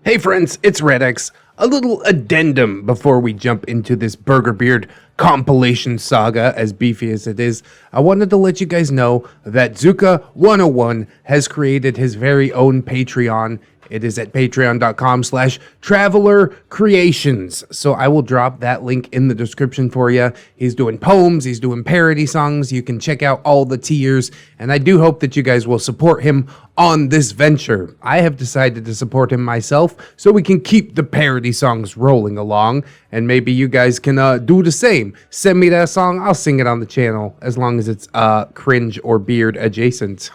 Hey friends, it's ReddX. A little addendum before we jump into this Burgerbeard compilation saga, as beefy as it is. I wanted to let you guys know that Zucca101 has created his very own Patreon. It is at patreon.com/travelercreations. So I will drop that link in the description for you. He's doing poems, he's doing parody songs. You can check out all the tiers, and I do hope that you guys will support him on this venture. I have decided to support him myself so we can keep the parody songs rolling along, and maybe you guys can do the same. Send me that song, I'll sing it on the channel, as long as it's cringe or beard adjacent.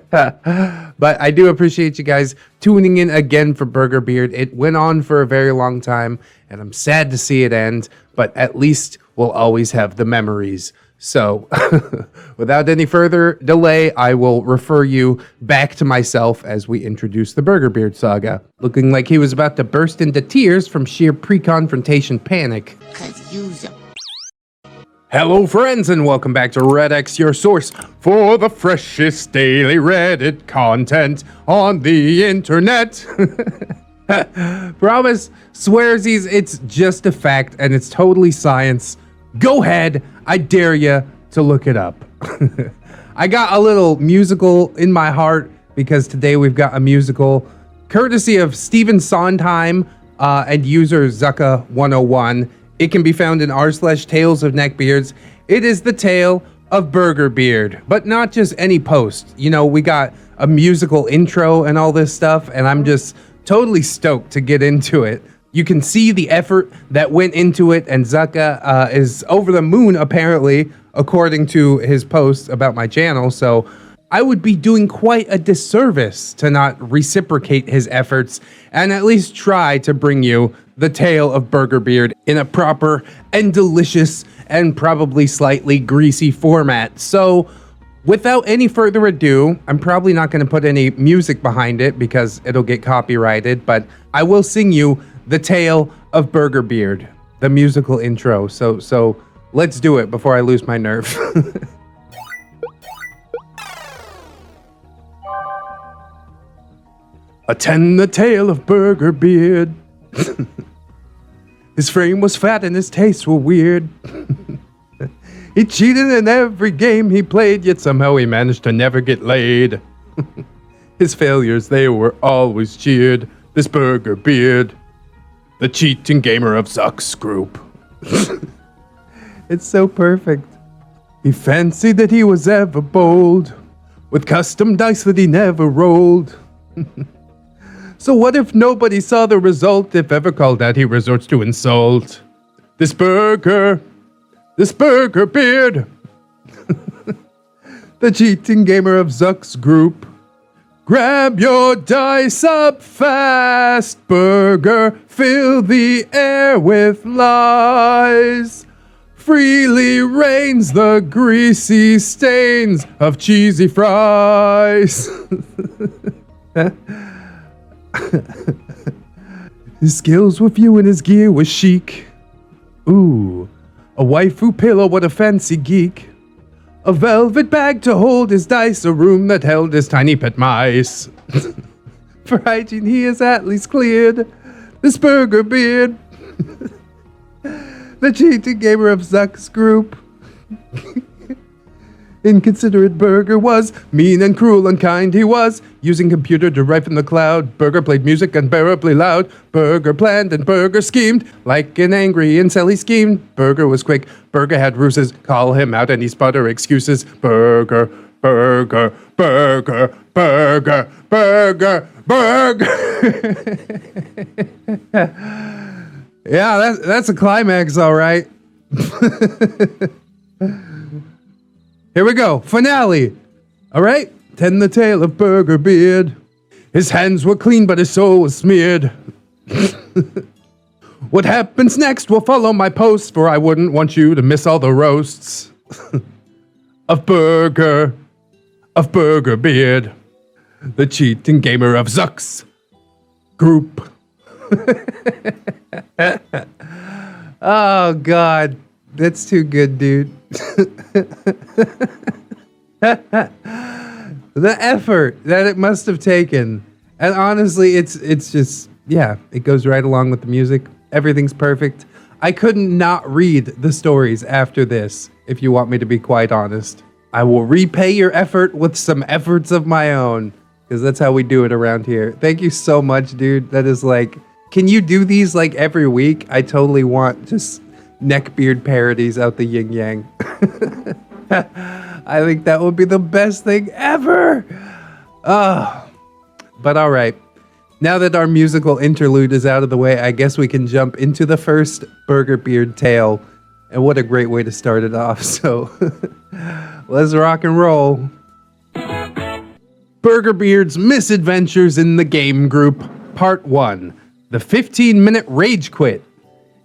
But I do appreciate you guys tuning in again for Burgerbeard. It went on for a very long time, and I'm sad to see it end, but at least we'll always have the memories. So, without any further delay, I will refer you back to myself as we introduce the Burgerbeard saga. Looking like he was about to burst into tears from sheer pre-confrontation panic. Hello friends, and welcome back to ReddX, your source for the freshest daily Reddit content on the internet. Promise, swearsies, it's just a fact, and it's totally science. Go ahead, I dare you to look it up. I got a little musical in my heart because today we've got a musical courtesy of Stephen Sondheim and user Zucca101. It can be found in r/TalesofNeckbeards. It is the tale of Burgerbeard, but not just any post. You know, we got a musical intro and all this stuff, and I'm just totally stoked to get into it. You can see the effort that went into it, and Zucca is over the moon, apparently, according to his posts about my channel, so I would be doing quite a disservice to not reciprocate his efforts and at least try to bring you the tale of Burgerbeard in a proper and delicious and probably slightly greasy format. So, without any further ado, I'm probably not going to put any music behind it because it'll get copyrighted, but I will sing you the tale of Burgerbeard, the musical intro. So let's do it before I lose my nerve. Attend the tale of Burgerbeard. His frame was fat and his tastes were weird. He cheated in every game he played, yet somehow he managed to never get laid. His failures, they were always cheered. This Burgerbeard, the cheating gamer of Zuck's group. It's so perfect. He fancied that he was ever bold, with custom dice that he never rolled. So what if nobody saw the result? If ever called out, he resorts to insult. This Burgerbeard, the cheating gamer of Zuck's group. Grab your dice up fast, Burger, fill the air with lies. Freely rains the greasy stains of cheesy fries. His skills were few and his gear was chic. Ooh, a waifu pillow, what a fancy geek. A velvet bag to hold his dice, a room that held his tiny pet mice. For hygiene he is at least cleared. This Burgerbeard, the cheating gamer of Zuck's group. Inconsiderate Burger was, mean and cruel, unkind he was, using computer derived from the cloud. Burger played music unbearably loud. Burger planned and Burger schemed, like an angry incel he schemed. Burger was quick, Burger had ruses, call him out and he sputter excuses. Burger. Yeah, that's a climax, all right. Here we go, finale. All right, tend the tale of Burgerbeard. His hands were clean, but his soul was smeared. What happens next will follow my posts, for I wouldn't want you to miss all the roasts of Burgerbeard, the cheating gamer of Zuck's group. Oh, God. That's too good, dude. The effort that it must have taken. And honestly, it's just yeah, it goes right along with the music. Everything's perfect. I couldn't not read the stories after this, if you want me to be quite honest. I will repay your effort with some efforts of my own, because that's how we do it around here. Thank you so much, dude. That is like, can you do these like every week? I totally want just neckbeard parodies out the yin yang. I think that would be the best thing ever. But all right. Now that our musical interlude is out of the way, I guess we can jump into the first Burgerbeard tale. And what a great way to start it off. So let's rock and roll. Burgerbeard's Misadventures in the Game Group, Part 1. The 15-minute Rage Quit.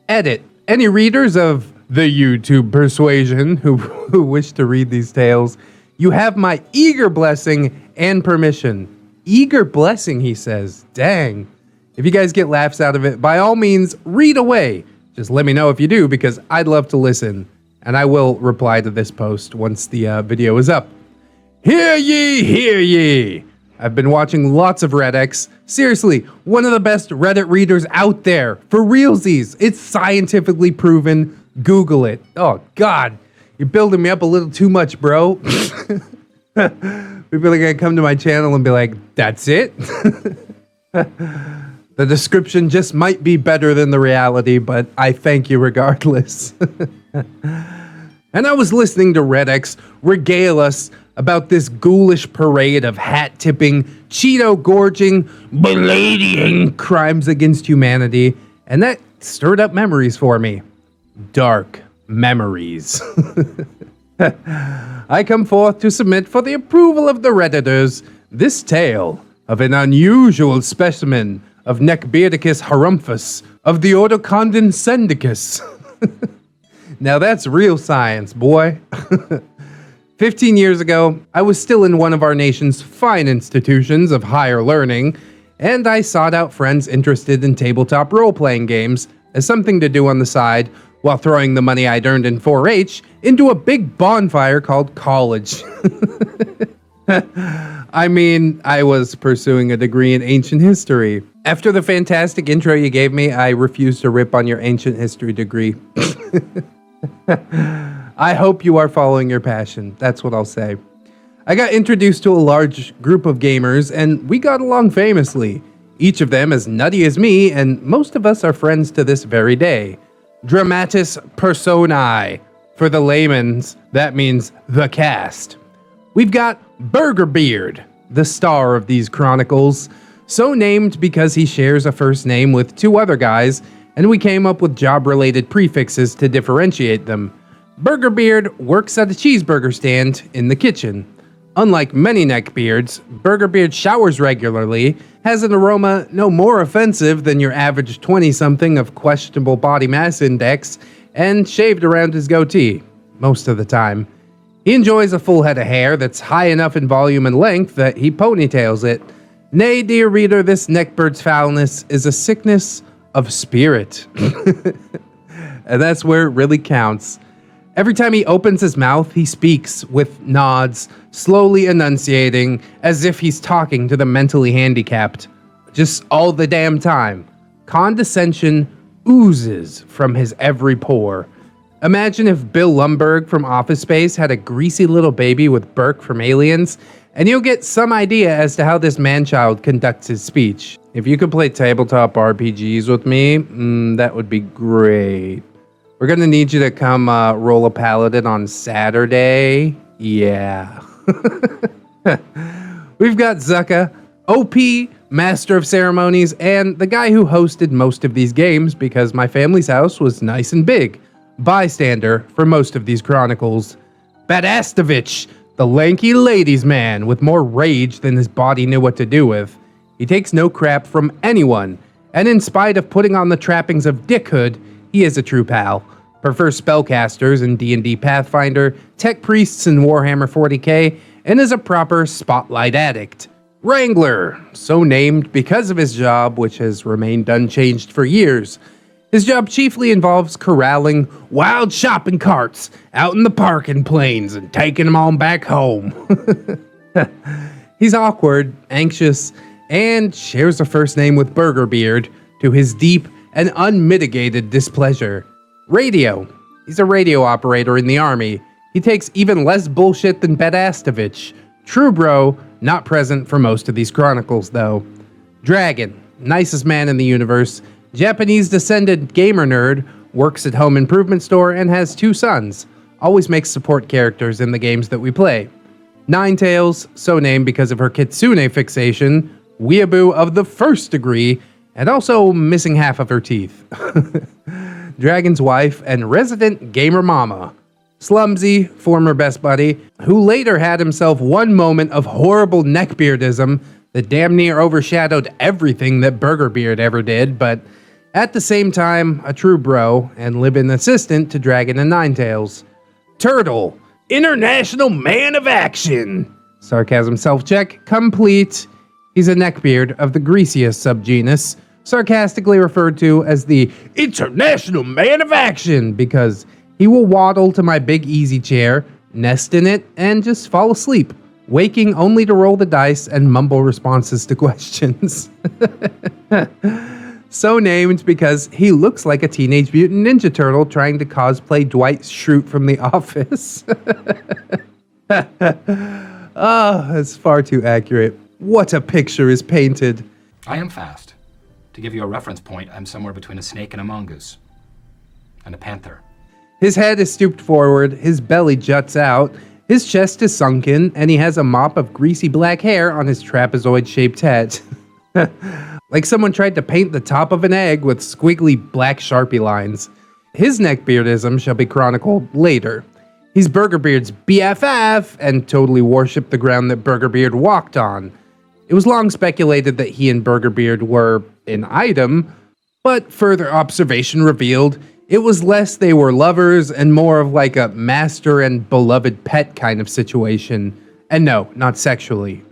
Edit. Any readers of the YouTube persuasion who wish to read these tales, you have my eager blessing and permission. Eager blessing, he says. Dang. If you guys get laughs out of it, by all means, read away. Just let me know if you do, because I'd love to listen. And I will reply to this post once the video is up. Hear ye, hear ye. I've been watching lots of ReddX. Seriously, one of the best Reddit readers out there. For realsies. It's scientifically proven. Google it. Oh, God. You're building me up a little too much, bro. People are going to come to my channel and be like, that's it? The description just might be better than the reality, but I thank you regardless. And I was listening to ReddX regale us about this ghoulish parade of hat-tipping, Cheeto-gorging, beladying crimes against humanity, and that stirred up memories for me. Dark memories. I come forth to submit for the approval of the Redditors this tale of an unusual specimen of Neckbeardicus harumphus of the order Condescendicus. Now that's real science, boy. 15 years ago, I was still in one of our nation's fine institutions of higher learning, and I sought out friends interested in tabletop role-playing games as something to do on the side while throwing the money I'd earned in 4-H into a big bonfire called college. I mean, I was pursuing a degree in ancient history. After the fantastic intro you gave me, I refused to rip on your ancient history degree. I hope you are following your passion. That's what I'll say. I got introduced to a large group of gamers, and we got along famously. Each of them as nutty as me, and most of us are friends to this very day. Dramatis personae. For the layman's, that means the cast. We've got Burgerbeard, the star of these chronicles, so named because he shares a first name with two other guys, and we came up with job-related prefixes to differentiate them. Burgerbeard works at a cheeseburger stand in the kitchen. Unlike many neckbeards, Burgerbeard showers regularly, has an aroma no more offensive than your average 20-something of questionable body mass index, and shaved around his goatee, most of the time. He enjoys a full head of hair that's high enough in volume and length that he ponytails it. Nay, dear reader, this neckbird's foulness is a sickness of spirit. And that's where it really counts. Every time he opens his mouth, he speaks with nods, slowly enunciating, as if he's talking to the mentally handicapped. Just all the damn time. Condescension oozes from his every pore. Imagine if Bill Lumbergh from Office Space had a greasy little baby with Burke from Aliens, and you'll get some idea as to how this man-child conducts his speech. If you could play tabletop RPGs with me, that would be great. We're gonna need you to come roll a paladin on Saturday. Yeah. We've got Zucca, OP, Master of Ceremonies, and the guy who hosted most of these games because my family's house was nice and big. Bystander for most of these chronicles. Badastovich, the lanky ladies' man with more rage than his body knew what to do with. He takes no crap from anyone, and in spite of putting on the trappings of dickhood, he is a true pal. Prefers spellcasters in D&D Pathfinder, tech priests in Warhammer 40k, and is a proper spotlight addict. Wrangler, so named because of his job, which has remained unchanged for years. His job chiefly involves corralling wild shopping carts out in the parking plains and taking them on back home. He's awkward, anxious, and shares a first name with Burgerbeard to his deep and unmitigated displeasure. Radio. He's a radio operator in the army. He takes even less bullshit than Badastovich. True bro, not present for most of these chronicles though. Dragon. Nicest man in the universe. Japanese descended gamer nerd. Works at home improvement store and has 2 sons. Always makes support characters in the games that we play. Ninetales, so named because of her kitsune fixation, weeaboo of the first degree, and also missing half of her teeth. Dragon's wife and resident gamer mama. Slumsy, former best buddy, who later had himself one moment of horrible neckbeardism that damn near overshadowed everything that Burgerbeard ever did, but at the same time, a true bro and live-in assistant to Dragon and Ninetales. Turtle, international man of action. Sarcasm self-check complete. He's a neckbeard of the greasiest subgenus, sarcastically referred to as the international man of action because he will waddle to my big easy chair, nest in it, and just fall asleep, waking only to roll the dice and mumble responses to questions. So named because he looks like a Teenage Mutant Ninja Turtle trying to cosplay Dwight Schrute from The Office. That's far too accurate. What a picture is painted. I am fast. To give you a reference point, I'm somewhere between a snake and a mongoose. And a panther. His head is stooped forward, his belly juts out, his chest is sunken, and he has a mop of greasy black hair on his trapezoid-shaped head. Like someone tried to paint the top of an egg with squiggly black Sharpie lines. His neckbeardism shall be chronicled later. He's Burgerbeard's BFF and totally worshipped the ground that Burgerbeard walked on. It was long speculated that he and Burgerbeard were an item, but further observation revealed it was less they were lovers and more of like a master and beloved pet kind of situation. And no, not sexually.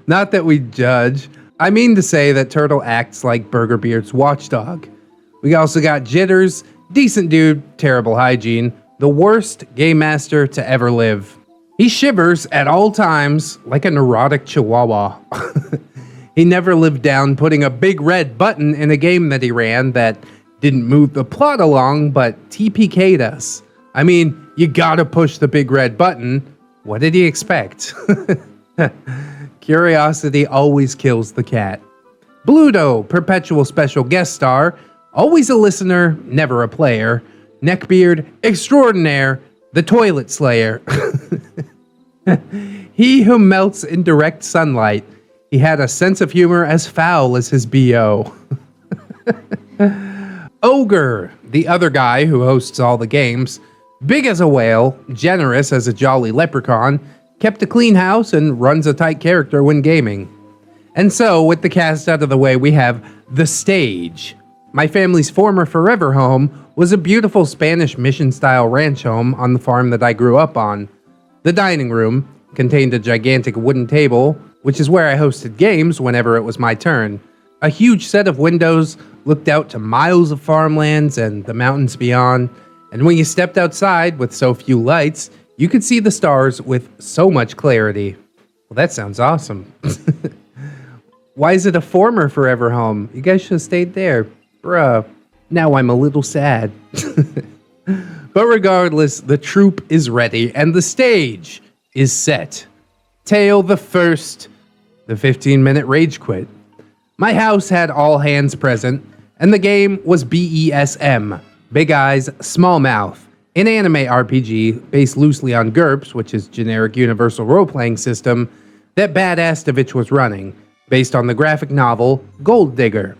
Not that we judge. I mean to say that Turtle acts like Burgerbeard's watchdog. We also got Jitters, decent dude, terrible hygiene, the worst game master to ever live. He shivers at all times like a neurotic chihuahua. He never lived down putting a big red button in a game that he ran that didn't move the plot along, but TPK'd us. I mean, you gotta push the big red button. What did he expect? Curiosity always kills the cat. Bluto, perpetual special guest star, always a listener, never a player. Neckbeard extraordinaire, the toilet slayer. He who melts in direct sunlight. He had a sense of humor as foul as his BO. Ogre, the other guy who hosts all the games. Big as a whale, generous as a jolly leprechaun, kept a clean house and runs a tight character when gaming. And so, with the cast out of the way, we have The Stage. My family's former forever home was a beautiful Spanish mission-style ranch home on the farm that I grew up on. The dining room contained a gigantic wooden table, which is where I hosted games whenever it was my turn. A huge set of windows looked out to miles of farmlands and the mountains beyond, and when you stepped outside with so few lights, you could see the stars with so much clarity. Well, that sounds awesome. Why is it a former forever home? You guys should have stayed there. Bruh. Now I'm a little sad. But regardless, the troupe is ready and the stage is set. Tale the first, the 15-minute rage quit. My house had all hands present, and the game was BESM, Big Eyes, Small Mouth, an anime RPG based loosely on GURPS, which is generic universal role-playing system, that Badastovich was running, based on the graphic novel Gold Digger.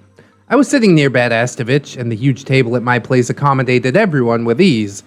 I was sitting near Badastovich, and the huge table at my place accommodated everyone with ease.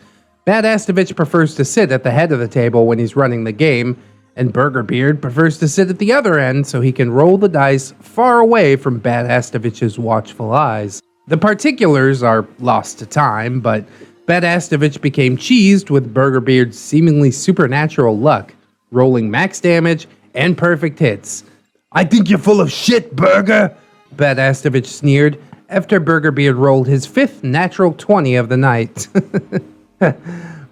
Badastovich prefers to sit at the head of the table when he's running the game, and Burgerbeard prefers to sit at the other end so he can roll the dice far away from Badastovich's watchful eyes. The particulars are lost to time, but Badastovich became cheesed with Burgerbeard's seemingly supernatural luck, rolling max damage and perfect hits. "I think you're full of shit, Burger," Badastovich sneered after Burgerbeard rolled his 5th natural 20 of the night.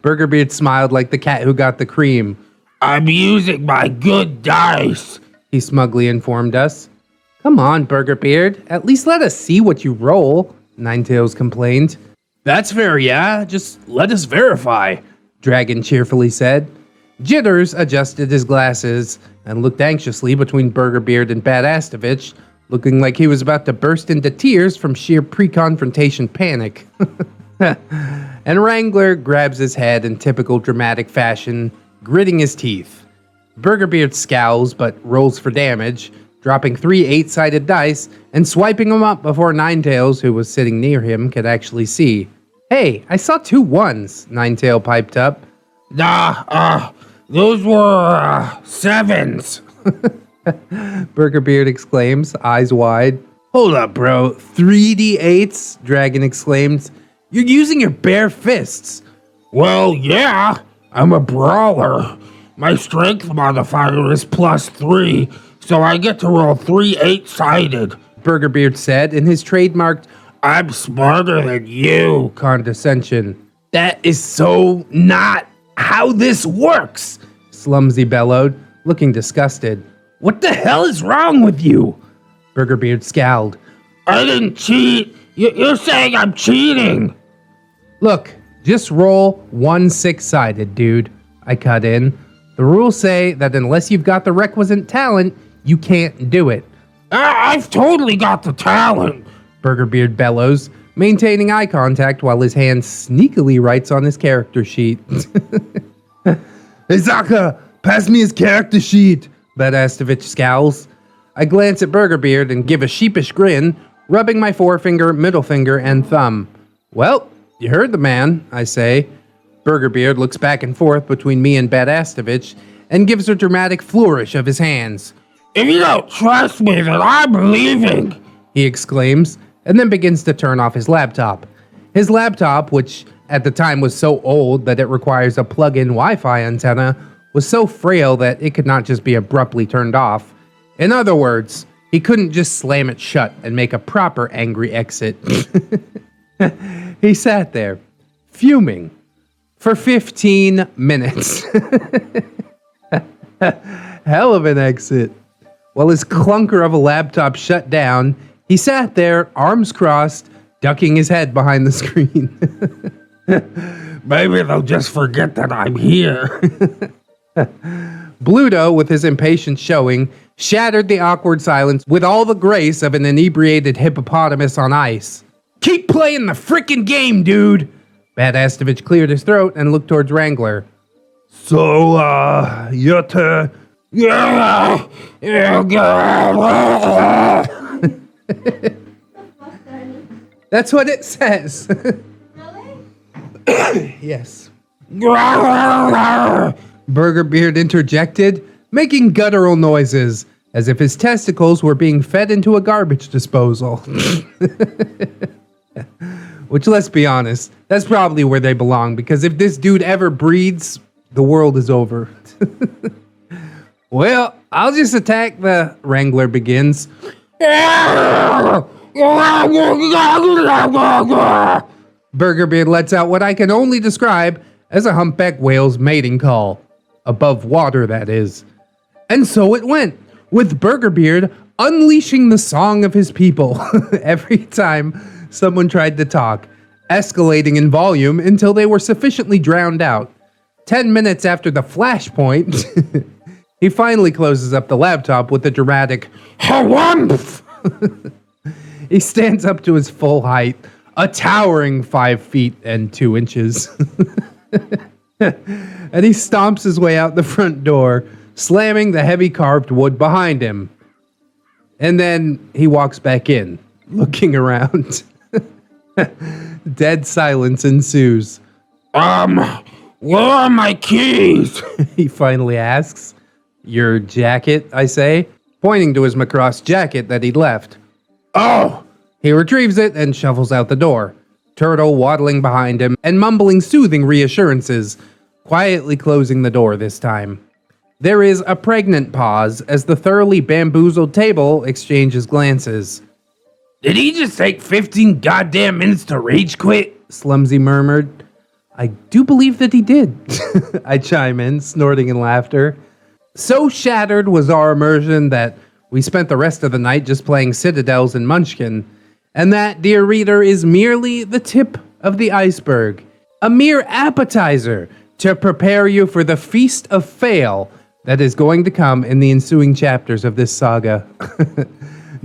Burgerbeard smiled like the cat who got the cream. "I'm using my good dice," he smugly informed us. Come on, Burgerbeard, at least let us see what you roll, Ninetails complained. That's fair, yeah, just let us verify, Dragon cheerfully said. Jitters adjusted his glasses and looked anxiously between Burgerbeard and Badastovich, looking like he was about to burst into tears from sheer pre-confrontation panic. And Wrangler grabs his head in typical dramatic fashion, gritting his teeth. Burgerbeard scowls but rolls for damage, dropping 3 8-sided dice and swiping them up before Ninetails, who was sitting near him, could actually see. Hey, I saw 2 1s, Ninetail piped up. Those were 7s. Burgerbeard exclaims, eyes wide. Hold up, bro. 3d8s? Dragon exclaimed. You're using your bare fists. Well, yeah, I'm a brawler. My strength modifier is +3, so I get to roll 3 8-sided, Burgerbeard said in his trademarked, I'm smarter than you, condescension. That is so not how this works, Slumsy bellowed, looking disgusted. What the hell is wrong with you? Burgerbeard scowled. I didn't cheat. You're saying I'm cheating. Look, just roll 1 6-sided, dude, I cut in. The rules say that unless you've got the requisite talent, you can't do it. I've totally got the talent, Burgerbeard bellows, maintaining eye contact while his hand sneakily writes on his character sheet. Hey, Zucca, pass me his character sheet, Badastovich scowls. I glance at Burgerbeard and give a sheepish grin, rubbing my forefinger, middle finger, and thumb. Well, you heard the man, I say. Burgerbeard looks back and forth between me and Badastovich and gives a dramatic flourish of his hands. If you don't trust me, then I'm leaving, he exclaims, and then begins to turn off his laptop. His laptop, which at the time was so old that it requires a plug-in Wi-Fi antenna, was so frail that it could not just be abruptly turned off. In other words, he couldn't just slam it shut and make a proper angry exit. He sat there, fuming, for 15 minutes. Hell of an exit. While his clunker of a laptop shut down, he sat there, arms crossed, ducking his head behind the screen. Maybe they'll just forget that I'm here. Bluto, with his impatience showing, shattered the awkward silence with all the grace of an inebriated hippopotamus on ice. Keep playing the frickin' game, dude! Badastovich cleared his throat and looked towards Wrangler. So, your turn. That's what it says. Really? Yes. Burgerbeard interjected, making guttural noises, as if his testicles were being fed into a garbage disposal. Which, let's be honest, that's probably where they belong, because if this dude ever breeds, the world is over. Well, I'll just attack the Wrangler begins. Burgerbeard lets out what I can only describe as a humpback whale's mating call. Above water, that is. And so it went, with Burgerbeard unleashing the song of his people every time someone tried to talk, escalating in volume until they were sufficiently drowned out. 10 minutes after the flashpoint, he finally closes up the laptop with a dramatic "Harumph!" He stands up to his full height, a towering 5 feet and 2 inches. And he stomps his way out the front door, slamming the heavy carved wood behind him. And then he walks back in, looking around. Dead silence ensues. Where are my keys? He finally asks. Your jacket, I say, pointing to his Macross jacket that he'd left. Oh! He retrieves it and shuffles out the door, Turtle waddling behind him and mumbling soothing reassurances, quietly closing the door this time. There is a pregnant pause as the thoroughly bamboozled table exchanges glances. Did he just take 15 goddamn minutes to rage quit? Slumsy murmured. I do believe that he did. I chime in, snorting in laughter. So shattered was our immersion that we spent the rest of the night just playing Citadels and Munchkin. And that, dear reader, is merely the tip of the iceberg. A mere appetizer to prepare you for the feast of fail that is going to come in the ensuing chapters of this saga.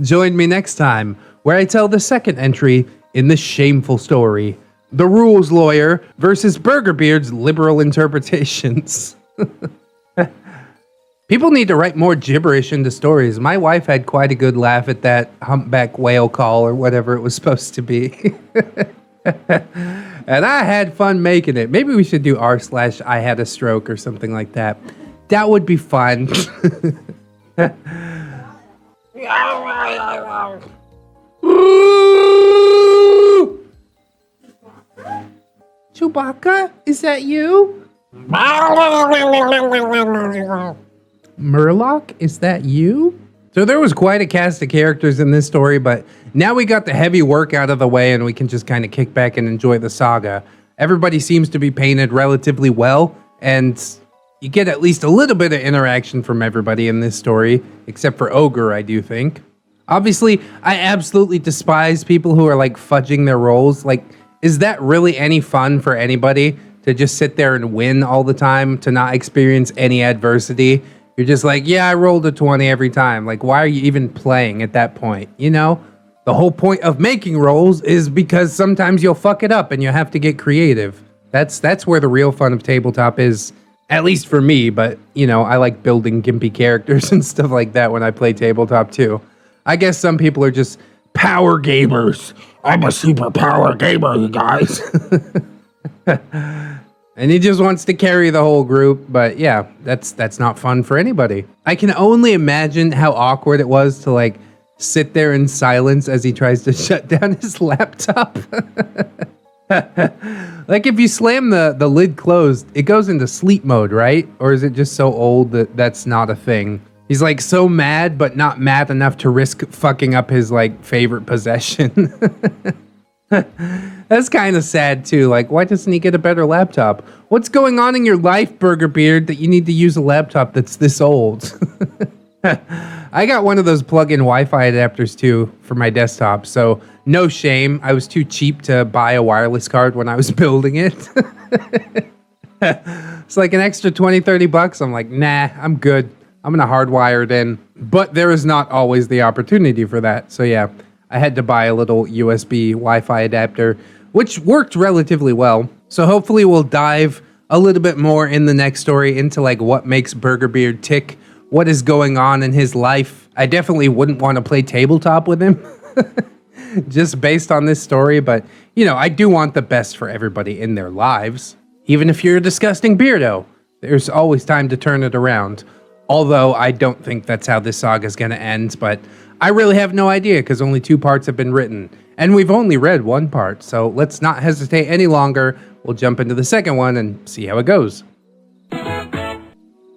Join me next time, where I tell the second entry in the shameful story, The Rules Lawyer versus Burgerbeard's liberal interpretations. People need to write more gibberish into stories. My wife had quite a good laugh at that humpback whale call or whatever it was supposed to be. And I had fun making it. Maybe we should do r/I had a stroke or something like that. That would be fun. Chewbacca, is that you? Murloc, is that you? So there was quite a cast of characters in this story, but now we got the heavy work out of the way and we can just kind of kick back and enjoy the saga. Everybody seems to be painted relatively well, and you get at least a little bit of interaction from everybody in this story, except for Ogre, I do think. Obviously, I absolutely despise people who are like fudging their rolls. Like, is that really any fun for anybody to just sit there and win all the time, to not experience any adversity? You're just like, yeah, I rolled a 20 every time. Like, why are you even playing at that point? You know, the whole point of making rolls is because sometimes you'll fuck it up and you have to get creative. That's where the real fun of tabletop is, at least for me. But, you know, I like building gimpy characters and stuff like that when I play tabletop too. I guess some people are just power gamers. I'm a super power gamer, you guys. And he just wants to carry the whole group, but yeah, that's not fun for anybody. I can only imagine how awkward it was to like sit there in silence as he tries to shut down his laptop. Like if you slam the lid closed, it goes into sleep mode, right? Or is it just so old that that's not a thing? He's like so mad, but not mad enough to risk fucking up his like favorite possession. That's kind of sad too. Like, why doesn't he get a better laptop? What's going on in your life, Burgerbeard, that you need to use a laptop that's this old? I got one of those plug-in Wi-Fi adapters too for my desktop, so no shame. I was too cheap to buy a wireless card when I was building it. It's like an extra 20, 30 bucks. I'm like, nah, I'm good. I'm gonna hardwire it in. But there is not always the opportunity for that. So yeah, I had to buy a little USB Wi-Fi adapter, which worked relatively well. So hopefully we'll dive a little bit more in the next story into like what makes Burgerbeard tick, what is going on in his life. I definitely wouldn't want to play tabletop with him just based on this story, but you know, I do want the best for everybody in their lives. Even if you're a disgusting beardo, there's always time to turn it around. Although I don't think that's how this saga is going to end, but I really have no idea because only 2 parts have been written. And we've only read 1 part, so let's not hesitate any longer. We'll jump into the second one and see how it goes.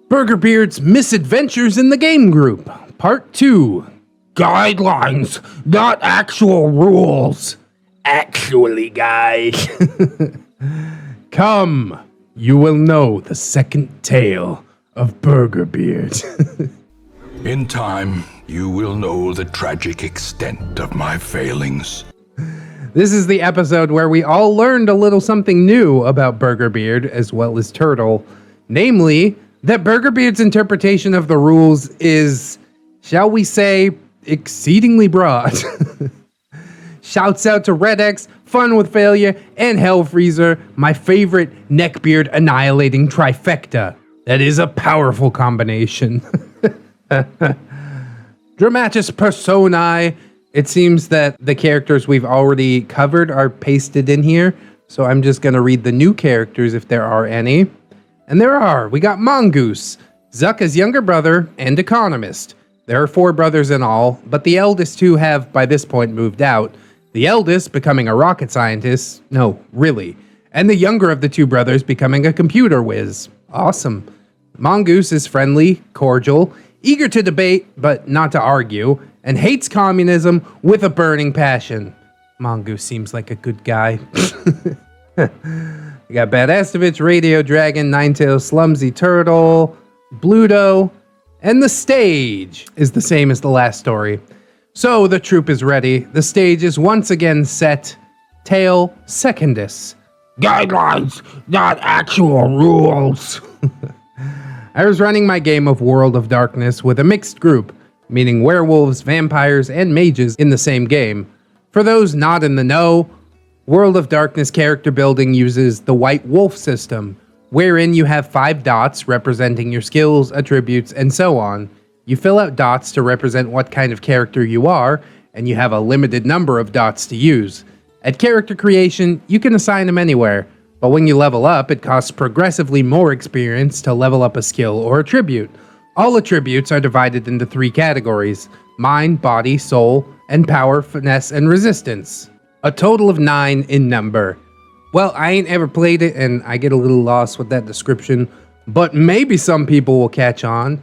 Burgerbeard's Misadventures in the Game Group, Part 2. Guidelines, not actual rules. Actually, guys. Come, you will know the second tale of Burgerbeard. In time, you will know the tragic extent of my failings. This is the episode where we all learned a little something new about Burgerbeard as well as Turtle. Namely, that Burgerbeard's interpretation of the rules is, shall we say, exceedingly broad. Shouts out to ReddX, Fun with Failure, and Hellfreezer, my favorite Neckbeard annihilating trifecta. That is a powerful combination. Dramatis Personae. It seems that the characters we've already covered are pasted in here, so I'm just going to read the new characters if there are any. And there are. We got Mongoose, Zucca's younger brother and economist. There are 4 brothers in all, but the eldest 2 have by this point moved out. The eldest becoming a rocket scientist. No, really. And the younger of the 2 brothers becoming a computer whiz. Awesome. Mongoose is friendly, cordial, eager to debate, but not to argue, and hates communism with a burning passion. Mongoose seems like a good guy. We got Badastovich, Radio Dragon, Ninetails, Slumsy Turtle, Bluto, And the stage is the same as the last story. So the troop is ready. The stage is once again set. Tale secondus. Guidelines, not actual rules. I was running my game of World of Darkness with a mixed group, meaning werewolves, vampires, and mages in the same game. For those not in the know, World of Darkness character building uses the White Wolf system, wherein you have 5 dots representing your skills, attributes, and so on. You fill out dots to represent what kind of character you are, and you have a limited number of dots to use. At character creation, you can assign them anywhere, but when you level up, it costs progressively more experience to level up a skill or attribute. All attributes are divided into 3 categories: mind, body, soul, and power, finesse, and resistance. A total of 9 in number. Well, I ain't ever played it, and I get a little lost with that description, but maybe some people will catch on.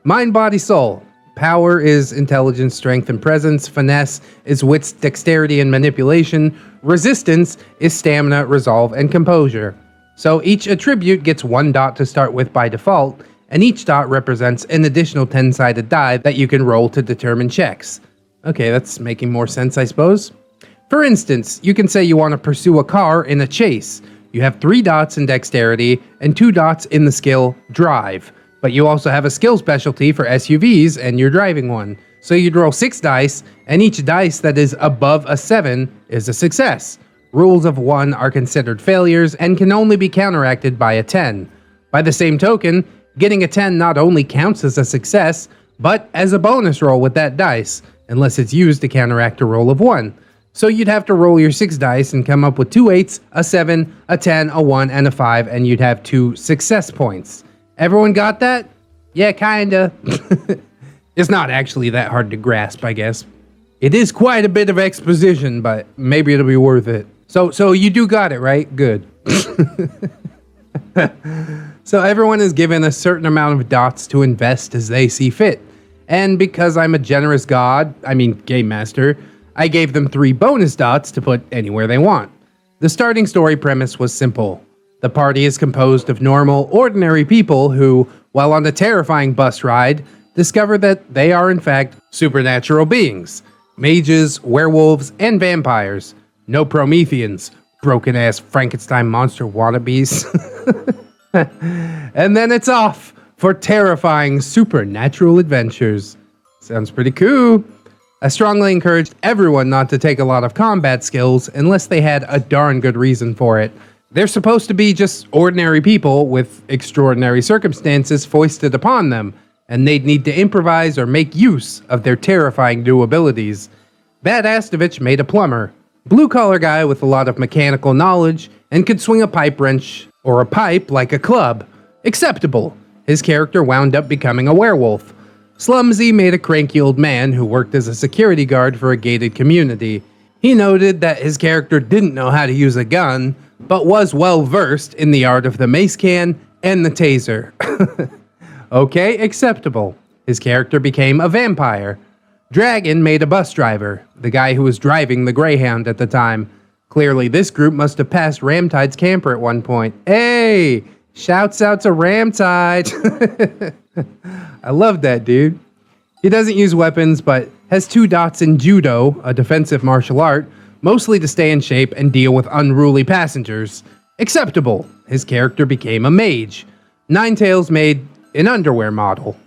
Mind, body, soul. Power is intelligence, strength, and presence. Finesse is wits, dexterity, and manipulation. Resistance is stamina, resolve, and composure. So each attribute gets 1 dot to start with by default, and each dot represents an additional 10-sided die that you can roll to determine checks. Okay, that's making more sense, I suppose. For instance, you can say you want to pursue a car in a chase. You have 3 dots in dexterity and 2 dots in the skill drive. But you also have a skill specialty for SUVs, and you're driving one. So you'd roll 6 dice, and each dice that is above a 7 is a success. Rules of 1 are considered failures and can only be counteracted by a 10. By the same token, getting a 10 not only counts as a success, but as a bonus roll with that dice, unless it's used to counteract a roll of 1. So you'd have to roll your 6 dice and come up with 2 8s, a 7, a 10, a 1, and a 5, and you'd have 2 success points. Everyone got that? Yeah, kinda. It's not actually that hard to grasp, I guess. It is quite a bit of exposition, but maybe it'll be worth it. So you do got it, right? Good. So everyone is given a certain amount of dots to invest as they see fit. And because I'm a generous game master, I gave them 3 bonus dots to put anywhere they want. The starting story premise was simple. The party is composed of normal, ordinary people who, while on a terrifying bus ride, discover that they are in fact supernatural beings. Mages, werewolves, and vampires. No Prometheans, broken-ass Frankenstein monster wannabes. And then it's off for terrifying supernatural adventures. Sounds pretty cool. I strongly encouraged everyone not to take a lot of combat skills unless they had a darn good reason for it. They're supposed to be just ordinary people with extraordinary circumstances foisted upon them, and they'd need to improvise or make use of their terrifying new abilities. Bad Astovich made a plumber, blue-collar guy with a lot of mechanical knowledge, and could swing a pipe wrench or a pipe like a club. Acceptable. His character wound up becoming a werewolf. Slumsy made a cranky old man who worked as a security guard for a gated community. He noted that his character didn't know how to use a gun, but was well versed in the art of the mace can and the taser. Okay, acceptable. His character became a vampire. Dragon made a bus driver, the guy who was driving the Greyhound at the time. Clearly, this group must have passed Ramtide's camper at one point. Hey! Shouts out to Ramtide! I love that dude. He doesn't use weapons, but has 2 dots in judo, a defensive martial art, mostly to stay in shape and deal with unruly passengers. Acceptable. His character became a mage. Ninetails made an underwear model.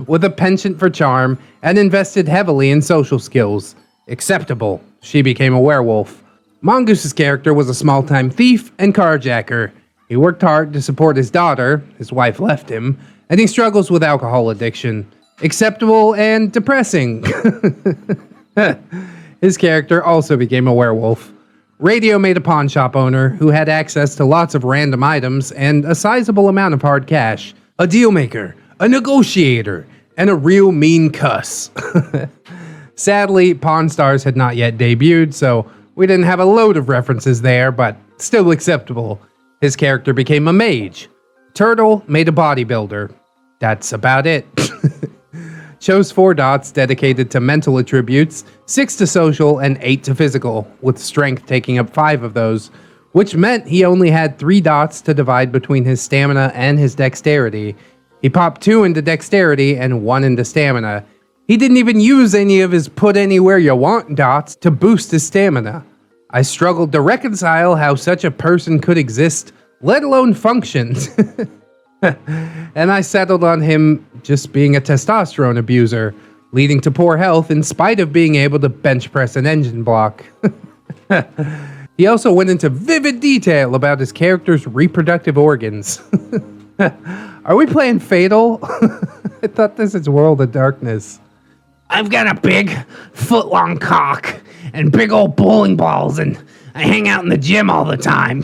With a penchant for charm and invested heavily in social skills. Acceptable. She became a werewolf. Mongoose's character was a small-time thief and carjacker. He worked hard to support his daughter, his wife left him, and he struggles with alcohol addiction. Acceptable and depressing. His character also became a werewolf. Radio made a pawn shop owner who had access to lots of random items and a sizable amount of hard cash. A deal maker, a negotiator, and a real mean cuss. Sadly, Pawn Stars had not yet debuted, so we didn't have a load of references there, but still acceptable. His character became a mage. Turtle made a bodybuilder. That's about it. Chose 4 dots dedicated to mental attributes, 6 to social, and 8 to physical, with strength taking up 5 of those. which meant he only had 3 dots to divide between his stamina and his dexterity. He popped 2 into dexterity and 1 into stamina. He didn't even use any of his put anywhere you want dots to boost his stamina. I struggled to reconcile how such a person could exist, let alone function. And I settled on him just being a testosterone abuser, leading to poor health in spite of being able to bench press an engine block. He also went into vivid detail about his character's reproductive organs. Are we playing Fatal? I thought this is World of Darkness. I've got a big, foot-long cock and big old bowling balls, and I hang out in the gym all the time.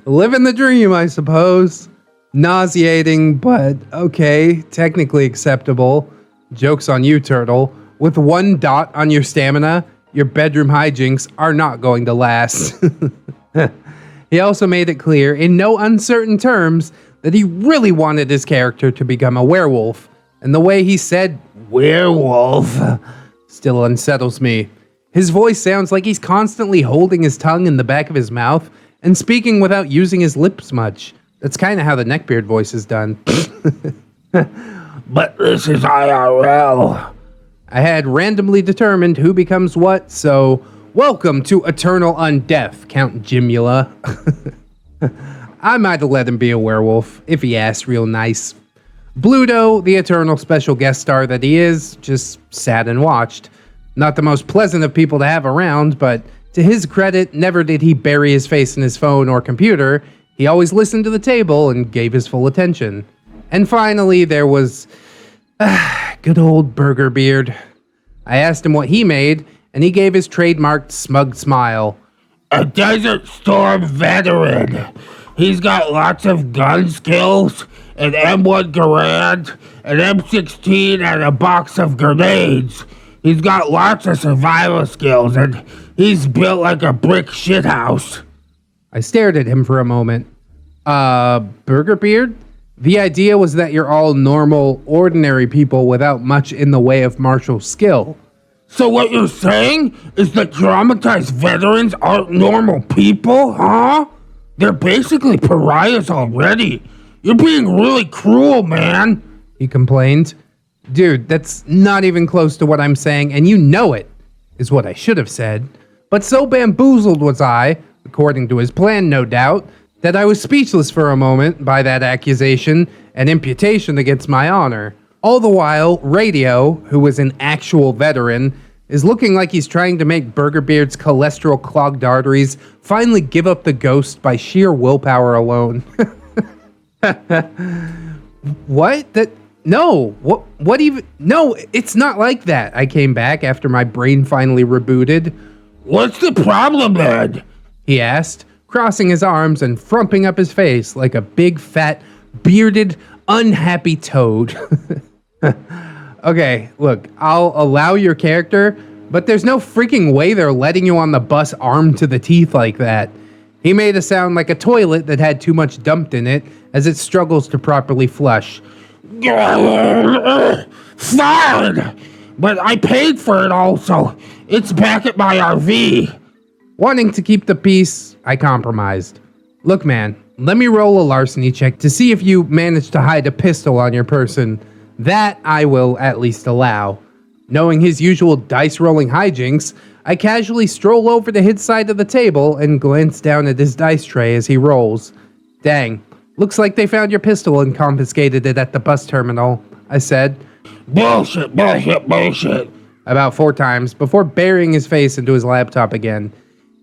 Living the dream, I suppose. Nauseating, but okay, technically acceptable. Joke's on you, Turtle. With 1 dot on your stamina, your bedroom hijinks are not going to last. He also made it clear, in no uncertain terms, that he really wanted his character to become a werewolf, and the way he said werewolf still unsettles me. His voice sounds like he's constantly holding his tongue in the back of his mouth and speaking without using his lips much. That's kind of how the Neckbeard voice is done. But this is IRL. I had randomly determined who becomes what, so welcome to Eternal Undeath, Count Jimula. I might have let him be a werewolf, if he asked real nice. Bluto, the eternal special guest star that he is, just sat and watched. Not the most pleasant of people to have around, but to his credit, never did he bury his face in his phone or computer. He always listened to the table and gave his full attention. And finally, there was good old Burgerbeard. I asked him what he made, and he gave his trademarked smug smile. A Desert Storm veteran. He's got lots of gun skills, an M1 Garand, an M16, and a box of grenades. He's got lots of survival skills, and he's built like a brick shithouse. I stared at him for a moment. Burgerbeard? The idea was that you're all normal, ordinary people without much in the way of martial skill. So what you're saying is that traumatized veterans aren't normal people, huh? They're basically pariahs already. You're being really cruel, man. He complained. Dude, that's not even close to what I'm saying, and you know it, is what I should have said. But so bamboozled was I, according to his plan, no doubt, that I was speechless for a moment by that accusation and imputation against my honor. All the while, Radio, who was an actual veteran, is looking like he's trying to make Burgerbeard's cholesterol-clogged arteries finally give up the ghost by sheer willpower alone. What? No, what even? No, it's not like that. I came back after my brain finally rebooted. What's the problem, then? He asked, crossing his arms and frumping up his face like a big, fat, bearded, unhappy toad. Okay, look, I'll allow your character, but there's no freaking way they're letting you on the bus armed to the teeth like that. He made a sound like a toilet that had too much dumped in it as it struggles to properly flush. Fine! But I paid for it also. It's back at my RV. Wanting to keep the peace, I compromised. Look, man, let me roll a larceny check to see if you managed to hide a pistol on your person. That I will at least allow. Knowing his usual dice-rolling hijinks, I casually stroll over to his side of the table and glance down at his dice tray as he rolls. Dang, looks like they found your pistol and confiscated it at the bus terminal, I said. Bullshit, bullshit, bullshit. About 4 times before burying his face into his laptop again.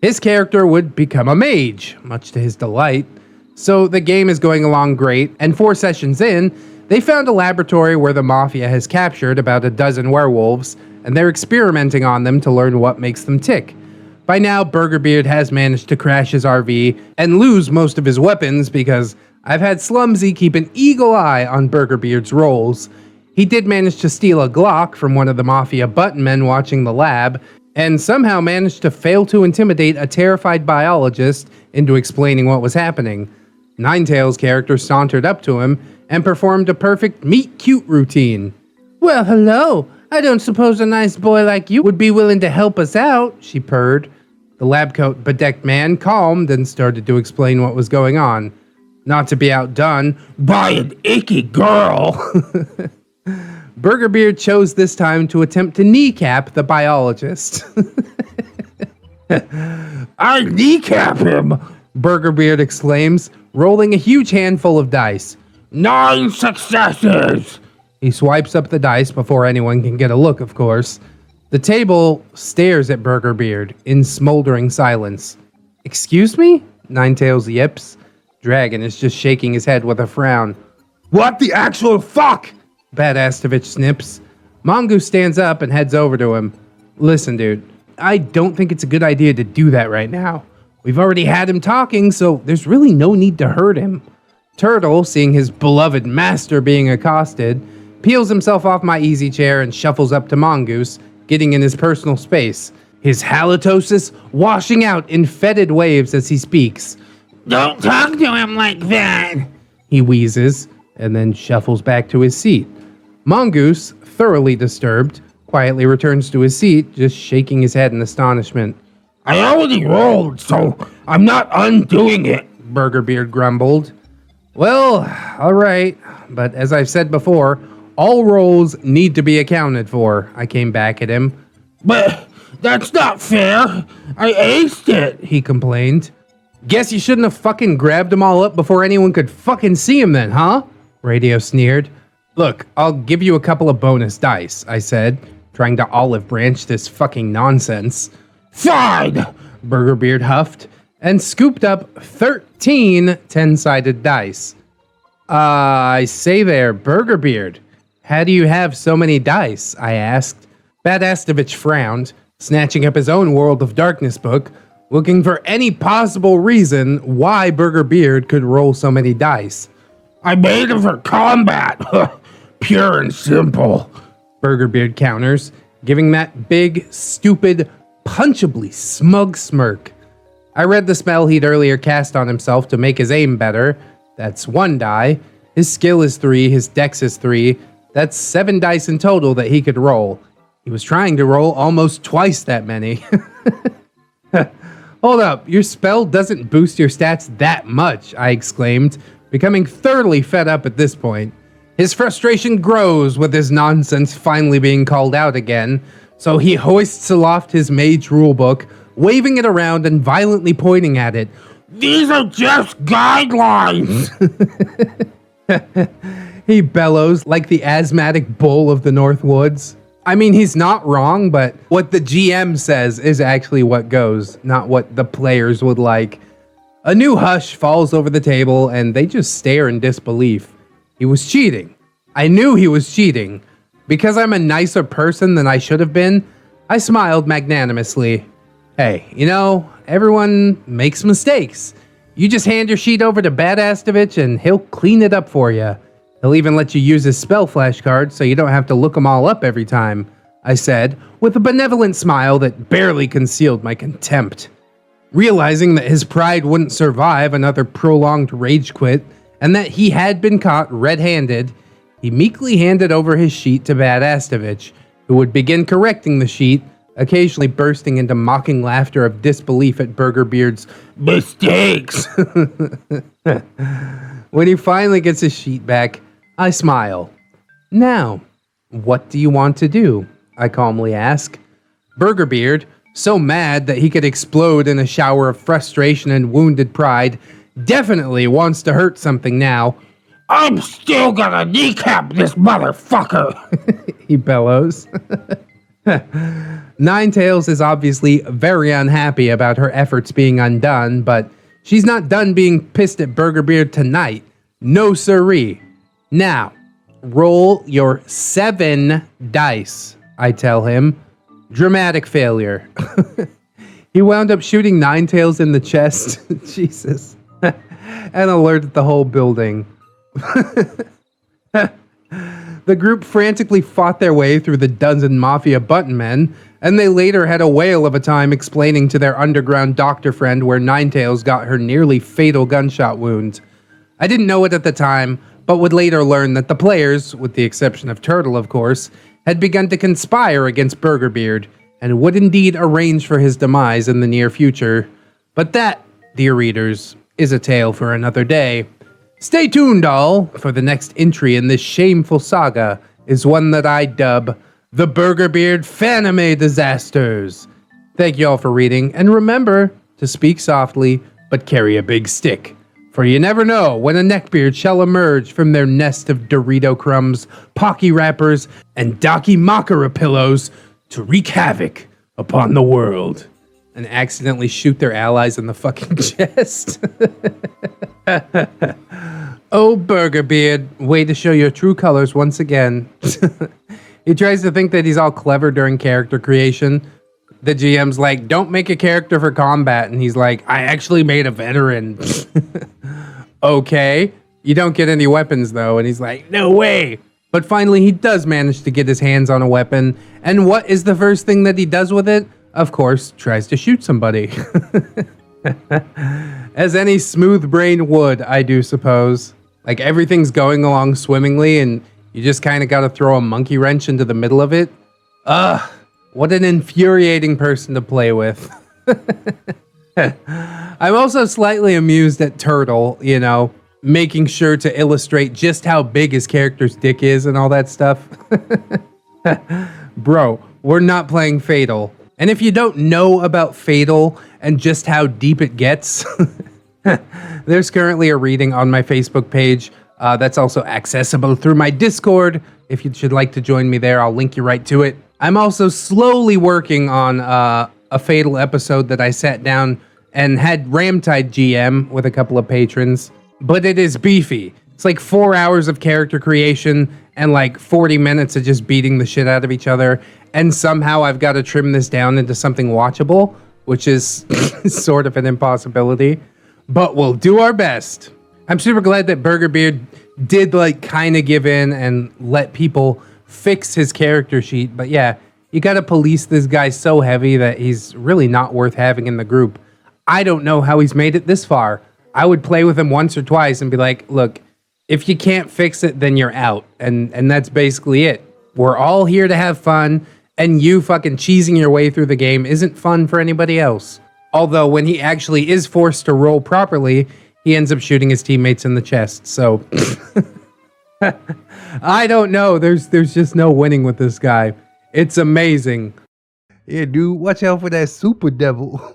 His character would become a mage, much to his delight. So the game is going along great, and 4 sessions in, they found a laboratory where the Mafia has captured about a dozen werewolves, and they're experimenting on them to learn what makes them tick. By now, Burgerbeard has managed to crash his RV and lose most of his weapons because I've had Slumsy keep an eagle eye on Burgerbeard's rolls. He did manage to steal a Glock from one of the Mafia button men watching the lab, and somehow managed to fail to intimidate a terrified biologist into explaining what was happening. Ninetails' character sauntered up to him and performed a perfect meet-cute routine. "Well, hello. I don't suppose a nice boy like you would be willing to help us out," she purred. The The lab coat bedecked man calmed and started to explain what was going on. Not to be outdone By an icky girl. Burgerbeard chose this time to attempt to kneecap the biologist. I kneecap him. Burgerbeard exclaims, rolling a huge handful of dice. 9 successes. He swipes up the dice before anyone can get a look, of course. The table stares at Burgerbeard in smoldering silence. Excuse me? Ninetails yips. Dragon is just shaking his head with a frown. What the actual fuck? Badastovich snips. Mongoose stands up and heads over to him. Listen, dude, I don't think it's a good idea to do that right now. We've already had him talking, so there's really no need to hurt him. Turtle, seeing his beloved master being accosted, peels himself off my easy chair and shuffles up to Mongoose, getting in his personal space, his halitosis washing out in fetid waves as he speaks. Don't talk to him like that. He wheezes, and then shuffles back to his seat. Mongoose, thoroughly disturbed, quietly returns to his seat, just shaking his head in astonishment. I already rolled, so I'm not undoing it. Burgerbeard grumbled. Well, alright, but as I've said before, all rolls need to be accounted for, I came back at him. But that's not fair. I aced it, he complained. Guess you shouldn't have fucking grabbed them all up before anyone could fucking see him then, huh? Radio sneered. Look, I'll give you a couple of bonus dice, I said, trying to olive branch this fucking nonsense. Fine, Burgerbeard huffed, and scooped up 13 10-sided dice. I say there, Burgerbeard, how do you have so many dice? I asked. Badastovich frowned, snatching up his own World of Darkness book, looking for any possible reason why Burgerbeard could roll so many dice. I made it for combat. Pure and simple. Burgerbeard counters, giving that big, stupid, punchably smug smirk. I read the spell he'd earlier cast on himself to make his aim better. That's 1 die. His skill is 3, his dex is 3. That's 7 dice in total that he could roll. He was trying to roll almost twice that many. Hold up, your spell doesn't boost your stats that much, I exclaimed, becoming thoroughly fed up at this point. His frustration grows with his nonsense finally being called out again, so he hoists aloft his mage rulebook, waving it around and violently pointing at it. These are just guidelines. He bellows like the asthmatic bull of the North Woods. I mean, he's not wrong, but what the GM says is actually what goes, not what the players would like. A new hush falls over the table, and they just stare in disbelief. He was cheating. I knew he was cheating. Because I'm a nicer person than I should have been, I smiled magnanimously. Hey, you know, everyone makes mistakes. You just hand your sheet over to Badastovich and he'll clean it up for you. He'll even let you use his spell flashcards so you don't have to look them all up every time, I said, with a benevolent smile that barely concealed my contempt. Realizing that his pride wouldn't survive another prolonged rage quit, and that he had been caught red-handed, he meekly handed over his sheet to Badastovich, who would begin correcting the sheet, occasionally bursting into mocking laughter of disbelief at Burgerbeard's mistakes. When he finally gets his sheet back, I smile. Now, what do you want to do? I calmly ask. Burgerbeard, so mad that he could explode in a shower of frustration and wounded pride, definitely wants to hurt something now. I'm still gonna kneecap this motherfucker, he bellows. Ninetails is obviously very unhappy about her efforts being undone, but she's not done being pissed at Burgerbeard tonight. No siree. Now, roll your 7 dice, I tell him. Dramatic failure. He wound up shooting Ninetails in the chest, Jesus, and alerted the whole building. The group frantically fought their way through the dozen Mafia button men, and they later had a whale of a time explaining to their underground doctor friend where Ninetails got her nearly fatal gunshot wound. I didn't know it at the time, but would later learn that the players, with the exception of Turtle of course, had begun to conspire against Burgerbeard, and would indeed arrange for his demise in the near future. But that, dear readers, is a tale for another day. Stay tuned, all, for the next entry in this shameful saga is one that I dub the Burgerbeard Fanime Disasters. Thank you all for reading, and remember to speak softly, but carry a big stick. For you never know when a neckbeard shall emerge from their nest of Dorito crumbs, Pocky wrappers, and Daki Makara pillows to wreak havoc upon the world. And accidentally shoot their allies in the fucking chest. Oh, Burgerbeard, way to show your true colors once again. He tries to think that he's all clever during character creation. The GM's like, don't make a character for combat. And he's like, I actually made a veteran. Okay. You don't get any weapons, though. And he's like, no way. But finally, he does manage to get his hands on a weapon. And what is the first thing that he does with it? Of course, tries to shoot somebody. As any smooth brain would, I do suppose. Like, everything's going along swimmingly, and you just kind of got to throw a monkey wrench into the middle of it. Ugh, what an infuriating person to play with. I'm also slightly amused at Turtle, you know, making sure to illustrate just how big his character's dick is and all that stuff. Bro, we're not playing Fatal. And if you don't know about Fatal and just how deep it gets, there's currently a reading on my Facebook page that's also accessible through my Discord. If you should like to join me there, I'll link you right to it. I'm also slowly working on a Fatal episode that I sat down and had Ramtide GM with a couple of patrons, but it is beefy. It's like 4 hours of character creation and like 40 minutes of just beating the shit out of each other. And somehow I've got to trim this down into something watchable, which is sort of an impossibility, but we'll do our best. I'm super glad that Burgerbeard did like kind of give in and let people fix his character sheet. But yeah, you got to police this guy so heavy that he's really not worth having in the group. I don't know how he's made it this far. I would play with him once or twice and be like, look, if you can't fix it, then you're out. And that's basically it. We're all here to have fun, and you fucking cheesing your way through the game isn't fun for anybody else. Although when he actually is forced to roll properly, he ends up shooting his teammates in the chest. So I don't know. There's just no winning with this guy. It's amazing. Yeah, dude, watch out for that super devil.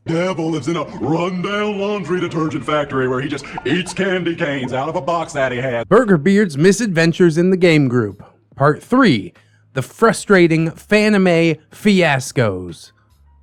Devil lives in a rundown laundry detergent factory where he just eats candy canes out of a box that he had. Burgerbeard's Misadventures in the Game Group, Part 3, The Frustrating Fanime Fiascos.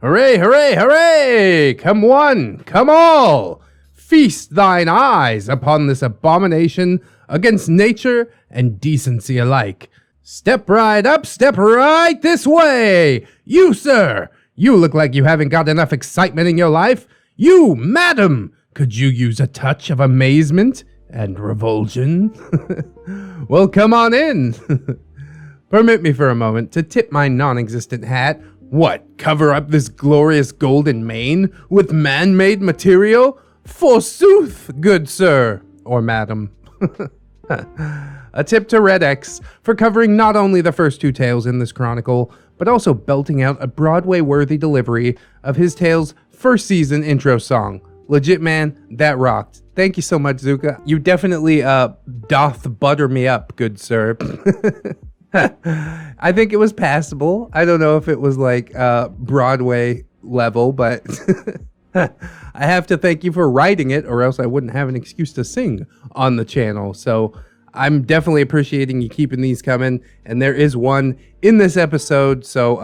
Hooray, hooray, hooray! Come one, come all! Feast thine eyes upon this abomination against nature and decency alike. Step right up, step right this way! You, sir! You look like you haven't got enough excitement in your life. You, madam, could you use a touch of amazement and revulsion? Well, come on in. Permit me for a moment to tip my non-existent hat. What, cover up this glorious golden mane with man-made material? Forsooth, good sir, or madam. A tip to ReddX for covering not only the first two tales in this chronicle, but also belting out a Broadway-worthy delivery of his tale's first season intro song. Legit, man, that rocked. Thank you so much, Zucca. You definitely doth butter me up, good sir. I think it was passable. I don't know if it was like Broadway level, but I have to thank you for writing it, or else I wouldn't have an excuse to sing on the channel. So I'm definitely appreciating you keeping these coming, and there is one in this episode, so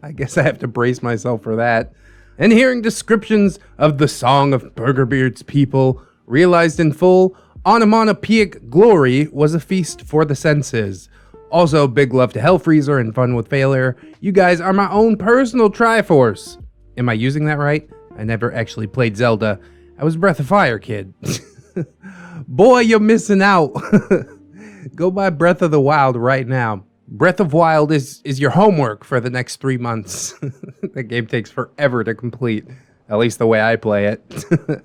I guess I have to brace myself for that. And hearing descriptions of the song of Burgerbeard's people realized in full, onomatopoeic glory was a feast for the senses. Also, big love to Hellfreezer and Fun with Failure. You guys are my own personal Triforce. Am I using that right? I never actually played Zelda. I was Breath of Fire kid. Boy, you're missing out. Go buy Breath of the Wild right now. Breath of Wild is your homework for the next 3 months. The game takes forever to complete, at least the way I play it.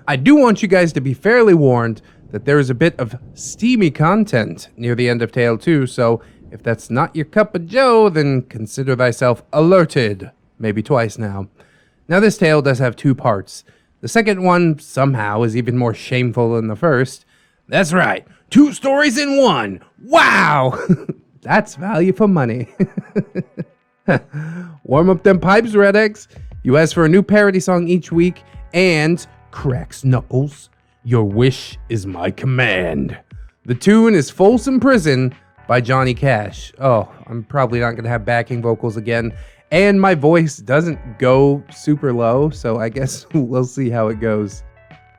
I do want you guys to be fairly warned that there is a bit of steamy content near the end of Tale 2, so If that's not your cup of joe, then consider thyself alerted. Maybe twice now. Now this tale does have 2 parts. The second one somehow is even more shameful than the first. That's right, 2 stories in one. Wow! That's value for money. Warm up them pipes, ReddX. You ask for a new parody song each week, and cracks knuckles. Your wish is my command. The tune is Folsom Prison by Johnny Cash. Oh, I'm probably not going to have backing vocals again. And my voice doesn't go super low, so I guess we'll see how it goes.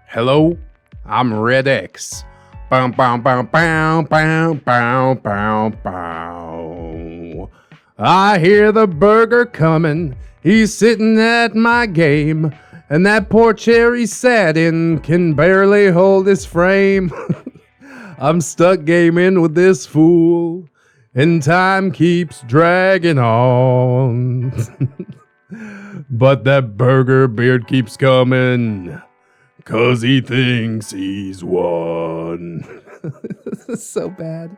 Hello, I'm ReddX. Bow, bow, bow, bow, bow, bow, bow, bow. I hear the burger coming. He's sitting at my game. And that poor chair he sat in can barely hold his frame. I'm stuck gaming with this fool, and time keeps dragging on. But that burger beard keeps coming, 'cause he thinks he's won. This is so bad.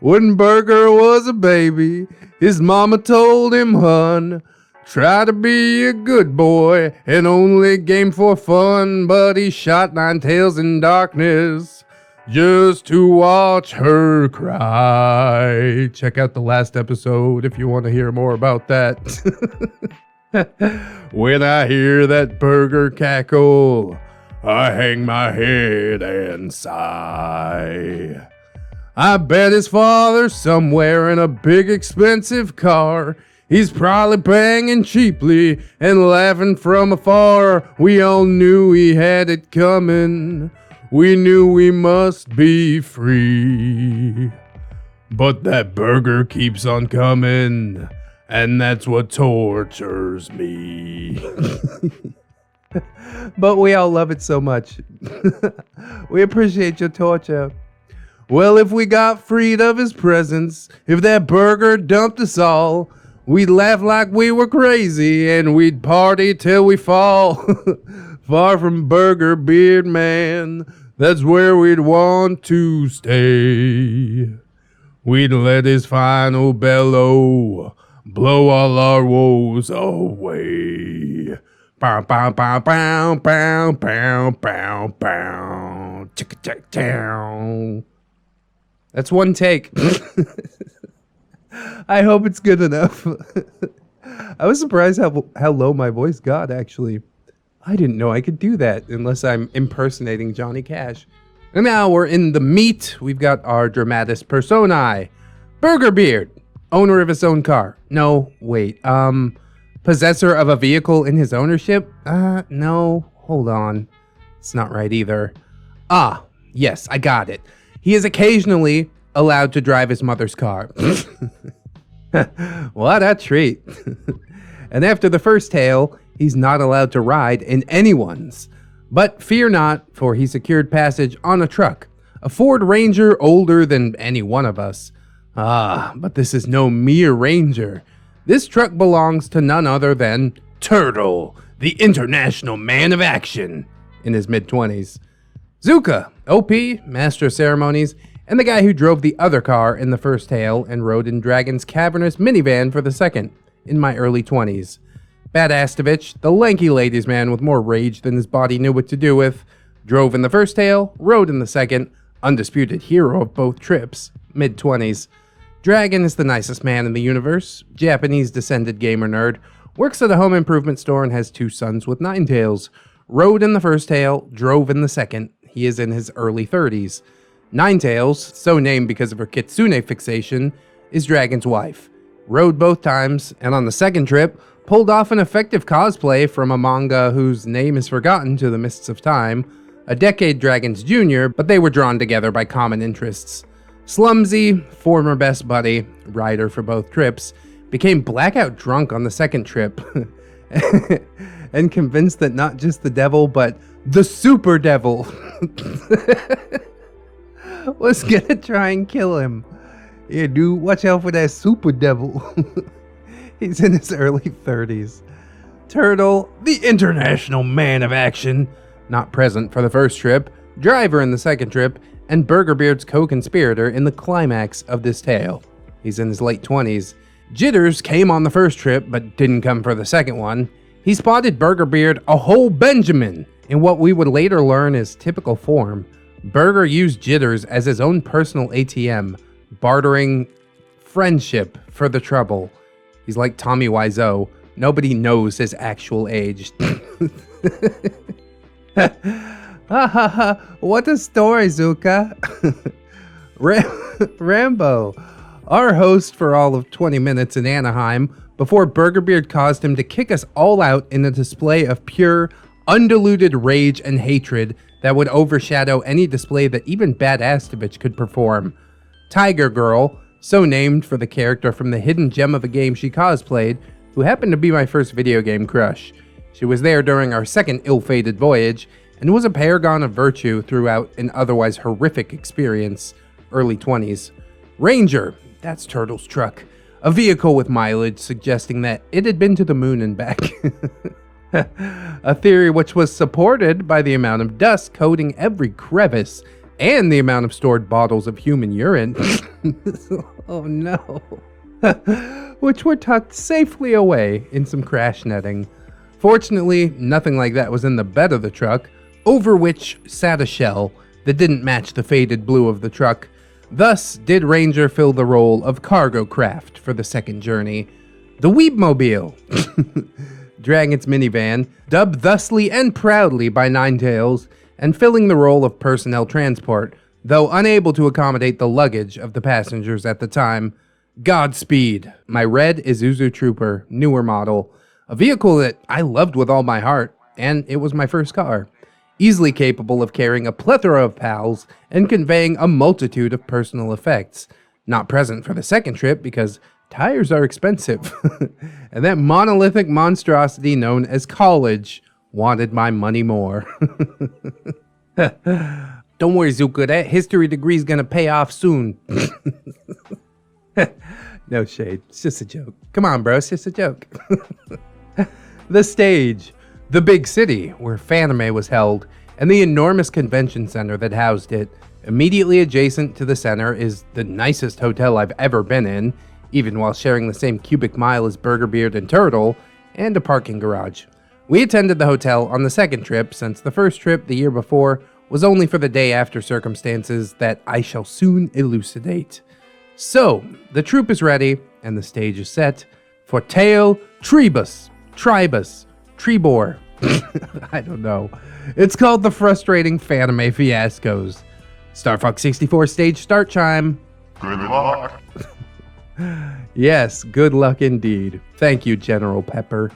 When Burger was a baby, his mama told him, hun, try to be a good boy and only game for fun, but he shot 9 tails in darkness just to watch her cry. Check out the last episode if you want to hear more about that. When I hear that burger cackle, I hang my head and sigh. I bet his father's somewhere in a big expensive car. He's probably banging cheaply and laughing from afar. We all knew he had it coming. We knew we must be free. But that burger keeps on coming, and that's what tortures me. But we all love it so much. We appreciate your torture. Well, if we got freed of his presence, if that burger dumped us all, we'd laugh like we were crazy, and we'd party till we fall. Far from Burger Beard Man, that's where we'd want to stay. We'd let his final bellow blow all our woes away. Bow, bow, bow, bow, bow, bow, bow, bow. Chicka, chicka, down. That's one take. I hope it's good enough. I was surprised how low my voice got, actually. I didn't know I could do that unless I'm impersonating Johnny Cash. And now we're in the meat. We've got our dramatis personae. Burgerbeard, owner of his own car. No, wait. Possessor of a vehicle in his ownership? No, hold on. It's not right either. Ah, yes, I got it. He is occasionally allowed to drive his mother's car. What a treat. And after the first tale, he's not allowed to ride in anyone's. But fear not, for he secured passage on a truck, a Ford Ranger older than any one of us. Ah, but this is no mere Ranger. This truck belongs to none other than Turtle, the international man of action, in his mid-20s. Zucca, OP, Master of Ceremonies, and the guy who drove the other car in the first tale and rode in Dragon's cavernous minivan for the second, in my early 20s. Badastovich, the lanky ladies' man with more rage than his body knew what to do with, drove in the first tale, rode in the second, undisputed hero of both trips, mid-20s. Dragon is the nicest man in the universe, Japanese-descended gamer nerd, works at a home improvement store and has 2 sons with 9 tails. Rode in the first tale, drove in the second. He is in his early 30s. 9 tails, so named because of her kitsune fixation, is Dragon's wife. Rode both times, and on the second trip, pulled off an effective cosplay from a manga whose name is forgotten to the mists of time, a decade Dragon's junior, but they were drawn together by common interests. Slumsy, former best buddy, rider for both trips, became blackout drunk on the second trip, and convinced that not just the devil, but the super devil was gonna try and kill him. Yeah, dude, watch out for that super devil. He's in his early 30s. Turtle, the international man of action, not present for the first trip, driver in the second trip, and Burgerbeard's co-conspirator in the climax of this tale. He's in his late 20s. Jitters came on the first trip, but didn't come for the second one. He spotted Burgerbeard a whole Benjamin in what we would later learn is typical form. Burger used Jitters as his own personal ATM, bartering friendship for the trouble. He's like Tommy Wiseau. Nobody knows his actual age. What a story, Zucca. Rambo, our host for all of 20 minutes in Anaheim, before Burgerbeard caused him to kick us all out in a display of pure, undiluted rage and hatred that would overshadow any display that even Badastovich could perform. Tiger Girl, so named for the character from the hidden gem of a game she cosplayed, who happened to be my first video game crush. She was there during our second ill-fated voyage, and was a paragon of virtue throughout an otherwise horrific experience. Early 20s. Ranger, that's Turtle's truck. A vehicle with mileage suggesting that it had been to the moon and back. A theory which was supported by the amount of dust coating every crevice and the amount of stored bottles of human urine. Oh no. Which were tucked safely away in some crash netting. Fortunately, nothing like that was in the bed of the truck, over which sat a shell that didn't match the faded blue of the truck. Thus did Ranger fill the role of cargo craft for the second journey. The Weebmobile, dragging its minivan, dubbed thusly and proudly by Ninetales, and filling the role of personnel transport, though unable to accommodate the luggage of the passengers at the time. Godspeed, my red Isuzu Trooper, newer model, a vehicle that I loved with all my heart, and it was my first car. Easily capable of carrying a plethora of pals and conveying a multitude of personal effects. Not present for the second trip because tires are expensive. And that monolithic monstrosity known as college wanted my money more. Don't worry, Zucca, that history degree's gonna pay off soon. No shade, it's just a joke. Come on, bro, it's just a joke. The stage. The big city, where Fanime was held, and the enormous convention center that housed it. Immediately adjacent to the center is the nicest hotel I've ever been in, even while sharing the same cubic mile as Burgerbeard and Turtle, and a parking garage. We attended the hotel on the second trip, since the first trip the year before was only for the day after circumstances that I shall soon elucidate. So, the troupe is ready, and the stage is set for Tale Tribus, Trebor. I don't know. It's called The Frustrating Fanime Fiascos. Star Fox 64 stage start chime. Good luck. Yes, good luck indeed. Thank you, General Pepper.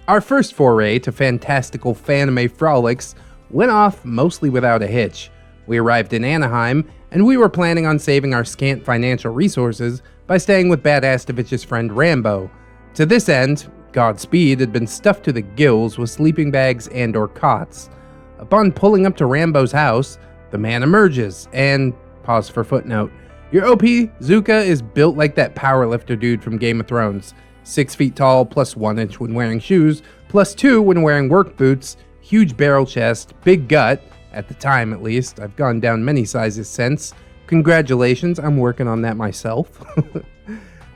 Our first foray to fantastical Fanime frolics went off mostly without a hitch. We arrived in Anaheim, and we were planning on saving our scant financial resources by staying with Badastovich's friend Rambo. To this end, Godspeed had been stuffed to the gills with sleeping bags and or cots. Upon pulling up to Rambo's house, the man emerges and, pause for footnote, your OP, Zucca, is built like that powerlifter dude from Game of Thrones. 6 feet tall, plus 1 inch when wearing shoes, plus 2 when wearing work boots, huge barrel chest, big gut, at the time at least. I've gone down many sizes since. Congratulations, I'm working on that myself.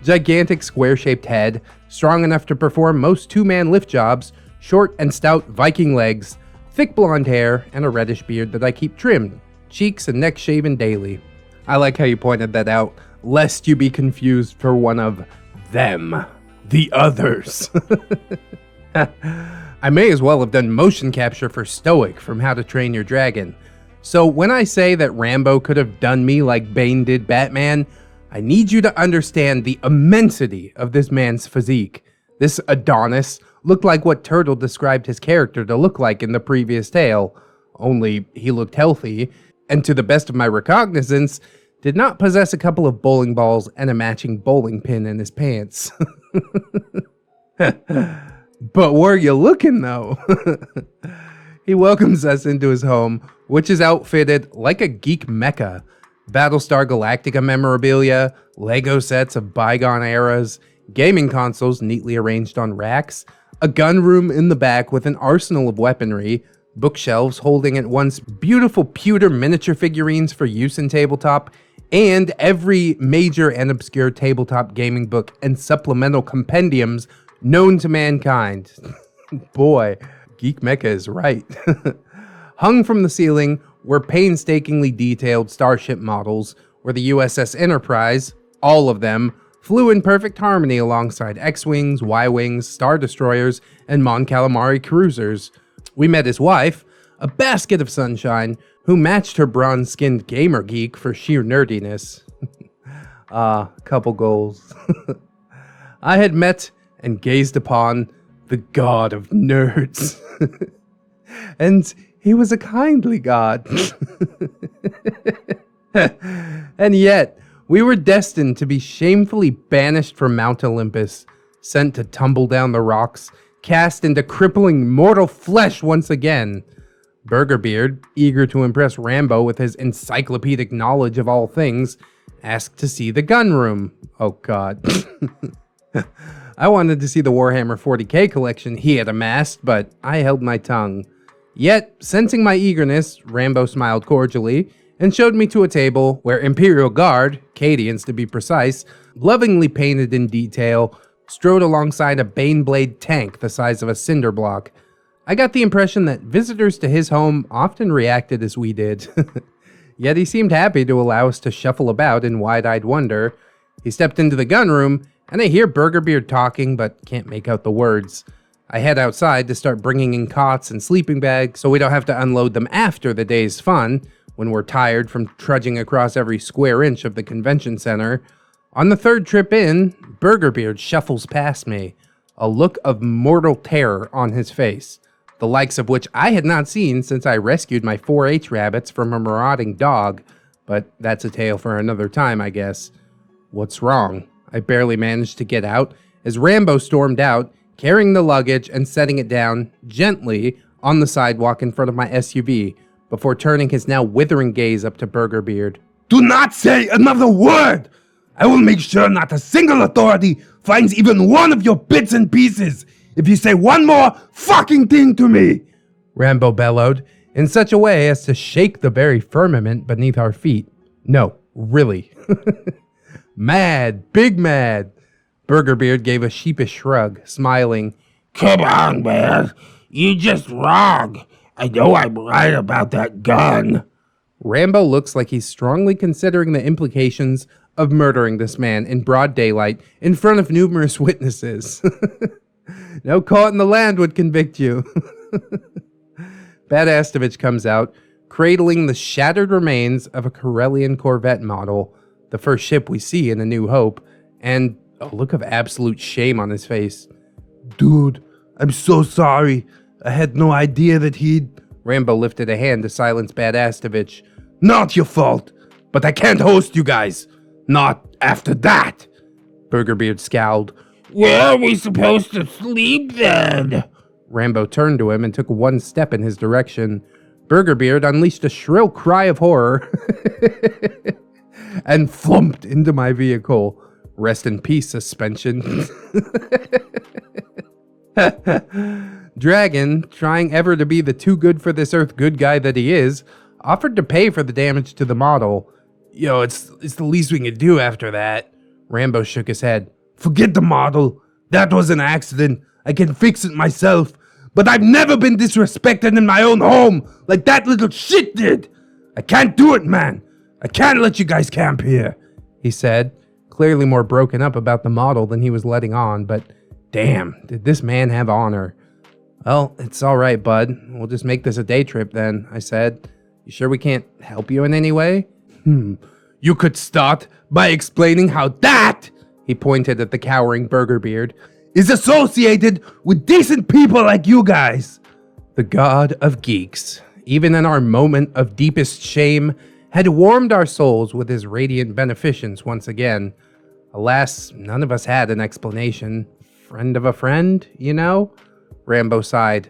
Gigantic square-shaped head, strong enough to perform most two-man lift jobs, short and stout Viking legs, thick blonde hair, and a reddish beard that I keep trimmed, cheeks and neck shaven daily. I like how you pointed that out, lest you be confused for one of them, the others. I may as well have done motion capture for Stoic from How to Train Your Dragon. So when I say that Rambo could have done me like Bane did Batman, I need you to understand the immensity of this man's physique. This Adonis looked like what Turtle described his character to look like in the previous tale, only he looked healthy, and to the best of my recognizance, did not possess a couple of bowling balls and a matching bowling pin in his pants. But where you looking though? He welcomes us into his home, which is outfitted like a geek mecca. Battlestar Galactica memorabilia, Lego sets of bygone eras, gaming consoles neatly arranged on racks, a gun room in the back with an arsenal of weaponry, bookshelves holding at once beautiful pewter miniature figurines for use in tabletop, and every major and obscure tabletop gaming book and supplemental compendiums known to mankind. Boy, Geek Mecha is right. Hung from the ceiling were painstakingly detailed starship models where the USS Enterprise, all of them, flew in perfect harmony alongside X-Wings, Y-Wings, Star Destroyers, and Mon Calamari cruisers. We met his wife, a basket of sunshine, who matched her bronze-skinned gamer geek for sheer nerdiness. Couple goals. I had met and gazed upon the god of nerds. And he was a kindly god. And yet, we were destined to be shamefully banished from Mount Olympus, sent to tumble down the rocks, cast into crippling mortal flesh once again. Burgerbeard, eager to impress Rambo with his encyclopedic knowledge of all things, asked to see the gun room. Oh god. I wanted to see the Warhammer 40k collection he had amassed, but I held my tongue. Yet, sensing my eagerness, Rambo smiled cordially and showed me to a table where Imperial Guard, Cadians to be precise, lovingly painted in detail, strode alongside a Baneblade tank the size of a cinder block. I got the impression that visitors to his home often reacted as we did. Yet he seemed happy to allow us to shuffle about in wide-eyed wonder. He stepped into the gun room, and I hear Burgerbeard talking, but can't make out the words. I head outside to start bringing in cots and sleeping bags so we don't have to unload them after the day's fun, when we're tired from trudging across every square inch of the convention center. On the third trip in, Burgerbeard shuffles past me, a look of mortal terror on his face, the likes of which I had not seen since I rescued my 4-H rabbits from a marauding dog, but that's a tale for another time, I guess. What's wrong? I barely managed to get out as Rambo stormed out, carrying the luggage and setting it down gently on the sidewalk in front of my SUV, before turning his now withering gaze up to Burgerbeard. Do not say another word! I will make sure not a single authority finds even one of your bits and pieces if you say one more fucking thing to me! Rambo bellowed, in such a way as to shake the very firmament beneath our feet. No, really. Mad, big mad. Burgerbeard gave a sheepish shrug, smiling. Come on, man. You just wrong. I know I'm right about that gun. Rambo looks like he's strongly considering the implications of murdering this man in broad daylight in front of numerous witnesses. No court in the land would convict you. Badastovich comes out, cradling the shattered remains of a Corellian Corvette model, the first ship we see in A New Hope, and a look of absolute shame on his face. Dude, I'm so sorry. I had no idea that he'd... Rambo lifted a hand to silence Badastovich. Not your fault, but I can't host you guys. Not after that. Burgerbeard scowled. Where are we supposed to sleep then? Rambo turned to him and took one step in his direction. Burgerbeard unleashed a shrill cry of horror and flumped into my vehicle. Rest in peace, suspension. Dragon, trying ever to be the too good for this earth good guy that he is, offered to pay for the damage to the model. Yo, it's the least we can do after that. Rambo shook his head. Forget the model. That was an accident. I can fix it myself. But I've never been disrespected in my own home like that little shit did. I can't do it, man. I can't let you guys camp here, he said, clearly more broken up about the model than he was letting on, but damn, did this man have honor. Well, it's all right, bud. We'll just make this a day trip then, I said. You sure we can't help you in any way? You could start by explaining how that, he pointed at the cowering Burgerbeard, is associated with decent people like you guys. The god of geeks, even in our moment of deepest shame, had warmed our souls with his radiant beneficence once again. Alas, none of us had an explanation. Friend of a friend, you know? Rambo sighed.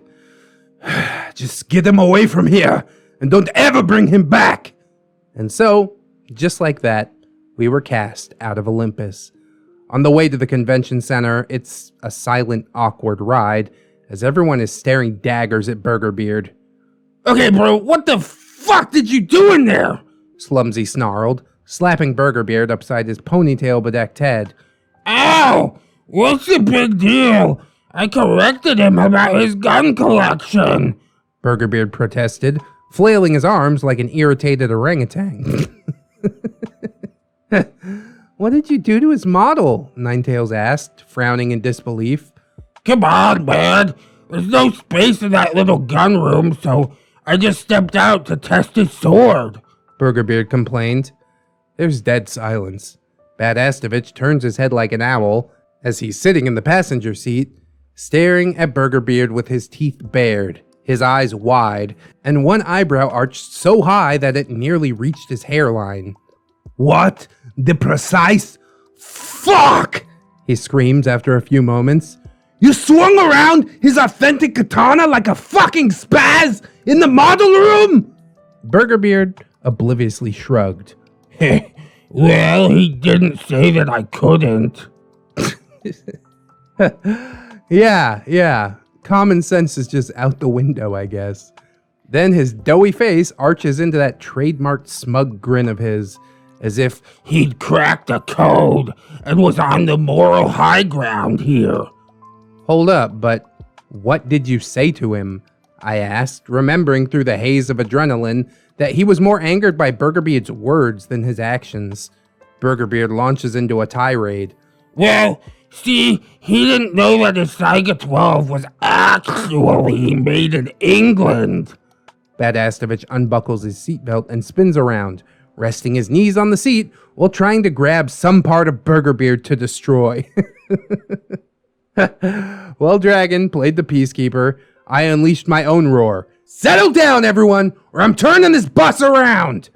Just get him away from here, and don't ever bring him back. And so, just like that, we were cast out of Olympus. On the way to the convention center, it's a silent, awkward ride, as everyone is staring daggers at Burgerbeard. Okay, bro, what the fuck did you do in there? Slumsy snarled, slapping Burgerbeard upside his ponytail-bedecked head. Ow! What's the big deal? I corrected him about his gun collection. Burgerbeard protested, flailing his arms like an irritated orangutan. What did you do to his model? Ninetails asked, frowning in disbelief. Come on, man. There's no space in that little gun room, so I just stepped out to test his sword. Burgerbeard complained. There's dead silence. Badastovich turns his head like an owl as he's sitting in the passenger seat, staring at Burgerbeard with his teeth bared, his eyes wide, and one eyebrow arched so high that it nearly reached his hairline. What? The precise fuck! He screams after a few moments. You swung around his authentic katana like a fucking spaz in the model room? Burgerbeard obliviously shrugged. Well, he didn't say that I couldn't. Yeah. Common sense is just out the window, I guess. Then his doughy face arches into that trademarked smug grin of his, as if he'd cracked a code and was on the moral high ground here. Hold up, but what did you say to him? I asked, remembering through the haze of adrenaline that he was more angered by Burgerbeard's words than his actions. Burgerbeard launches into a tirade. Well, see, he didn't know that his SAGA 12 was actually made in England. Badastovich unbuckles his seatbelt and spins around, resting his knees on the seat while trying to grab some part of Burgerbeard to destroy. While Dragon played the peacekeeper, I unleashed my own roar. Settle down, everyone, or I'm turning this bus around!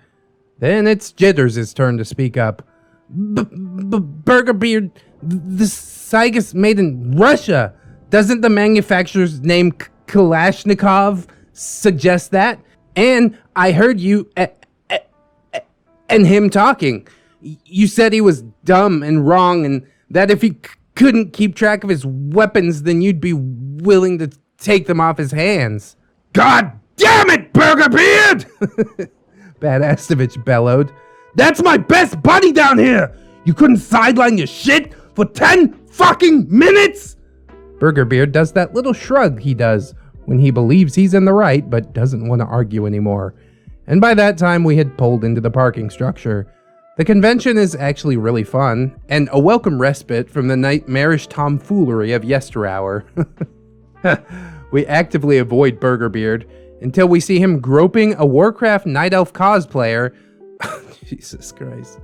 Then it's Jitters' turn to speak up. Burgerbeard, the SAGA's made in Russia. Doesn't the manufacturer's name Kalashnikov suggest that? And I heard you and him talking. You said he was dumb and wrong, and that if he couldn't keep track of his weapons, then you'd be willing to take them off his hands. God damn it, Burgerbeard! Badastovich bellowed. That's my best buddy down here! You couldn't sideline your shit for 10 fucking minutes? Burgerbeard does that little shrug he does when he believes he's in the right but doesn't want to argue anymore. And by that time we had pulled into the parking structure. The convention is actually really fun, and a welcome respite from the nightmarish tomfoolery of yesterhour. We actively avoid Burgerbeard until we see him groping a Warcraft Night Elf cosplayer, Jesus Christ,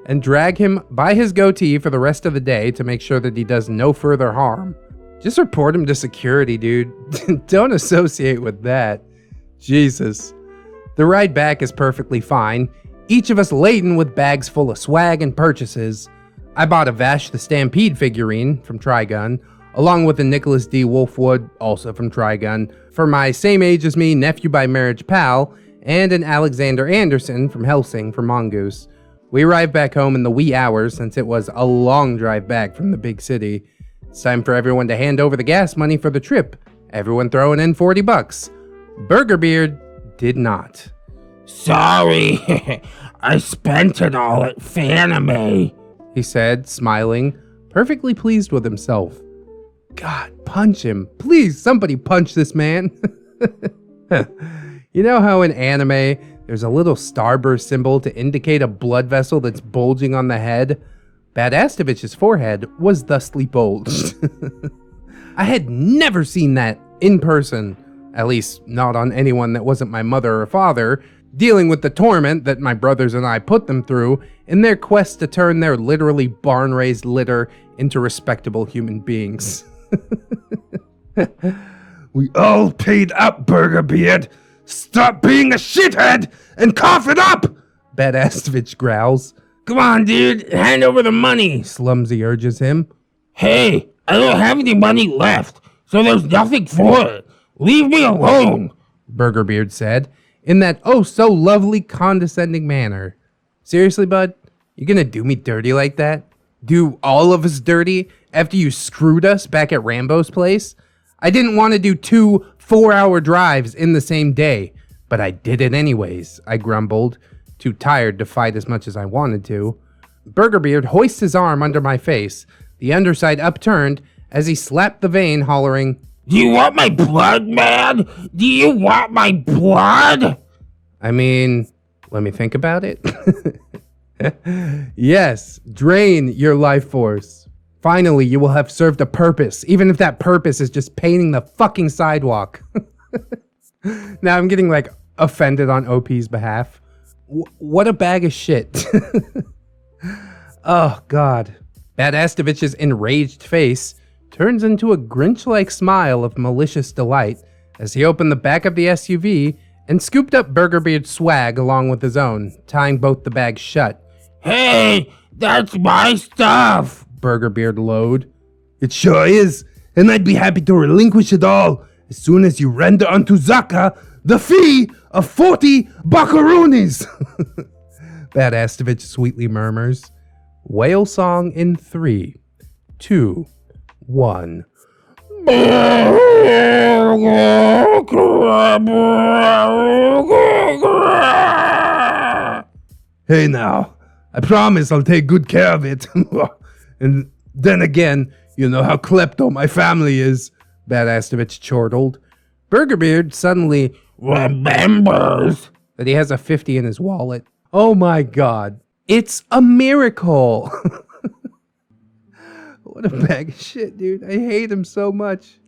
and drag him by his goatee for the rest of the day to make sure that he does no further harm. Just report him to security, dude. Don't associate with that. Jesus. The ride back is perfectly fine, each of us laden with bags full of swag and purchases. I bought a Vash the Stampede figurine from Trigun, along with a Nicholas D. Wolfwood, also from Trigun, for my same age as me nephew by marriage pal, and an Alexander Anderson from Helsing for Mongoose. We arrived back home in the wee hours since it was a long drive back from the big city. It's time for everyone to hand over the gas money for the trip, everyone throwing in $40. Burgerbeard did not. Sorry, I spent it all at Fanime, he said, smiling, perfectly pleased with himself. God, punch him. Please, somebody punch this man. You know how in anime, there's a little starburst symbol to indicate a blood vessel that's bulging on the head? Badastovich's forehead was thusly bulged. I had never seen that in person, at least not on anyone that wasn't my mother or father, dealing with the torment that my brothers and I put them through in their quest to turn their literally barn-raised litter into respectable human beings. We all paid up, Burgerbeard. Stop being a shithead and cough it up, Badastovich growls. Come on, dude, hand over the money, Slumsy urges him. Hey, I don't have any money left, so there's nothing for it. Leave me alone, Burgerbeard said, in that oh-so-lovely condescending manner. Seriously, bud? You gonna do me dirty like that? Do all of us dirty after you screwed us back at Rambo's place? I didn't want to do 2 4-hour drives in the same day, but I did it anyways, I grumbled. too tired to fight as much as I wanted to. Burgerbeard hoists his arm under my face, the underside upturned as he slapped the vein, hollering, Do you want my blood, man? Do you want my blood? I mean, let me think about it. Yes, drain your life force. Finally, you will have served a purpose, even if that purpose is just painting the fucking sidewalk. Now I'm getting like offended on OP's behalf. What a bag of shit. Oh, God. Badastovich's enraged face turns into a Grinch-like smile of malicious delight as he opened the back of the SUV and scooped up Burgerbeard's swag along with his own, tying both the bags shut. Hey, that's my stuff! Burgerbeard lowed. It sure is, and I'd be happy to relinquish it all as soon as you render unto Zucca the fee of 40 buckaroonies. Badastovich sweetly murmurs. Whale song in 3, 2, 1. Hey now, I promise I'll take good care of it. And then again, you know how klepto my family is, Badastovich chortled. Burgerbeard suddenly remembers that he has a 50 in his wallet. Oh my God, it's a miracle. What a bag of shit, dude. I hate him so much.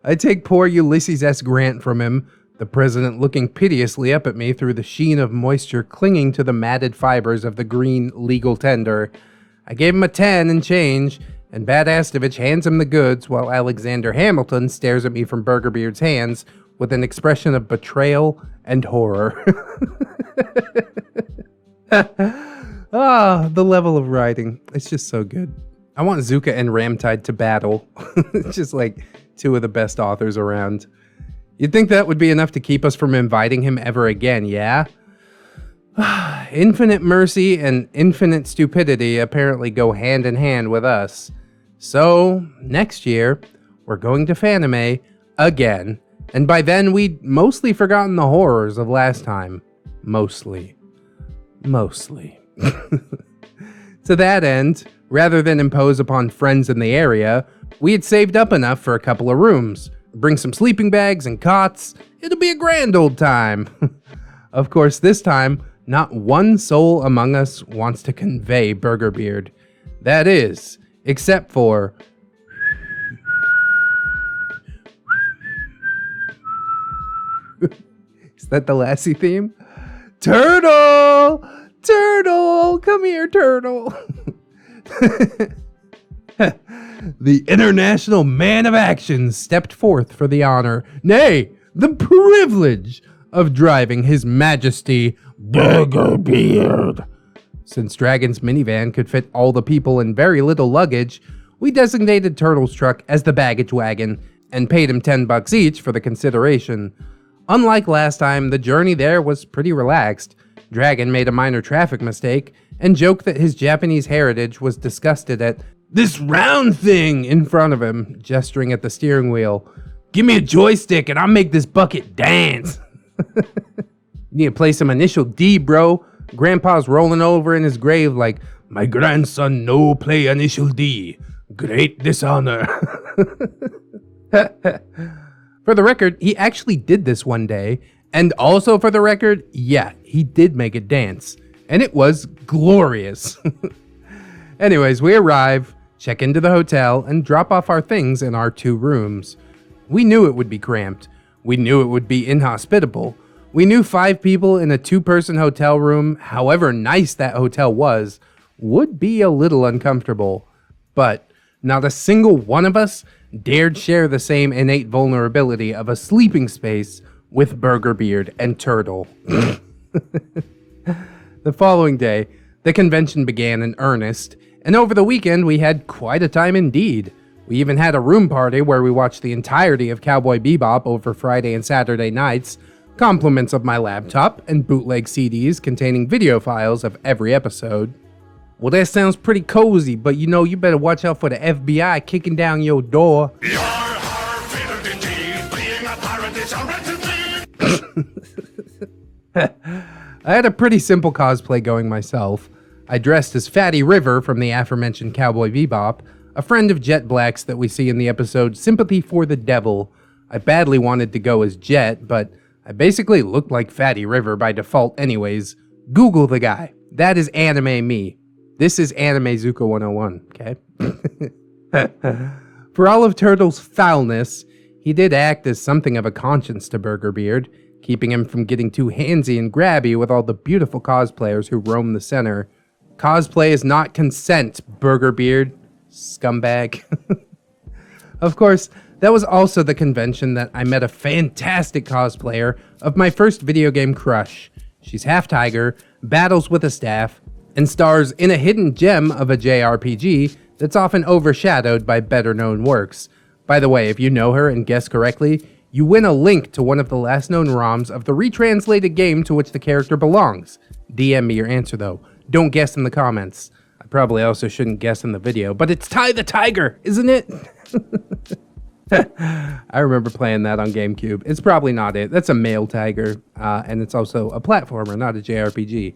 I take poor Ulysses S. Grant from him, the president looking piteously up at me through the sheen of moisture clinging to the matted fibers of the green legal tender. I gave him a 10 and change, and Badastovich hands him the goods while Alexander Hamilton stares at me from Burgerbeard's hands with an expression of betrayal and horror. Ah, the level of writing. It's just so good. I want Zucca and Ramtide to battle. It's just like two of the best authors around. You'd think that would be enough to keep us from inviting him ever again, yeah? Infinite mercy and infinite stupidity apparently go hand in hand with us. So, next year, we're going to Fanime again. And by then, we'd mostly forgotten the horrors of last time. Mostly. To that end, rather than impose upon friends in the area, we had saved up enough for a couple of rooms. Bring some sleeping bags and cots. It'll be a grand old time. Of course, this time, not one soul among us wants to convey Burgerbeard. That is, except for... Is that the Lassie theme? Turtle! Turtle! Come here, Turtle! The international man of action stepped forth for the honor, nay, the privilege of driving His Majesty Burgerbeard. Since Dragon's minivan could fit all the people and very little luggage, we designated Turtle's truck as the baggage wagon and paid him $10 each for the consideration. Unlike last time, the journey there was pretty relaxed. Dragon made a minor traffic mistake and joked that his Japanese heritage was disgusted at this round thing in front of him, gesturing at the steering wheel. Give me a joystick and I'll make this bucket dance. You need to play some Initial D, bro. Grandpa's rolling over in his grave like, my grandson no play Initial D. Great dishonor. For the record, he actually did this one day. And also for the record, yeah, he did make it dance. And it was glorious. Anyways, we arrive, check into the hotel, and drop off our things in our 2 rooms. We knew it would be cramped. We knew it would be inhospitable. We knew 5 people in a 2-person hotel room, however nice that hotel was, would be a little uncomfortable. But not a single one of us dared share the same innate vulnerability of a sleeping space with Burgerbeard and Turtle. The following day, the convention began in earnest, and over the weekend we had quite a time indeed. We even had a room party where we watched the entirety of Cowboy Bebop over Friday and Saturday nights, compliments of my laptop, and bootleg CDs containing video files of every episode. Well, that sounds pretty cozy, but you know you better watch out for the FBI kicking down your door. I had a pretty simple cosplay going myself. I dressed as Fatty River from the aforementioned Cowboy Bebop, a friend of Jet Black's that we see in the episode Sympathy for the Devil. I badly wanted to go as Jet, but I basically looked like Fatty River by default anyways. Google the guy. That is anime me. This is anime Zucca101, okay? For all of Turtle's foulness, he did act as something of a conscience to Burgerbeard, keeping him from getting too handsy and grabby with all the beautiful cosplayers who roam the center. Cosplay is not consent, Burgerbeard, scumbag. Of course, that was also the convention that I met a fantastic cosplayer of my first video game crush. She's half tiger, battles with a staff, and stars in a hidden gem of a JRPG that's often overshadowed by better-known works. By the way, if you know her and guess correctly, you win a link to one of the last known ROMs of the retranslated game to which the character belongs. DM me your answer though. Don't guess in the comments. I probably also shouldn't guess in the video, but it's Ty the Tiger, isn't it? I remember playing that on GameCube. It's probably not it. That's a male tiger, and it's also a platformer, not a JRPG.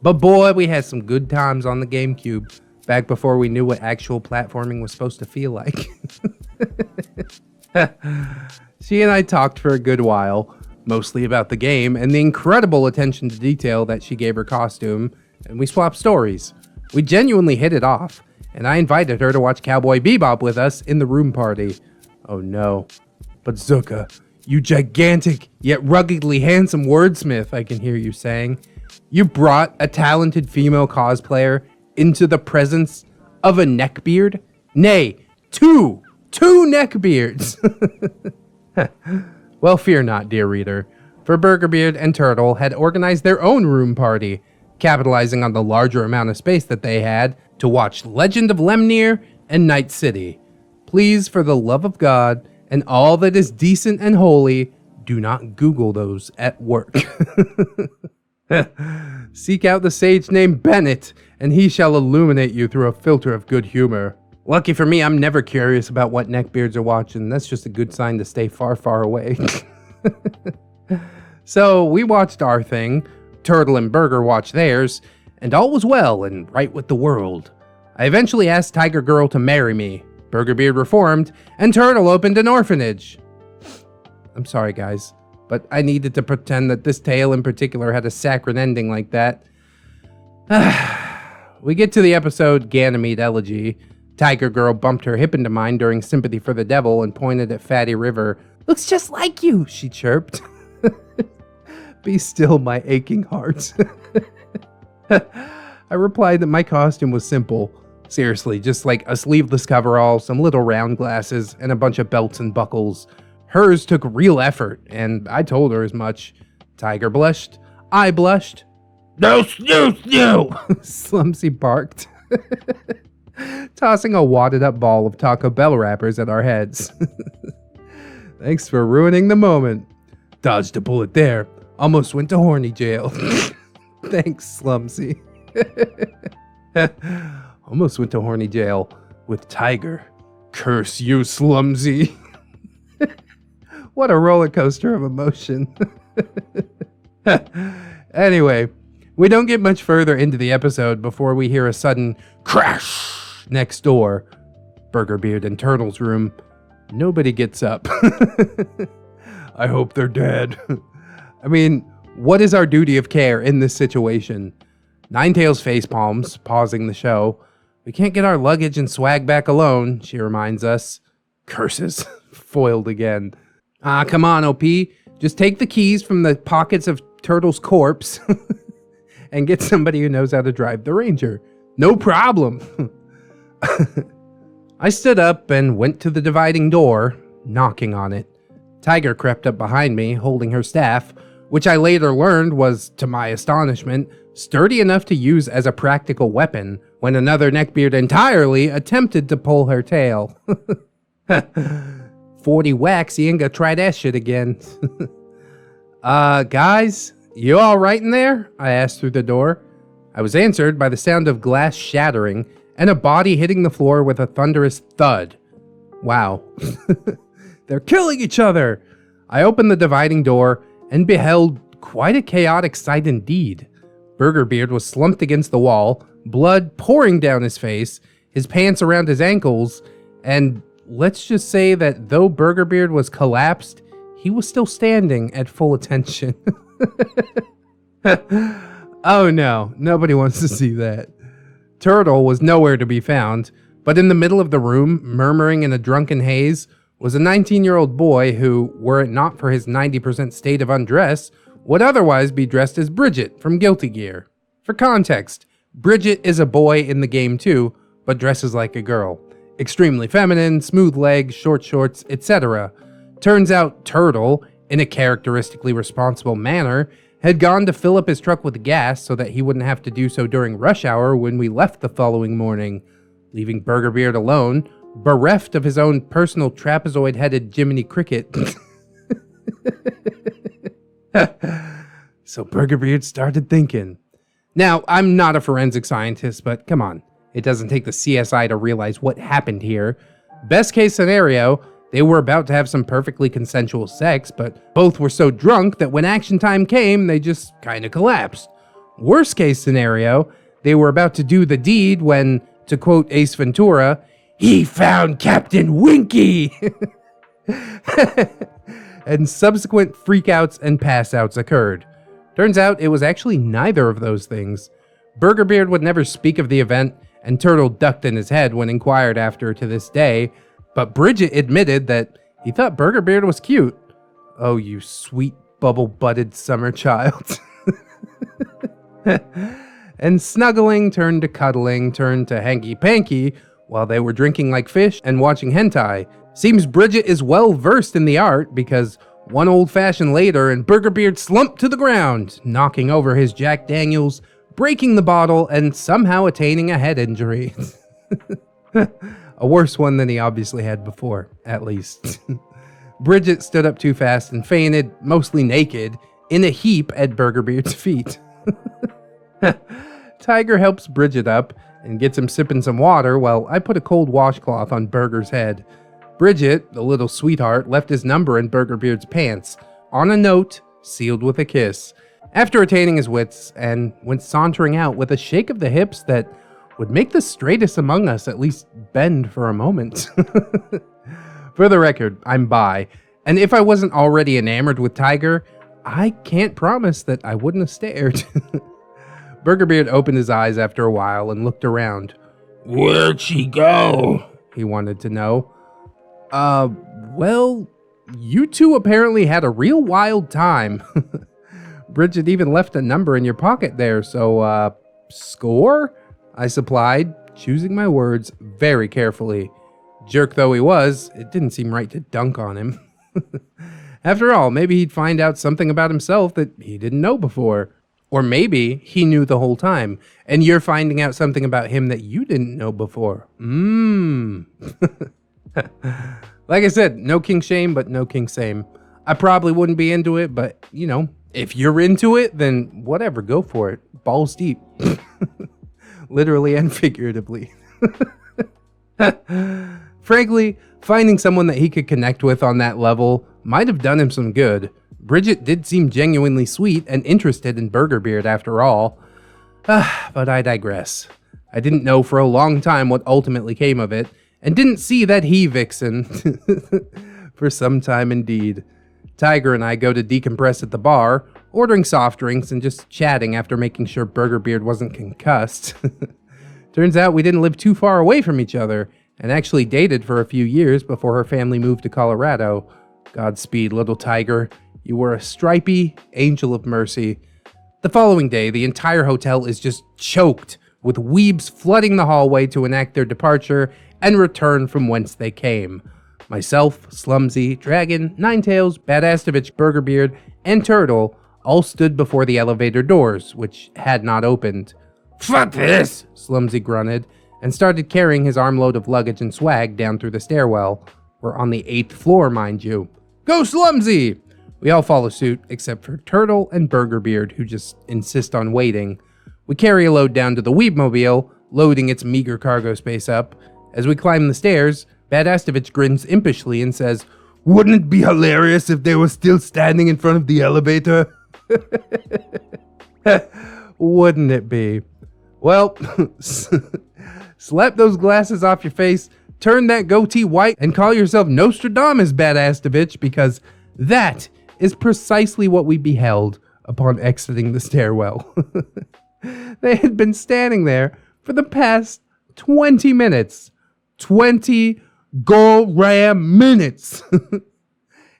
But boy, we had some good times on the GameCube, back before we knew what actual platforming was supposed to feel like. She and I talked for a good while, mostly about the game and the incredible attention to detail that she gave her costume, and we swapped stories. We genuinely hit it off, and I invited her to watch Cowboy Bebop with us in the room party. Oh no. But Zucca, you gigantic yet ruggedly handsome wordsmith, I can hear you saying. You brought a talented female cosplayer into the presence of a neckbeard? Nay, two neckbeards. Well, fear not, dear reader, for Burgerbeard and Turtle had organized their own room party, capitalizing on the larger amount of space that they had to watch Legend of Lemnir and Night City. Please, for the love of God and all that is decent and holy, do not Google those at work. Seek out the sage named Bennett, and he shall illuminate you through a filter of good humor. Lucky for me, I'm never curious about what neckbeards are watching. That's just a good sign to stay far, far away. So we watched our thing, Turtle and Burger watched theirs, and all was well and right with the world. I eventually asked Tiger Girl to marry me. Burgerbeard reformed, and Turtle opened an orphanage. I'm sorry, guys, but I needed to pretend that this tale in particular had a saccharine ending like that. We get to the episode Ganymede Elegy. Tiger Girl bumped her hip into mine during Sympathy for the Devil and pointed at Fatty River. Looks just like you, she chirped. Be still, my aching heart. I replied that my costume was simple. Seriously, just like a sleeveless coverall, some little round glasses, and a bunch of belts and buckles. Hers took real effort, and I told her as much. Tiger blushed. I blushed. No snoo snoo! Slumsy barked, tossing a wadded up ball of Taco Bell wrappers at our heads. Thanks for ruining the moment. Dodged a bullet there. Almost went to horny jail. Thanks, Slumsy. Almost went to horny jail with Tiger. Curse you, Slumsy. What a roller coaster of emotion. Anyway, we don't get much further into the episode before we hear a sudden crash next door. Burgerbeard and Turtle's room. Nobody gets up. I hope they're dead. I mean, what is our duty of care in this situation? Ninetales facepalms, pausing the show. We can't get our luggage and swag back alone, she reminds us. Curses. Foiled again. Ah, come on, OP. Just take the keys from the pockets of Turtle's corpse and get somebody who knows how to drive the Ranger. No problem. I stood up and went to the dividing door, knocking on it. Tiger crept up behind me, holding her staff, which I later learned was, to my astonishment, sturdy enough to use as a practical weapon when another neckbeard entirely attempted to pull her tail. 40 whacks, you ain't gonna try that shit again. Guys, you all right in there? I asked through the door. I was answered by the sound of glass shattering and a body hitting the floor with a thunderous thud. Wow. They're killing each other! I opened the dividing door and beheld quite a chaotic sight indeed. Burgerbeard was slumped against the wall, blood pouring down his face, his pants around his ankles, and let's just say that though Burgerbeard was collapsed, he was still standing at full attention. Oh no, nobody wants to see that. Turtle was nowhere to be found, but in the middle of the room, murmuring in a drunken haze, was a 19-year-old boy who, were it not for his 90% state of undress, would otherwise be dressed as Bridget from Guilty Gear. For context, Bridget is a boy in the game too, but dresses like a girl. Extremely feminine, smooth legs, short shorts, etc. Turns out Turtle, in a characteristically responsible manner, had gone to fill up his truck with gas so that he wouldn't have to do so during rush hour when we left the following morning, leaving Burgerbeard alone, bereft of his own personal trapezoid-headed Jiminy Cricket. So Burgerbeard started thinking. Now, I'm not a forensic scientist, but come on. It doesn't take the CSI to realize what happened here. Best case scenario, they were about to have some perfectly consensual sex, but both were so drunk that when action time came, they just kinda collapsed. Worst case scenario, they were about to do the deed when, to quote Ace Ventura, he found Captain Winky! And subsequent freakouts and passouts occurred. Turns out it was actually neither of those things. Burgerbeard would never speak of the event, and Turtle ducked in his head when inquired after to this day, but Bridget admitted that he thought Burgerbeard was cute. Oh, you sweet bubble-butted summer child. And snuggling turned to cuddling, turned to hanky-panky, while they were drinking like fish and watching hentai. Seems Bridget is well versed in the art, because one old-fashioned later and Burgerbeard slumped to the ground, knocking over his Jack Daniels, breaking the bottle, and somehow attaining a head injury. A worse one than he obviously had before, at least. Bridget stood up too fast and fainted, mostly naked, in a heap at Burgerbeard's feet. Tiger helps Bridget up and gets him sipping some water while I put a cold washcloth on Burger's head. Bridget, the little sweetheart, left his number in Burgerbeard's pants, on a note, sealed with a kiss, after attaining his wits, and went sauntering out with a shake of the hips that would make the straightest among us at least bend for a moment. For the record, I'm bi, and if I wasn't already enamored with Tiger, I can't promise that I wouldn't have stared. Burgerbeard opened his eyes after a while and looked around. Where'd she go? He wanted to know. Well, you two apparently had a real wild time. Bridget even left a number in your pocket there, so, score? I supplied, choosing my words very carefully. Jerk though he was, it didn't seem right to dunk on him. After all, maybe he'd find out something about himself that he didn't know before. Or maybe he knew the whole time, and you're finding out something about him that you didn't know before. Like I said, no king shame, but no king same. I probably wouldn't be into it, but, you know, if you're into it, then whatever, go for it. Balls deep. Literally and figuratively. Frankly, finding someone that he could connect with on that level might have done him some good. Bridget did seem genuinely sweet and interested in Burgerbeard after all. But I digress. I didn't know for a long time what ultimately came of it, and didn't see that he-vixen for some time indeed. Tiger and I go to decompress at the bar, ordering soft drinks and just chatting after making sure Burgerbeard wasn't concussed. Turns out we didn't live too far away from each other, and actually dated for a few years before her family moved to Colorado. Godspeed, little Tiger. You were a stripy angel of mercy. The following day, the entire hotel is just choked, with weebs flooding the hallway to enact their departure and return from whence they came. Myself, Slumsy, Dragon, Ninetails, Badastovich, Burgerbeard, and Turtle all stood before the elevator doors, which had not opened. Fuck this! Slumsy grunted, and started carrying his armload of luggage and swag down through the stairwell. We're on the 8th floor, mind you. Go Slumsy! We all follow suit, except for Turtle and Burgerbeard, who just insist on waiting. We carry a load down to the Weebmobile, loading its meager cargo space up. As we climb the stairs, Badastovich grins impishly and says, "Wouldn't it be hilarious if they were still standing in front of the elevator?" Wouldn't it be? Well, slap those glasses off your face, turn that goatee white, and call yourself Nostradamus, Badasstovich, because that is precisely what we beheld upon exiting the stairwell. They had been standing there for the past 20 minutes. 20 go-ram minutes.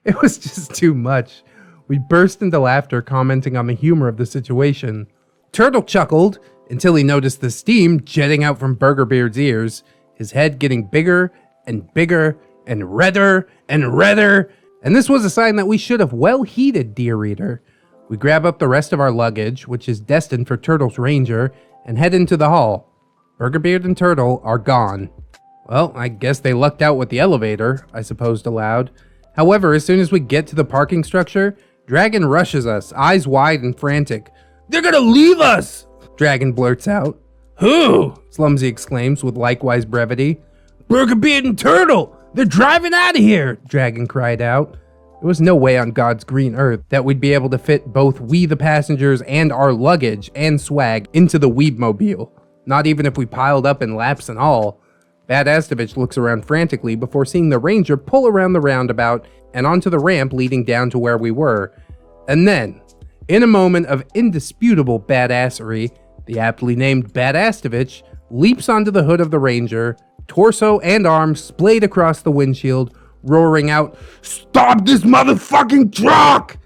It was just too much. We burst into laughter, commenting on the humor of the situation. Turtle chuckled until he noticed the steam jetting out from Burgerbeard's ears, his head getting bigger and bigger and redder and redder. And this was a sign that we should have well heeded, dear reader. We grab up the rest of our luggage, which is destined for Turtle's Ranger, and head into the hall. Burgerbeard and Turtle are gone. Well, I guess they lucked out with the elevator, I supposed aloud. However, as soon as we get to the parking structure, Dragon rushes us, eyes wide and frantic. "They're gonna leave us!" Dragon blurts out. "Who?" Slumsy exclaims with likewise brevity. "Burgerbeard and Turtle! They're driving out of here!" Dragon cried out. There was no way on God's green earth that we'd be able to fit both we the passengers and our luggage and swag into the Weebmobile. Not even if we piled up in laps and all. Badasstovich looks around frantically before seeing the Ranger pull around the roundabout and onto the ramp leading down to where we were. And then, in a moment of indisputable badassery, the aptly named Badasstovich leaps onto the hood of the Ranger, torso and arms splayed across the windshield, roaring out, "Stop this motherfucking truck!"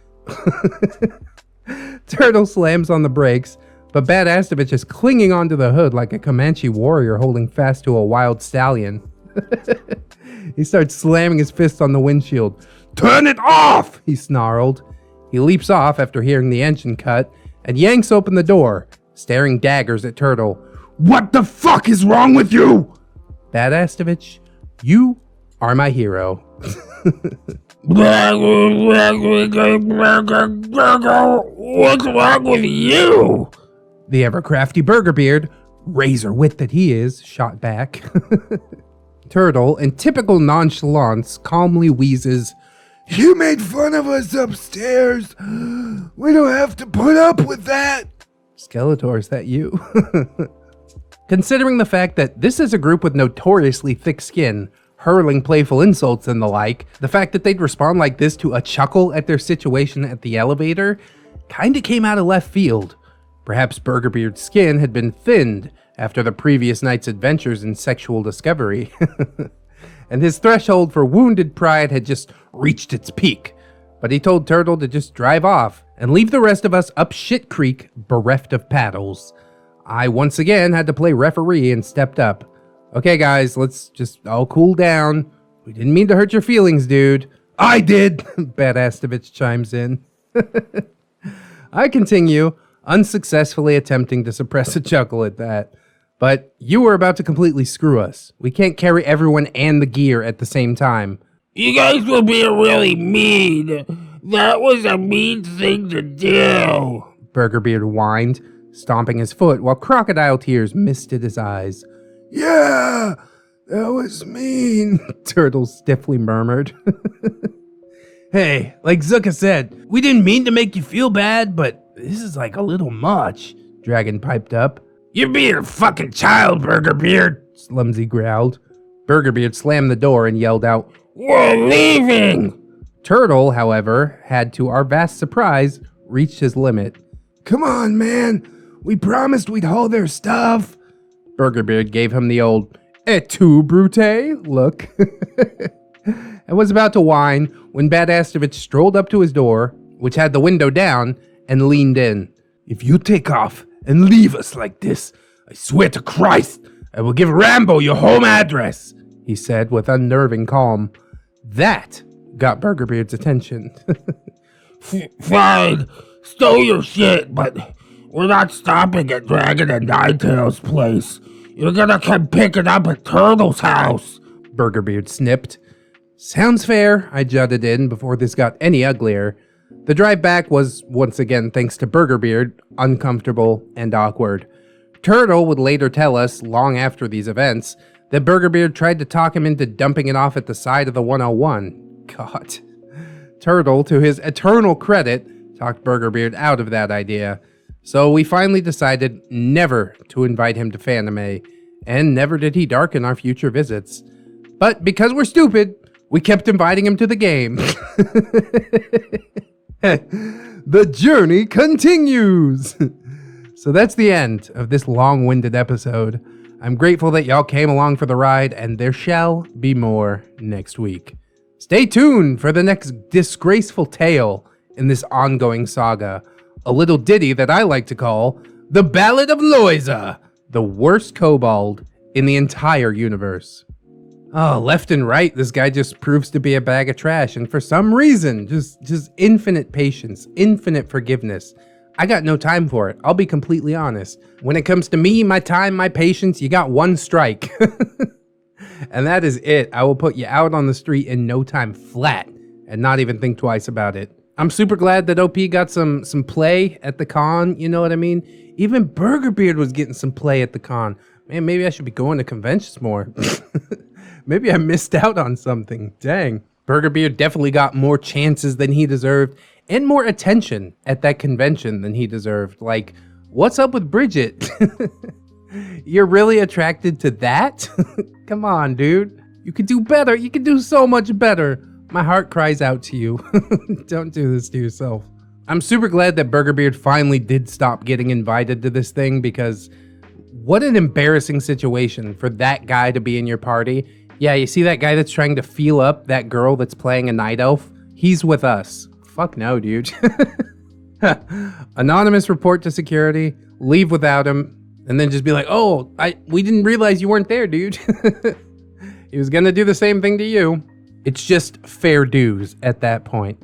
Turtle slams on the brakes, but Badasstovich is clinging onto the hood like a Comanche warrior holding fast to a wild stallion. He starts slamming his fist on the windshield. "Turn it off!" he snarled. He leaps off after hearing the engine cut and yanks open the door, staring daggers at Turtle. "What the fuck is wrong with you?" "Badasstovich, you are my hero." What's wrong with you? The ever-crafty Burgerbeard, razor wit that he is, shot back. Turtle, in typical nonchalance, calmly wheezes, "You made fun of us upstairs. We don't have to put up with that." Skeletor, is that you? Considering the fact that this is a group with notoriously thick skin, hurling playful insults and the like, the fact that they'd respond like this to a chuckle at their situation at the elevator kinda came out of left field. Perhaps Burgerbeard's skin had been thinned after the previous night's adventures in sexual discovery. And his threshold for wounded pride had just reached its peak. But he told Turtle to just drive off and leave the rest of us up shit creek bereft of paddles. I once again had to play referee and stepped up. "Okay guys, let's just all cool down. We didn't mean to hurt your feelings, dude." "I did," Badasstovich chimes in. I continue, unsuccessfully attempting to suppress a chuckle at that. "But you were about to completely screw us. We can't carry everyone and the gear at the same time." You guys were being really mean. That was a mean thing to do. Burgerbeard whined, stomping his foot while crocodile tears misted his eyes. "Yeah, that was mean," Turtle stiffly murmured. "Hey, like Zucca said, we didn't mean to make you feel bad, but this is like a little much," Dragon piped up. You're being a fucking child, Burgerbeard, Slumsy growled. Burgerbeard slammed the door and yelled out, "We're leaving!" Turtle, however, had, to our vast surprise, reached his limit. "Come on, man. We promised we'd haul their stuff." Burgerbeard gave him the old, "Et tu, Brute?" look. And was about to whine when Badasstovich strolled up to his door, which had the window down, and leaned in. "If you take off and leave us like this, I swear to Christ, I will give Rambo your home address," he said with unnerving calm. That got Burgerbeard's attention. Fine, stow your shit, but we're not stopping at Dragon and Ninetail's place. You're gonna come pick it up at Turtle's house, Burgerbeard snipped. "Sounds fair," I jutted in before this got any uglier. The drive back was, once again thanks to Burgerbeard, uncomfortable and awkward. Turtle would later tell us, long after these events, that Burgerbeard tried to talk him into dumping it off at the side of the 101. God. Turtle, to his eternal credit, talked Burgerbeard out of that idea. So we finally decided never to invite him to Fanime, and never did he darken our future visits. But because we're stupid, we kept inviting him to the game. The journey continues. So that's the end of this long-winded episode. I'm grateful that y'all came along for the ride, and there shall be more next week. Stay tuned for the next disgraceful tale in this ongoing saga. A little ditty that I like to call The Ballad of Loiza, the worst kobold in the entire universe. Oh, left and right, this guy just proves to be a bag of trash, and for some reason, just infinite patience, infinite forgiveness. I got no time for it, I'll be completely honest. When it comes to me, my time, my patience, you got one strike. And that is it. I will put you out on the street in no time flat, and not even think twice about it. I'm super glad that OP got some play at the con, you know what I mean? Even Burgerbeard was getting some play at the con. Man, maybe I should be going to conventions more. Maybe I missed out on something. Dang. Burgerbeard definitely got more chances than he deserved, and more attention at that convention than he deserved. Like, what's up with Bridget? You're really attracted to that? Come on, dude. You could do better. You could do so much better. My heart cries out to you. Don't do this to yourself. I'm super glad that Burgerbeard finally did stop getting invited to this thing, because what an embarrassing situation for that guy to be in your party. Yeah, you see that guy that's trying to feel up that girl that's playing a night elf? He's with us. Fuck no, dude. Anonymous report to security, leave without him, and then just be like, oh, we didn't realize you weren't there, dude. He was gonna do the same thing to you. It's just fair dues at that point.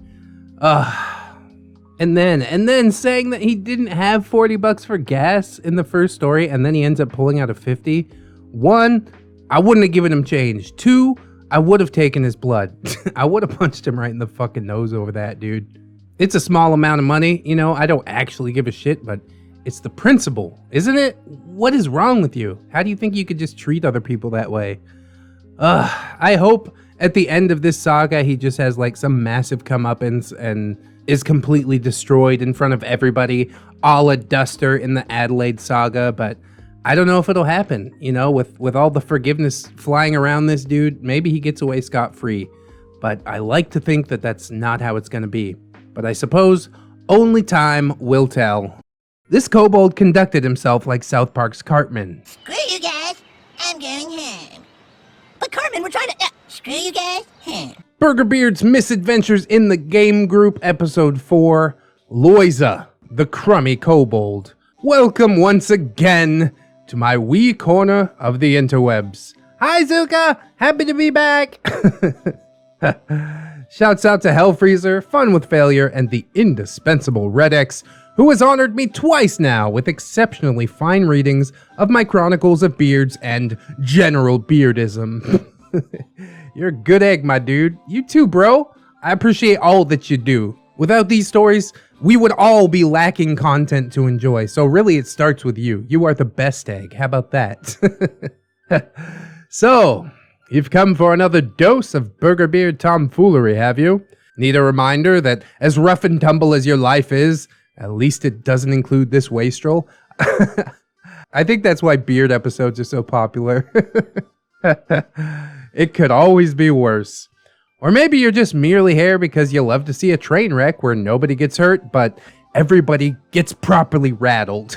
And then saying that he didn't have $40 for gas in the first story, and then he ends up pulling out a 50. 1, I wouldn't have given him change. 2, I would have taken his blood. I would have punched him right in the fucking nose over that, dude. It's a small amount of money, you know, I don't actually give a shit, but it's the principle, isn't it? What is wrong with you? How do you think you could just treat other people that way? I hope at the end of this saga, he just has like some massive comeuppance and is completely destroyed in front of everybody, a la Duster in the Adelaide saga, but I don't know if it'll happen, you know, with all the forgiveness flying around this dude, maybe he gets away scot-free, but I like to think that that's not how it's gonna be. But I suppose only time will tell. This kobold conducted himself like South Park's Cartman. Screw you guys, I'm going home. But Cartman, we're trying to... screw you guys, home. Burgerbeard's Misadventures in the Game Group, Episode 4, Loiza, the Crummy Kobold. Welcome once again to my wee corner of the interwebs. Hi, Zucca! Happy to be back! Shouts out to Hellfreezer, Fun with Failure, and the indispensable ReddX, who has honored me twice now with exceptionally fine readings of my Chronicles of Beards and general beardism. You're a good egg, my dude. You too, bro. I appreciate all that you do. Without these stories, we would all be lacking content to enjoy. So really, it starts with you. You are the best egg. How about that? So, you've come for another dose of Burgerbeard tomfoolery, have you? Need a reminder that as rough and tumble as your life is, at least it doesn't include this wastrel. I think that's why beard episodes are so popular. It could always be worse. Or maybe you're just merely here because you love to see a train wreck where nobody gets hurt, but everybody gets properly rattled.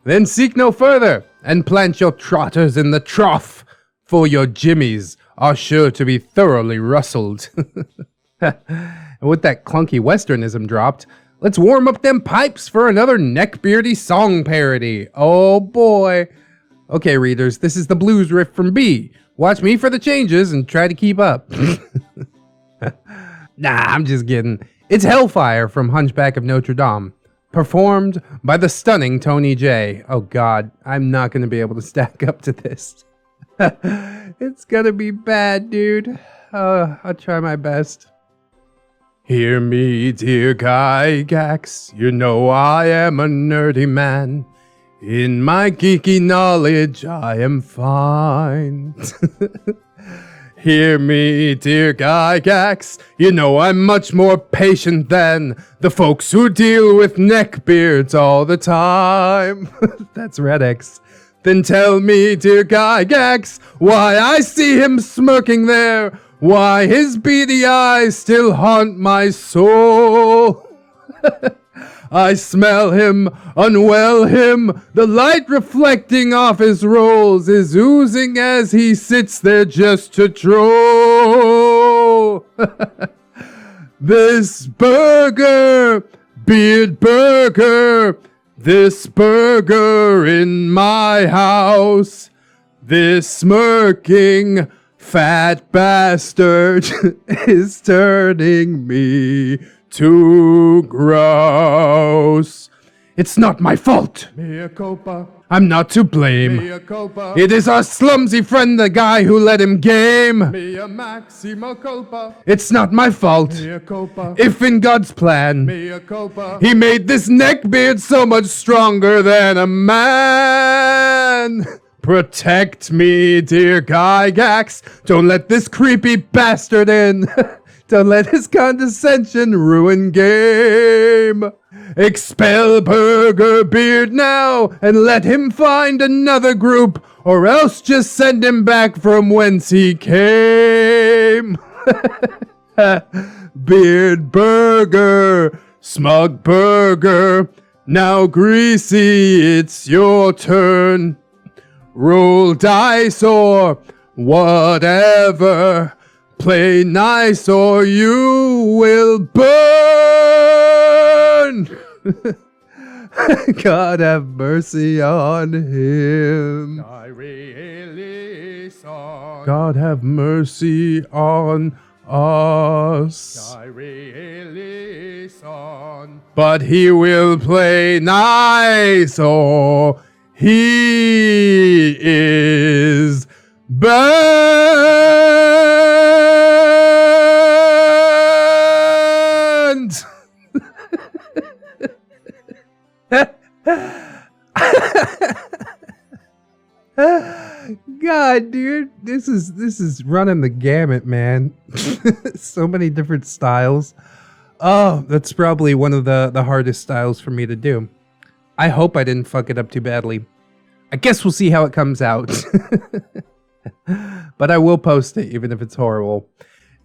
Then seek no further, and plant your trotters in the trough, for your jimmies are sure to be thoroughly rustled. And with that clunky westernism dropped, let's warm up them pipes for another neckbeardy song parody. Oh boy. Okay, readers, this is the blues riff from B. Watch me for the changes and try to keep up. Nah, I'm just kidding. It's Hellfire from Hunchback of Notre Dame, performed by the stunning Tony J. Oh god, I'm not going to be able to stack up to this. It's gonna be bad, dude. I'll try my best. Hear me, dear Gygax, you know I am a nerdy man. In my geeky knowledge, I am fine. Hear me, dear Gygax. You know I'm much more patient than the folks who deal with neckbeards all the time. That's ReddX. Then tell me, dear Gygax, why I see him smirking there, why his beady eyes still haunt my soul. I smell him, unwell him, the light reflecting off his rolls is oozing as he sits there just to troll. This burger, beard burger, this burger in my house, this smirking fat bastard is turning me too gross. It's not my fault. Mea culpa. I'm not to blame. Mea culpa. It is our slumsy friend, the guy who let him game. Mea maxima culpa. It's not my fault. Mea culpa. If in God's plan, mea culpa, he made this neckbeard so much stronger than a man. Protect me, dear Gygax. Don't let this creepy bastard in. Don't let his condescension ruin game. Expel Burgerbeard now and let him find another group, or else just send him back from whence he came. Beard Burger, Smug Burger, now Greasy, it's your turn. Roll dice or whatever. Play nice or you will burn. God have mercy on him. God have mercy on us. But he will play nice or he is burned. God, dude, this is running the gamut, man. So many different styles. Oh, that's probably one of the hardest styles for me to do. I hope I didn't fuck it up too badly. I guess we'll see how it comes out. But I will post it, even if it's horrible.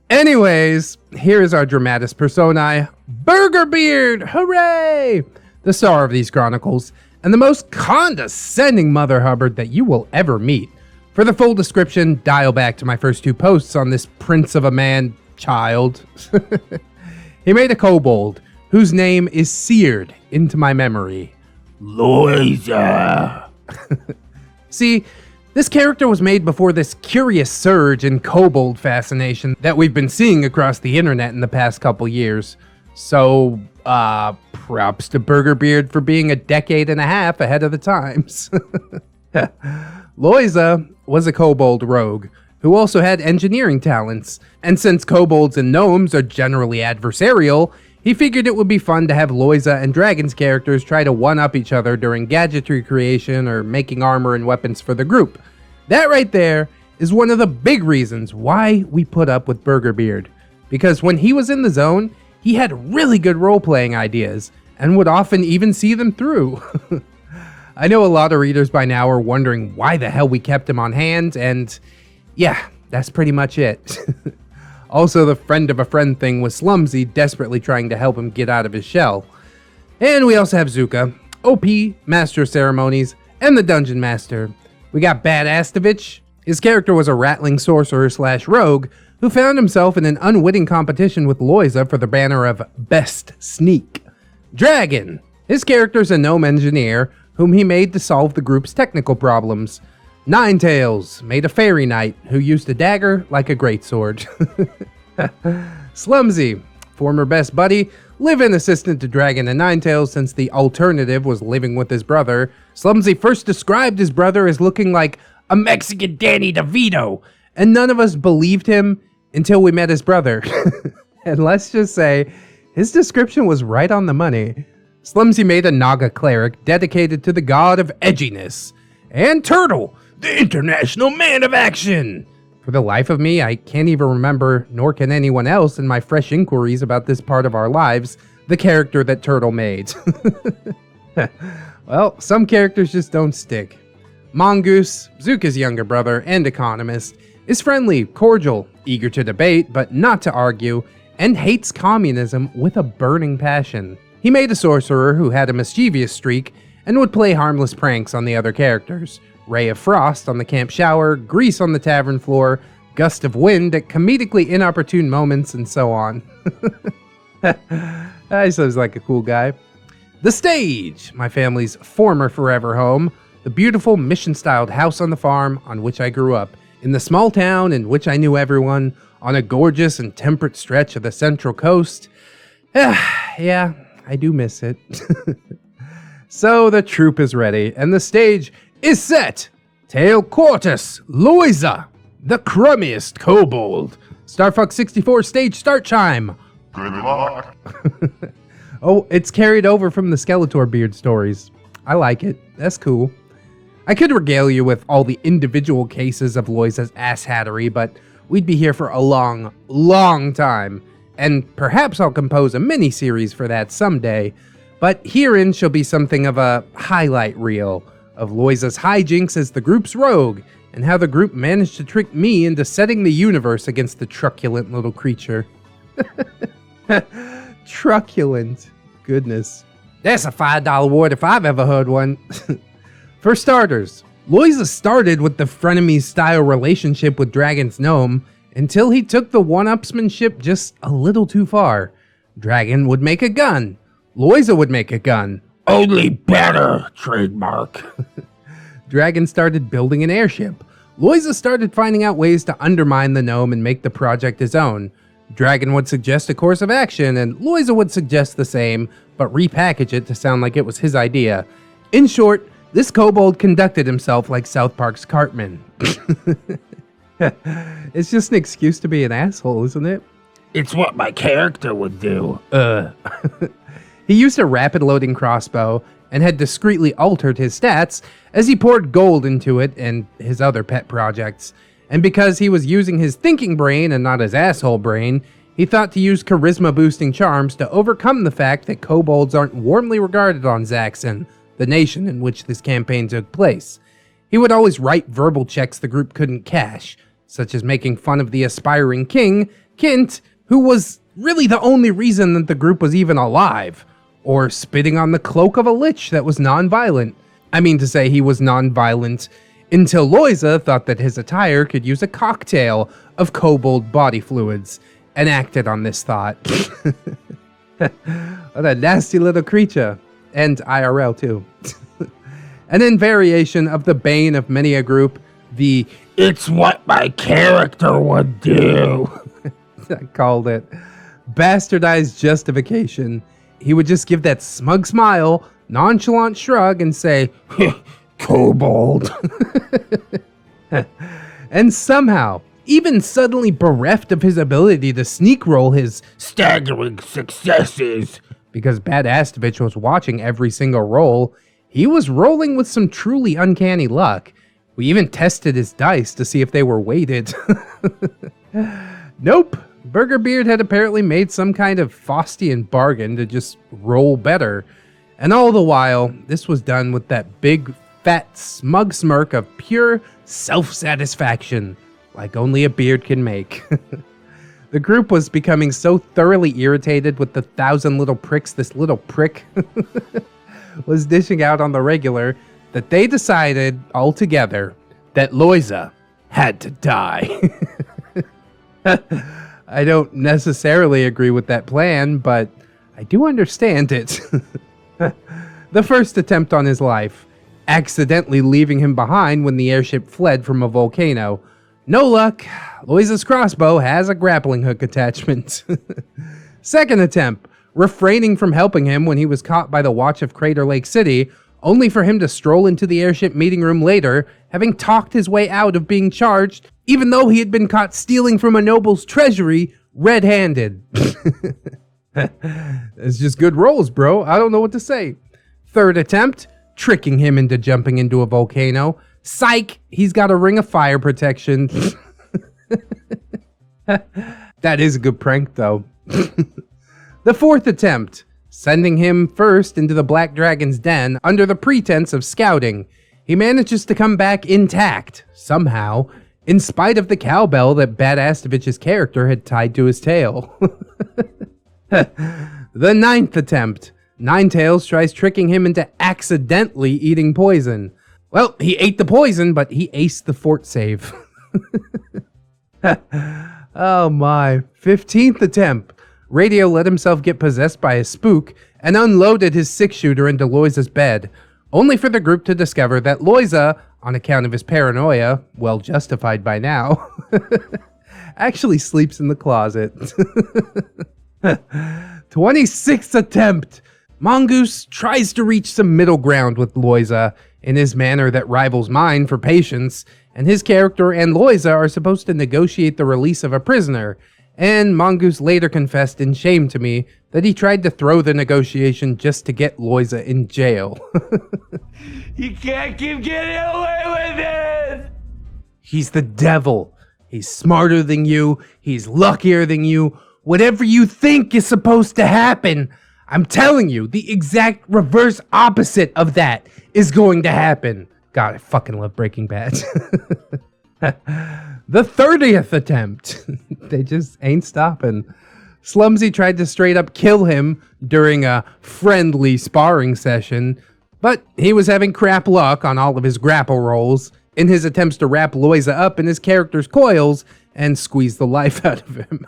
Anyways, here is our dramatis personae, Burgerbeard! Hooray! The star of these chronicles, and the most condescending Mother Hubbard that you will ever meet. For the full description, dial back to my first two posts on this prince of a man child. He made a kobold, whose name is seared into my memory. Loiza. See, this character was made before this curious surge in kobold fascination that we've been seeing across the internet in the past couple years. So, props to Burgerbeard for being a decade and a half ahead of the times. Loiza was a kobold rogue, who also had engineering talents, and since kobolds and gnomes are generally adversarial, he figured it would be fun to have Loiza and Dragon's characters try to one-up each other during gadgetry creation or making armor and weapons for the group. That right there is one of the big reasons why we put up with Burgerbeard, because when he was in the zone, he had really good role-playing ideas, and would often even see them through. I know a lot of readers by now are wondering why the hell we kept him on hand, and yeah, that's pretty much it. Also, the friend of a friend thing was Slumsy desperately trying to help him get out of his shell. And we also have Zucca, OP, Master of Ceremonies, and the Dungeon Master. We got Badastovich. His character was a rattling sorcerer / rogue who found himself in an unwitting competition with Loiza for the banner of Best Sneak. Dragon. His character's a gnome engineer whom he made to solve the group's technical problems. Ninetails made a fairy knight who used a dagger like a greatsword. Slumsy, former best buddy, live-in assistant to Dragon and Ninetails since the alternative was living with his brother. Slumsy first described his brother as looking like a Mexican Danny DeVito, and none of us believed him until we met his brother. And let's just say, his description was right on the money. Slumsy made a Naga cleric dedicated to the god of edginess. And Turtle, the international man of action. For the life of me, I can't even remember, nor can anyone else in my fresh inquiries about this part of our lives, the character that Turtle made. Well, some characters just don't stick. Mongoose, Zucca's younger brother and economist, is friendly, cordial, eager to debate but not to argue, and hates communism with a burning passion. He made a sorcerer who had a mischievous streak and would play harmless pranks on the other characters. Ray of Frost on the camp shower, Grease on the tavern floor, Gust of Wind at comedically inopportune moments, and so on. I sounds like a cool guy. The stage, my family's former forever home, the beautiful mission-styled house on the farm on which I grew up, in the small town in which I knew everyone, on a gorgeous and temperate stretch of the Central Coast. Yeah, I do miss it. So the troupe is ready, and the stage is set. Tail Quartus, Loiza, the crummiest kobold. Starfuck 64 stage start chime. Good luck. Oh, it's carried over from the Skeletor beard stories. I like it. That's cool. I could regale you with all the individual cases of Loiza's asshattery, but we'd be here for a long, long time. And perhaps I'll compose a mini-series for that someday. But herein shall be something of a highlight reel of Loiza's hijinks as the group's rogue, and how the group managed to trick me into setting the universe against the truculent little creature. Truculent. Goodness. That's a $5 word if I've ever heard one. For starters, Loiza started with the frenemy-style relationship with Dragon's gnome until he took the one-upsmanship just a little too far. Dragon would make a gun. Loiza would make a gun. Only better, trademark. Dragon started building an airship. Loiza started finding out ways to undermine the gnome and make the project his own. Dragon would suggest a course of action, and Loiza would suggest the same, but repackage it to sound like it was his idea. In short, this kobold conducted himself like South Park's Cartman. It's just an excuse to be an asshole, isn't it? It's what my character would do. He used a rapid loading crossbow and had discreetly altered his stats as he poured gold into it and his other pet projects. And because he was using his thinking brain and not his asshole brain, he thought to use charisma-boosting charms to overcome the fact that kobolds aren't warmly regarded on Zaxxon, the nation in which this campaign took place. He would always write verbal checks the group couldn't cash, such as making fun of the aspiring king, Kint, who was really the only reason that the group was even alive, or spitting on the cloak of a lich that was non-violent. I mean to say he was non-violent until Loiza thought that his attire could use a cocktail of kobold body fluids, and acted on this thought. What a nasty little creature. And IRL too. And in variation of the bane of many a group, the It's what my character would do. I called it bastardized justification. He would just give that smug smile, nonchalant shrug, and say, Kobold. and somehow, even suddenly bereft of his ability to sneak roll his Staggering successes. because Bad Astovich was watching every single roll, he was rolling with some truly uncanny luck. We even tested his dice to see if they were weighted. Nope. Burgerbeard had apparently made some kind of Faustian bargain to just roll better. And all the while, this was done with that big, fat, smug smirk of pure self-satisfaction, like only a beard can make. The group was becoming so thoroughly irritated with the 1,000 little pricks this little prick was dishing out on the regular that they decided altogether that Loiza had to die. I don't necessarily agree with that plan, but I do understand it. The first attempt on his life, accidentally leaving him behind when the airship fled from a volcano. No luck, Loiza's crossbow has a grappling hook attachment. Second attempt, refraining from helping him when he was caught by the watch of Crater Lake City, only for him to stroll into the airship meeting room later, having talked his way out of being charged, even though he had been caught stealing from a noble's treasury red-handed. It's just good rolls, bro. I don't know what to say. Third attempt, tricking him into jumping into a volcano. Psych, he's got a ring of fire protection. That is a good prank, though. The fourth attempt, sending him first into the Black Dragon's den under the pretense of scouting. He manages to come back intact, somehow, in spite of the cowbell that Badastovich's character had tied to his tail. The ninth attempt. Ninetails tries tricking him into accidentally eating poison. Well, he ate the poison, but he aced the fort save. Oh my. 15th attempt. Radio let himself get possessed by a spook and unloaded his 6-shooter into Loiza's bed, only for the group to discover that Loiza, on account of his paranoia, well justified by now, actually sleeps in the closet. 26th attempt. Mongoose tries to reach some middle ground with Loiza in his manner that rivals mine for patience, and his character and Loiza are supposed to negotiate the release of a prisoner, and Mongoose later confessed in shame to me that he tried to throw the negotiation just to get Loiza in jail. You can't keep getting away with it! He's the devil. He's smarter than you. He's luckier than you. Whatever you think is supposed to happen, I'm telling you, the exact reverse opposite of that is going to happen. God, I fucking love Breaking Bad. The 30th attempt. They just ain't stopping. Slumsy tried to straight up kill him during a friendly sparring session, but he was having crap luck on all of his grapple rolls in his attempts to wrap Loiza up in his character's coils and squeeze the life out of him.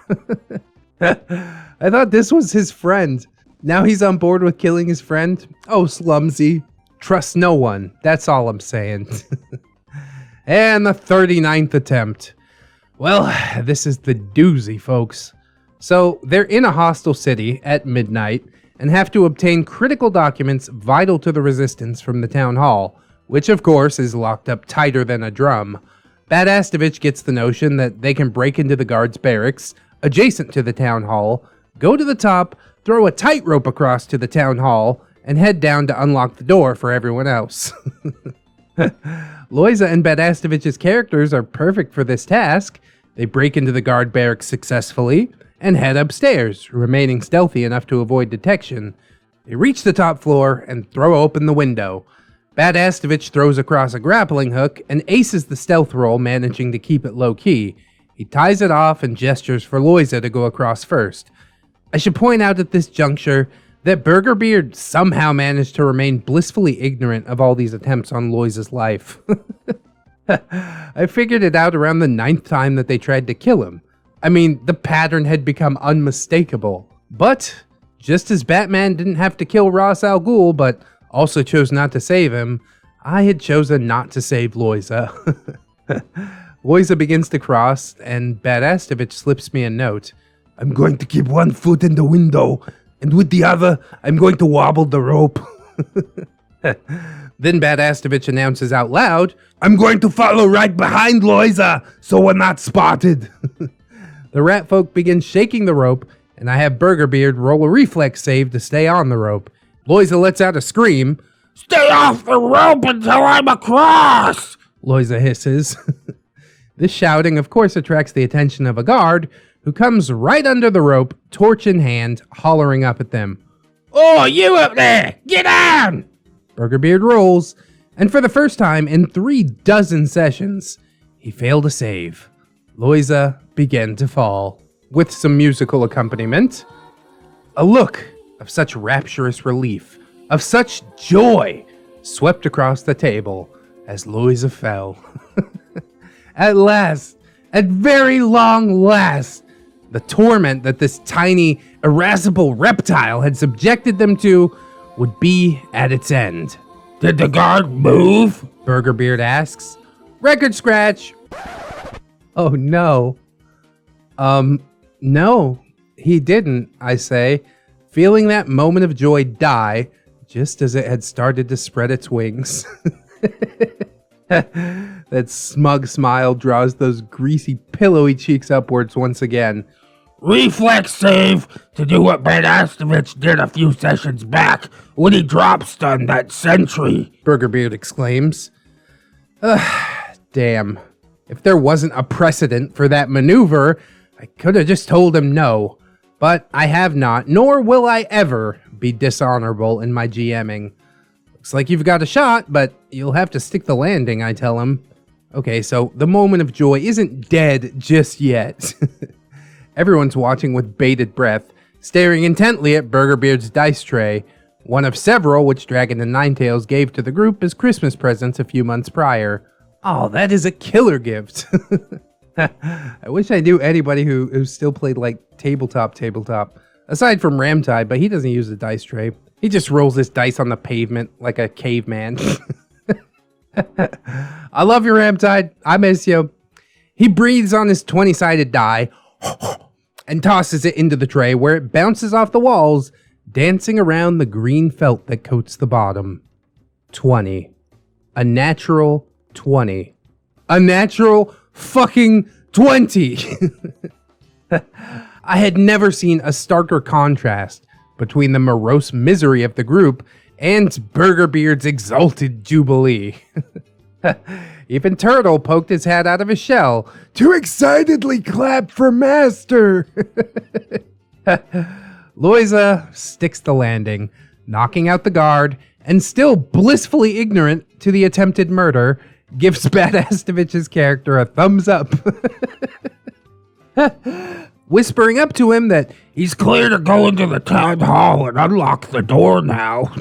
I thought this was his friend. Now he's on board with killing his friend? Oh, Slumsy. Trust no one. That's all I'm saying. And the 39th attempt. Well, this is the doozy, folks. So, they're in a hostile city at midnight and have to obtain critical documents vital to the resistance from the town hall, which of course is locked up tighter than a drum. Badastovich gets the notion that they can break into the guards' barracks adjacent to the town hall, go to the top, throw a tightrope across to the town hall, and head down to unlock the door for everyone else. Loiza and Badastovich's characters are perfect for this task. They break into the guard barracks successfully and head upstairs, remaining stealthy enough to avoid detection. They reach the top floor and throw open the window. Badastovich throws across a grappling hook and aces the stealth roll, managing to keep it low-key. He ties it off and gestures for Loiza to go across first. I should point out at this juncture that Burgerbeard somehow managed to remain blissfully ignorant of all these attempts on Loiza's life. I figured it out around the 9th time that they tried to kill him. I mean, the pattern had become unmistakable. But, just as Batman didn't have to kill Ra's al Ghul, but also chose not to save him, I had chosen not to save Loiza. Loiza begins to cross, and Badastovich slips me a note. I'm going to keep one foot in the window, and with the other, I'm going to wobble the rope. Then Badastovich announces out loud, I'm going to follow right behind Loiza, so we're not spotted. The rat folk begin shaking the rope, and I have Burgerbeard roll a reflex save to stay on the rope. Loiza lets out a scream. Stay off the rope until I'm across! Loiza hisses. This shouting, of course, attracts the attention of a guard, who comes right under the rope, torch in hand, hollering up at them. Oh, you up there! Get down! Burgerbeard rolls, and for the first time in 36 sessions, he failed a save. Loiza began to fall. With some musical accompaniment, a look of such rapturous relief, of such joy, swept across the table as Loiza fell. At last, at very long last, the torment that this tiny, irascible reptile had subjected them to would be at its end. Did the guard move? Burgerbeard asks. Record scratch. Oh no. No, he didn't, I say, feeling that moment of joy die just as it had started to spread its wings. That smug smile draws those greasy, pillowy cheeks upwards once again. Reflex save to do what Badastovich did a few sessions back when he drop stunned that sentry, Burgerbeard exclaims. Damn. If there wasn't a precedent for that maneuver, I could have just told him no, but I have not, nor will I ever be dishonorable in my GMing. Looks like you've got a shot, but you'll have to stick the landing, I tell him. Okay, so the moment of joy isn't dead just yet. Everyone's watching with bated breath, staring intently at Burgerbeard's dice tray, one of several which Dragon and Ninetails gave to the group as Christmas presents a few months prior. Oh, that is a killer gift. I wish I knew anybody who still played like tabletop. Aside from Ramtide, but he doesn't use the dice tray. He just rolls his dice on the pavement like a caveman. I love you, Ramtide. I miss you. He breathes on his 20-sided die and tosses it into the tray where it bounces off the walls, dancing around the green felt that coats the bottom. 20. A natural 20. A natural fucking 20! I had never seen a starker contrast between the morose misery of the group and Burgerbeard's exalted jubilee. Even Turtle poked his head out of his shell to excitedly clap for Master. Loiza sticks the landing, knocking out the guard, and still blissfully ignorant to the attempted murder, gives Badastovich's character a thumbs up. Whispering up to him that he's clear to go into the town hall and unlock the door now.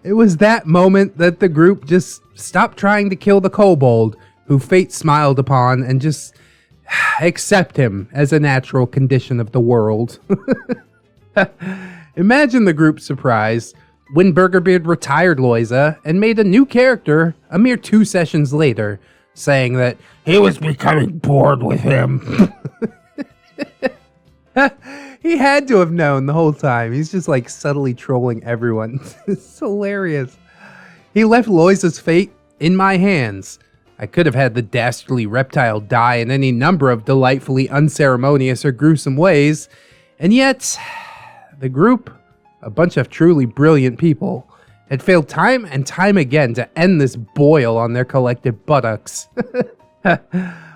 It was that moment that the group just stopped trying to kill the kobold, who fate smiled upon, and just accept him as a natural condition of the world. Imagine the group's surprise when Burgerbeard retired Loiza and made a new character a mere 2 sessions later, saying that he was becoming bored with him. He had to have known the whole time. He's just like subtly trolling everyone. It's hilarious. He left Loiza's fate in my hands. I could have had the dastardly reptile die in any number of delightfully unceremonious or gruesome ways, and yet the group, a bunch of truly brilliant people, had failed time and time again to end this boil on their collective buttocks.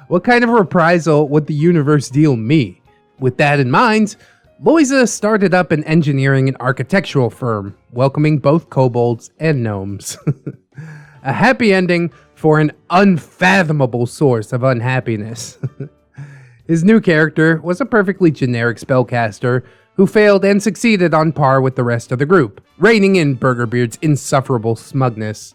What kind of reprisal would the universe deal me? With that in mind, Loiza started up an engineering and architectural firm, welcoming both kobolds and gnomes. A happy ending for an unfathomable source of unhappiness. His new character was a perfectly generic spellcaster who failed and succeeded on par with the rest of the group, reining in Burgerbeard's insufferable smugness.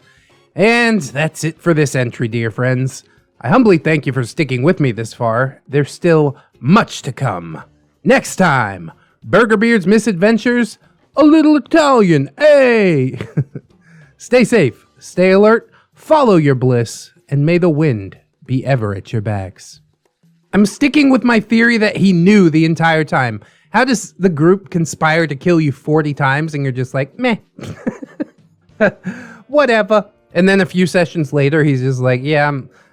And that's it for this entry, dear friends. I humbly thank you for sticking with me this far. There's still much to come. Next time, Burgerbeard's misadventures, a little Italian, hey! Stay safe, stay alert, follow your bliss, and may the wind be ever at your backs. I'm sticking with my theory that he knew the entire time. How does the group conspire to kill you 40 times and you're just like, meh, whatever. And then a few sessions later, he's just like, yeah,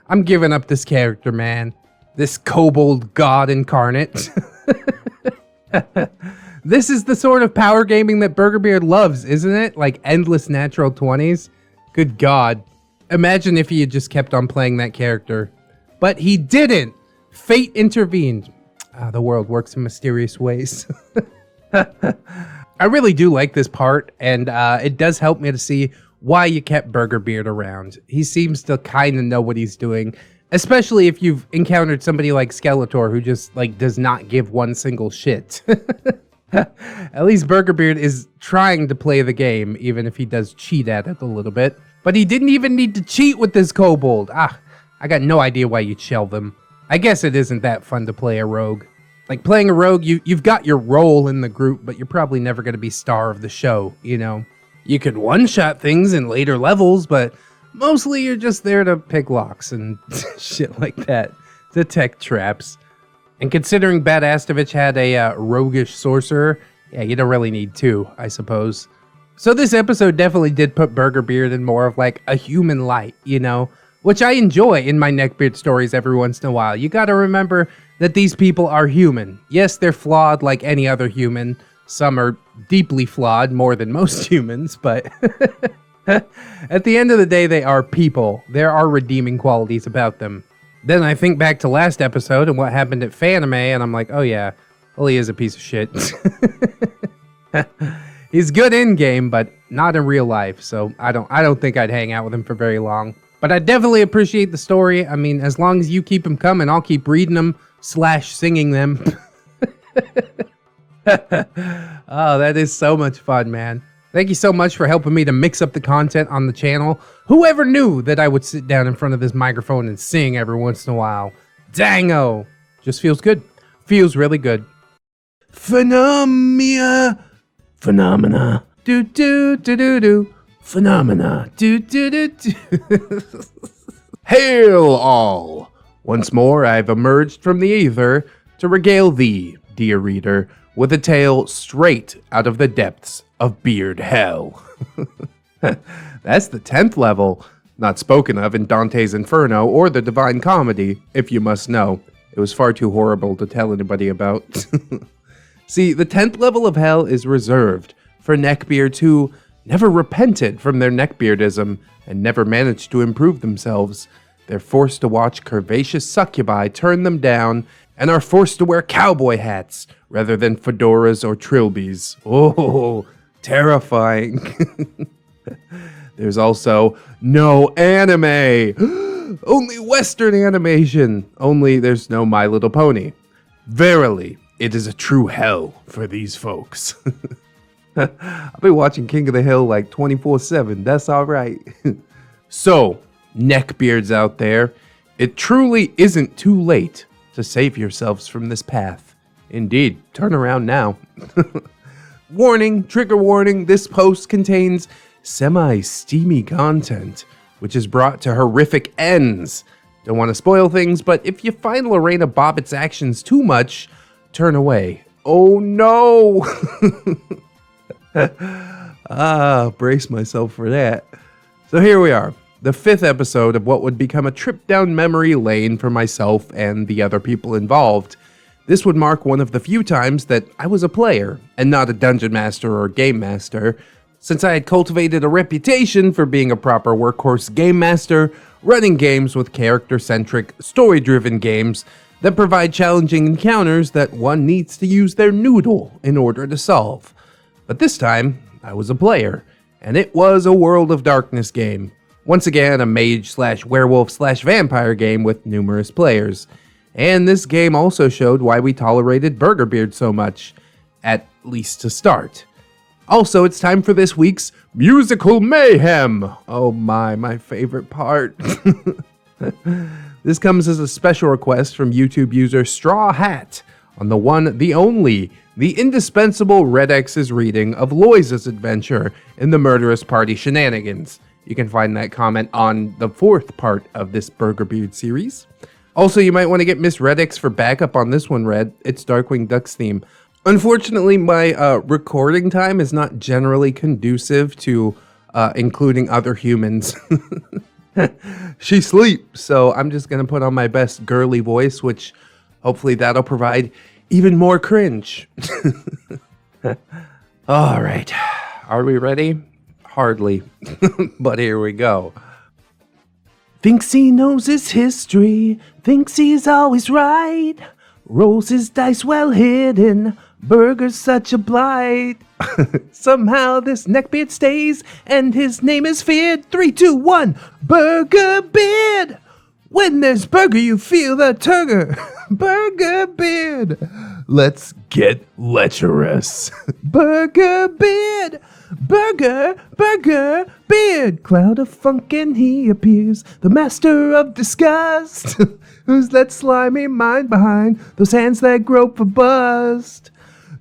I'm giving up this character, man. This kobold god incarnate. This is the sort of power gaming that Burgerbeard loves, isn't it? Like endless natural 20s. Good God. Imagine if he had just kept on playing that character. But he didn't. Fate intervened. The world works in mysterious ways. I really do like this part, and it does help me to see why you kept Burgerbeard around. He seems to kind of know what he's doing, especially if you've encountered somebody like Skeletor who just like does not give one single shit. At least Burgerbeard is trying to play the game, even if he does cheat at it a little bit. But he didn't even need to cheat with this kobold. I got no idea why you'd shelve him. I guess it isn't that fun to play a rogue. Like playing a rogue, you've got your role in the group, but you're probably never going to be star of the show, you know? You could one-shot things in later levels, but mostly you're just there to pick locks and shit like that. Detect traps. And considering Badastovich had a roguish sorcerer, yeah, you don't really need two, I suppose. So this episode definitely did put Burgerbeard in more of like a human light, you know? Which I enjoy in my Neckbeard stories every once in a while. You gotta remember that these people are human. Yes, they're flawed like any other human. Some are deeply flawed, more than most humans, but at the end of the day, they are people. There are redeeming qualities about them. Then I think back to last episode and what happened at Fanime, and I'm like, oh yeah, well, he is a piece of shit. He's good in game, but not in real life. So I don't think I'd hang out with him for very long. But I definitely appreciate the story. I mean, as long as you keep them coming, I'll keep reading them / singing them. Oh, that is so much fun, man. Thank you so much for helping me to mix up the content on the channel. Whoever knew that I would sit down in front of this microphone and sing every once in a while? Dango! Just feels good. Feels really good. Phenomena. Do do do do do. Phenomena. Do do do do. Hail all! Once more I've emerged from the ether to regale thee, dear reader, with a tale straight out of the depths of beard hell. That's the 10th level, not spoken of in Dante's Inferno or the Divine Comedy, if you must know. It was far too horrible to tell anybody about. See, the 10th level of hell is reserved for neckbeards who never repented from their neckbeardism and never managed to improve themselves. They're forced to watch curvaceous succubi turn them down and are forced to wear cowboy hats rather than fedoras or trilbies. Oh, terrifying. There's also no anime. Only Western animation. Only there's no My Little Pony. Verily, it is a true hell for these folks. I'll be watching King of the Hill like 24/7. That's all right. So, neckbeards out there, it truly isn't too late to save yourselves from this path. Indeed, turn around now. Warning, trigger warning, this post contains semi-steamy content, which is brought to horrific ends. Don't want to spoil things, but if you find Lorena Bobbitt's actions too much, turn away. Oh no! Brace myself for that. So here we are, the 5th episode of what would become a trip down memory lane for myself and the other people involved. This would mark one of the few times that I was a player and not a dungeon master or game master, since I had cultivated a reputation for being a proper workhorse game master, running games with character-centric, story-driven games that provide challenging encounters that one needs to use their noodle in order to solve. But this time, I was a player, and it was a World of Darkness game. Once again, a mage/werewolf/vampire game with numerous players. And this game also showed why we tolerated Burgerbeard so much, at least to start. Also, it's time for this week's Musical Mayhem! Oh my favorite part. This comes as a special request from YouTube user Straw Hat on the one, the only, the indispensable ReddX's reading of Loisa's adventure in the Murderous Party Shenanigans. You can find that comment on the 4th part of this Burgerbeard series. Also, you might want to get Miss ReddX for backup on this one, Red. It's Darkwing Duck's theme. Unfortunately, my recording time is not generally conducive to including other humans. She sleeps, so I'm just going to put on my best girly voice, which hopefully that'll provide even more cringe. All right. Are we ready? Hardly. But here we go. Thinks he knows his history, thinks he's always right, rolls his dice well hidden, Burger's such a blight. Somehow this neckbeard stays, and his name is feared. 3, 2, 1, Burgerbeard! When there's Burger, you feel the turger. Burgerbeard! Let's get lecherous. Burgerbeard! Burger, beard, cloud of funk and he appears, the master of disgust. Who's that slimy mind behind those hands that grope for bust?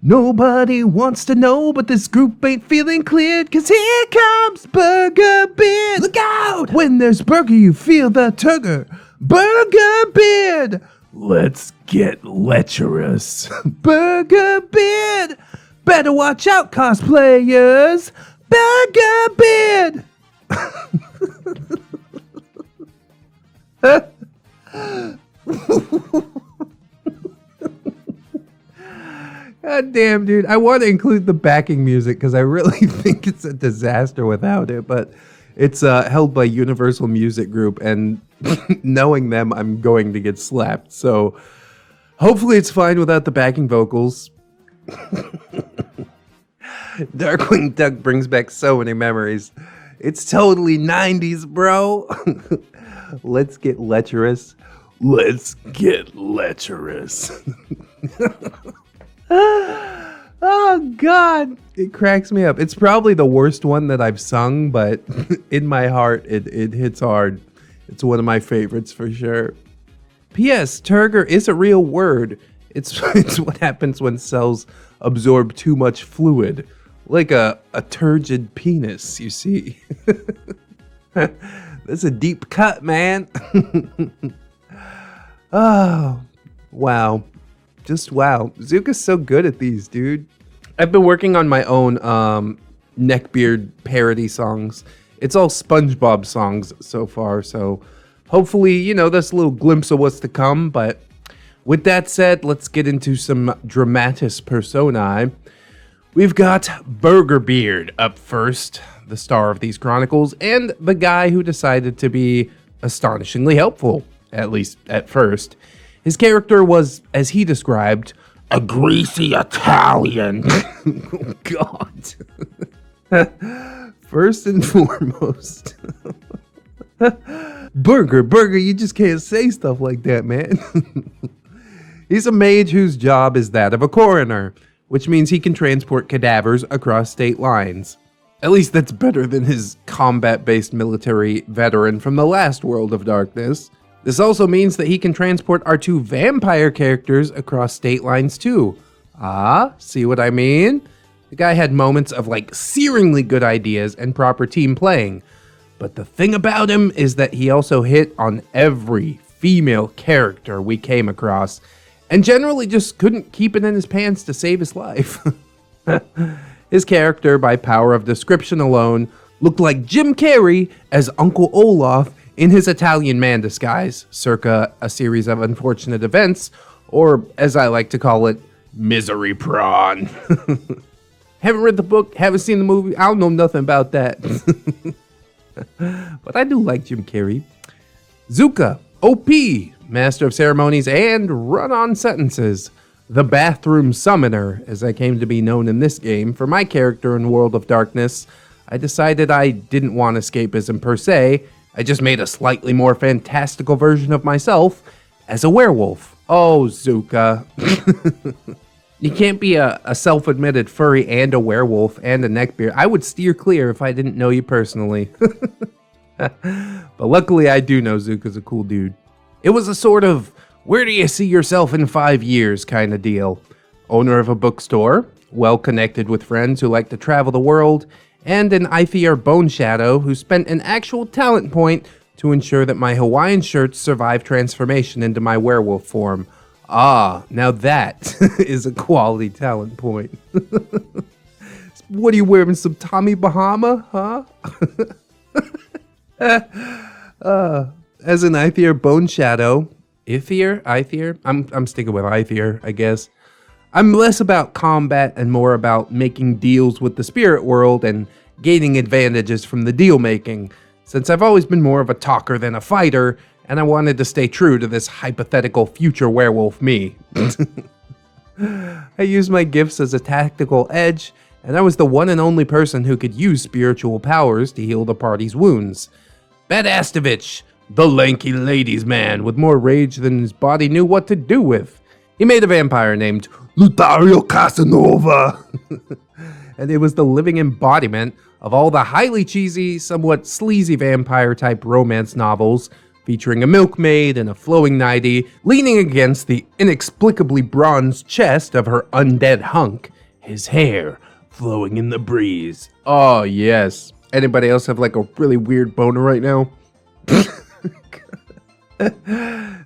Nobody wants to know, but this group ain't feeling cleared, 'cause here comes Burgerbeard. Look out! When there's Burger, you feel the turger. Burgerbeard! Let's get lecherous. Burgerbeard! Better watch out, cosplayers! Burgerbeard! God damn, dude. I want to include the backing music because I really think it's a disaster without it, but It's held by Universal Music Group, and knowing them, I'm going to get slapped. So hopefully it's fine without the backing vocals. Darkwing Duck brings back so many memories. It's totally 90s, bro. Let's get lecherous. Let's get lecherous. Oh, God. It cracks me up. It's probably the worst one that I've sung, but in my heart, it hits hard. It's one of my favorites for sure. P.S. Turgor is a real word. It's what happens when cells absorb too much fluid. Like a turgid penis, you see. That's a deep cut, man. Oh, wow. Just wow. Zucca's so good at these, dude. I've been working on my own Neckbeard parody songs. It's all SpongeBob songs so far, so hopefully, you know, that's a little glimpse of what's to come. But with that said, let's get into some dramatis personae. We've got Burgerbeard up first, the star of these chronicles, and the guy who decided to be astonishingly helpful, at least at first. His character was, as he described, a greasy Italian. oh, God. First and foremost. Burger, you just can't say stuff like that, man. He's a mage whose job is that of a coroner, which means he can transport cadavers across state lines. At least that's better than his combat-based military veteran from the last World of Darkness. This also means that he can transport our two vampire characters across state lines too. Ah, see what I mean? The guy had moments of like searingly good ideas and proper team playing. But the thing about him is that he also hit on every female character we came across and generally just couldn't keep it in his pants to save his life. His character, by power of description alone, looked like Jim Carrey as Uncle Olaf in his Italian man disguise, circa a series of unfortunate events, or as I like to call it, misery prawn. Haven't read the book, haven't seen the movie, I don't know nothing about that. But I do like Jim Carrey. Zucca, OP, Master of Ceremonies and run-on sentences. The Bathroom Summoner, as I came to be known in this game. For my character in World of Darkness, I decided I didn't want escapism per se. I just made a slightly more fantastical version of myself as a werewolf. Oh, Zucca. You can't be a self-admitted furry and a werewolf and a neckbeard. I would steer clear if I didn't know you personally. But luckily I do know Zucca's a cool dude. It was a sort of, where do you see yourself in 5 years kind of deal. Owner of a bookstore, well connected with friends who like to travel the world, and an Ithier bone shadow who spent an actual talent point to ensure that my Hawaiian shirts survive transformation into my werewolf form. Ah, now that is a quality talent point. What are you wearing, some Tommy Bahama, huh? As an Ithier bone shadow, Ithier? I'm sticking with Ithier, I guess. I'm less about combat and more about making deals with the spirit world and gaining advantages from the deal making, since I've always been more of a talker than a fighter, and I wanted to stay true to this hypothetical future werewolf me. I used my gifts as a tactical edge, and I was the one and only person who could use spiritual powers to heal the party's wounds. Badastovich, the lanky ladies' man with more rage than his body knew what to do with. He made a vampire named Lutario Casanova. And it was the living embodiment of all the highly cheesy, somewhat sleazy vampire-type romance novels featuring a milkmaid and a flowing nightie leaning against the inexplicably bronzed chest of her undead hunk, his hair flowing in the breeze. Oh, yes. Anybody else have like a really weird boner right now?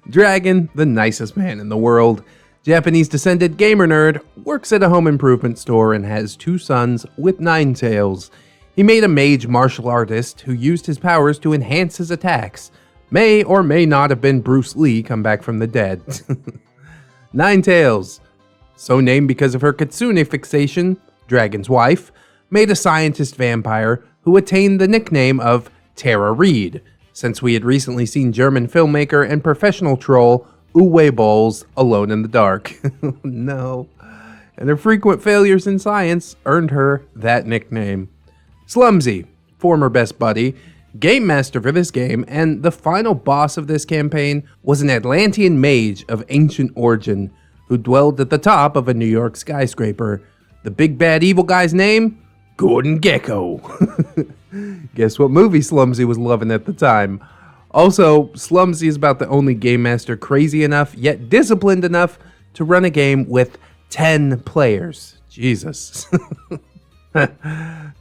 Dragon, the nicest man in the world. Japanese-descended gamer nerd, works at a home improvement store and has 2 sons with 9 tails. He made a mage martial artist who used his powers to enhance his attacks. May or may not have been Bruce Lee come back from the dead. 9 tails, so named because of her kitsune fixation, Dragon's wife, made a scientist vampire who attained the nickname of Tara Reid, since we had recently seen German filmmaker and professional troll Uwe Boll's Alone in the Dark. No. And her frequent failures in science earned her that nickname. Slumsy, former best buddy, game master for this game, and the final boss of this campaign was an Atlantean mage of ancient origin who dwelled at the top of a New York skyscraper. The big bad evil guy's name? Gordon Gekko. Guess what movie Slumsy was loving at the time? Also, Slumsy is about the only game master crazy enough, yet disciplined enough to run a game with 10 players. Jesus.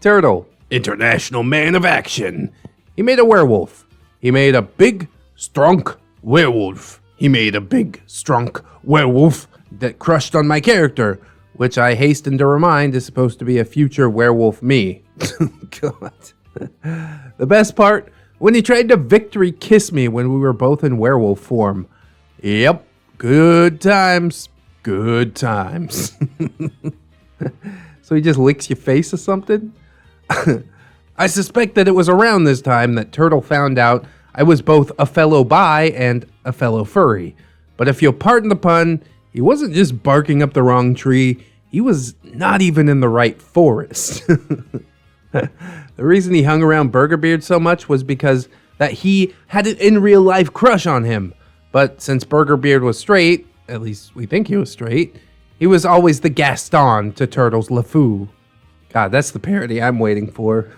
Turtle, international man of action. He made a werewolf. He made a big, strong werewolf. He made a big, strong werewolf that crushed on my character, which I hasten to remind is supposed to be a future werewolf me. God. The best part, when he tried to victory kiss me when we were both in werewolf form. Yep, good times. Good times. So he just licks your face or something? I suspect that it was around this time that Turtle found out I was both a fellow bi and a fellow furry. But if you'll pardon the pun, he wasn't just barking up the wrong tree, he was not even in the right forest. The reason he hung around Burgerbeard so much was because that he had an in real life crush on him. But since Burgerbeard was straight, at least we think he was straight, he was always the Gaston to Turtle's LeFou. God, that's the parody I'm waiting for.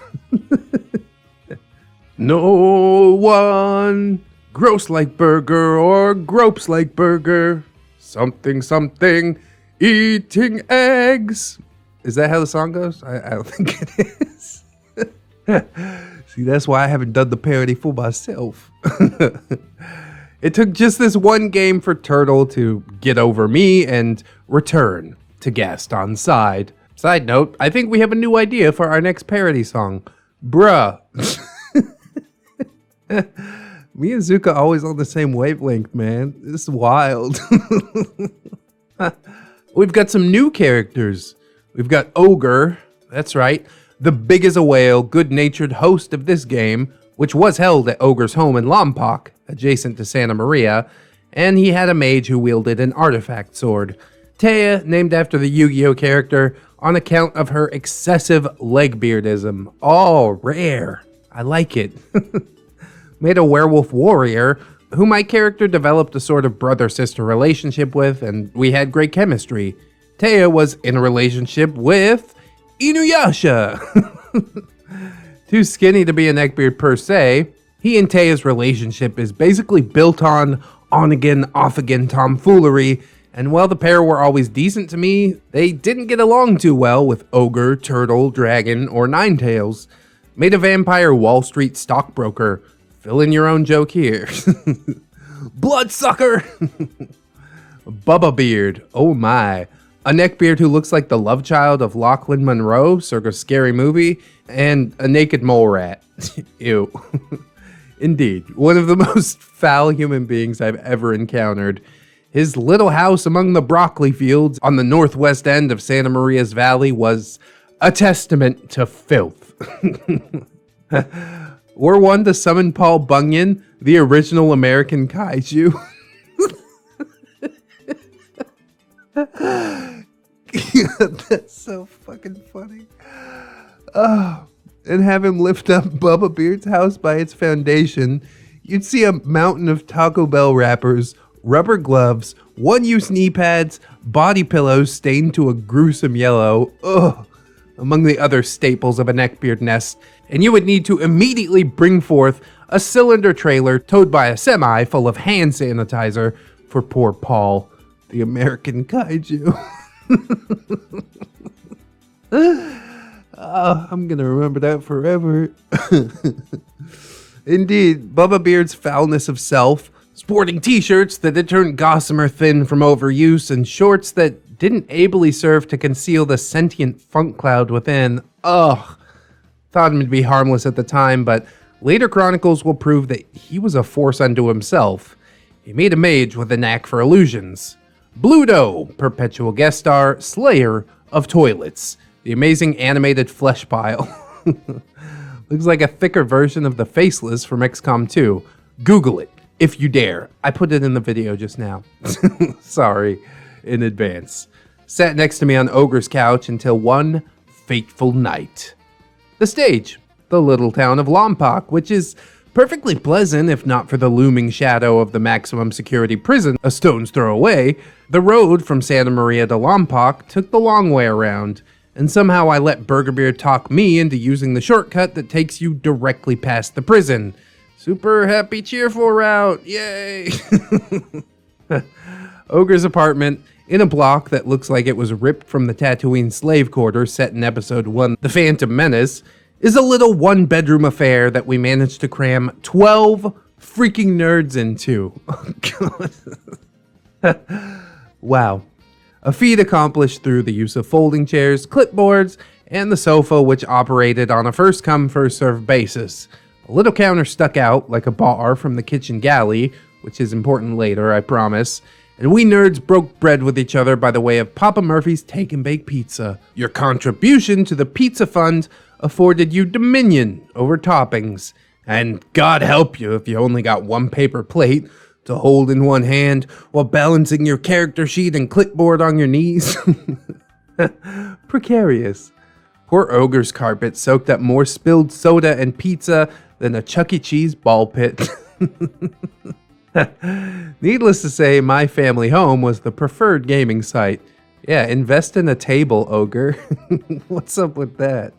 No one gross like Burger or gropes like Burger. Something, something, eating eggs. Is that how the song goes? I don't think it is. See, that's why I haven't done the parody for myself. It took just this one game for Turtle to get over me and return to Gaston's side. Side note, I think we have a new idea for our next parody song. Bruh. Me and Zucca always on the same wavelength, man. This is wild. We've got some new characters. We've got Ogre, that's right, the big as a whale, good-natured host of this game, which was held at Ogre's home in Lompoc, adjacent to Santa Maria, and he had a mage who wielded an artifact sword. Taya, named after the Yu-Gi-Oh character, on account of her excessive leg beardism. Oh, rare. I like it. Made a werewolf warrior, who my character developed a sort of brother-sister relationship with, and we had great chemistry. Taya was in a relationship with Inuyasha. Too skinny to be a neckbeard per se, he and Taya's relationship is basically built on-again, off-again tomfoolery, and while the pair were always decent to me, they didn't get along too well with Ogre, Turtle, Dragon, or Ninetales. Made a vampire Wall Street stockbroker. Fill in your own joke here. Bloodsucker! Bubba Beard, oh my. A neckbeard who looks like the love child of Lachlan Monroe, circa Scary Movie, and a naked mole rat. Ew. Indeed, one of the most foul human beings I've ever encountered. His little house among the broccoli fields on the northwest end of Santa Maria's Valley was a testament to filth. Or one to summon Paul Bunyan, the original American kaiju. That's so fucking funny. Oh, and have him lift up Bubba Beard's house by its foundation, you'd see a mountain of Taco Bell wrappers, rubber gloves, one-use knee pads, body pillows stained to a gruesome yellow, among the other staples of a neckbeard nest, and you would need to immediately bring forth a cylinder trailer towed by a semi full of hand sanitizer for poor Paul, the American kaiju. I'm gonna remember that forever. Indeed, Bubba Beard's foulness of self, sporting t-shirts that had turned gossamer thin from overuse, and shorts that didn't ably serve to conceal the sentient funk cloud within. Thought him to be harmless at the time, but later chronicles will prove that he was a force unto himself. He made a mage with a knack for illusions. Bluto, perpetual guest star, slayer of toilets, the amazing animated flesh pile. Looks like a thicker version of the Faceless from XCOM 2. Google it, if you dare. I put it in the video just now. Sorry in advance. Sat next to me on Ogre's couch until one fateful night. The stage, the little town of Lompoc, which is perfectly pleasant if not for the looming shadow of the maximum security prison a stone's throw away. The road from Santa Maria to Lompoc took the long way around, and somehow I let Burgerbeard talk me into using the shortcut that takes you directly past the prison. Super happy, cheerful route, yay! Ogre's apartment, in a block that looks like it was ripped from the Tatooine slave quarter set in episode 1, The Phantom Menace, is a little one-bedroom affair that we managed to cram 12 freaking nerds into. Oh, God. Wow. A feat accomplished through the use of folding chairs, clipboards, and the sofa, which operated on a first-come, first-served basis. A little counter stuck out like a bar from the kitchen galley, which is important later, I promise. And we nerds broke bread with each other by the way of Papa Murphy's Take and Bake Pizza. Your contribution to the pizza fund afforded you dominion over toppings. And God help you if you only got one paper plate to hold in one hand while balancing your character sheet and clipboard on your knees. Precarious. Poor Ogre's carpet soaked up more spilled soda and pizza than a Chuck E. Cheese ball pit. Needless to say, my family home was the preferred gaming site. Yeah, invest in a table, Ogre. What's up with that?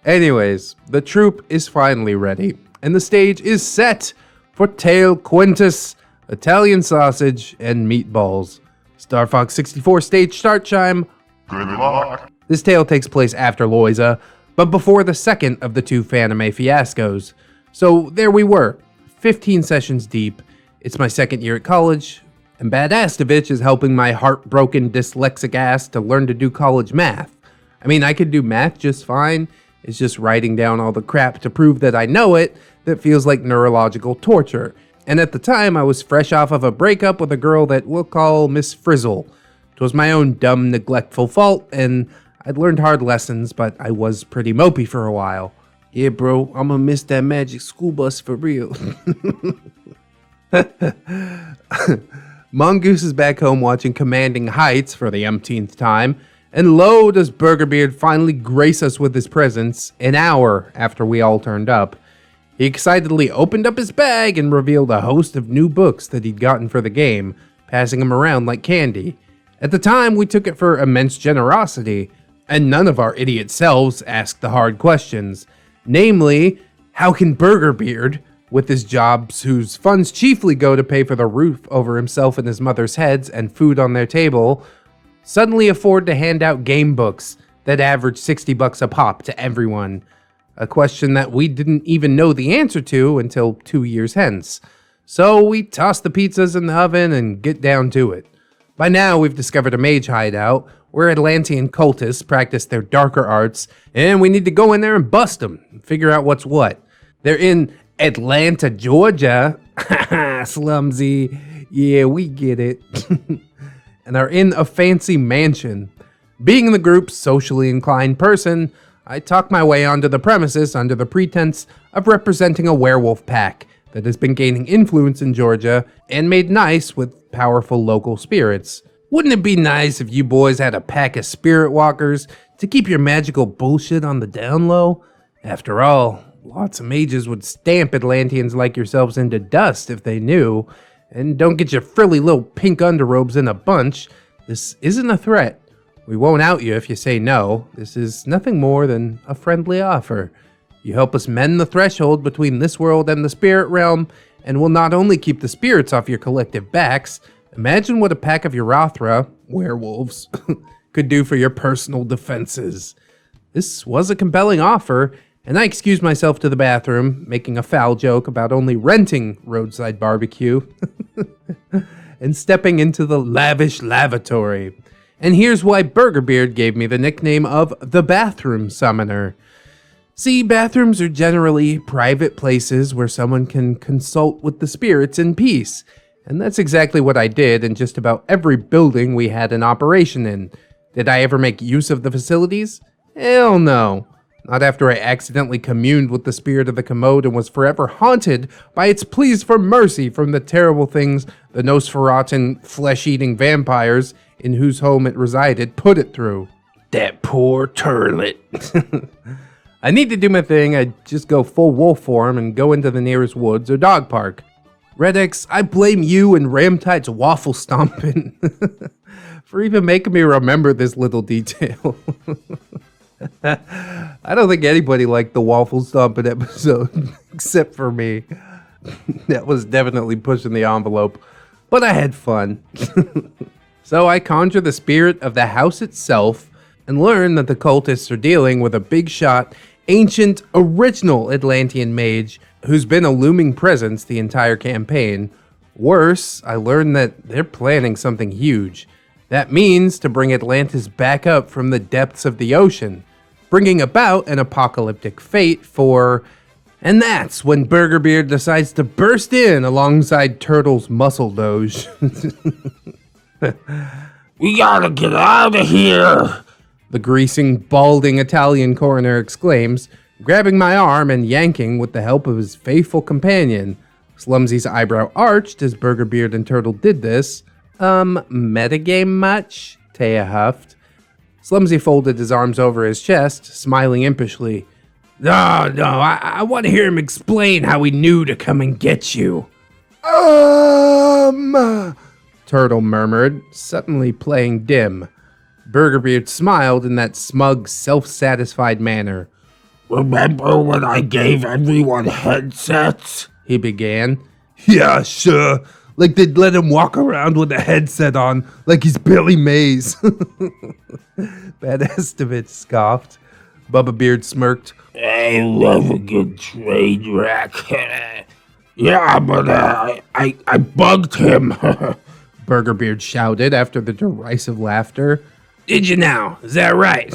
Anyways, the troupe is finally ready, and the stage is set for Tail Quintus, Italian sausage, and meatballs. Star Fox 64 stage start chime. Good luck. This tale takes place after Loiza, but before the second of the two Fanime fiascos. So there we were, 15 sessions deep. It's my second year at college, and Badastovich is helping my heartbroken dyslexic ass to learn to do college math. I mean, I could do math just fine. It's just writing down all the crap to prove that I know it that feels like neurological torture. And at the time, I was fresh off of a breakup with a girl that we'll call Miss Frizzle. It was my own dumb, neglectful fault, and I'd learned hard lessons, but I was pretty mopey for a while. Yeah, bro, I'm gonna miss that magic school bus for real. Mongoose is back home watching Commanding Heights for the umpteenth time, and lo does Burgerbeard finally grace us with his presence an hour after we all turned up. He excitedly opened up his bag and revealed a host of new books that he'd gotten for the game, passing them around like candy. At the time, we took it for immense generosity, and none of our idiot selves asked the hard questions. Namely, how can Burgerbeard, with his jobs whose funds chiefly go to pay for the roof over himself and his mother's heads and food on their table, suddenly afford to hand out game books that average $60 a pop to everyone? A question that we didn't even know the answer to until 2 years hence. So we toss the pizzas in the oven and get down to it. By now, we've discovered a mage hideout where Atlantean cultists practice their darker arts, and we need to go in there and bust them and figure out what's what. They're in Atlanta, Georgia. Slumsy. Yeah, we get it. And are in a fancy mansion. Being the group's socially inclined person, I talk my way onto the premises under the pretense of representing a werewolf pack that has been gaining influence in Georgia and made nice with powerful local spirits. Wouldn't it be nice if you boys had a pack of spirit walkers to keep your magical bullshit on the down low? After all, lots of mages would stamp Atlanteans like yourselves into dust if they knew. And don't get your frilly little pink underrobes in a bunch. This isn't a threat. We won't out you if you say no. This is nothing more than a friendly offer. You help us mend the threshold between this world and the spirit realm, and we'll not only keep the spirits off your collective backs. Imagine what a pack of Urathra, werewolves, could do for your personal defenses. This was a compelling offer, and I excused myself to the bathroom, making a foul joke about only renting roadside barbecue, and stepping into the lavish lavatory. And here's why Burgerbeard gave me the nickname of the Bathroom Summoner. See, bathrooms are generally private places where someone can consult with the spirits in peace. And that's exactly what I did in just about every building we had an operation in. Did I ever make use of the facilities? Hell no. Not after I accidentally communed with the spirit of the commode and was forever haunted by its pleas for mercy from the terrible things the Nosferatu flesh-eating vampires in whose home it resided put it through. That poor turlet. I need to do my thing. I just go full wolf form and go into the nearest woods or dog park. ReddX, I blame you and Ramtide's waffle stomping for even making me remember this little detail. I don't think anybody liked the waffle stomping episode except for me. That was definitely pushing the envelope, but I had fun. So I conjure the spirit of the house itself and learn that the cultists are dealing with a big shot, ancient, original Atlantean mage who's been a looming presence the entire campaign. Worse, I learn that they're planning something huge. That means to bring Atlantis back up from the depths of the ocean, bringing about an apocalyptic fate for... And that's when Burgerbeard decides to burst in alongside Turtle's muscle doge. We gotta get out of here. The greasing, balding Italian coroner exclaims, grabbing my arm and yanking with the help of his faithful companion. Slumsy's eyebrow arched as Burgerbeard and Turtle did this. Metagame much? Taya huffed. Slumsy folded his arms over his chest, smiling impishly. No, I want to hear him explain how he knew to come and get you. Turtle murmured, suddenly playing dim. Burgerbeard smiled in that smug, self-satisfied manner. Remember when I gave everyone headsets? He began. Yeah, sure. Like they'd let him walk around with a headset on, like he's Billy Mays. Bad Estimate scoffed. Bubba Beard smirked. I love a good train wreck. Yeah, but I bugged him. Burgerbeard shouted after the derisive laughter. Did you now? Is that right?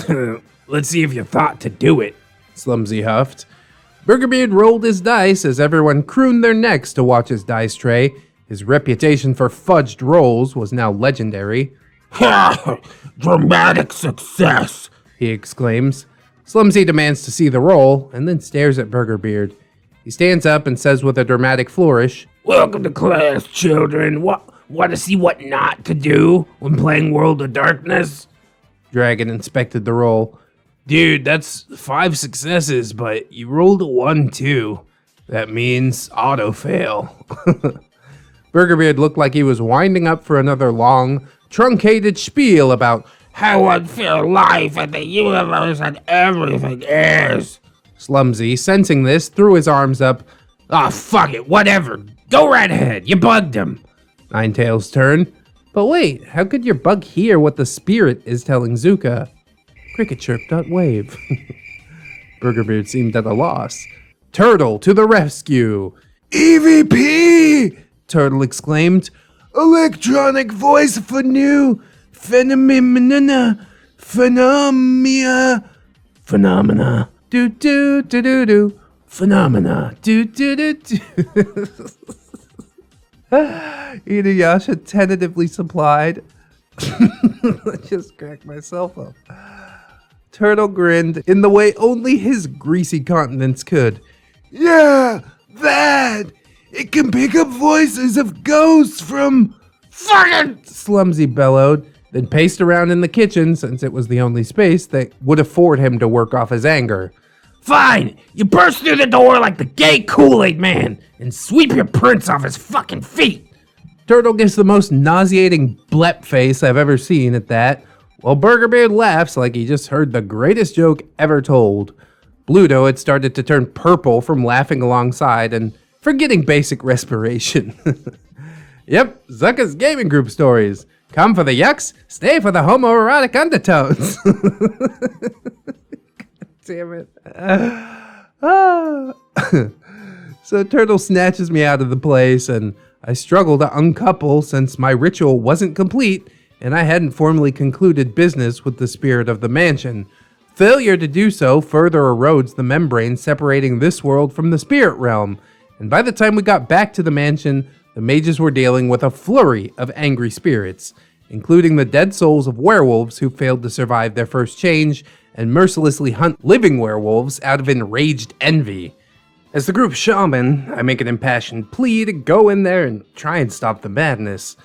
Let's see if you thought to do it. Slumsy huffed. Burgerbeard rolled his dice as everyone crooned their necks to watch his dice tray. His reputation for fudged rolls was now legendary. Ha! Dramatic success, he exclaims. Slumsy demands to see the roll and then stares at Burgerbeard. He stands up and says with a dramatic flourish, Welcome to class, children. Want to see what not to do when playing World of Darkness? Dragon inspected the roll. Dude, that's 5 successes, but you rolled a 1 too. That means auto-fail. Burgerbeard looked like he was winding up for another long, truncated spiel about how unfair life and the universe and everything is. Slumsy, sensing this, threw his arms up. Ah, fuck it, whatever. Go right ahead, you bugged him. Ninetails' turn. But wait, how could your bug hear what the spirit is telling Zucca? Cricket chirp.wave. Burgerbeard seemed at a loss. Turtle to the rescue! EVP! Turtle exclaimed. Electronic voice for new phenomena. Do do do do do. Phenomena. Do do do do. Inuyasha tentatively supplied. I just cracked myself up. Turtle grinned in the way only his greasy countenance could. Yeah, that! It can pick up voices of ghosts from... Fucking! Slumsy bellowed, then paced around in the kitchen since it was the only space that would afford him to work off his anger. Fine! You burst through the door like the gay Kool-Aid man and sweep your prints off his fucking feet! Turtle gives the most nauseating blep face I've ever seen at that, while Burgerbeard laughs like he just heard the greatest joke ever told. Bluto had started to turn purple from laughing alongside and forgetting basic respiration. Yep, Zucca's gaming group stories. Come for the yucks, stay for the homoerotic undertones. God damn it. So Turtle snatches me out of the place, and I struggle to uncouple since my ritual wasn't complete and I hadn't formally concluded business with the spirit of the mansion. Failure to do so further erodes the membrane separating this world from the spirit realm, and by the time we got back to the mansion, the mages were dealing with a flurry of angry spirits, including the dead souls of werewolves who failed to survive their first change, and mercilessly hunt living werewolves out of enraged envy. As the group shaman, I make an impassioned plea to go in there and try and stop the madness.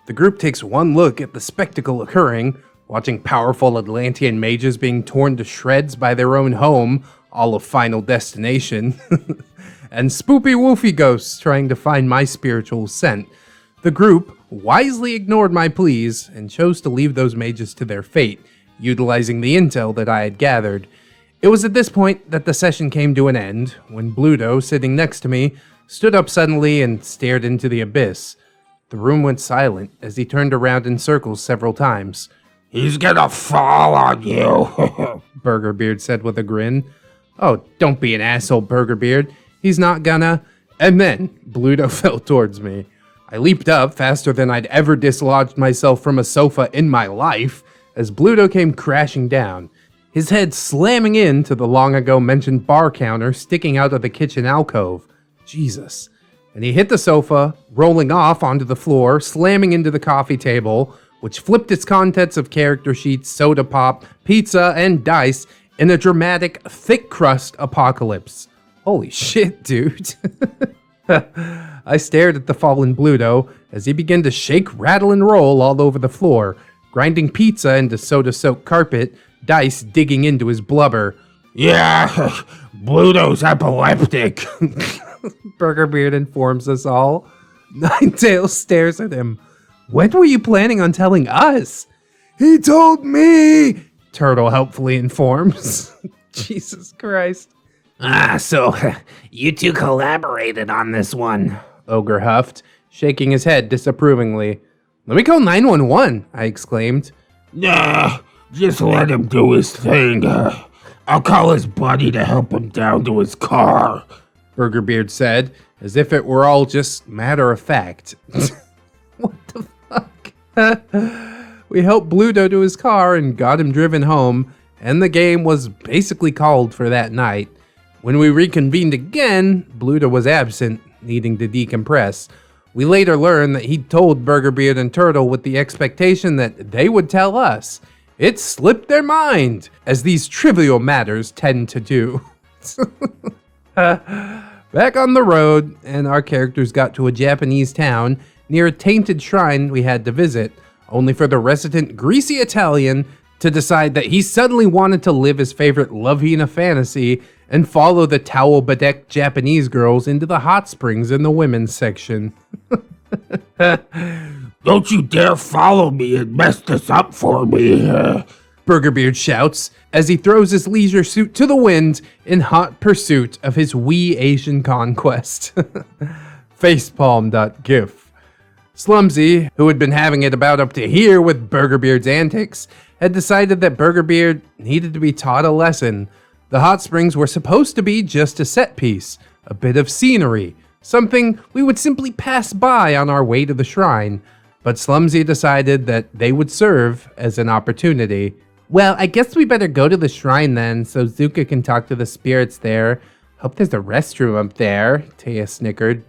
The group takes one look at the spectacle occurring, watching powerful Atlantean mages being torn to shreds by their own home, all of Final Destination, and spoopy woofy ghosts trying to find my spiritual scent. The group wisely ignored my pleas and chose to leave those mages to their fate, utilizing the intel that I had gathered. It was at this point that the session came to an end, when Bluto, sitting next to me, stood up suddenly and stared into the abyss. The room went silent as he turned around in circles several times. He's gonna fall on you, Burgerbeard said with a grin. Oh, don't be an asshole, Burgerbeard. He's not gonna. And then Bluto fell towards me. I leaped up faster than I'd ever dislodged myself from a sofa in my life as Bluto came crashing down, his head slamming into the long ago mentioned bar counter sticking out of the kitchen alcove. Jesus. And he hit the sofa, rolling off onto the floor, slamming into the coffee table, which flipped its contents of character sheets, soda pop, pizza, and dice in a dramatic, thick crust apocalypse. Holy shit, dude. I stared at the fallen Bluto as he began to shake, rattle, and roll all over the floor, grinding pizza into soda-soaked carpet, dice digging into his blubber. Yeah, Bluto's epileptic. Burgerbeard informs us all. Ninetails stares at him. When were you planning on telling us? He told me, Turtle helpfully informs. Jesus Christ. So you two collaborated on this one, Ogre huffed, shaking his head disapprovingly. Let me call 911, I exclaimed. Nah, just let him do his thing. I'll call his buddy to help him down to his car, Burgerbeard said, as if it were all just matter of fact. What the fuck? We helped Bluto to his car and got him driven home, and the game was basically called for that night. When we reconvened again, Bluto was absent, needing to decompress. We later learned that he'd told Burgerbeard and Turtle with the expectation that they would tell us. It slipped their mind, as these trivial matters tend to do. Back on the road, and our characters got to a Japanese town near a tainted shrine we had to visit, only for the resident greasy Italian to decide that he suddenly wanted to live his favorite Lovina fantasy and follow the towel-bedecked Japanese girls into the hot springs in the women's section. Don't you dare follow me and mess this up for me. Burgerbeard shouts as he throws his leisure suit to the wind in hot pursuit of his wee Asian conquest. Facepalm.gif. Slumsy, who had been having it about up to here with Burgerbeard's antics, had decided that Burgerbeard needed to be taught a lesson. The hot springs were supposed to be just a set piece, a bit of scenery, something we would simply pass by on our way to the shrine. But Slumsy decided that they would serve as an opportunity. Well, I guess we better go to the shrine then, so Zucca can talk to the spirits there. Hope there's a restroom up there, Taya snickered.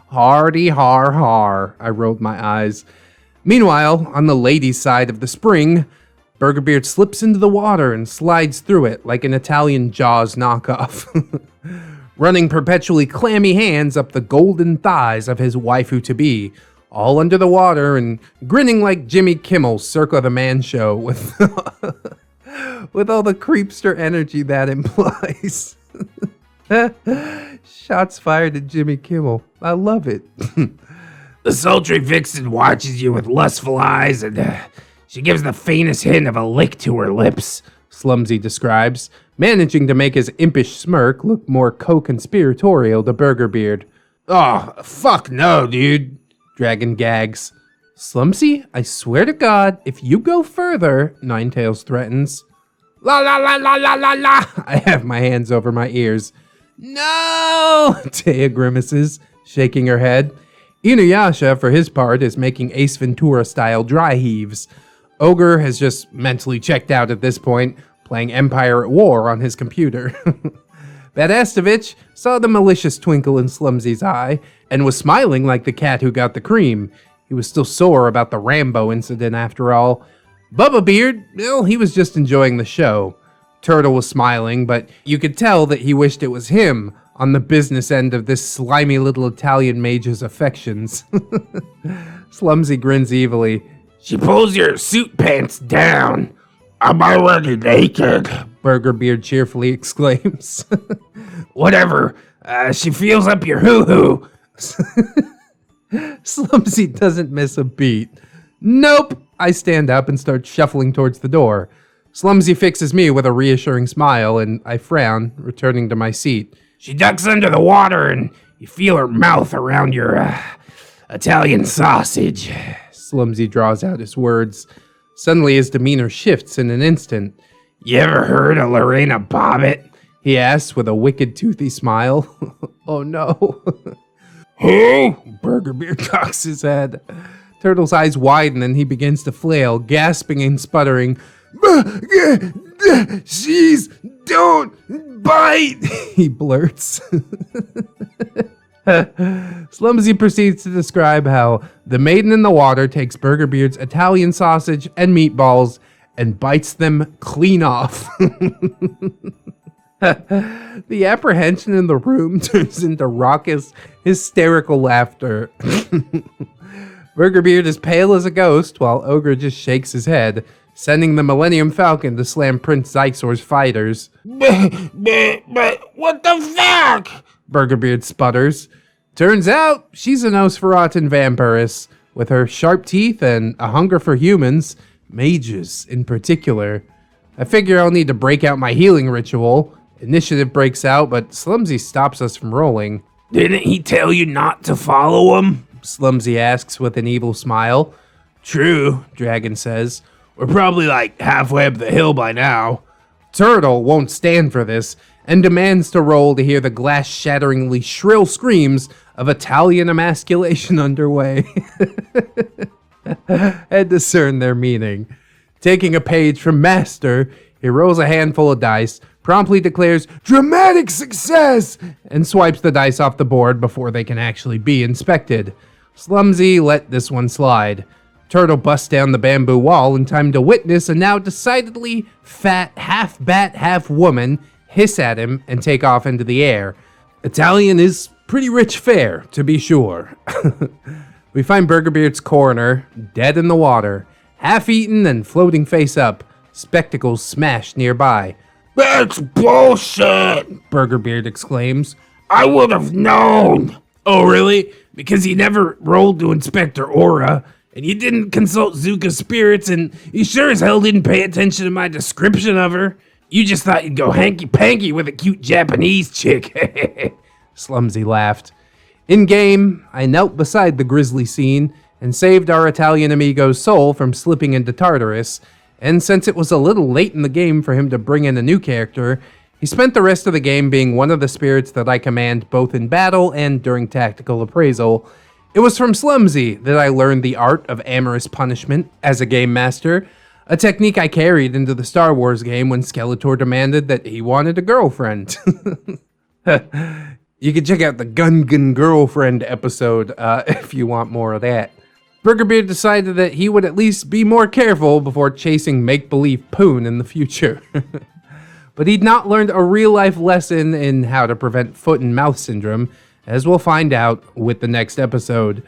Hardy har har, I rolled my eyes. Meanwhile, on the ladies' side of the spring, Burgerbeard slips into the water and slides through it like an Italian Jaws knockoff, running perpetually clammy hands up the golden thighs of his waifu-to-be, all under the water and grinning like Jimmy Kimmel's Circa the Man show with, with all the creepster energy that implies. Shots fired at Jimmy Kimmel. I love it. The sultry vixen watches you with lustful eyes, and she gives the faintest hint of a lick to her lips, Slumsy describes, managing to make his impish smirk look more co-conspiratorial to Burgerbeard. Oh, fuck no, dude, Dragon gags. Slumsy, I swear to God, if you go further, Ninetails threatens. La la la la la la la. I have my hands over my ears. No! Taya grimaces, shaking her head. Inuyasha, for his part, is making Ace Ventura-style dry heaves. Ogre has just mentally checked out at this point, playing Empire at War on his computer. Badastovich saw the malicious twinkle in Slumsy's eye and was smiling like the cat who got the cream. He was still sore about the Rambo incident after all. Bubba Beard, well, he was just enjoying the show. Turtle was smiling, but you could tell that he wished it was him on the business end of this slimy little Italian mage's affections. Slumsy grins evilly. She pulls your suit pants down. I'm already naked. Burgerbeard cheerfully exclaims. Whatever. She feels up your hoo-hoo. Slumsy doesn't miss a beat. Nope! I stand up and start shuffling towards the door. Slumsy fixes me with a reassuring smile, and I frown, returning to my seat. She ducks under the water, and you feel her mouth around your Italian sausage. Slumsy draws out his words. Suddenly his demeanor shifts in an instant. You ever heard of Lorena Bobbitt? He asks with a wicked toothy smile. Oh no. Who? Burgerbeard cocks his head. Turtle's eyes widen and he begins to flail, gasping and sputtering. Jeez, don't bite, he blurts. Slumsy proceeds to describe how the maiden in the water takes Burgerbeard's Italian sausage and meatballs and bites them clean off. The apprehension in the room turns into raucous, hysterical laughter. Burgerbeard is pale as a ghost, while Ogre just shakes his head, sending the Millennium Falcon to slam Prince Zyxor's fighters. But what the fuck? Burgerbeard sputters. Turns out, she's a Nosferatu vampiress, with her sharp teeth and a hunger for humans, mages in particular. I figure I'll need to break out my healing ritual. Initiative breaks out, but Slumsy stops us from rolling. Didn't he tell you not to follow him? Slumsy asks with an evil smile. True, Dragon says. We're probably like halfway up the hill by now. Turtle won't stand for this and demands to roll to hear the glass-shatteringly shrill screams of Italian emasculation underway and discern their meaning. Taking a page from Master, he rolls a handful of dice, promptly declares dramatic success, and swipes the dice off the board before they can actually be inspected. Slumsy let this one slide. Turtle busts down the bamboo wall in time to witness a now decidedly fat half-bat, half-woman hiss at him and take off into the air. Italian is pretty rich fare, to be sure. We find Burgerbeard's coroner, dead in the water, half-eaten and floating face up, spectacles smashed nearby. That's bullshit! Burgerbeard exclaims. I would have known! Oh, really? Because you never rolled to inspect her aura, and you didn't consult Zucca's spirits, and you sure as hell didn't pay attention to my description of her. You just thought you'd go hanky-panky with a cute Japanese chick. Slumsy laughed. In-game, I knelt beside the grisly scene and saved our Italian amigo's soul from slipping into Tartarus, and since it was a little late in the game for him to bring in a new character, he spent the rest of the game being one of the spirits that I command both in battle and during tactical appraisal. It was from Slumsy that I learned the art of amorous punishment as a game master, a technique I carried into the Star Wars game when Skeletor demanded that he wanted a girlfriend. You can check out the Gun Girlfriend episode if you want more of that. Burgerbeard decided that he would at least be more careful before chasing make-believe poon in the future. But he'd not learned a real-life lesson in how to prevent foot and mouth syndrome, as we'll find out with the next episode.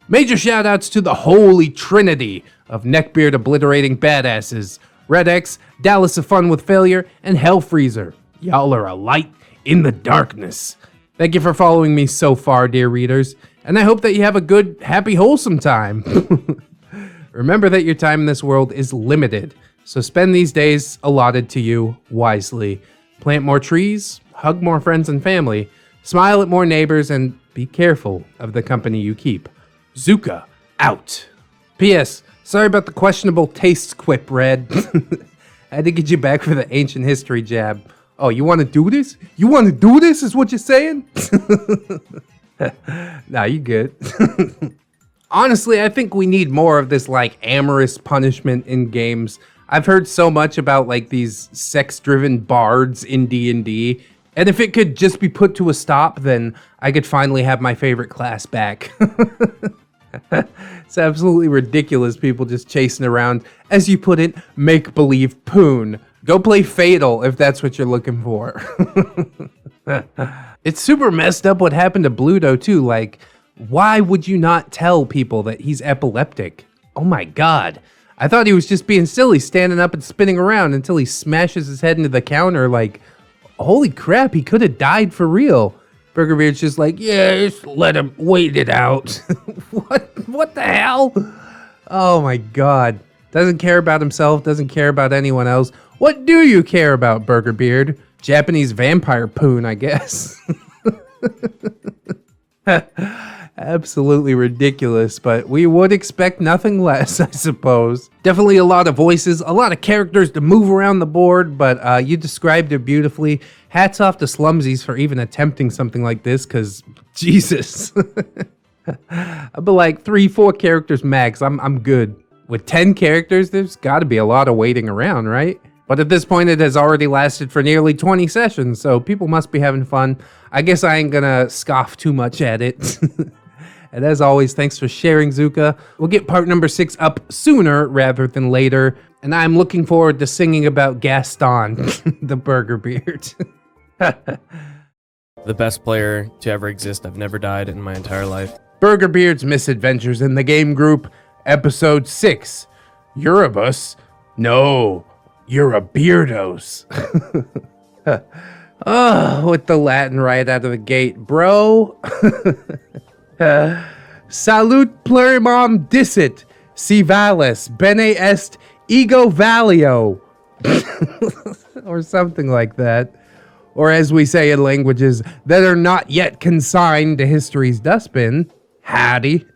Major shoutouts to the holy trinity of neckbeard obliterating badasses, ReddX, Dallas of Fun with Failure, and Hellfreezer. Y'all are a light in the darkness. Thank you for following me so far, dear readers, and I hope that you have a good, happy, wholesome time. Remember that your time in this world is limited, so spend these days allotted to you wisely. Plant more trees, hug more friends and family, smile at more neighbors, and be careful of the company you keep. Zucca, out. P.S. Sorry about the questionable taste quip, Red. I had to get you back for the ancient history jab. Oh, you want to do this? You want to do this is what you're saying? Nah, you good. Honestly, I think we need more of this, like, amorous punishment in games. I've heard so much about, like, these sex-driven bards in D&D, and if it could just be put to a stop, then I could finally have my favorite class back. It's absolutely ridiculous, people just chasing around, as you put it, make-believe poon. Go play Fatal if that's what you're looking for. It's super messed up what happened to Bluto too. Like, why would you not tell people that he's epileptic? Oh my god. I thought he was just being silly, standing up and spinning around until he smashes his head into the counter. Like, holy crap, he could have died for real. Burgerbeard's just like, yeah, just let him wait it out. What the hell? Oh my god. Doesn't care about himself, doesn't care about anyone else. What do you care about, Burgerbeard? Japanese vampire poon, I guess. Absolutely ridiculous, but we would expect nothing less, I suppose. Definitely a lot of voices, a lot of characters to move around the board, but you described it beautifully. Hats off to Slumsies for even attempting something like this, because Jesus. I'll be like 3-4 characters max, I'm good. With 10 characters, there's gotta be a lot of waiting around, right? But at this point, it has already lasted for nearly 20 sessions, so people must be having fun. I guess I ain't gonna scoff too much at it. And as always, thanks for sharing, Zucca. We'll get part number 6 up sooner rather than later. And I'm looking forward to singing about Gaston, the Burgerbeard. The best player to ever exist. I've never died in my entire life. Burgerbeard's Misadventures in the Game Group, Episode 6. Eurobus? No, you're a Beardos. Oh, with the Latin right out of the gate, bro. Salute plurimam dicit, si vales, bene est ego valio. Or something like that. Or as we say in languages that are not yet consigned to history's dustbin, howdy.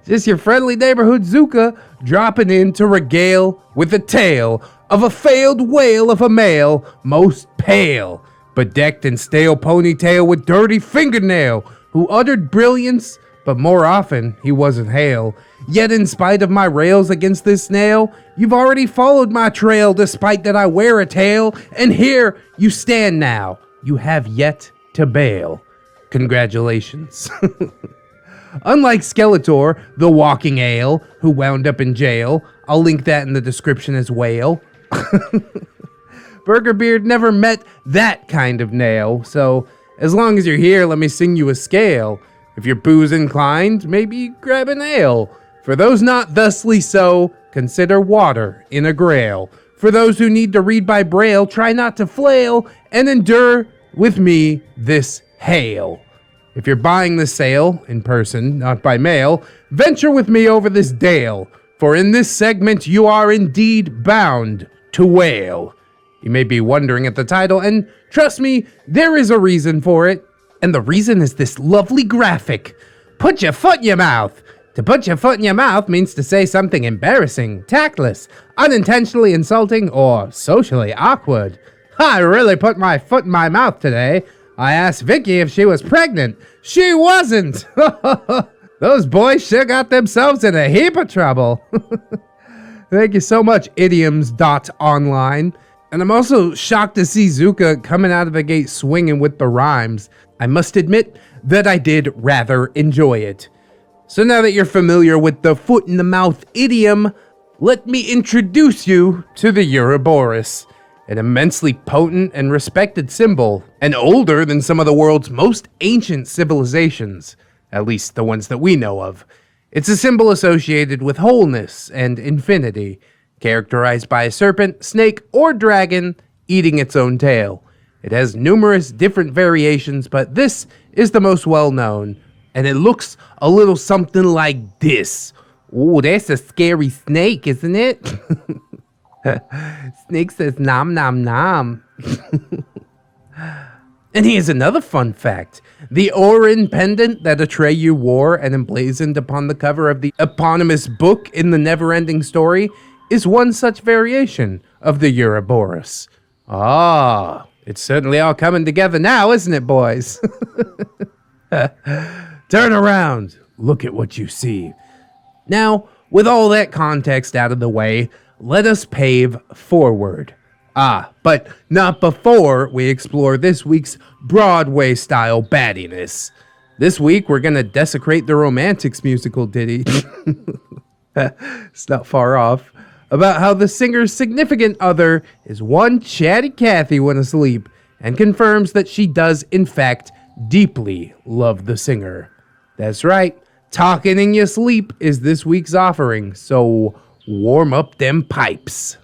Just your friendly neighborhood Zucca dropping in to regale with the tale of a failed whale of a male, most pale, bedecked in stale ponytail with dirty fingernail, who uttered brilliance, but more often he wasn't hale. Yet in spite of my rails against this snail, you've already followed my trail despite that I wear a tail, and here you stand now, you have yet to bail. Congratulations. Unlike Skeletor, the walking ale, who wound up in jail, I'll link that in the description as well. Burgerbeard never met that kind of nail, so as long as you're here, let me sing you a scale. If you're booze inclined, maybe grab an ale. For those not thusly so, consider water in a grail. For those who need to read by braille, try not to flail, and endure with me this hail. If you're buying the sale in person, not by mail, venture with me over this dale, for in this segment you are indeed bound to wail. You may be wondering at the title, and trust me, there is a reason for it. And the reason is this lovely graphic. Put your foot in your mouth. To put your foot in your mouth means to say something embarrassing, tactless, unintentionally insulting, or socially awkward. I really put my foot in my mouth today. I asked Vicky if she was pregnant. She wasn't. Those boys sure got themselves in a heap of trouble. Thank you so much, idioms.online. And I'm also shocked to see Zucca coming out of the gate swinging with the rhymes. I must admit that I did rather enjoy it. So now that you're familiar with the foot in the mouth idiom, let me introduce you to the Ouroboros, an immensely potent and respected symbol, and older than some of the world's most ancient civilizations, at least the ones that we know of. It's a symbol associated with wholeness and infinity, characterized by a serpent, snake, or dragon eating its own tail. It has numerous different variations, but this is the most well-known, and it looks a little something like this. Ooh, that's a scary snake, isn't it? Snake says nom nom nom. And here's another fun fact. The Orin pendant that Atreyu wore and emblazoned upon the cover of the eponymous book in the never-ending story is one such variation of the Ouroboros. Ah, it's certainly all coming together now, isn't it, boys? Turn around. Look at what you see. Now, with all that context out of the way, let us pave forward. But not before we explore this week's Broadway-style battiness. This week, we're gonna desecrate the Romantics musical ditty. It's not far off. About how the singer's significant other is one chatty Cathy when asleep and confirms that she does, in fact, deeply love the singer. That's right, talking in your sleep is this week's offering, so warm up them pipes.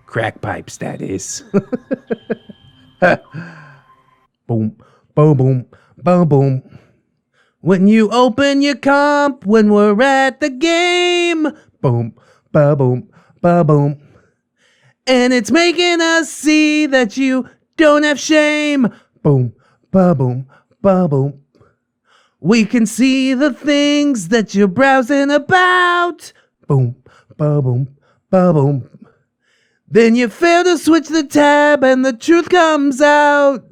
Crack pipes, that is. Boom, boom, boom, boom, boom. When you open your comp, when we're at the game, boom, ba boom, ba boom. And it's making us see that you don't have shame, boom, ba boom, ba boom. We can see the things that you're browsing about, boom, ba boom, ba boom. Then you fail to switch the tab and the truth comes out.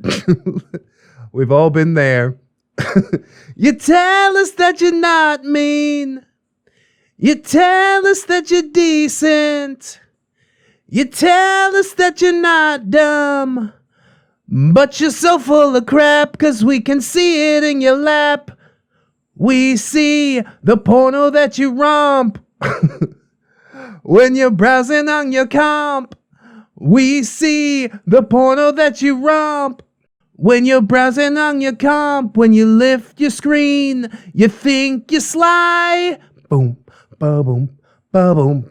We've all been there. You tell us that you're not mean. You tell us that you're decent. You tell us that you're not dumb. But you're so full of crap, 'cause we can see it in your lap. We see the porno that you romp. When you're browsing on your comp. We see the porno that you romp. When you're browsing on your comp, when you lift your screen, you think you're sly. Boom, ba boom, ba boom.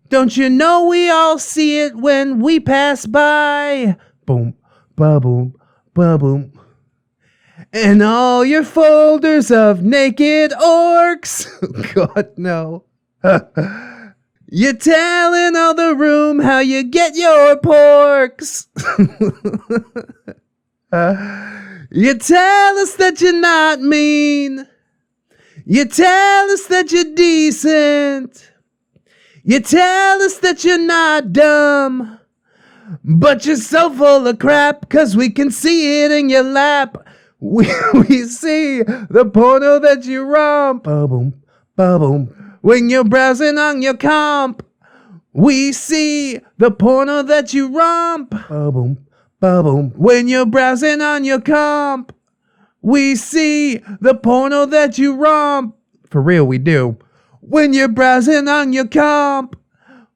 Don't you know we all see it when we pass by? Boom, ba boom, ba boom. And all your folders of naked orcs. God, no. You're telling all the room how you get your porks. You tell us that you're not mean. You tell us that you're decent. You tell us that you're not dumb. But you're so full of crap, 'cause we can see it in your lap. We see the porno that you romp. Ba-boom, ba-boom. When you're browsing on your comp. We see the porno that you romp. Ba-boom, ba-boom. When you're browsing on your comp. We see the porno that you romp. For real, we do. When you're browsing on your comp.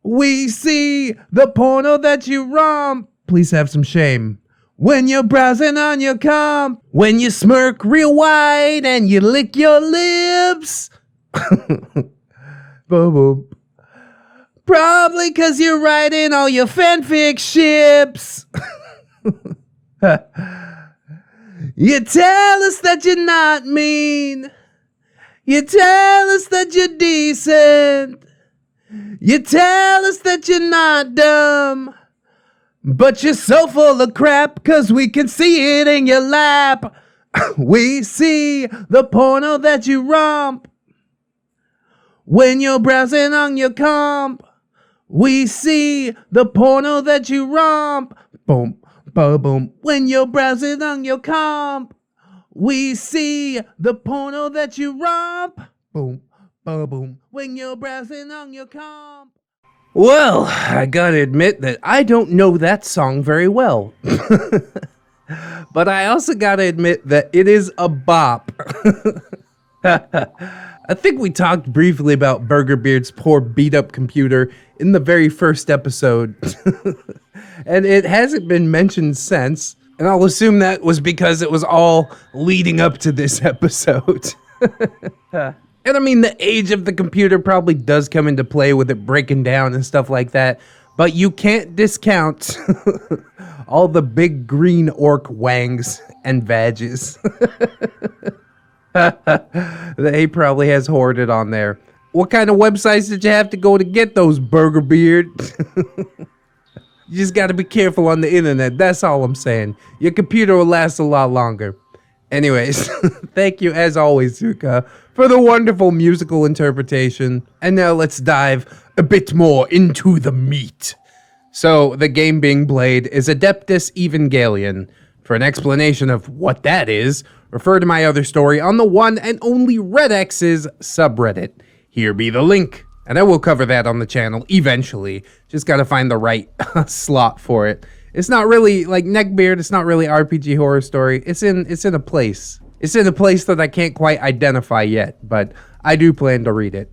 We see the porno that you romp. Please have some shame. When you're browsing on your comp. When you smirk real wide and you lick your lips. Boom, boom. Probably 'cause you're writing all your fanfic ships. You tell us that you're not mean. You tell us that you're decent. You tell us that you're not dumb. But you're so full of crap, 'cause we can see it in your lap. We see the porno that you romp. When you're browsing on your comp. We see the porno that you romp. Boom, ba boom. When you're browsing on your comp. We see the porno that you romp. Boom, ba boom. When you're browsing on your comp. Well, I gotta admit that I don't know that song very well. But I also gotta admit that it is a bop. I think we talked briefly about Burgerbeard's poor beat-up computer in the very first episode. And it hasn't been mentioned since. And I'll assume that was because it was all leading up to this episode. And I mean, the age of the computer probably does come into play with it breaking down and stuff like that. But you can't discount all the big green orc wangs and badges that he probably has hoarded on there. What kind of websites did you have to go to get those, Burgerbeard? You just got to be careful on the internet. That's all I'm saying. Your computer will last a lot longer. Anyways, thank you as always, Zucca, for the wonderful musical interpretation. And now let's dive a bit more into the meat. So the game being played is Adeptus Evangelion. For an explanation of what that is, refer to my other story on the one and only ReddX's subreddit. Here be the link. And I will cover that on the channel eventually. Just gotta find the right slot for it. It's not really like Neckbeard, it's not really RPG horror story. It's in a place. It's in a place that I can't quite identify yet, but I do plan to read it.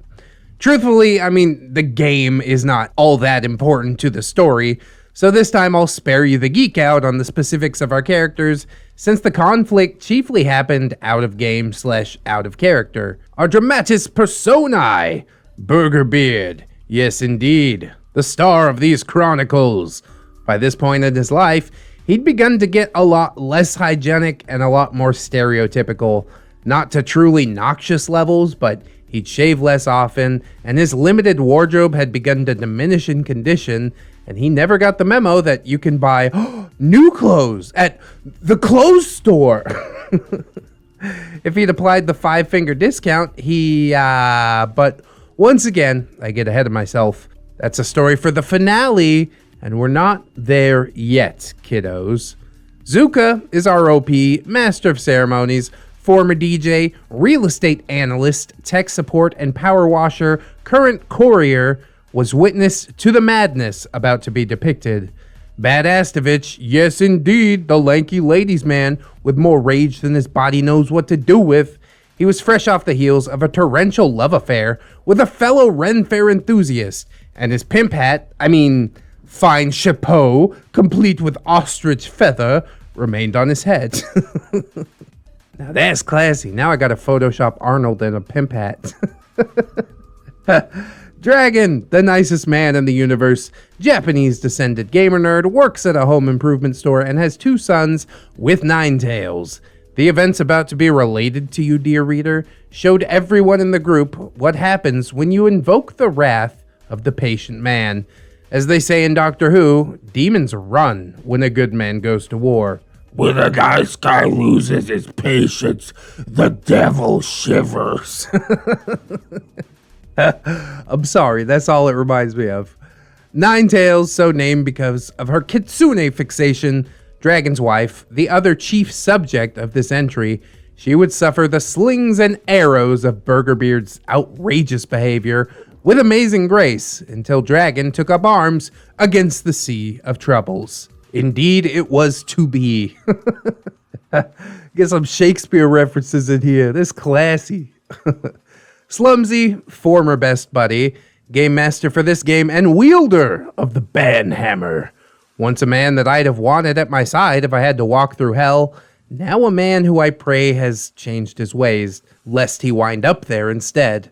Truthfully, I mean, the game is not all that important to the story, so this time I'll spare you the geek out on the specifics of our characters, since the conflict chiefly happened out of game / out of character. Our dramatis personae, Burgerbeard, yes indeed, the star of these chronicles. By this point in his life, he'd begun to get a lot less hygienic and a lot more stereotypical, not to truly noxious levels, but he'd shave less often, and his limited wardrobe had begun to diminish in condition, and he never got the memo that you can buy new clothes at the clothes store. If he'd applied the 5-finger discount, but once again, I get ahead of myself. That's a story for the finale, and we're not there yet, kiddos. Zucca is our OP, master of ceremonies, former DJ, real estate analyst, tech support, and power washer, current courier, was witness to the madness about to be depicted. Badastovich, yes indeed, the lanky ladies man, with more rage than his body knows what to do with. He was fresh off the heels of a torrential love affair with a fellow Ren Fair enthusiast, and his pimp hat, fine chapeau, complete with ostrich feather, remained on his head. Now that's classy. Now I gotta Photoshop Arnold in a pimp hat. Dragon, the nicest man in the universe, Japanese descended gamer nerd, works at a home improvement store and has 2 sons with 9 tails. The events about to be related to you, dear reader, showed everyone in the group what happens when you invoke the wrath of the patient man. As they say in Doctor Who, demons run when a good man goes to war. When a nice guy loses his patience, the devil shivers. I'm sorry, that's all it reminds me of. Ninetails, so named because of her kitsune fixation, Dragon's wife, the other chief subject of this entry, she would suffer the slings and arrows of Burgerbeard's outrageous behavior with amazing grace until Dragon took up arms against the sea of troubles. Indeed, it was to be. Get some Shakespeare references in here. This classy. Slumsy, former best buddy, game master for this game and wielder of the banhammer. Once a man that I'd have wanted at my side if I had to walk through hell, now a man who I pray has changed his ways, lest he wind up there instead.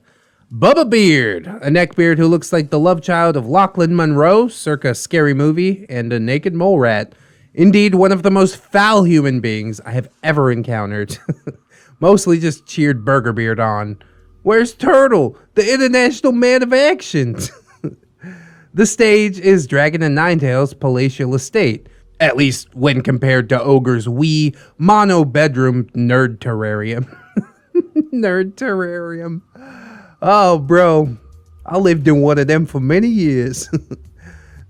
Bubba Beard, a neckbeard who looks like the love child of Lachlan Monroe, circa Scary Movie, and a naked mole rat. Indeed, one of the most foul human beings I have ever encountered. Mostly just cheered Burgerbeard on. Where's Turtle, the international man of action? The stage is Dragon and Ninetails' palatial estate, at least when compared to Ogre's wee, mono-bedroom nerd terrarium. Nerd terrarium. Oh, bro, I lived in one of them for many years.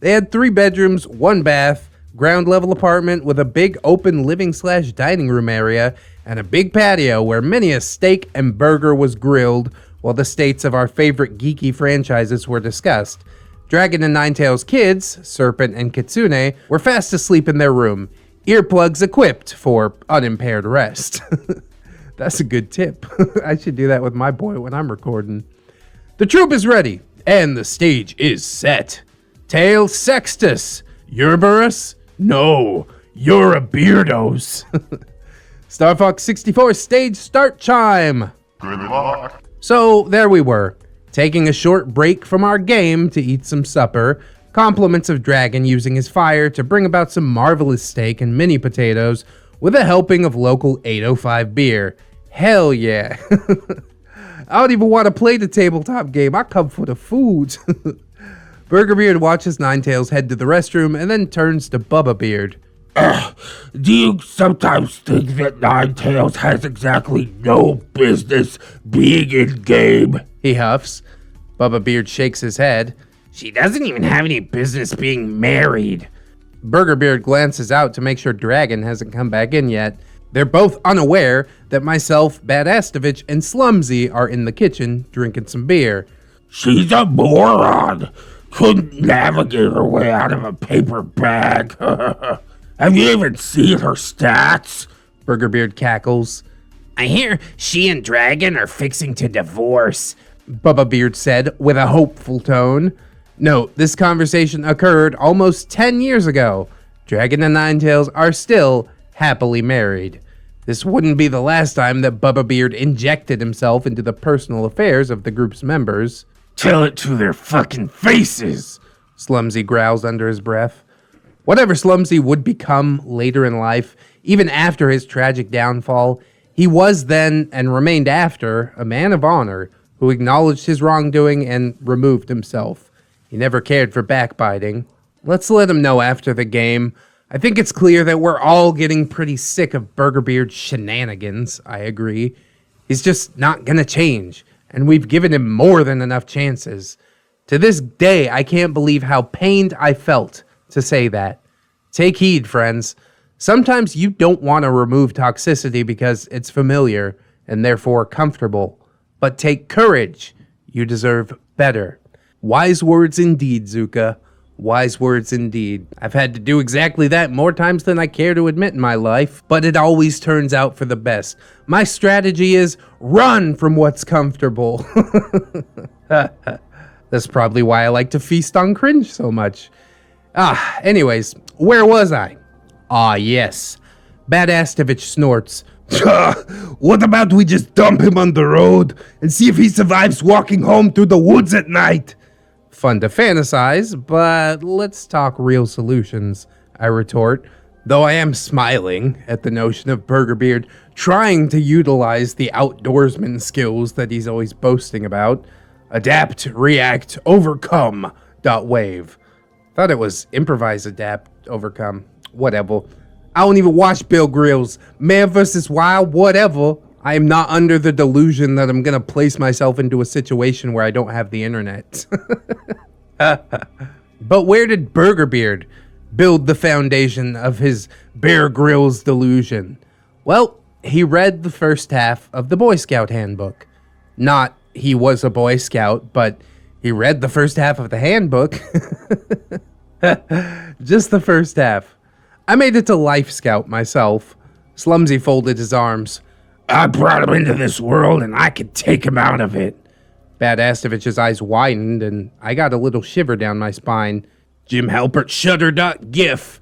They had 3 bedrooms, 1 bath, ground level apartment with a big open living / dining room area, and a big patio where many a steak and burger was grilled while the states of our favorite geeky franchises were discussed. Dragon and Ninetails' kids, Serpent and Kitsune, were fast asleep in their room, earplugs equipped for unimpaired rest. That's a good tip. I should do that with my boy when I'm recording. The troupe is ready, and the stage is set. Tail Sextus, Urberus? No, you're a beardos. Star Fox 64 stage start chime. Good luck. So there we were, taking a short break from our game to eat some supper, compliments of Dragon using his fire to bring about some marvelous steak and mini potatoes with a helping of local 805 beer. Hell yeah. I don't even want to play the tabletop game, I come for the food. Burgerbeard watches Ninetails head to the restroom and then turns to Bubba Beard. Do you sometimes think that Ninetails has exactly no business being in game? He huffs. Bubba Beard shakes his head. She doesn't even have any business being married. Burgerbeard glances out to make sure Dragon hasn't come back in yet. They're both unaware that myself, Badastovich, and Slumsy are in the kitchen drinking some beer. She's a moron. Couldn't navigate her way out of a paper bag. Have you even seen her stats? Burgerbeard cackles. I hear she and Dragon are fixing to divorce. Burgerbeard said with a hopeful tone. Note, this conversation occurred almost 10 years ago. Dragon and Ninetails are still happily married. This wouldn't be the last time that Burgerbeard injected himself into the personal affairs of the group's members. Tell it to their fucking faces, Slumsy growls under his breath. Whatever Slumsy would become later in life, even after his tragic downfall, he was then, and remained after, a man of honor who acknowledged his wrongdoing and removed himself. He never cared for backbiting. Let's let him know after the game. I think it's clear that we're all getting pretty sick of Burgerbeard's shenanigans, I agree. He's just not gonna change, and we've given him more than enough chances. To this day, I can't believe how pained I felt to say that. Take heed, friends. Sometimes you don't want to remove toxicity because it's familiar and therefore comfortable. But take courage. You deserve better. Wise words indeed, Zucca. Wise words indeed. I've had to do exactly that more times than I care to admit in my life, but it always turns out for the best. My strategy is run from what's comfortable. That's probably why I like to feast on cringe so much. Anyways, where was I? Yes. Badastovich snorts. What about we just dump him on the road and see if he survives walking home through the woods at night? Fun to fantasize, but let's talk real solutions, I retort, though I am smiling at the notion of Burgerbeard trying to utilize the outdoorsman skills that he's always boasting about. Adapt, react, overcome, .wave. Thought it was improvise, adapt, overcome, whatever. I don't even watch Bill Grylls. Man vs. Wild, whatever. I am not under the delusion that I'm going to place myself into a situation where I don't have the internet. But where did Burgerbeard build the foundation of his Bear Grylls delusion? Well, he read the first half of the Boy Scout handbook. Not he was a Boy Scout, but he read the first half of the handbook. Just the first half. I made it to Life Scout myself. Slumsy folded his arms. I brought him into this world and I could take him out of it. Badastovich's eyes widened and I got a little shiver down my spine. Jim Halpert Shudder.gif.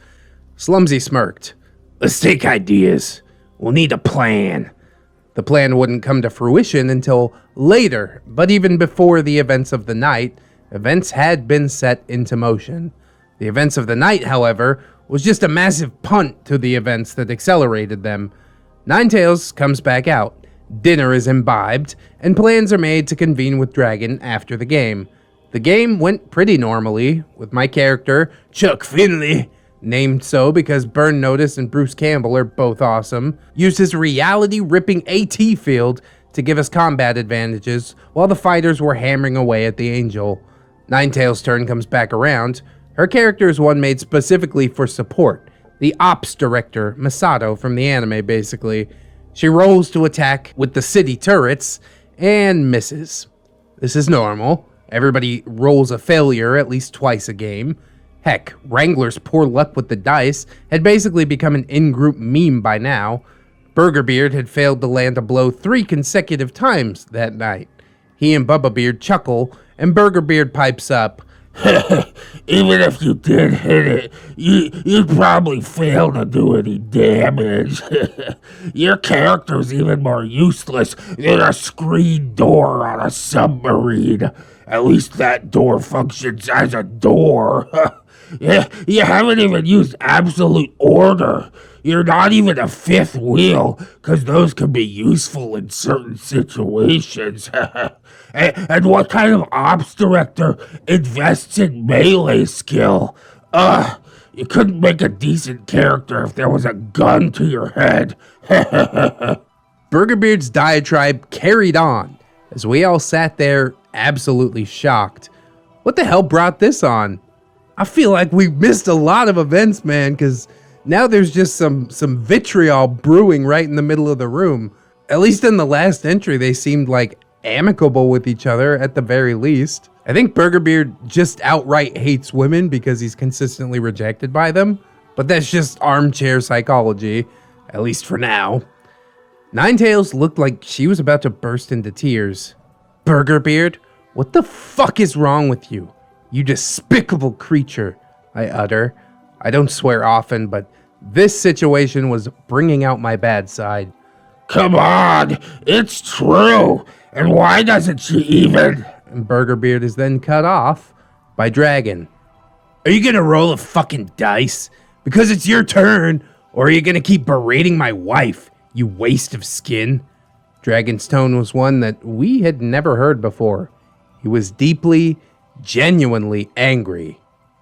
Slumsy smirked. Let's take ideas. We'll need a plan. The plan wouldn't come to fruition until later, but even before the events of the night, events had been set into motion. The events of the night, however, was just a massive punt to the events that accelerated them. Ninetails comes back out, dinner is imbibed, and plans are made to convene with Dragon after the game. The game went pretty normally, with my character, Chuck Finley, named so because Burn Notice and Bruce Campbell are both awesome, used his reality-ripping AT field to give us combat advantages while the fighters were hammering away at the Angel. Ninetails' turn comes back around. Her character is one made specifically for support. The ops director, Masato from the anime, basically. She rolls to attack with the city turrets and misses. This is normal. Everybody rolls a failure at least twice a game. Heck, Wrangler's poor luck with the dice had basically become an in-group meme by now. Burgerbeard had failed to land a blow 3 consecutive times that night. He and Burgerbeard chuckle, and Burgerbeard pipes up, Even if you did hit it, you'd probably fail to do any damage. Your character's even more useless than a screen door on a submarine. At least that door functions as a door. You haven't even used absolute order. You're not even a fifth wheel, because those can be useful in certain situations. And what kind of ops director invests in melee skill? You couldn't make a decent character if there was a gun to your head. Burgerbeard's diatribe carried on, as we all sat there absolutely shocked. What the hell brought this on? I feel like we missed a lot of events, man, because now there's just some vitriol brewing right in the middle of the room. At least in the last entry, they seemed like amicable with each other at the very least. I think Burgerbeard just outright hates women because he's consistently rejected by them, but that's just armchair psychology, at least for now. Ninetails looked like she was about to burst into tears. Burgerbeard, what the fuck is wrong with you? You despicable creature, I utter. I don't swear often, but this situation was bringing out my bad side. Come on, it's true. And why doesn't she even? And Burgerbeard is then cut off by Dragon. Are you gonna roll a fucking dice? Because it's your turn, or are you gonna keep berating my wife, you waste of skin? Dragon's tone was one that we had never heard before. He was deeply, genuinely angry.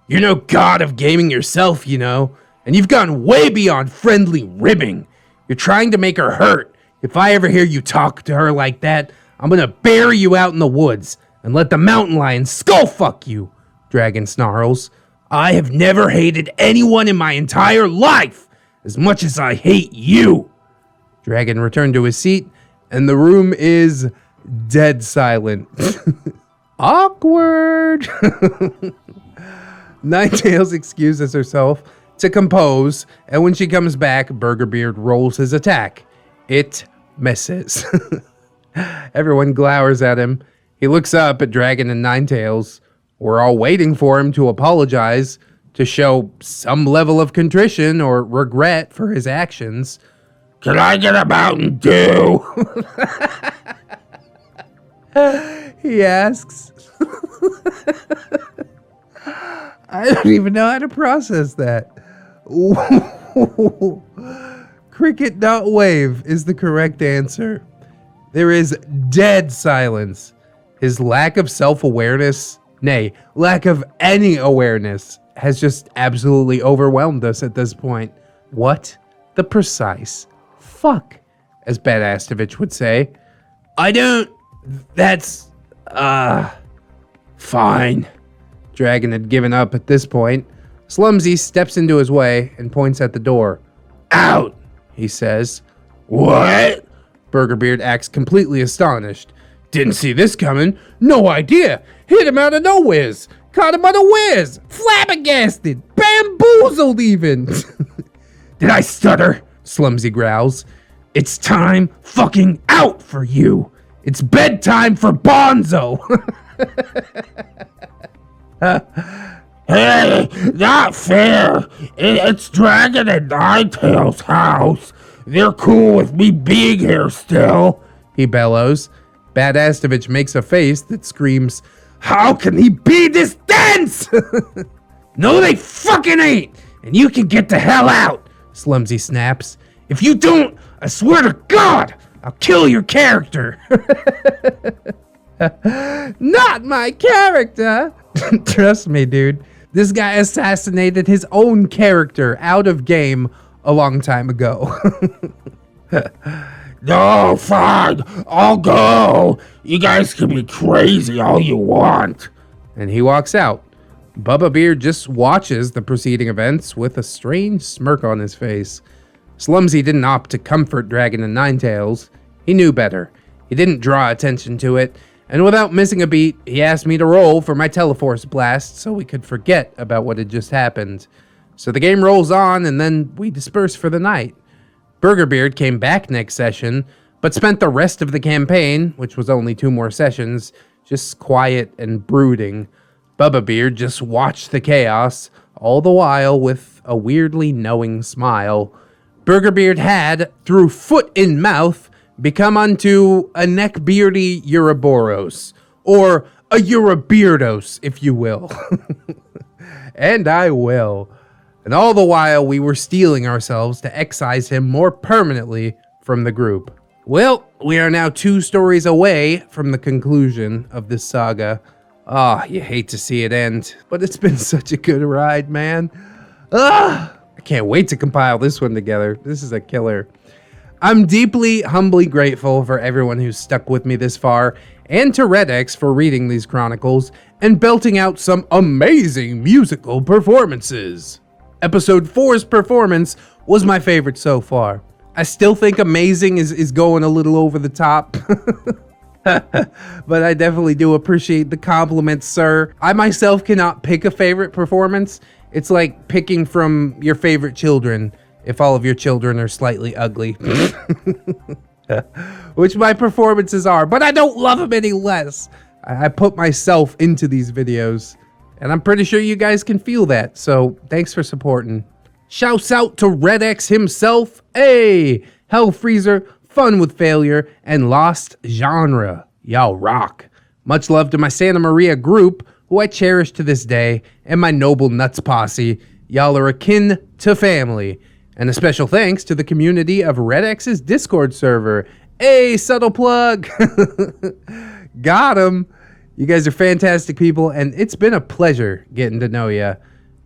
You're no god of gaming yourself, you know, and you've gone way beyond friendly ribbing. You're trying to make her hurt. If I ever hear you talk to her like that, I'm gonna bury you out in the woods and let the mountain lion skull fuck you, Dragon snarls. I have never hated anyone in my entire life as much as I hate you. Dragon returned to his seat, and the room is dead silent. Awkward. Ninetails excuses herself to compose, and when she comes back, Burgerbeard rolls his attack. It misses. Everyone glowers at him. He looks up at Dragon and Ninetails. We're all waiting for him to apologize, to show some level of contrition or regret for his actions. Can I get a Mountain Dew? He asks. I don't even know how to process that. Cricket.wave is the correct answer. There is dead silence. His lack of self-awareness, nay, lack of any awareness, has just absolutely overwhelmed us at this point. What the precise fuck, as Badastovich would say. That's, fine. Dragon had given up at this point. Slumsy steps into his way and points at the door. Out, he says. What? Burgerbeard acts completely astonished. Didn't see this coming. No idea. Hit him out of nowheres. Caught him unawares. Flabbergasted. Bamboozled even. Did I stutter? Slumsy growls. It's time fucking out for you. It's bedtime for Bonzo. Hey, not fair. It's Dragon and Ninetails' house. They're cool with me being here still, he bellows. Badastovich makes a face that screams, how can he be this dense? No, they fucking ain't. And you can get the hell out, Slumsy snaps. If you don't, I swear to God, I'll kill your character. Not my character. Trust me, dude. This guy assassinated his own character out of game a long time ago. No, fine. I'll go. You guys can be crazy all you want. And he walks out. Bubba Beard just watches the preceding events with a strange smirk on his face. Slumsy didn't opt to comfort Dragon and Ninetails. He knew better. He didn't draw attention to it, and without missing a beat, he asked me to roll for my Teleforce blast so we could forget about what had just happened. So the game rolls on, and then we disperse for the night. Burgerbeard came back next session, but spent the rest of the campaign, which was only 2 more sessions, just quiet and brooding. Bubba Beard just watched the chaos, all the while with a weirdly knowing smile. Burgerbeard had, through foot in mouth, become unto a neckbeardy Ouroboros, or a Ourobeardos, if you will. And I will. And all the while we were steeling ourselves to excise him more permanently from the group. Well, we are now 2 stories away from the conclusion of this saga. Ah, you hate to see it end, but it's been such a good ride, man. I can't wait to compile this one together. This is a killer. I'm deeply, humbly grateful for everyone who's stuck with me this far, and to ReddX for reading these chronicles and belting out some amazing musical performances. Episode 4's performance was my favorite so far. I still think amazing is going a little over the top. But I definitely do appreciate the compliments, sir. I myself cannot pick a favorite performance. It's like picking from your favorite children if all of your children are slightly ugly. which my performances are, but I don't love them any less. I put myself into these videos, and I'm pretty sure you guys can feel that, so thanks for supporting. Shouts out to ReddX himself, hey, Hell Freezer, Fun with Failure, and Lost Genre. Y'all rock. Much love to my Santa Maria group, who I cherish to this day, and my Noble Nuts posse. Y'all are akin to family. And a special thanks to the community of ReddX's Discord server. Hey, subtle plug. Got him. You guys are fantastic people, and it's been a pleasure getting to know ya.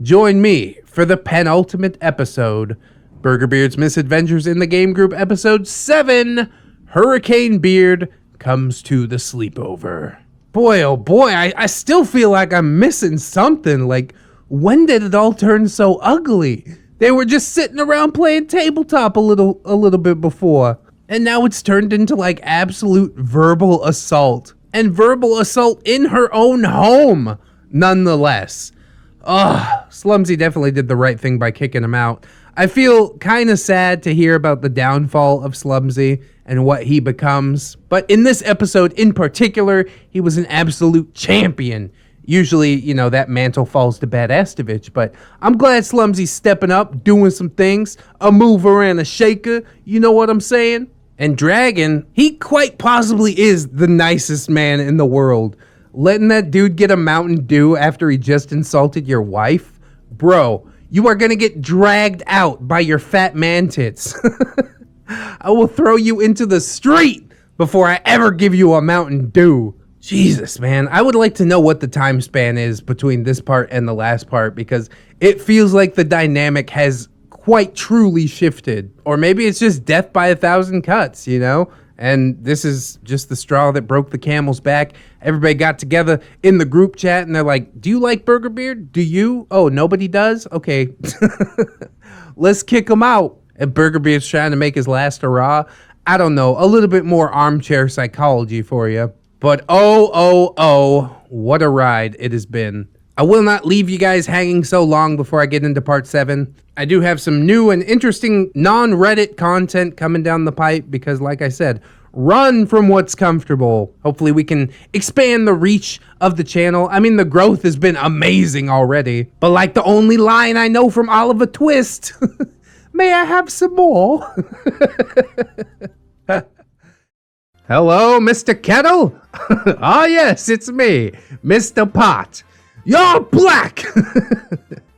Join me for the penultimate episode, Burgerbeard's Misadventures in the Game Group, episode 7, Hurricane Beard Comes to the Sleepover. Boy, oh boy, I still feel like I'm missing something. Like, when did it all turn so ugly? They were just sitting around playing tabletop a little bit before. And now it's turned into like absolute verbal assault. And verbal assault in her own home, nonetheless. Ugh, Slumsy definitely did the right thing by kicking him out. I feel kind of sad to hear about the downfall of Slumsy and what he becomes. But in this episode in particular, he was an absolute champion. Usually, you know, that mantle falls to Bad Estovich, but I'm glad Slumsy's stepping up, doing some things, a mover and a shaker, you know what I'm saying? And Dragon, he quite possibly is the nicest man in the world. Letting that dude get a Mountain Dew after he just insulted your wife? Bro, you are gonna get dragged out by your fat man tits. I will throw you into the street before I ever give you a Mountain Dew. Jesus, man. I would like to know what the time span is between this part and the last part, because it feels like the dynamic has quite truly shifted. Or maybe it's just death by 1,000 cuts, you know? And this is just the straw that broke the camel's back. Everybody got together in the group chat and they're like, do you like Burgerbeard? Do you? Oh, nobody does? Okay. Let's kick him out. And Burgerbeard's trying to make his last hurrah. I don't know. A little bit more armchair psychology for you. But oh, what a ride it has been. I will not leave you guys hanging so long before I get into part 7. I do have some new and interesting non-Reddit content coming down the pipe because, like I said, run from what's comfortable. Hopefully we can expand the reach of the channel. I mean, the growth has been amazing already. But like the only line I know from Oliver Twist, may I have some more? Hello, Mr. Kettle? Ah, yes, it's me, Mr. Pot. You're black!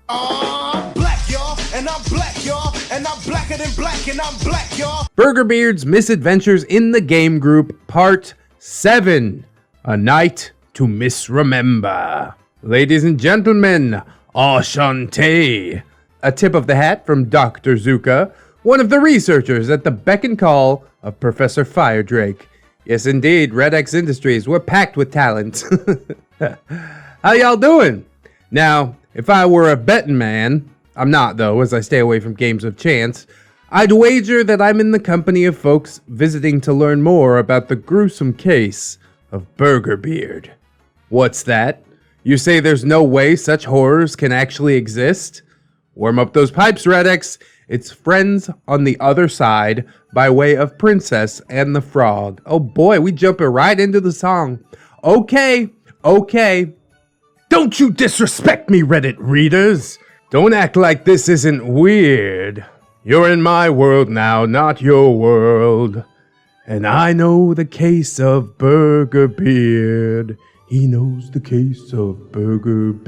I'm black, y'all, and I'm black, y'all, and I'm blacker than black, and I'm black, y'all. Burgerbeard's Misadventures in the Game Group, Part 7. A Night to Misremember. Ladies and gentlemen, enchanté. A tip of the hat from Dr. Zucca, one of the researchers at the beck and call of Professor Firedrake. Yes, indeed, ReddX Industries, we're packed with talent. How y'all doing? Now, if I were a betting man, I'm not though, as I stay away from games of chance, I'd wager that I'm in the company of folks visiting to learn more about the gruesome case of Burgerbeard. What's that? You say there's no way such horrors can actually exist? Warm up those pipes, ReddX. It's Friends on the Other Side by way of Princess and the Frog. Oh boy, we jumping right into the song. Okay. Don't you disrespect me, Reddit readers. Don't act like this isn't weird. You're in my world now, not your world. And I know the case of Burgerbeard. He knows the case of Burgerbeard.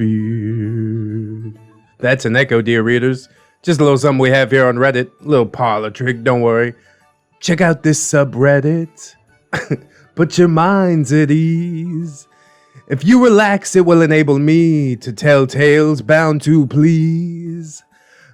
That's an echo, dear readers. Just a little something we have here on Reddit. A little parlor trick, don't worry. Check out this subreddit. Put your minds at ease. If you relax, it will enable me to tell tales bound to please.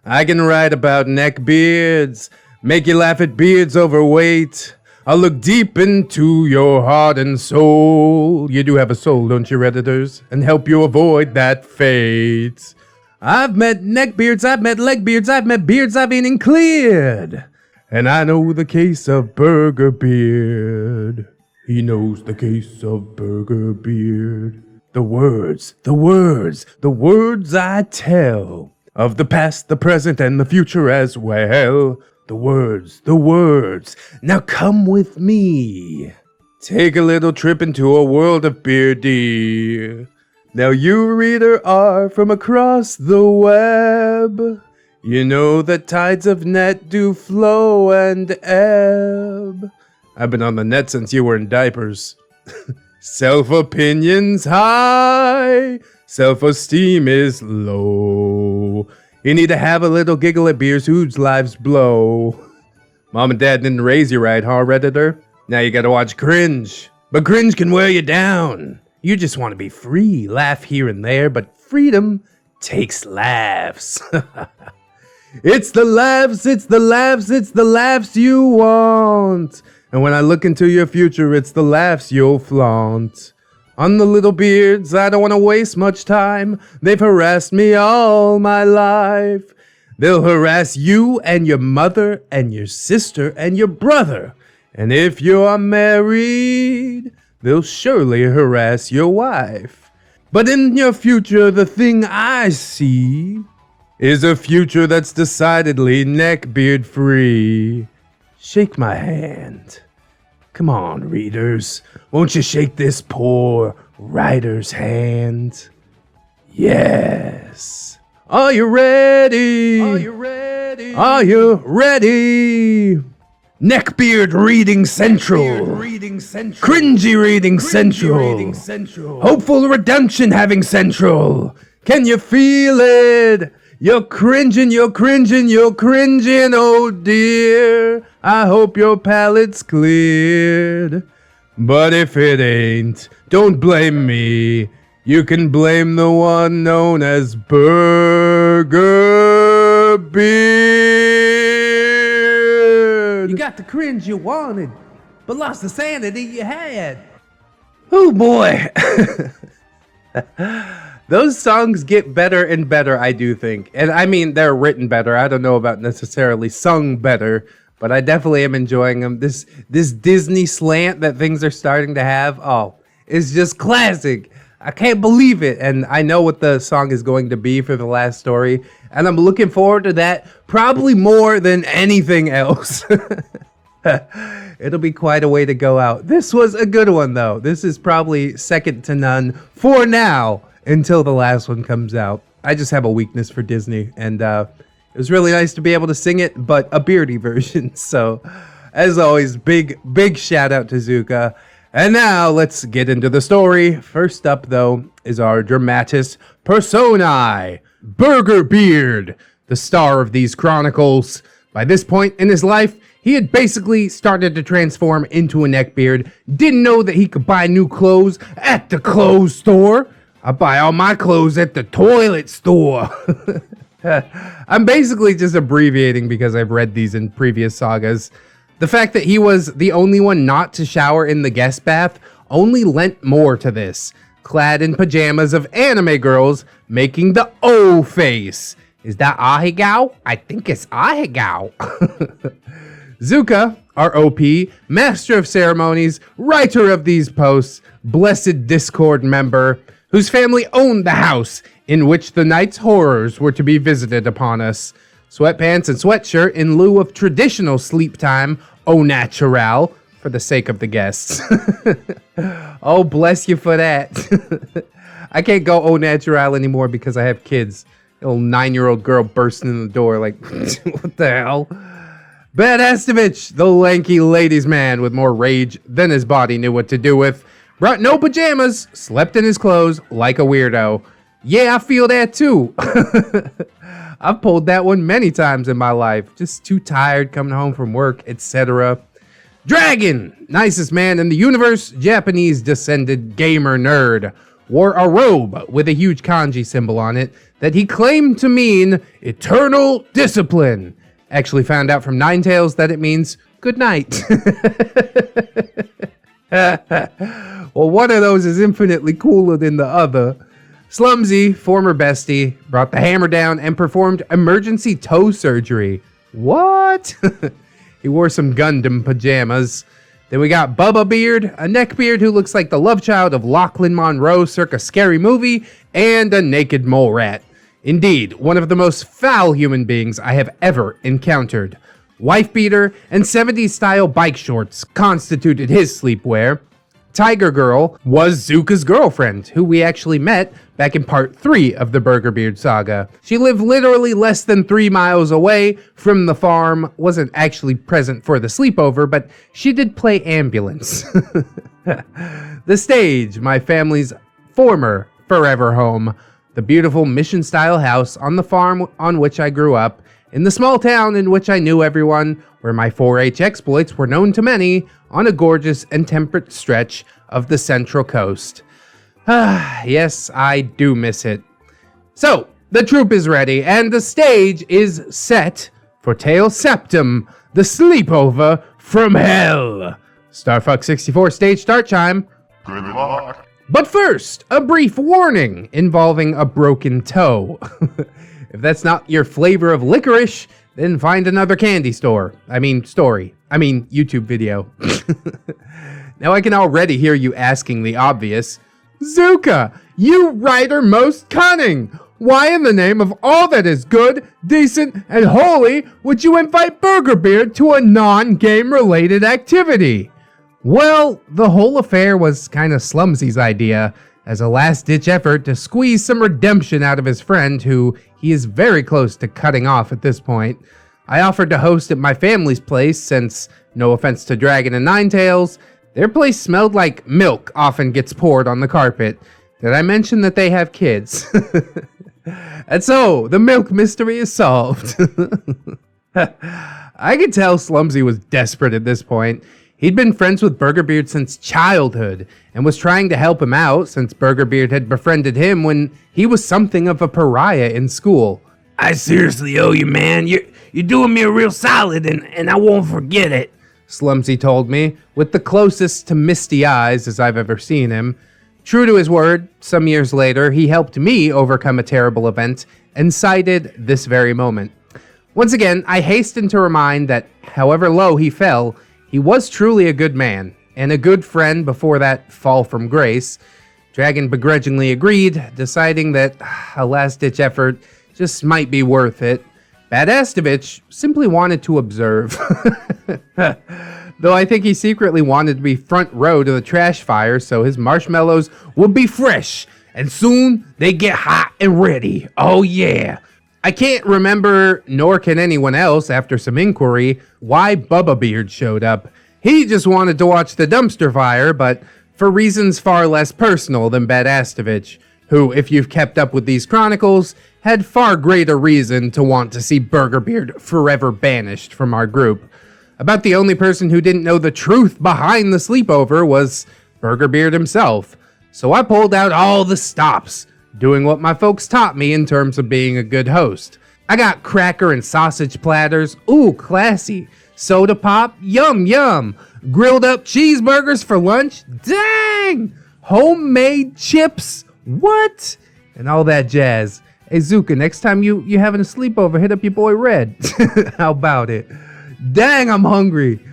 I can write about neckbeards, make you laugh at beards overweight. I'll look deep into your heart and soul. You do have a soul, don't you, Redditors? And help you avoid that fate. I've met neckbeards, I've met legbeards, I've met beards I've eaten cleared. And I know the case of Burgerbeard. He knows the case of Burgerbeard. The words I tell, of the past, the present, and the future as well. The words, the words. Now come with me. Take a little trip into a world of beardy. Now you, reader, are from across the web. You know that tides of net do flow and ebb. I've been on the net since you were in diapers. Self-opinion's high, self-esteem is low. You need to have a little giggle at beers whose lives blow. Mom and Dad didn't raise you right, huh, Redditor? Now you gotta watch Cringe. But Cringe can wear you down. You just want to be free, laugh here and there, but freedom takes laughs. It's the laughs, it's the laughs, it's the laughs you want. And when I look into your future, it's the laughs you'll flaunt. On the little beards, I don't want to waste much time. They've harassed me all my life. They'll harass you and your mother and your sister and your brother. And if you're married, they'll surely harass your wife. But in your future, the thing I see is a future that's decidedly neckbeard free. Shake my hand. Come on, readers. Won't you shake this poor writer's hand? Yes. Are you ready? Are you ready? Are you ready? Neckbeard Reading Central. Cringy Reading Central. Hopeful redemption having Central. Can you feel it? You're cringing, you're cringing, you're cringing, oh dear. I hope your palate's cleared. But if it ain't, don't blame me. You can blame the one known as Burgerbeard. You got the cringe you wanted, but lost the sanity you had. Oh boy. Those songs get better and better, I do think. And I mean, they're written better. I don't know about necessarily sung better, but I definitely am enjoying them. This Disney slant that things are starting to have, oh, it's just classic. I can't believe it. And I know what the song is going to be for the last story. And I'm looking forward to that probably more than anything else. It'll be quite a way to go out. This was a good one, though. This is probably second to none for now until the last one comes out. I just have a weakness for Disney, and it was really nice to be able to sing it, but a beardy version. So, as always, big shout out to Zucca. And now, let's get into the story. First up, though, is our dramatis personae, Burgerbeard, the star of these chronicles. By this point in his life, he had basically started to transform into a neckbeard. Didn't know that he could buy new clothes at the clothes store. I buy all my clothes at the toilet store. I'm basically just abbreviating because I've read these in previous sagas. The fact that he was the only one not to shower in the guest bath only lent more to this. Clad in pajamas of anime girls making the O face. Is that ahegao? I think it's ahegao. Zucca, our OP, master of ceremonies, writer of these posts, blessed Discord member, whose family owned the house in which the night's horrors were to be visited upon us. Sweatpants and sweatshirt in lieu of traditional sleep time, au natural, for the sake of the guests. Oh, bless you for that. I can't go au natural anymore because I have kids. A little 9-year-old girl bursting in the door like, what the hell? Badastovich, the lanky ladies' man with more rage than his body knew what to do with, brought no pajamas, slept in his clothes like a weirdo. Yeah, I feel that too. I've pulled that one many times in my life. Just too tired coming home from work, etc. Dragon, nicest man in the universe, Japanese descended gamer nerd, wore a robe with a huge kanji symbol on it that he claimed to mean eternal discipline. Actually found out from Ninetales that it means good night. Well, one of those is infinitely cooler than the other. Slumsy, former bestie, brought the hammer down and performed emergency toe surgery. What? He wore some Gundam pajamas. Then we got Bubba Beard, a neckbeard who looks like the love child of Lachlan Monroe circa Scary Movie, and a naked mole rat. Indeed, one of the most foul human beings I have ever encountered. Wife beater and 70s style bike shorts constituted his sleepwear. Tiger Girl was Zucca's girlfriend, who we actually met back in part 3 of the Burgerbeard saga. She lived literally less than 3 miles away from the farm, wasn't actually present for the sleepover, but she did play ambulance. The stage, my family's former forever home, the beautiful mission-style house on the farm on which I grew up, in the small town in which I knew everyone, where my 4-H exploits were known to many, on a gorgeous and temperate stretch of the Central Coast. Yes, I do miss it. So, the troupe is ready, and the stage is set for Tale Septum, the sleepover from hell. Starfuck 64 stage start chime. Good luck. But first, a brief warning involving a broken toe. If that's not your flavor of licorice, then find another candy store. Story. YouTube video. Now I can already hear you asking the obvious. Zucca, you writer most cunning! Why in the name of all that is good, decent, and holy would you invite Burgerbeard to a non-game related activity? Well, the whole affair was kinda Slumsy's idea, as a last-ditch effort to squeeze some redemption out of his friend, who he is very close to cutting off at this point. I offered to host at my family's place since, no offense to Dragon and Ninetails, their place smelled like milk often gets poured on the carpet. Did I mention that they have kids? And so, the milk mystery is solved. I could tell Slumsy was desperate at this point. He'd been friends with Burgerbeard since childhood, and was trying to help him out since Burgerbeard had befriended him when he was something of a pariah in school. I seriously owe you, man. You're doing me a real solid, and I won't forget it. Slumsy told me, with the closest to misty eyes as I've ever seen him. True to his word, some years later, he helped me overcome a terrible event and cited this very moment. Once again, I hasten to remind that however low he fell, he was truly a good man, and a good friend before that fall from grace. Dragon begrudgingly agreed, deciding that a last-ditch effort just might be worth it. Badastovich simply wanted to observe. Though I think he secretly wanted to be front row to the trash fire so his marshmallows would be fresh, and soon they get hot and ready. Oh yeah. I can't remember, nor can anyone else after some inquiry, why Bubba Beard showed up. He just wanted to watch the dumpster fire, but for reasons far less personal than Badastovich, who, if you've kept up with these chronicles, had far greater reason to want to see Burgerbeard forever banished from our group. About the only person who didn't know the truth behind the sleepover was Burgerbeard himself. So I pulled out all the stops, doing what my folks taught me in terms of being a good host. I got cracker and sausage platters, ooh, classy. Soda pop, yum yum. Grilled up cheeseburgers for lunch, dang! Homemade chips, what? And all that jazz. Hey Zucca, next time you having a sleepover, hit up your boy Red. How about it? Dang, I'm hungry.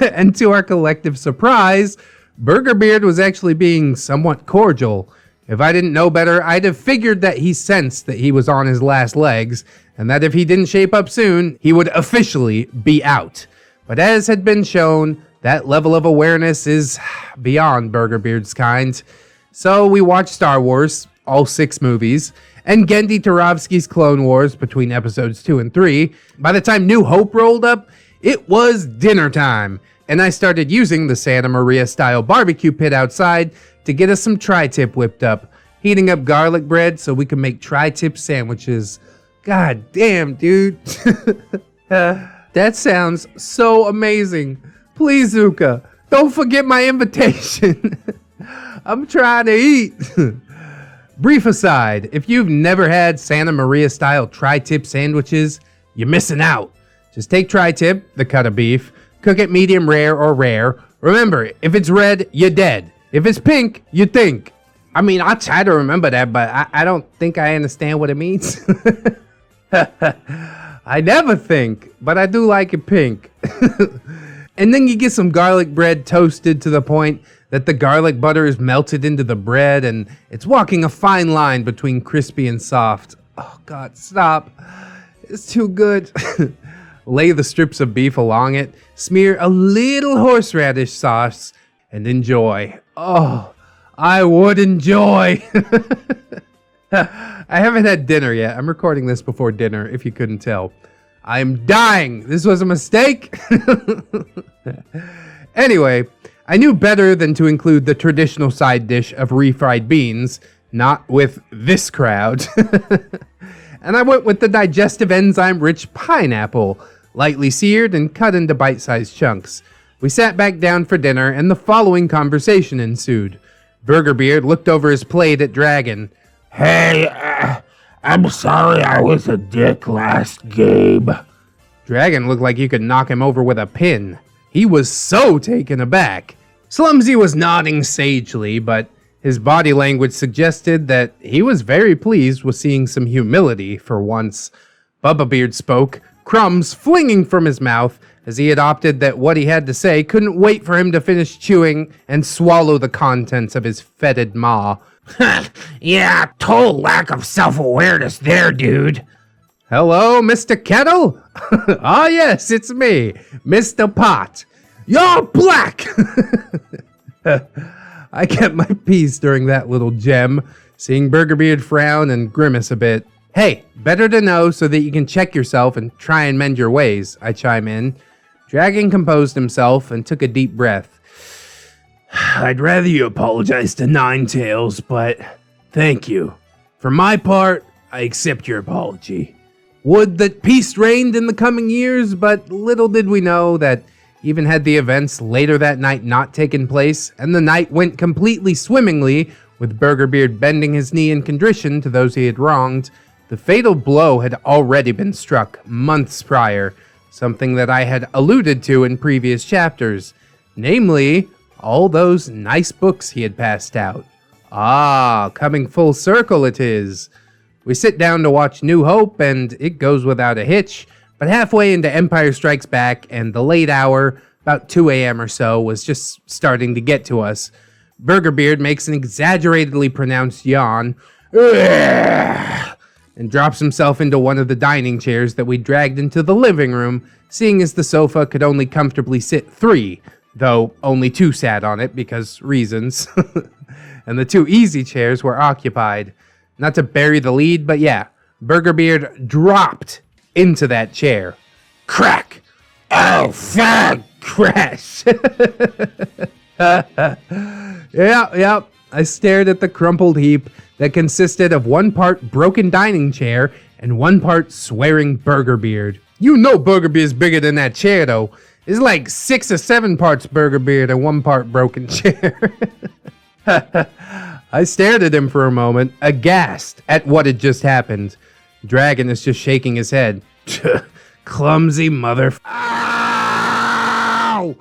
And to our collective surprise, Burgerbeard was actually being somewhat cordial. If I didn't know better, I'd have figured that he sensed that he was on his last legs, and that if he didn't shape up soon, he would officially be out. But as had been shown, that level of awareness is beyond Burgerbeard's kind. So we watched Star Wars, all 6 movies, and Genndy Turovsky's Clone Wars between episodes 2 and 3. By the time New Hope rolled up, it was dinner time, and I started using the Santa Maria-style barbecue pit outside to get us some tri-tip whipped up, heating up garlic bread so we could make tri-tip sandwiches. God damn, dude. That sounds so amazing. Please, Zucca, don't forget my invitation. I'm trying to eat. Brief aside, if you've never had Santa Maria-style tri-tip sandwiches, you're missing out. Just take tri-tip, the cut of beef, cook it medium rare or rare. Remember, if it's red, you're dead. If it's pink, you think. I mean, I try to remember that, but I don't think I understand what it means. I never think, but I do like it pink. And then you get some garlic bread toasted to the point that the garlic butter is melted into the bread and it's walking a fine line between crispy and soft. Oh God, stop. It's too good. lay the strips of beef along it, smear a little horseradish sauce, and enjoy. Oh, I would enjoy. I haven't had dinner yet. I'm recording this before dinner, if you couldn't tell. I'm dying. This was a mistake. Anyway, I knew better than to include the traditional side dish of refried beans, not with this crowd. And I went with the digestive enzyme-rich pineapple, lightly seared and cut into bite-sized chunks. We sat back down for dinner, and the following conversation ensued. Burgerbeard looked over his plate at Dragon. Hey, I'm sorry I was a dick last game. Dragon looked like you could knock him over with a pin. He was so taken aback. Slumsy was nodding sagely, but his body language suggested that he was very pleased with seeing some humility for once. Bubbabeard spoke, crumbs flinging from his mouth, as he had opted that what he had to say couldn't wait for him to finish chewing and swallow the contents of his fetid maw. Yeah, total lack of self-awareness there, dude. Hello, Mr. Kettle? Ah, yes, it's me, Mr. Pot. You're black! I kept my peace during that little gem, seeing Burgerbeard frown and grimace a bit. Hey, better to know so that you can check yourself and try and mend your ways, I chime in. Dragon composed himself and took a deep breath. I'd rather you apologize to Ninetails, but thank you. For my part, I accept your apology. Would that peace reigned in the coming years, but little did we know that even had the events later that night not taken place, and the night went completely swimmingly, with Burgerbeard bending his knee in contrition to those he had wronged, the fatal blow had already been struck months prior, something that I had alluded to in previous chapters, namely, all those nice books he had passed out. Ah, coming full circle it is. We sit down to watch New Hope, and it goes without a hitch, but halfway into Empire Strikes Back, and the late hour, about 2 a.m. or so, was just starting to get to us. Burgerbeard makes an exaggeratedly pronounced yawn, and drops himself into one of the dining chairs that we dragged into the living room, seeing as the sofa could only comfortably sit 3, though only 2 sat on it because reasons. And the 2 easy chairs were occupied. Not to bury the lead, but yeah, Burgerbeard dropped into that chair. Crack! Oh, fuck! Crash! Yeah. I stared at the crumpled heap that consisted of 1 part broken dining chair and 1 part swearing Burgerbeard. You know Burgerbeard's bigger than that chair, though. It's like 6 or 7 parts Burgerbeard and 1 part broken chair. I stared at him for a moment, aghast at what had just happened. Dragon is just shaking his head. Clumsy mother... Ow!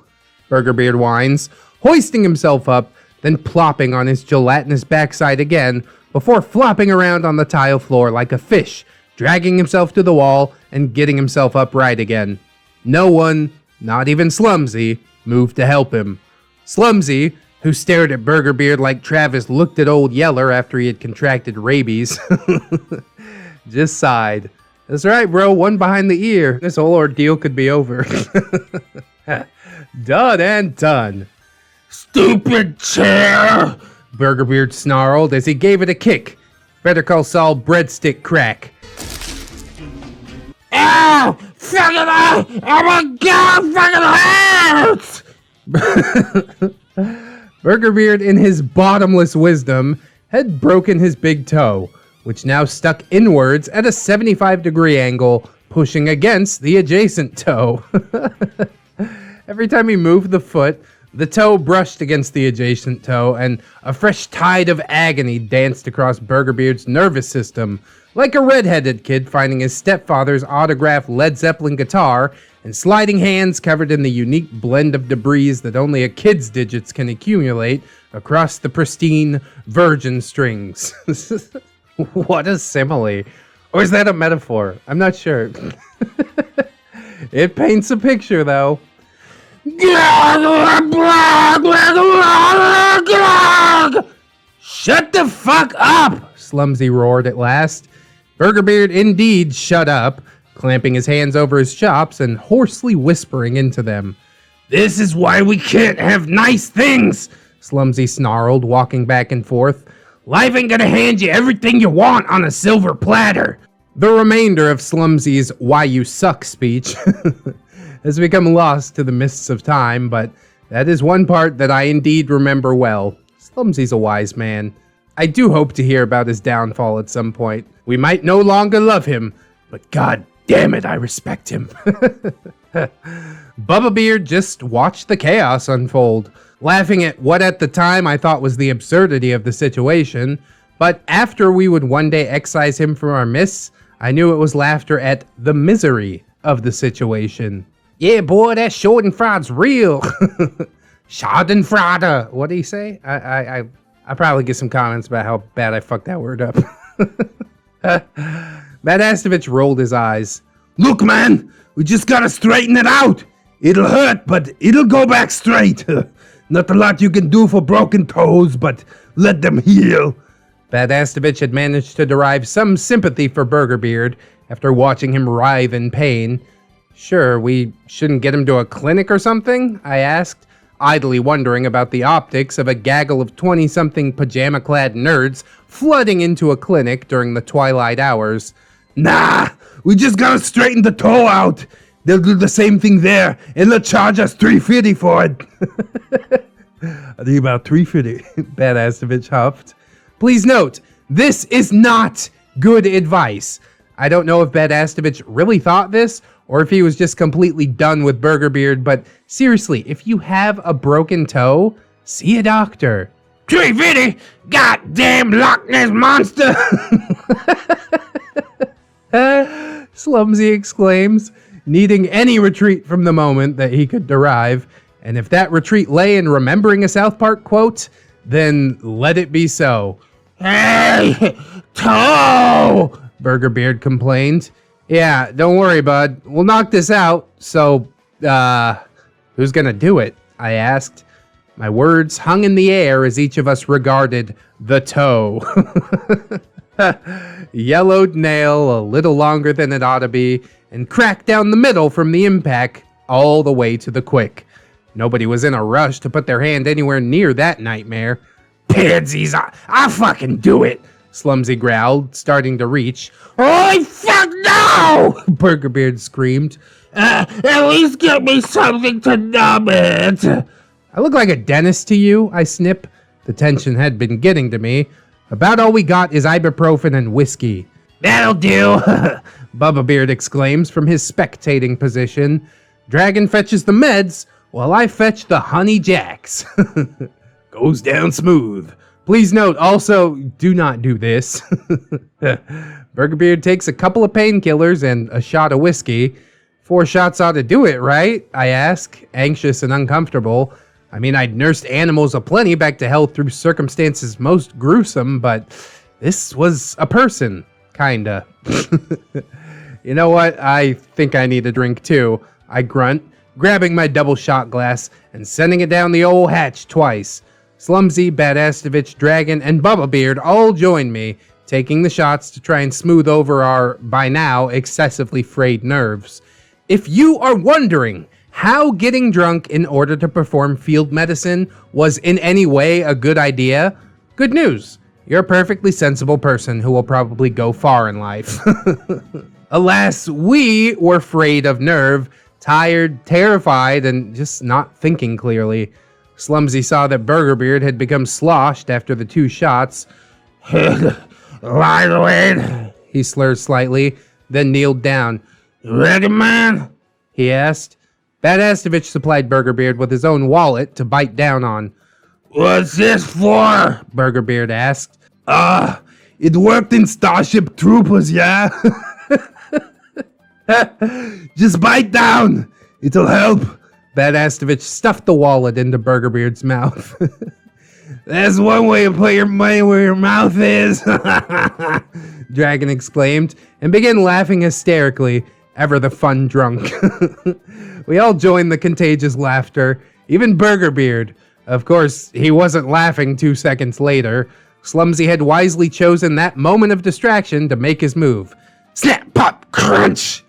Burgerbeard whines, hoisting himself up, then plopping on his gelatinous backside again, before flopping around on the tile floor like a fish, dragging himself to the wall and getting himself upright again. No one, not even Slumsy, moved to help him. Slumsy, who stared at Burgerbeard like Travis looked at Old Yeller after he had contracted rabies, just sighed. That's right, bro, 1 behind the ear. This whole ordeal could be over. Done and done. Stupid chair! Burgerbeard snarled as he gave it a kick. Better call Saul breadstick crack. Ow! Fucking oh my god, fucking hurts! Burgerbeard, in his bottomless wisdom, had broken his big toe, which now stuck inwards at a 75-degree angle, pushing against the adjacent toe. Every time he moved the foot, the toe brushed against the adjacent toe, and a fresh tide of agony danced across Burgerbeard's nervous system, like a red-headed kid finding his stepfather's autographed Led Zeppelin guitar and sliding hands covered in the unique blend of debris that only a kid's digits can accumulate across the pristine virgin strings. What a simile. Or is that a metaphor? I'm not sure. It paints a picture, though. Shut the fuck up! Slumsy roared at last. Burgerbeard indeed shut up, clamping his hands over his chops and hoarsely whispering into them. This is why we can't have nice things, Slumsy snarled, walking back and forth. Life ain't gonna hand you everything you want on a silver platter. The remainder of Slumsy's "why you suck" speech has become lost to the mists of time, but that is one part that I indeed remember well. Slumsy's a wise man. I do hope to hear about his downfall at some point. We might no longer love him, but god damn it, I respect him. Bubbabeard just watched the chaos unfold, laughing at what at the time I thought was the absurdity of the situation, but after we would one day excise him from our midst, I knew it was laughter at the misery of the situation. Yeah, boy, that Schadenfrede's real. Schadenfreude. What did he say? I probably get some comments about how bad I fucked that word up. Matt Astovich rolled his eyes. Look, man, we just gotta straighten it out. It'll hurt, but it'll go back straight. Not a lot you can do for broken toes, but let them heal. Bad Astovich had managed to derive some sympathy for Burgerbeard after watching him writhe in pain. Sure, we shouldn't get him to a clinic or something? I asked, idly wondering about the optics of a gaggle of 20-something pajama-clad nerds flooding into a clinic during the twilight hours. Nah, we just gotta straighten the toe out. They'll do the same thing there, and they'll charge us $350 for it. I think about $350. Bad Astovich huffed. Please note, this is not good advice. I don't know if Bad Astovich really thought this, or if he was just completely done with Burgerbeard, but seriously, if you have a broken toe, see a doctor. $350? Goddamn Loch Ness monster! Slumsy exclaims, needing any retreat from the moment that he could derive, and if that retreat lay in remembering a South Park quote, then let it be so. Hey, toe! Burgerbeard complained. Yeah, don't worry, bud. We'll knock this out. So, who's gonna do it? I asked. My words hung in the air as each of us regarded the toe. Yellowed nail a little longer than it ought to be, and cracked down the middle from the impact all the way to the quick. Nobody was in a rush to put their hand anywhere near that nightmare. Pansies, I'll fucking do it, Slumsy growled, starting to reach. Oh, fuck no! Burgerbeard screamed. At least get me something to numb it. I look like a dentist to you, I snip. The tension had been getting to me. About all we got is ibuprofen and whiskey. That'll do, Bubbabeard exclaims from his spectating position. Dragon fetches the meds, while I fetch the honey jacks. Goes down smooth. Please note, also, do not do this. Burgerbeard takes a couple of painkillers and a shot of whiskey. 4 shots ought to do it, right? I ask, anxious and uncomfortable. I mean, I'd nursed animals aplenty back to health through circumstances most gruesome, but this was a person, kinda. You know what? I think I need a drink too. I grunt, grabbing my double shot glass and sending it down the old hatch twice. Slumsy, Bad Astovich, Dragon, and Bubbabeard all join me, taking the shots to try and smooth over our, by now, excessively frayed nerves. If you are wondering how getting drunk in order to perform field medicine was in any way a good idea, good news. You're a perfectly sensible person who will probably go far in life. Alas, we were frayed of nerve, tired, terrified, and just not thinking clearly. Slumsy saw that Burgerbeard had become sloshed after the 2 shots. Lightweight, he slurred slightly, then kneeled down. Ready, man? He asked. Bad Astovich supplied Burgerbeard with his own wallet to bite down on. What's this for? Burgerbeard asked. It worked in Starship Troopers, yeah? Just bite down. It'll help. Bad Astovich stuffed the wallet into Burgerbeard's mouth. That's one way to put your money where your mouth is. Dragon exclaimed, and began laughing hysterically, ever the fun drunk. We all joined the contagious laughter, even Burgerbeard. Of course, he wasn't laughing 2 seconds later. Slumsy had wisely chosen that moment of distraction to make his move. Snap, pop, crunch!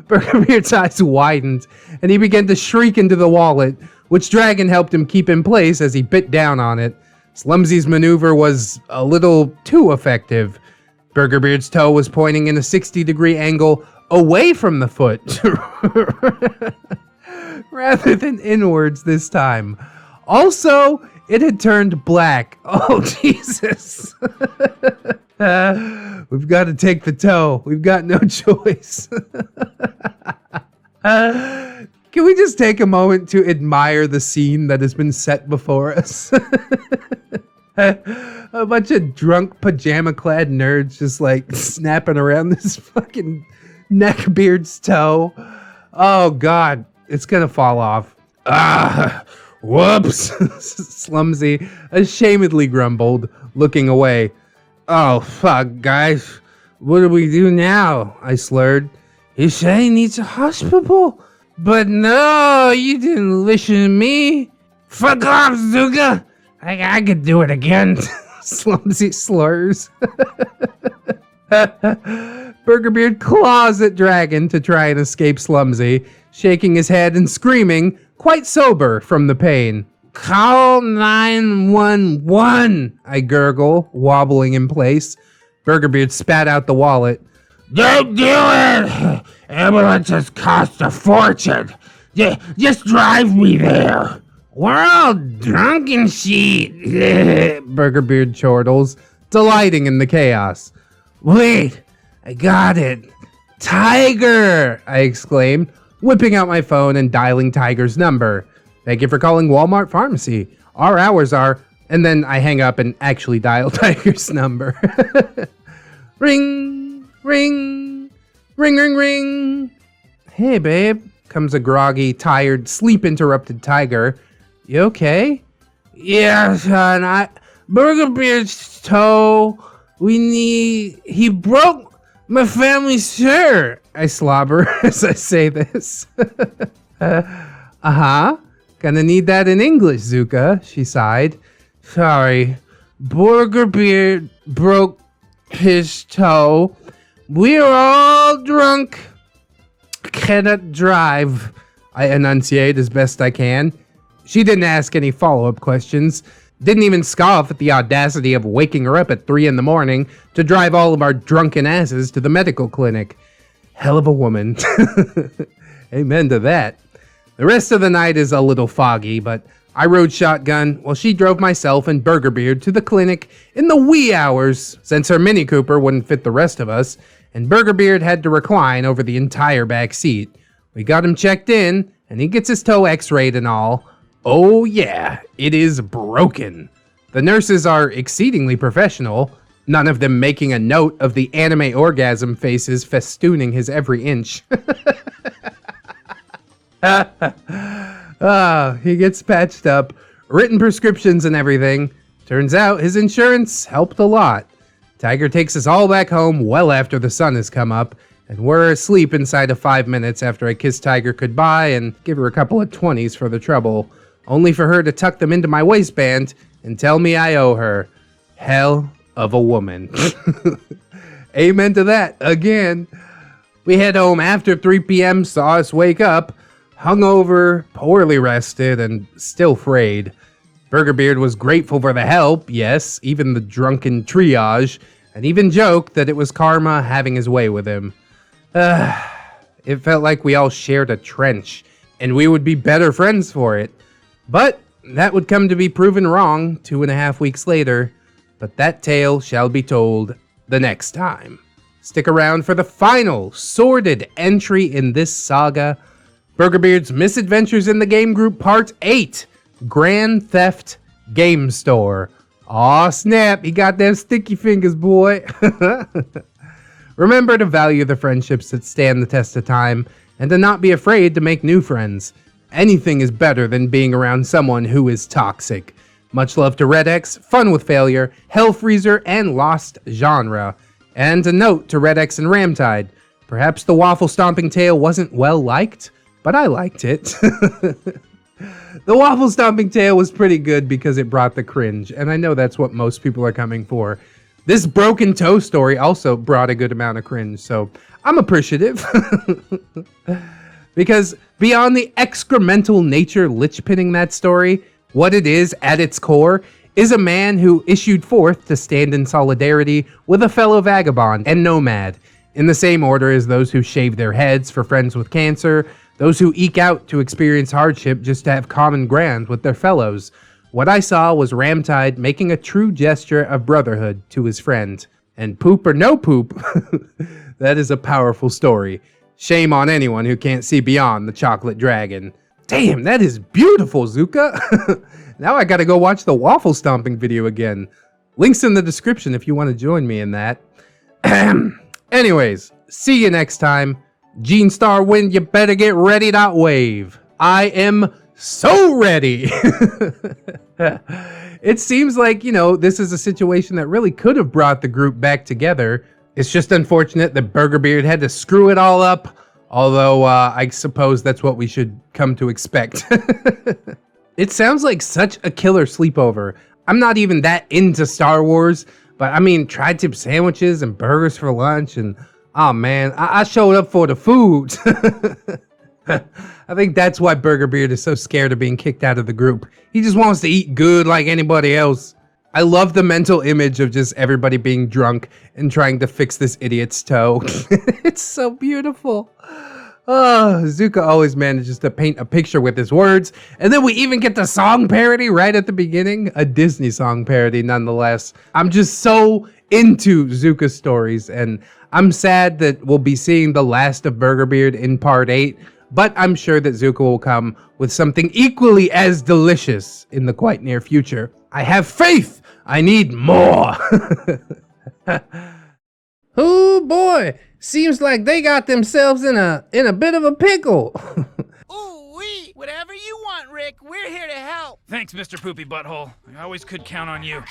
Burgerbeard's eyes widened, and he began to shriek into the wallet, which Dragon helped him keep in place as he bit down on it. Slumsy's maneuver was a little too effective. Burgerbeard's toe was pointing in a 60-degree angle away from the foot, rather than inwards this time. Also, it had turned black. Oh, Jesus. We've got to take the toe. We've got no choice. Can we just take a moment to admire the scene that has been set before us? A bunch of drunk pajama-clad nerds just like snapping around this fucking Neckbeard's toe. Oh God, it's gonna fall off. Ah, whoops. Slumsy ashamedly grumbled, looking away. Oh, fuck, guys. What do we do now? I slurred. You say he needs a hospital? But no, you didn't listen to me. Fuck off, Zucca. I could do it again. Slumsy slurs. Burgerbeard claws at Dragon to try and escape Slumsy, shaking his head and screaming, quite sober from the pain. Call 911, I gurgle, wobbling in place. Burgerbeard spat out the wallet. Don't do it! Ambulances cost a fortune. Just drive me there. We're all drunk and shit. Burgerbeard chortles, delighting in the chaos. Wait, I got it. Tiger! I exclaimed, whipping out my phone and dialing Tiger's number. Thank you for calling Walmart Pharmacy. Our hours are... And then I hang up and actually dial Tiger's number. Ring, ring, ring, ring, ring. Hey, babe, comes a groggy, tired, sleep-interrupted Tiger. You okay? Yeah, son, Burgerbeard's toe. He broke my family's shirt. I slobber as I say this. Uh-huh. Gonna need that in English, Zucca, she sighed. Sorry. Burgerbeard broke his toe. We're all drunk. Cannot drive, I enunciate as best I can. She didn't ask any follow-up questions. Didn't even scoff at the audacity of waking her up at 3 a.m. to drive all of our drunken asses to the medical clinic. Hell of a woman. Amen to that. The rest of the night is a little foggy, but I rode shotgun while she drove myself and Burgerbeard to the clinic in the wee hours, since her Mini Cooper wouldn't fit the rest of us, and Burgerbeard had to recline over the entire back seat. We got him checked in, and he gets his toe x-rayed and all. Oh yeah, it is broken. The nurses are exceedingly professional, none of them making a note of the anime orgasm faces festooning his every inch. He gets patched up, written prescriptions and everything. Turns out his insurance helped a lot. Tiger takes us all back home well after the sun has come up, and we're asleep inside of 5 minutes after I kiss Tiger goodbye and give her a couple of 20s for the trouble, only for her to tuck them into my waistband and tell me I owe her. Hell of a woman. Amen to that again. We head home after 3 p.m., saw us wake up, hungover, poorly rested, and still frayed. Burgerbeard was grateful for the help, yes, even the drunken triage, and even joked that it was karma having his way with him. It felt like we all shared a trench, and we would be better friends for it. But that would come to be proven wrong 2.5 weeks later. But that tale shall be told the next time. Stick around for the final sordid entry in this saga, Burgerbeard's Misadventures in the Game Group Part 8, Grand Theft Game Store. Aw, snap, he got them sticky fingers, boy. Remember to value the friendships that stand the test of time, and to not be afraid to make new friends. Anything is better than being around someone who is toxic. Much love to ReddX, Fun with Failure, Hellfreezer, and Lost Genre. And a note to ReddX and Ramtide. Perhaps the waffle stomping tale wasn't well liked, but I liked it. The waffle stomping tale was pretty good because it brought the cringe, and I know that's what most people are coming for. This broken toe story also brought a good amount of cringe, so I'm appreciative. Because beyond the excremental nature lichpinning that story, what it is at its core is a man who issued forth to stand in solidarity with a fellow vagabond and nomad, in the same order as those who shave their heads for friends with cancer, those who eke out to experience hardship just to have common ground with their fellows. What I saw was Ramtide making a true gesture of brotherhood to his friend. And poop or no poop, that is a powerful story. Shame on anyone who can't see beyond the chocolate dragon. Damn, that is beautiful, Zucca. Now I gotta go watch the waffle stomping video again. Links in the description if you want to join me in that. Anyways, see you next time. Gene Star Wind, you better get ready to wave. I am so ready. It seems like, you know, this is a situation that really could have brought the group back together. It's just unfortunate that Burgerbeard had to screw it all up, although I suppose that's what we should come to expect. It sounds like such a killer sleepover. I'm not even that into Star Wars, but I mean, tri-tip sandwiches and burgers for lunch, and oh man, I showed up for the food. I think that's why Burgerbeard is so scared of being kicked out of the group. He just wants to eat good like anybody else. I love the mental image of just everybody being drunk and trying to fix this idiot's toe. It's so beautiful. Oh, Zucca always manages to paint a picture with his words. And then we even get the song parody right at the beginning. A Disney song parody nonetheless. I'm just so into Zucca's stories, and I'm sad that we'll be seeing the last of Burgerbeard in part 8. But I'm sure that Zucca will come with something equally as delicious in the quite near future. I have faith! I need more! Oh boy! Seems like they got themselves in a bit of a pickle. Ooh-wee! Whatever you want, Rick. We're here to help. Thanks, Mr. Poopy Butthole. I always could count on you.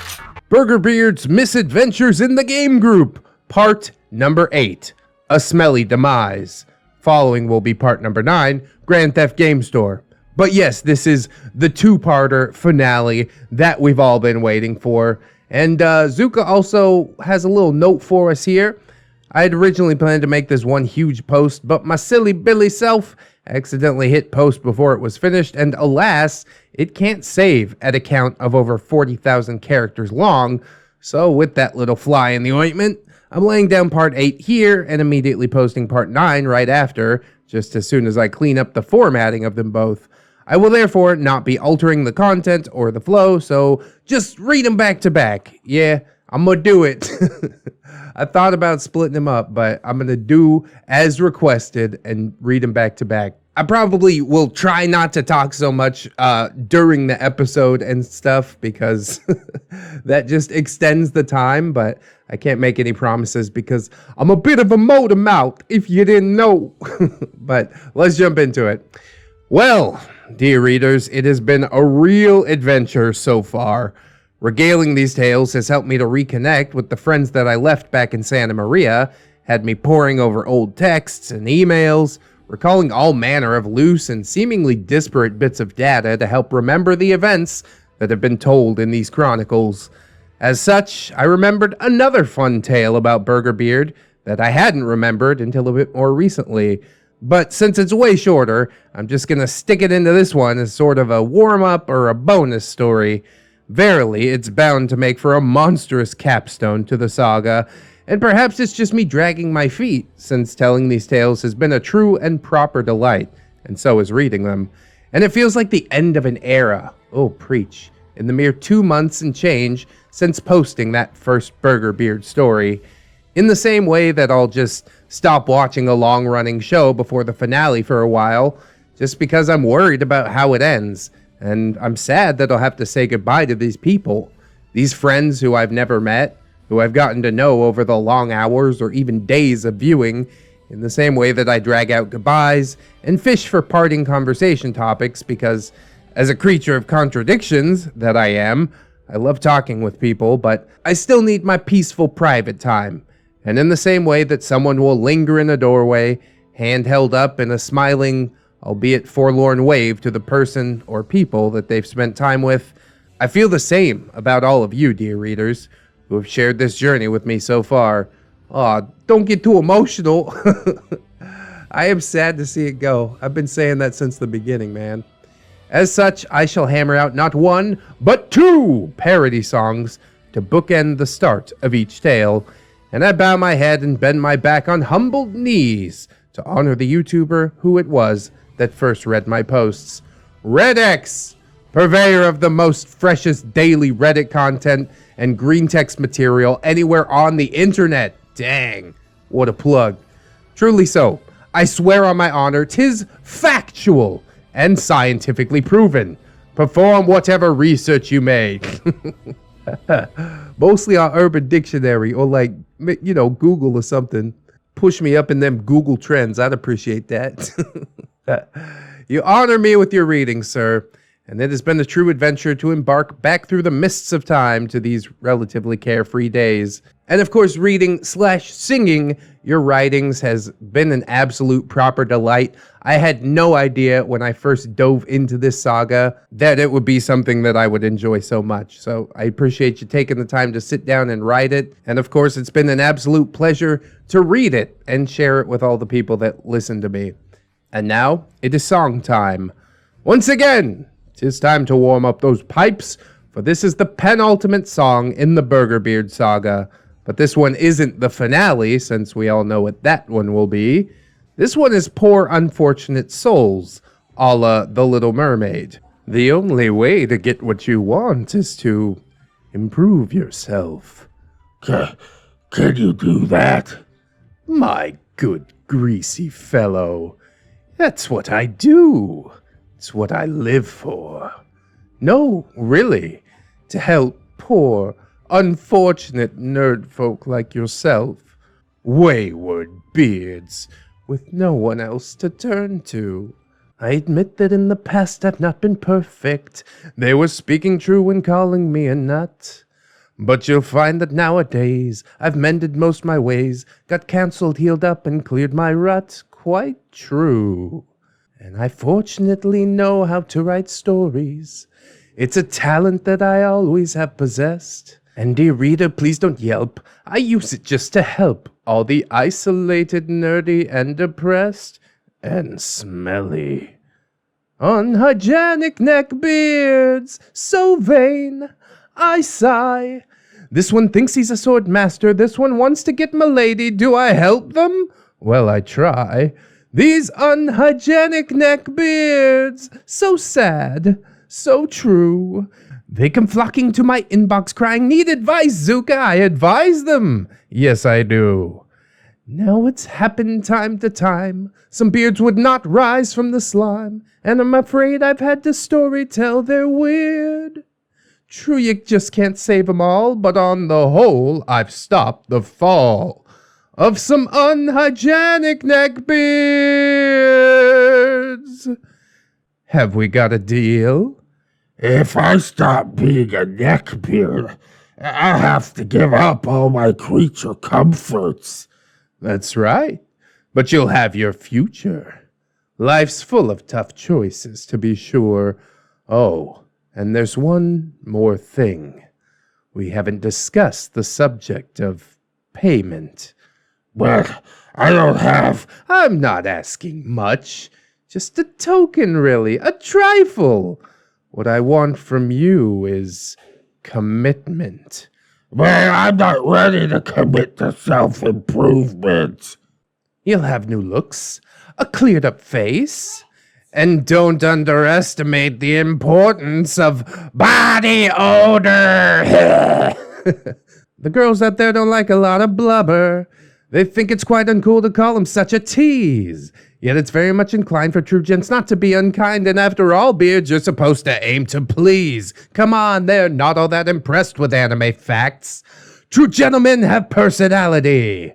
Burgerbeard's Misadventures in the Game Group, part number 8, A Smelly Demise. Following will be part number 9, Grand Theft Game Store. But yes, this is the two-parter finale that we've all been waiting for. And Zucca also has a little note for us here. I had originally planned to make this one huge post, but my silly Billy self accidentally hit post before it was finished, and alas, it can't save at a count of over 40,000 characters long. So with that little fly in the ointment, I'm laying down part 8 here and immediately posting part 9 right after, just as soon as I clean up the formatting of them both. I will therefore not be altering the content or the flow, so just read them back to back. Yeah, I'm gonna do it. I thought about splitting them up, but I'm gonna do as requested and read them back to back. I probably will try not to talk so much during the episode and stuff, because that just extends the time, but I can't make any promises because I'm a bit of a motor mouth, if you didn't know. But let's jump into it. Well, dear readers, it has been a real adventure so far. Regaling these tales has helped me to reconnect with the friends that I left back in Santa Maria, had me poring over old texts and emails, recalling all manner of loose and seemingly disparate bits of data to help remember the events that have been told in these chronicles. As such, I remembered another fun tale about Burgerbeard that I hadn't remembered until a bit more recently. But since it's way shorter, I'm just gonna stick it into this one as sort of a warm-up or a bonus story. Verily, it's bound to make for a monstrous capstone to the saga, and perhaps it's just me dragging my feet, since telling these tales has been a true and proper delight, and so is reading them. And it feels like the end of an era, oh preach, in the mere 2 months and change since posting that first Burgerbeard story. In the same way that I'll just stop watching a long-running show before the finale for a while, just because I'm worried about how it ends. And I'm sad that I'll have to say goodbye to these people, these friends who I've never met, who I've gotten to know over the long hours or even days of viewing, in the same way that I drag out goodbyes and fish for parting conversation topics, because as a creature of contradictions that I am, I love talking with people, but I still need my peaceful private time. And in the same way that someone will linger in a doorway, hand held up in a smiling, albeit forlorn wave to the person or people that they've spent time with, I feel the same about all of you, dear readers, who have shared this journey with me so far. Aw, don't get too emotional. I am sad to see it go. I've been saying that since the beginning, man. As such, I shall hammer out not one, but 2 parody songs to bookend the start of each tale, and I bow my head and bend my back on humbled knees to honor the YouTuber who it was that first read my posts. ReddX, purveyor of the most freshest daily Reddit content and green text material anywhere on the internet. Dang, what a plug. Truly so. I swear on my honor, 'tis factual and scientifically proven. Perform whatever research you may. Mostly on Urban Dictionary or Google or something. Push me up in them Google trends. I'd appreciate that. You honor me with your reading, sir, and it has been a true adventure to embark back through the mists of time to these relatively carefree days. And of course, reading/singing your writings has been an absolute proper delight. I had no idea when I first dove into this saga that it would be something that I would enjoy so much. So I appreciate you taking the time to sit down and write it. And of course, it's been an absolute pleasure to read it and share it with all the people that listen to me. And now, it is song time. Once again, 'tis time to warm up those pipes, for this is the penultimate song in the Burgerbeard saga. But this one isn't the finale, since we all know what that one will be. This one is Poor Unfortunate Souls, a la The Little Mermaid. The only way to get what you want is to improve yourself. Can you do that? My good greasy fellow, that's what I do. It's what I live for. No, really, to help poor, unfortunate nerd folk like yourself, wayward beards with no one else to turn to. I admit that in the past I've not been perfect. They were speaking true when calling me a nut. But you'll find that nowadays I've mended most my ways, got cancelled, healed up, and cleared my rut. Quite true. And I fortunately know how to write stories. It's a talent that I always have possessed. And dear reader, please don't yelp. I use it just to help all the isolated, nerdy, and depressed, and smelly. Unhygienic neckbeards, so vain, I sigh. This one thinks he's a sword master, this one wants to get m'lady. Do I help them? Well, I try. These unhygienic neckbeards, so sad, so true. They come flocking to my inbox crying, need advice, Zucca. I advise them. Yes, I do. Now it's happened time to time. Some beards would not rise from the slime, and I'm afraid I've had to story tell they're weird. True, you just can't save 'em all, but on the whole, I've stopped the fall of some unhygienic neckbeards. Have we got a deal? If I stop being a neckbeard, I'll have to give up all my creature comforts. That's right, but you'll have your future. Life's full of tough choices, to be sure. Oh, and there's one more thing. We haven't discussed the subject of payment. But I don't have... I'm not asking much. Just a token, really. A trifle. What I want from you is commitment. Well, I'm not ready to commit to self-improvement. You'll have new looks, a cleared-up face, and don't underestimate the importance of body odor. The girls out there don't like a lot of blubber. They think it's quite uncool to call him such a tease. Yet it's very much inclined for true gents not to be unkind, and after all, beards, you're supposed to aim to please. Come on, they're not all that impressed with anime facts. True gentlemen have personality.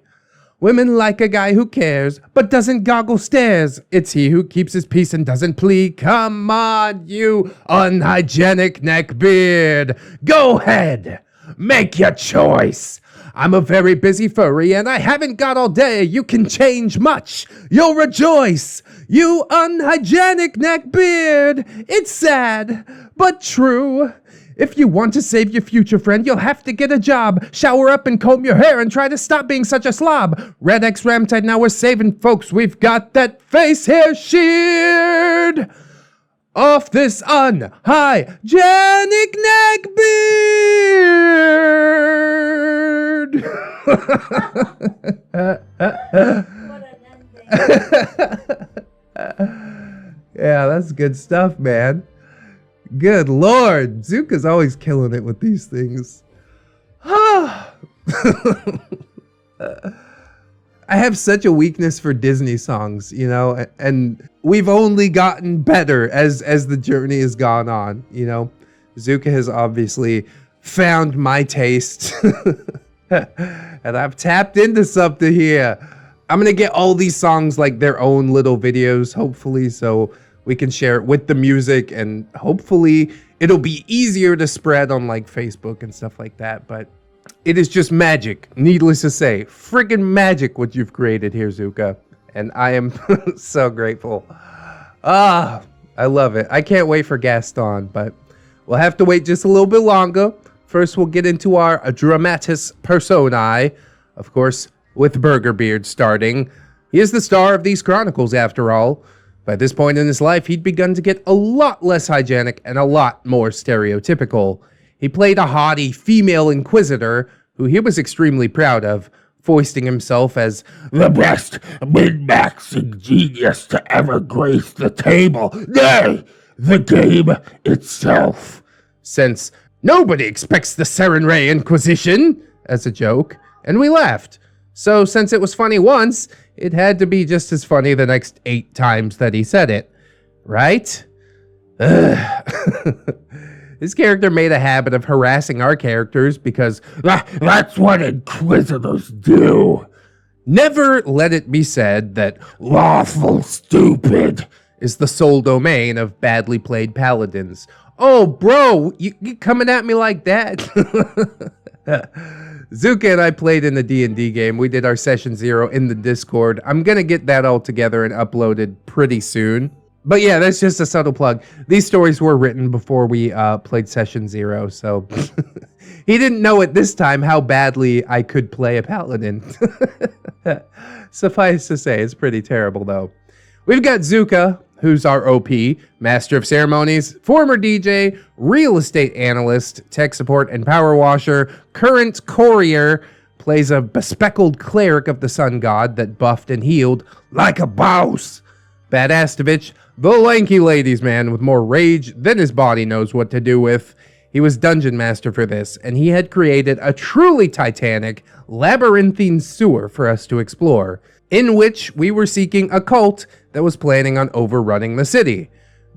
Women like a guy who cares, but doesn't goggle stares. It's he who keeps his peace and doesn't plead. Come on, you unhygienic neckbeard. Go ahead, make your choice. I'm a very busy furry, and I haven't got all day. You can change much. You'll rejoice. You unhygienic neckbeard. It's sad, but true. If you want to save your future friend, you'll have to get a job. Shower up and comb your hair and try to stop being such a slob. ReddX Ramtide, now we're saving folks. We've got that face hair sheared off this unhygienic neckbeard. Yeah, that's good stuff, man. Good Lord, Zucca's always killing it with these things. I have such a weakness for Disney songs, you know, and we've only gotten better as the journey has gone on, you know. Zucca has obviously found my taste, and I've tapped into something here. I'm gonna get all these songs like their own little videos, hopefully, so we can share it with the music, and hopefully it'll be easier to spread on like Facebook and stuff like that. But it is just magic, needless to say. Friggin' magic what you've created here, Zucca. And I am so grateful. I love it. I can't wait for Gaston, but we'll have to wait just a little bit longer. First, we'll get into our dramatis personae, of course, with Burgerbeard starting. He is the star of these chronicles, after all. By this point in his life, he'd begun to get a lot less hygienic and a lot more stereotypical. He played a haughty female inquisitor, who he was extremely proud of, foisting himself as the best min-maxing genius to ever grace the table, nay, the game itself. Since nobody expects the Serenray Inquisition, as a joke, and we laughed. So since it was funny once, it had to be just as funny the next 8 times that he said it. Right? His character made a habit of harassing our characters because that's what inquisitors do. Never let it be said that lawful stupid is the sole domain of badly played paladins. Oh, bro, you coming at me like that? Zucca and I played in the D&D game. We did our session 0 in the Discord. I'm gonna get that all together and uploaded pretty soon. But yeah, that's just a subtle plug. These stories were written before we played session 0, so he didn't know at this time how badly I could play a paladin. Suffice to say, it's pretty terrible though. We've got Zucca, who's our OP, master of ceremonies, former DJ, real estate analyst, tech support and power washer, current courier, plays a bespectacled cleric of the sun god that buffed and healed like a boss. Badastovich, the lanky ladies man with more rage than his body knows what to do with. He was dungeon master for this, and he had created a truly titanic, labyrinthine sewer for us to explore, in which we were seeking a cult that was planning on overrunning the city.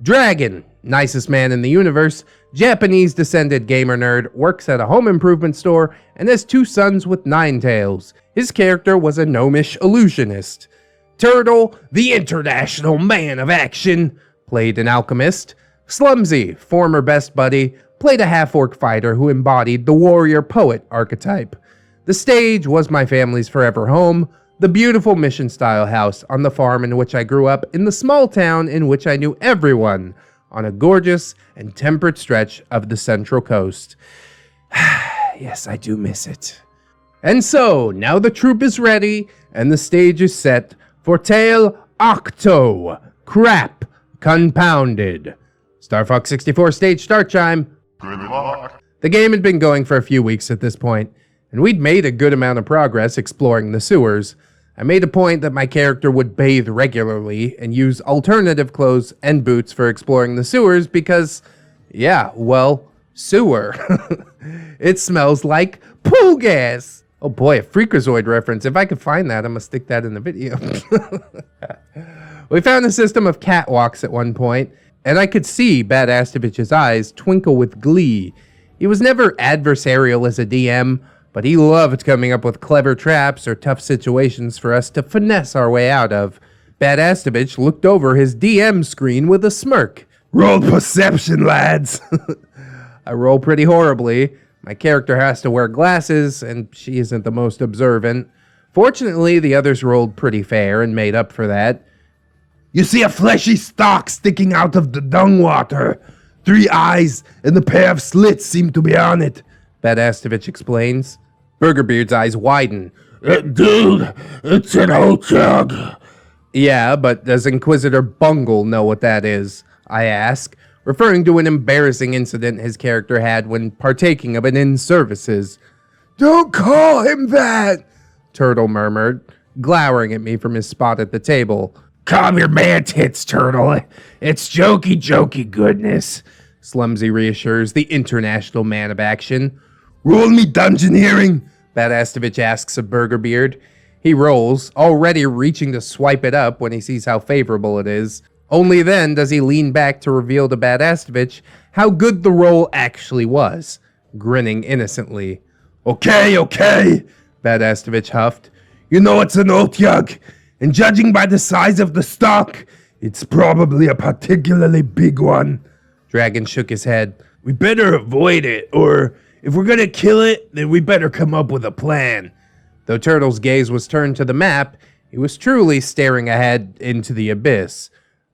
Dragon, nicest man in the universe, Japanese descended gamer nerd, works at a home improvement store, and has 2 sons with 9 tails. His character was a gnomish illusionist. Turtle, the international man of action, played an alchemist. Slumsy, former best buddy, played a half-orc fighter who embodied the warrior poet archetype. The stage was my family's forever home, the beautiful mission-style house on the farm in which I grew up in the small town in which I knew everyone on a gorgeous and temperate stretch of the Central Coast. Yes, I do miss it. And so, now the troupe is ready, and the stage is set for Tale Octo, Crap Compounded. Star Fox 64 stage start chime. Good luck. The game had been going for a few weeks at this point, and we'd made a good amount of progress exploring the sewers. I made a point that my character would bathe regularly and use alternative clothes and boots for exploring the sewers because, yeah, well, sewer. It smells like pool gas. Oh boy, a Freakazoid reference. If I could find that, I'm gonna stick that in the video. We found a system of catwalks at one point, and I could see Badastovich's eyes twinkle with glee. He was never adversarial as a DM, but he loved coming up with clever traps or tough situations for us to finesse our way out of. Badastovich looked over his DM screen with a smirk. Roll perception, lads. I roll pretty horribly. My character has to wear glasses, and she isn't the most observant. Fortunately, the others rolled pretty fair and made up for that. You see a fleshy stalk sticking out of the dung water. 3 eyes and a pair of slits seem to be on it, Badastovich explains. Burgerbeard's eyes widen. Dude, it's an old jug. Yeah, but does Inquisitor Bungle know what that is? I ask, referring to an embarrassing incident his character had when partaking of an inn's services. Don't call him that, Turtle murmured, glowering at me from his spot at the table. Calm your man tits, Turtle. It's jokey goodness, Slumsy reassures the international man of action. Roll me dungeoneering, Badastovich asks of Burgerbeard. He rolls, already reaching to swipe it up when he sees how favorable it is. Only then does he lean back to reveal to Badastovich how good the roll actually was, grinning innocently. Okay, Badastovich huffed. You know it's an old jug, and judging by the size of the stock, it's probably a particularly big one. Dragon shook his head. We better avoid it, or if we're gonna kill it, then we better come up with a plan. Though Turtle's gaze was turned to the map, he was truly staring ahead into the abyss.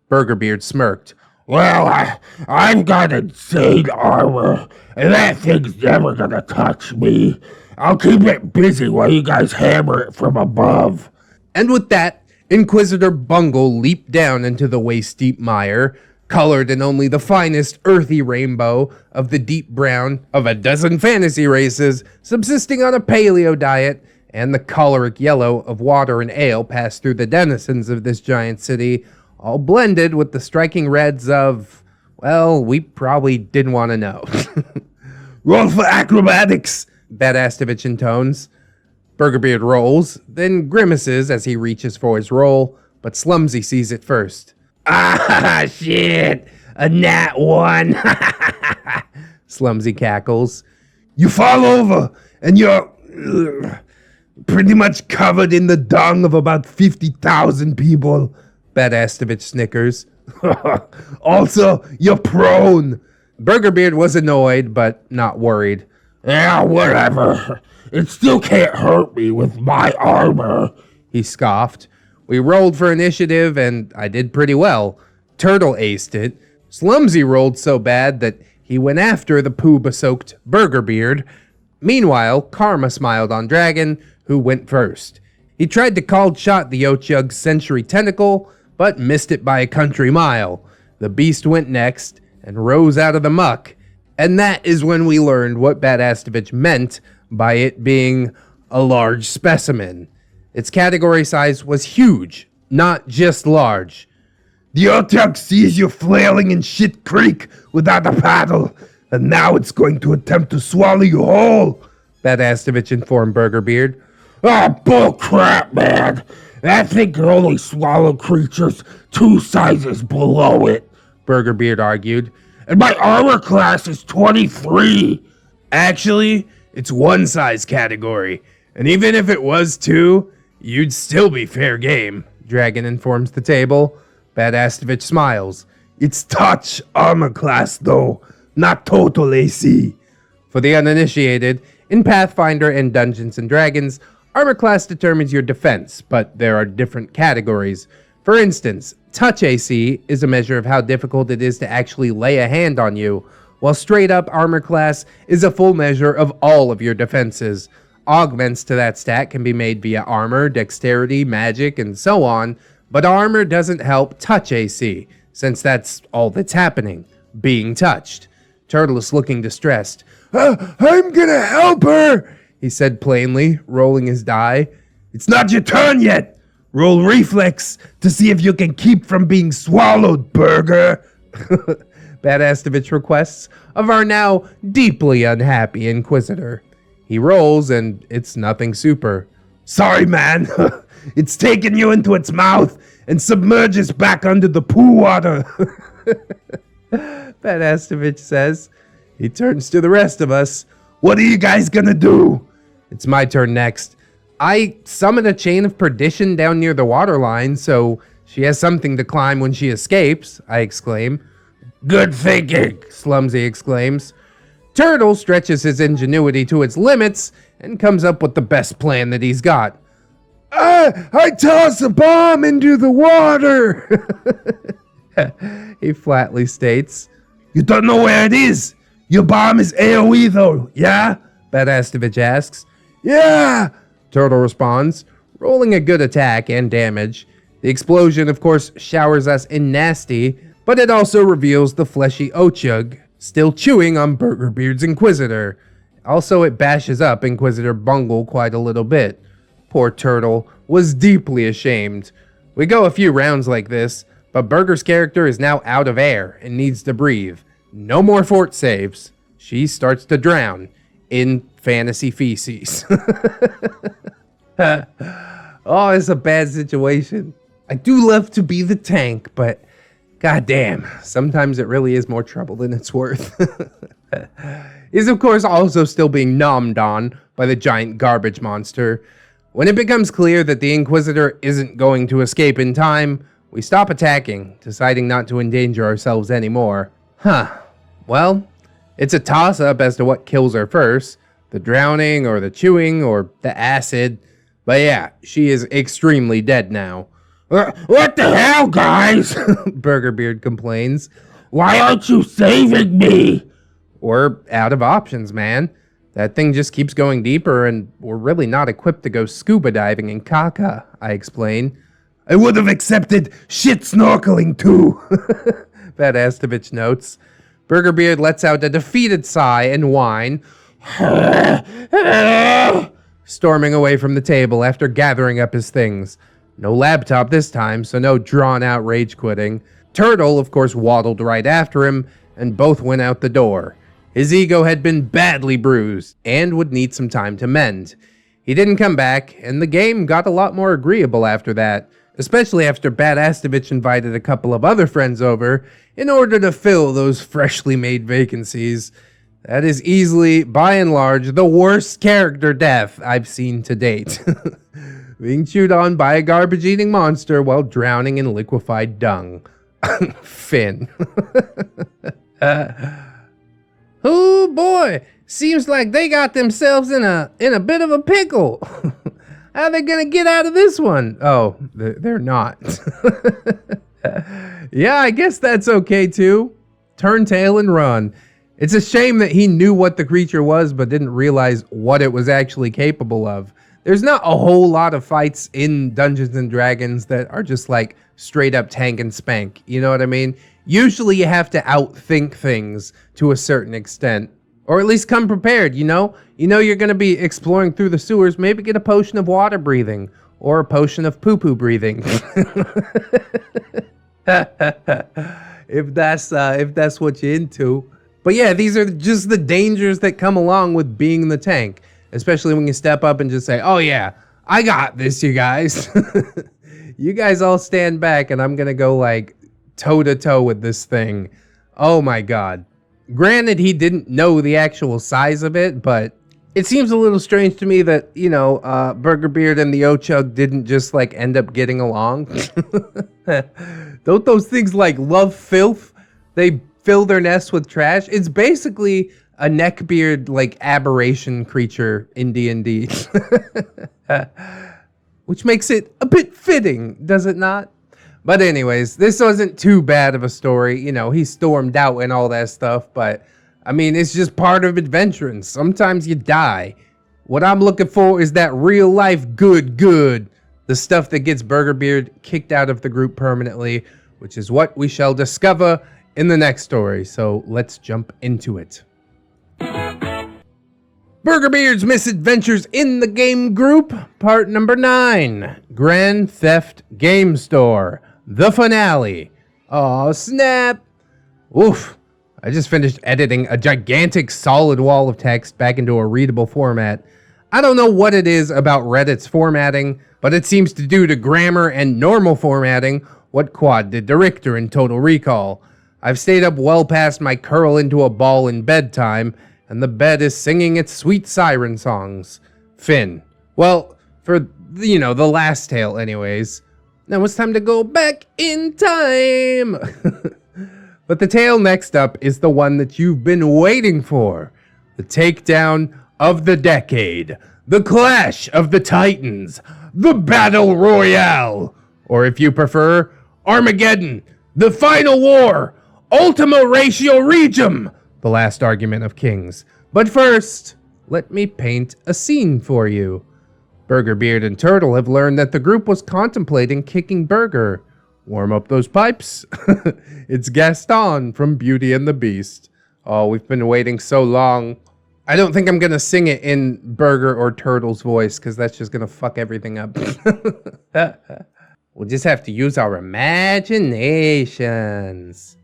Burgerbeard smirked. Well, I've got insane armor, and that thing's never gonna touch me. I'll keep it busy while you guys hammer it from above. And with that, Inquisitor Bungle leaped down into the waist-deep mire, colored in only the finest earthy rainbow of the deep brown of a dozen fantasy races subsisting on a paleo diet, and the choleric yellow of water and ale passed through the denizens of this giant city, all blended with the striking reds of, well, we probably didn't want to know. Roll for acrobatics, Badastovich intones. Burgerbeard rolls, then grimaces as he reaches for his roll, but Slumsy sees it first. Ah, shit, a nat 1. Slumsy cackles. You fall over, and you're pretty much covered in the dung of about 50,000 people, Badastovich snickers. Also, you're prone. Burgerbeard was annoyed, but not worried. Yeah, whatever. It still can't hurt me with my armor, he scoffed. We rolled for initiative, and I did pretty well. Turtle aced it. Slumsy rolled so bad that he went after the poo-soaked Burgerbeard. Meanwhile, Karma smiled on Dragon, who went first. He tried to called shot the Otyug's Century Tentacle, but missed it by a country mile. The beast went next, and rose out of the muck. And that is when we learned what Badastovich meant by it being a large specimen. Its category size was huge, not just large. The Otyug sees you flailing in Shit Creek without a paddle, and now it's going to attempt to swallow you whole, Badastovich informed Burgerbeard. Ah, bull crap, man. That thing can only swallow creatures 2 sizes below it, Burgerbeard argued. And my armor class is 23. Actually, it's 1 size category, and even if it was 2, you'd still be fair game, Dragon informs the table. Badastovich smiles. It's touch armor class, though, not total AC. For the uninitiated, in Pathfinder and Dungeons & Dragons, armor class determines your defense, but there are different categories. For instance, touch AC is a measure of how difficult it is to actually lay a hand on you, while straight up armor class is a full measure of all of your defenses. Augments to that stat can be made via armor, dexterity, magic, and so on, but armor doesn't help touch AC, since that's all that's happening, being touched. Turtle is looking distressed. I'm gonna help her, he said plainly, rolling his die. It's not your turn yet. Roll reflex to see if you can keep from being swallowed, Burger. Badastovich requests of our now deeply unhappy Inquisitor. He rolls, and it's nothing super. Sorry, man. It's taken you into its mouth and submerges back under the poo water. Badastovich says. He turns to the rest of us. What are you guys gonna do? It's my turn next. I summon a chain of perdition down near the waterline, so she has something to climb when she escapes, I exclaim. Good thinking, Slumsy exclaims. Turtle stretches his ingenuity to its limits and comes up with the best plan that he's got. I toss a bomb into the water, he flatly states. You don't know where it is? Your bomb is AoE though, yeah? Badastovich asks. Yeah, Turtle responds, rolling a good attack and damage. The explosion, of course, showers us in nasty, but it also reveals the fleshy Ochug, still chewing on Burgerbeard's Inquisitor. Also, it bashes up Inquisitor Bungle quite a little bit. Poor Turtle was deeply ashamed. We go a few rounds like this, but Burger's character is now out of air and needs to breathe. No more fort saves. She starts to drown in fantasy feces. Oh, it's a bad situation. I do love to be the tank, but goddamn, sometimes it really is more trouble than it's worth. Is of course also still being nommed on by the giant garbage monster. When it becomes clear that the Inquisitor isn't going to escape in time, we stop attacking, deciding not to endanger ourselves anymore. Well, it's a toss-up as to what kills her first, the drowning or the chewing or the acid. But yeah, she is extremely dead now. What the hell, guys? Burgerbeard complains. Why aren't you saving me? We're out of options, man. That thing just keeps going deeper, and we're really not equipped to go scuba diving in Kaka, I explain. I would have accepted shit snorkeling too, Badastovich notes. Burgerbeard lets out a defeated sigh and whine, storming away from the table after gathering up his things. No laptop this time, so no drawn-out rage quitting. Turtle, of course, waddled right after him, and both went out the door. His ego had been badly bruised, and would need some time to mend. He didn't come back, and the game got a lot more agreeable after that, especially after Badastovich invited a couple of other friends over in order to fill those freshly made vacancies. That is easily, by and large, the worst character death I've seen to date. Being chewed on by a garbage-eating monster while drowning in liquefied dung. Finn. Oh boy, seems like they got themselves in a bit of a pickle. How are they gonna get out of this one? Oh, they're not. Yeah, I guess that's okay too. Turn tail and run. It's a shame that he knew what the creature was but didn't realize what it was actually capable of. There's not a whole lot of fights in Dungeons and Dragons that are just like straight up tank and spank. You know what I mean? Usually you have to outthink things to a certain extent. Or at least come prepared, you know? You know you're going to be exploring through the sewers. Maybe get a potion of water breathing. Or a potion of poo-poo breathing. if that's what you're into. But yeah, these are just the dangers that come along with being the tank. Especially when you step up and just say, oh yeah, I got this, you guys. You guys all stand back and I'm going to go like toe-to-toe with this thing. Oh my god. Granted, he didn't know the actual size of it, but it seems a little strange to me that, you know, Burgerbeard and the Ochug didn't just like end up getting along. Don't those things like love filth? They fill their nests with trash. It's basically a neckbeard like aberration creature in D&D. Which makes it a bit fitting, does it not? But anyways, this wasn't too bad of a story. You know, he stormed out and all that stuff, but I mean, it's just part of adventuring. Sometimes you die. What I'm looking for is that real life good. The stuff that gets Burgerbeard kicked out of the group permanently, which is what we shall discover in the next story. So let's jump into it. Burgerbeard's Misadventures in the Game Group, part number 9, Grand Theft Game Store, the finale. Aw, snap. Oof. I just finished editing a gigantic solid wall of text back into a readable format. I don't know what it is about Reddit's formatting, but it seems to do to grammar and normal formatting what Quad did to Richter in Total Recall. I've stayed up well past my curl into a ball in bedtime, and the bed is singing its sweet siren songs. Finn. Well, for, you know, the last tale anyways. Now it's time to go back in time. But the tale next up is the one that you've been waiting for. The takedown of the decade. The clash of the titans. The battle royale. Or if you prefer, Armageddon. The final war. Ultima Ratio Regum, the last argument of kings. But first, let me paint a scene for you. Burgerbeard and Turtle have learned that the group was contemplating kicking Burger. Warm up those pipes. It's Gaston from Beauty and the Beast. Oh, we've been waiting so long. I don't think I'm gonna sing it in Burger or Turtle's voice, because that's just gonna fuck everything up. We'll just have to use our imaginations.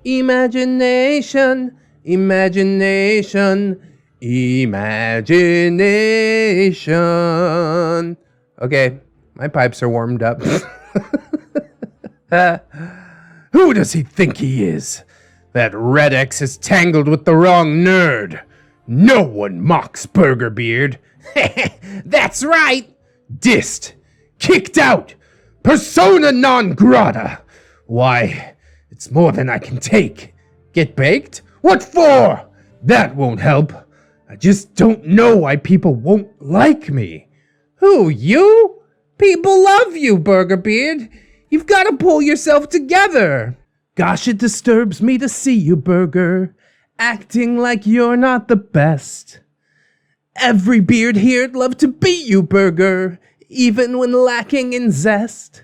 Imagination, imagination, imagination. Okay, my pipes are warmed up. Who does he think he is? That ReddX is tangled with the wrong nerd. No one mocks Burgerbeard. That's right. Dissed. Kicked out. Persona non grata. Why, it's more than I can take. Get baked? What for? That won't help. I just don't know why people won't like me. Who, you? People love you, Burgerbeard. You've got to pull yourself together. Gosh, it disturbs me to see you, Burger, acting like you're not the best. Every beard here'd love to be you, Burger, even when lacking in zest.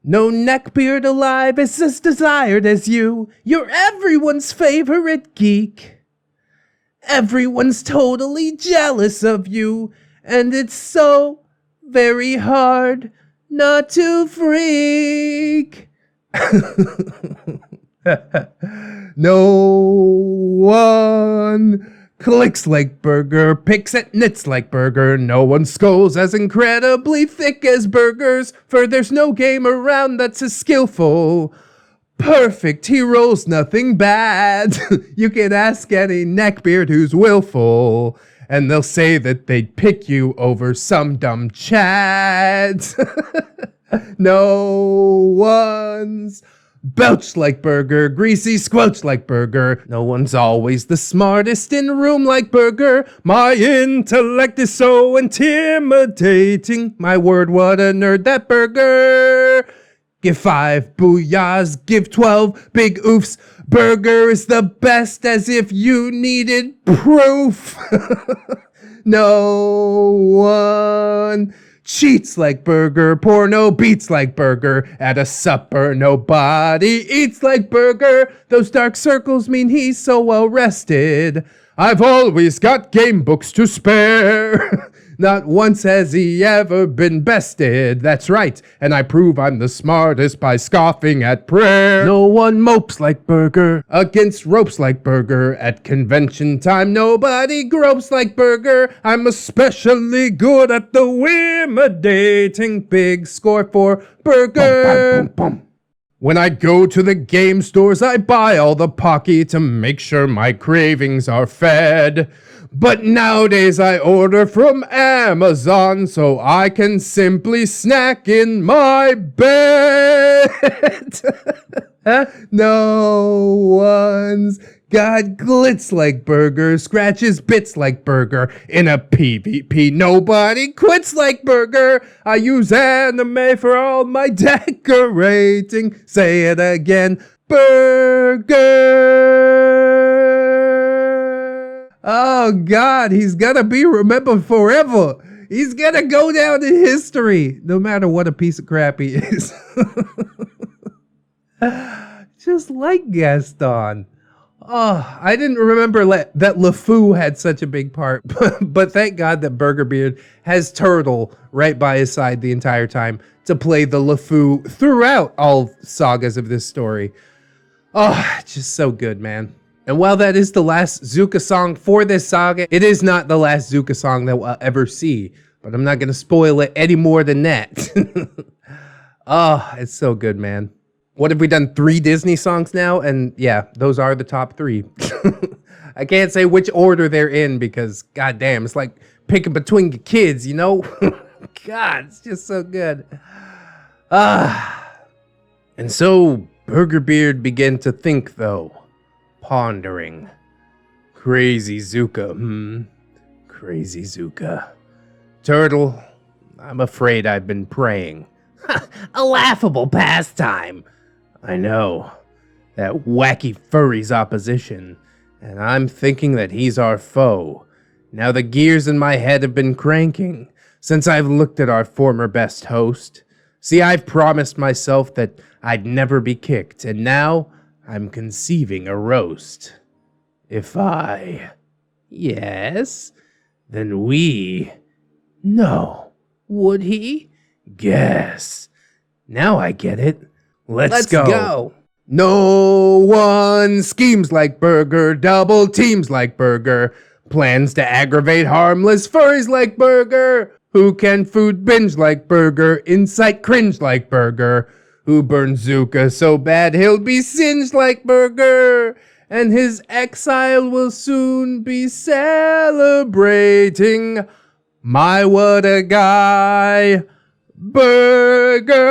No neckbeard alive is as desired as you. You're everyone's favorite geek. Everyone's totally jealous of you, and it's so very hard not to freak. No one clicks like Burger, picks at nits like Burger. No one skulls as incredibly thick as Burgers, for there's no game around that's as skillful. Perfect, he rolls nothing bad. You can ask any neckbeard who's willful, and they'll say that they'd pick you over some dumb chads. No one's belch like Burger, greasy squelch like Burger. No one's always the smartest in room like Burger. My intellect is so intimidating. My word, what a nerd that Burger. Give 5 booyahs, give 12 big oofs. Burger is the best, as if you needed proof. No one cheats like Burger, porno beats like Burger. At a supper, nobody eats like Burger. Those dark circles mean he's so well rested. I've always got game books to spare. Not once has he ever been bested. That's right, and I prove I'm the smartest by scoffing at prayer. No one mopes like Burger, against ropes like Burger. At convention time, nobody gropes like Burger. I'm especially good at the intimidating. Big score for Burger. Bum, bum, bum, bum. When I go to the game stores, I buy all the Pocky to make sure my cravings are fed. But nowadays I order from Amazon so I can simply snack in my bed. No one's got glitz like Burger, scratches bits like Burger. In a PvP, nobody quits like Burger. I use anime for all my decorating. Say it again, Burger. Oh God, he's gonna be remembered forever. He's gonna go down in history, no matter what a piece of crap he is. Just like Gaston. Oh, I didn't remember that LeFou had such a big part, but thank God that Burgerbeard has Turtle right by his side the entire time to play the LeFou throughout all sagas of this story. Oh, it's just so good, man. And while that is the last Zucca song for this saga, it is not the last Zucca song that we'll ever see. But I'm not going to spoil it any more than that. Oh, it's so good, man. What have we done? 3 Disney songs now? And yeah, those are the top 3. I can't say which order they're in because, goddamn, it's like picking between your kids, you know? God, it's just so good. And so Burgerbeard began to think, though. Pondering. Crazy Zucca, Crazy Zucca. Turtle, I'm afraid I've been praying. A laughable pastime. I know. that wacky furry's opposition, and I'm thinking that he's our foe. Now the gears in my head have been cranking since I've looked at our former best host. See, I've promised myself that I'd never be kicked, and now I'm conceiving a roast. If I... Yes? Then we... No. Would he? Guess. Now I get it. Let's go. No one schemes like Burger, double teams like Burger, plans to aggravate harmless furries like Burger, who can food binge like Burger, incite cringe like Burger, who burns Zucca so bad he'll be singed like Burger, and his exile will soon be celebrating my what a guy, Burger.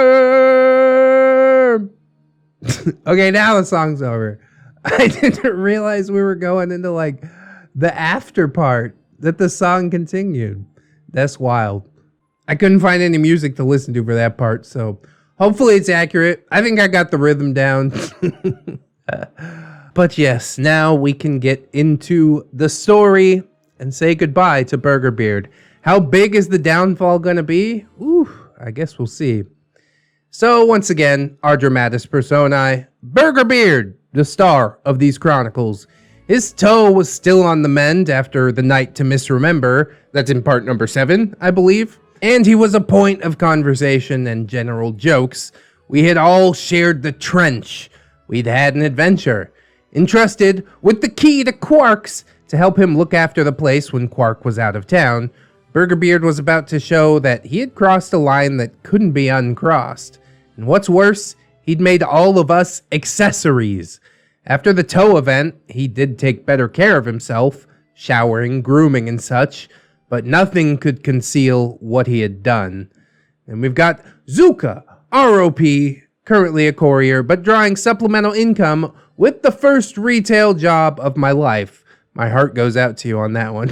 Okay, now the song's over. I didn't realize we were going into like the after part that the song continued. That's wild. I couldn't find any music to listen to for that part, so hopefully it's accurate. I think I got the rhythm down. But yes, now we can get into the story and say goodbye to Burgerbeard. How big is the downfall gonna be? Ooh, I guess we'll see. So once again, our dramatis personae, Burgerbeard, the star of these chronicles. His toe was still on the mend after the night to misremember. That's in part number 7, I believe. And he was a point of conversation and general jokes. We had all shared the trench. We'd had an adventure. Entrusted with the key to Quark's to help him look after the place when Quark was out of town, Burgerbeard was about to show that he had crossed a line that couldn't be uncrossed. And what's worse, he'd made all of us accessories. After the toe event, he did take better care of himself, showering, grooming, and such, but nothing could conceal what he had done. And we've got Zucca, ROP, currently a courier, but drawing supplemental income with the first retail job of my life. My heart goes out to you on that one.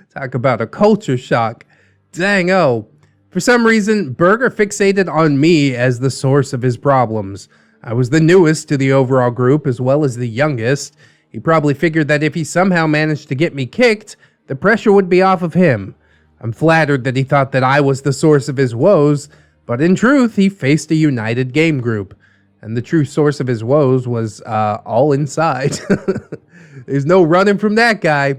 Talk about a culture shock. Dang-o. For some reason, Burger fixated on me as the source of his problems. I was the newest to the overall group as well as the youngest. He probably figured that if he somehow managed to get me kicked, the pressure would be off of him. I'm flattered that he thought that I was the source of his woes, but in truth, he faced a united game group. And the true source of his woes was all inside. There's no running from that guy.